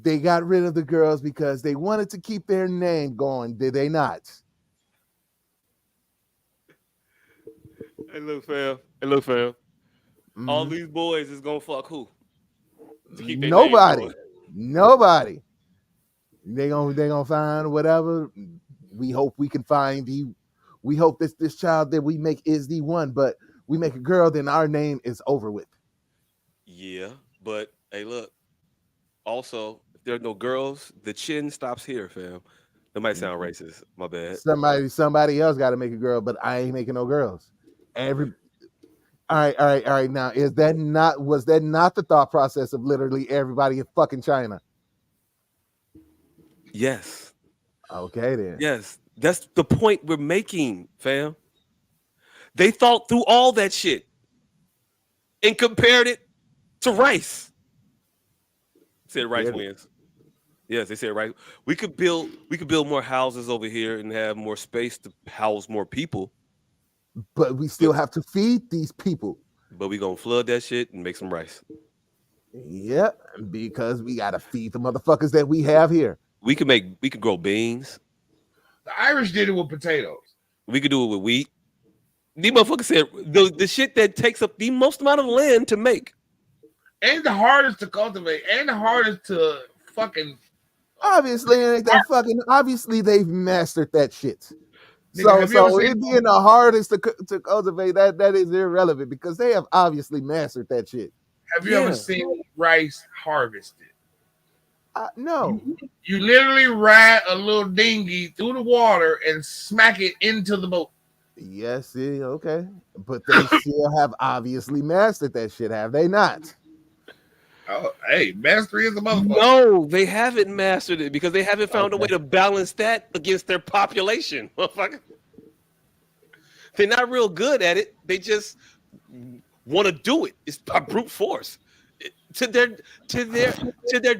They got rid of the girls because they wanted to keep their name going, did they not? Hey, look, fam. Mm-hmm. All these boys is gonna fuck who? To keep their Nobody. They gonna find whatever. We hope we can find we hope this child that we make is the one, but we make a girl, then our name is over with. Yeah, but hey, look. Also, if there are no girls, the chin stops here, fam. That might sound racist. My bad. Somebody else got to make a girl, but I ain't making no girls. All right. Now, was that not the thought process of literally everybody in fucking China? Yes. Okay, then. Yes, that's the point we're making, fam. They thought through all that shit and compared it to rice. Said rice wins. Yes, they said rice. We could build more houses over here and have more space to house more people. But we still have to feed these people. But we gonna flood that shit and make some rice. Yep, because we gotta feed the motherfuckers that we have here. We could grow beans. The Irish did it with potatoes. We could do it with wheat. These motherfuckers said the shit that takes up the most amount of land to make. And the hardest to cultivate, and the hardest to fucking. Obviously they've mastered that shit. So it being the hardest to cultivate, that is irrelevant because they have obviously mastered that shit. Have you ever seen rice harvested? No. You literally ride a little dinghy through the water and smack it into the boat. Yes, okay. But they still have obviously mastered that shit, have they not? Oh, hey, mastery is a motherfucker. No, they haven't mastered it because they haven't found a way to balance that against their population. Motherfucker. They're not real good at it. They just want to do it. It's by brute force. To their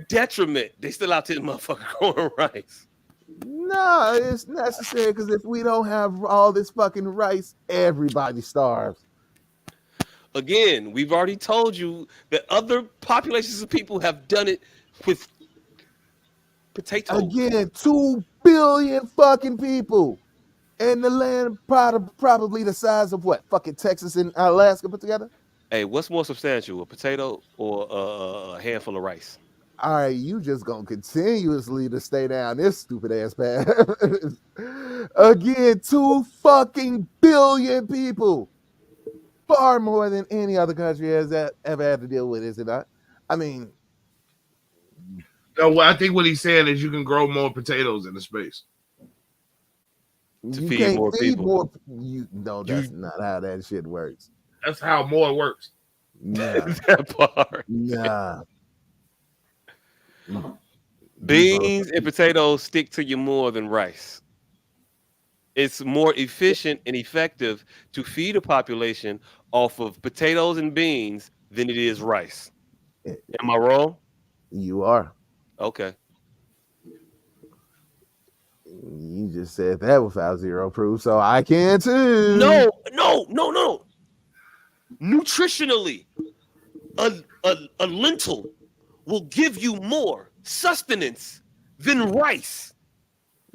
detriment. They still out to the motherfucker growing rice. No, it's necessary because if we don't have all this fucking rice, everybody starves. Again, we've already told you that other populations of people have done it with potatoes. Again, 2 billion fucking people. And the land probably the size of what? Fucking Texas and Alaska put together? Hey, what's more substantial, a potato or a handful of rice? All right, you just gonna continuously to stay down this stupid ass path. Again, 2 fucking billion people. Far more than any other country has ever had to deal with, is it not? I mean, no, I think what he's saying is you can grow more potatoes in the space. You can't feed more. That's not how that shit works. That's how more works. Nah. That part. Nah. Beans and potatoes stick to you more than rice. It's more efficient and effective to feed a population off of potatoes and beans than it is rice. Am I wrong? You are. Okay. You just said that without zero proof, so I can too. No. Nutritionally, a lentil will give you more sustenance than rice.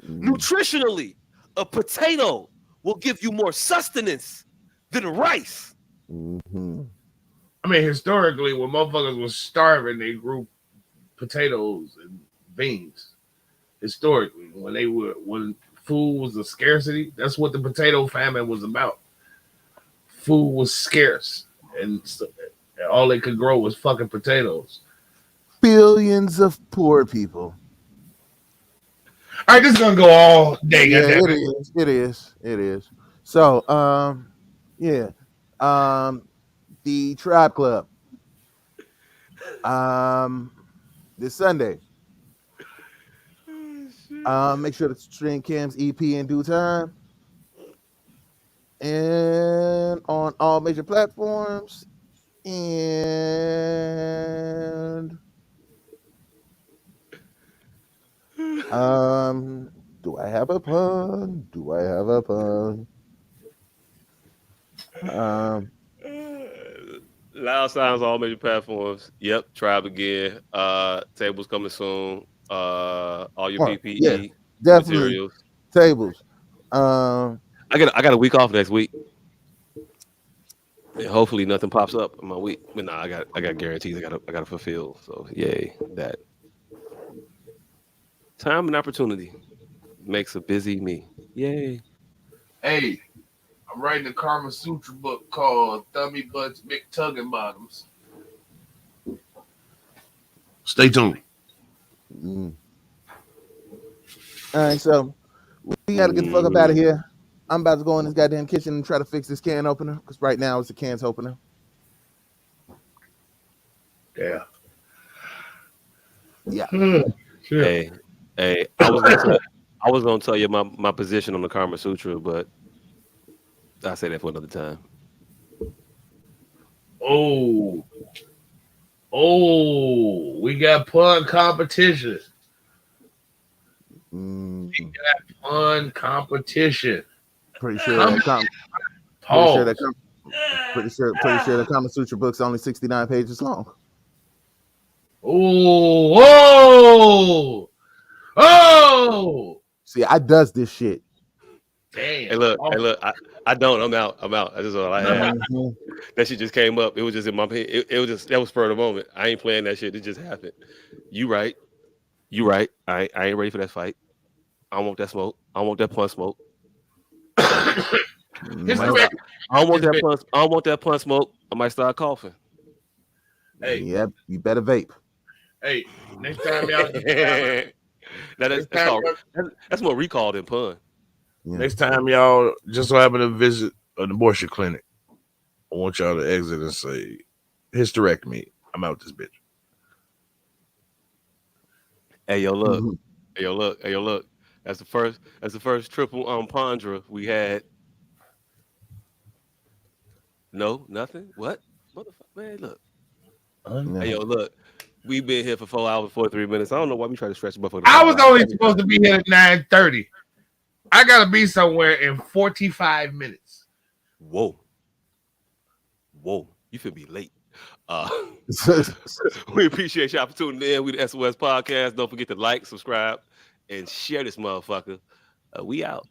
Nutritionally, a potato will give you more sustenance than rice. Mm-hmm. I mean, historically, when motherfuckers was starving, they grew potatoes and beans. Historically, when food was a scarcity, that's what the potato famine was about. Food was scarce, and all they could grow was fucking potatoes. Billions of poor people. All right, this is gonna go all day. Yeah, it is. So, the Tribe Club. This Sunday. Make sure to stream Cam's EP in due time. And on all major platforms. And do I have a pun? Loud Sounds, all major platforms. Yep, Tribe again. Tables coming soon. All your PPE materials. Tables. I got a week off next week. And hopefully nothing pops up in my week. But I got guarantees I gotta fulfill. So yay, that. Time and opportunity makes a busy me. Yay. Hey, I'm writing a Kama Sutra book called Thummy Butts, Big Tugging Bottoms. Stay tuned. All right, so we gotta get the fuck up out of here. I'm about to go in this goddamn kitchen and try to fix this can opener because right now it's a can's opener. Yeah. Hey, I was gonna tell you my position on the Kama Sutra, but I'll say that for another time. We got pun competition. We got pun competition. Pretty sure the Kama Sutra book's only 69 pages long. Oh! See, I does this shit. Damn. Hey, look, I don't. I'm out. That's just all I had. That shit just came up. It was just in my head. That was spur of the moment. I ain't playing that shit. It just happened. You right. I ain't ready for that fight. I don't want that smoke. I don't want that pun smoke. I don't want that pun smoke. I might start coughing. Hey, yep, you better vape. Hey, next time y'all. That's more recall than pun. Yeah. Next time y'all just so happen to visit an abortion clinic, I want y'all to exit and say, hysterectomy. I'm out this bitch. Hey yo, look. Hey yo, look. That's the first triple pondra we had. No, nothing. What? Motherfucker, man, look. Hey yo, look. We've been here for 4 hours, 43 minutes. I don't know why we try to stretch the motherfucker. I was only supposed to be here at 9:30. I gotta be somewhere in 45 minutes. Whoa. You feel be late. We appreciate y'all for tuning in. We the S.O.S podcast. Don't forget to like, subscribe, and share this motherfucker. We out.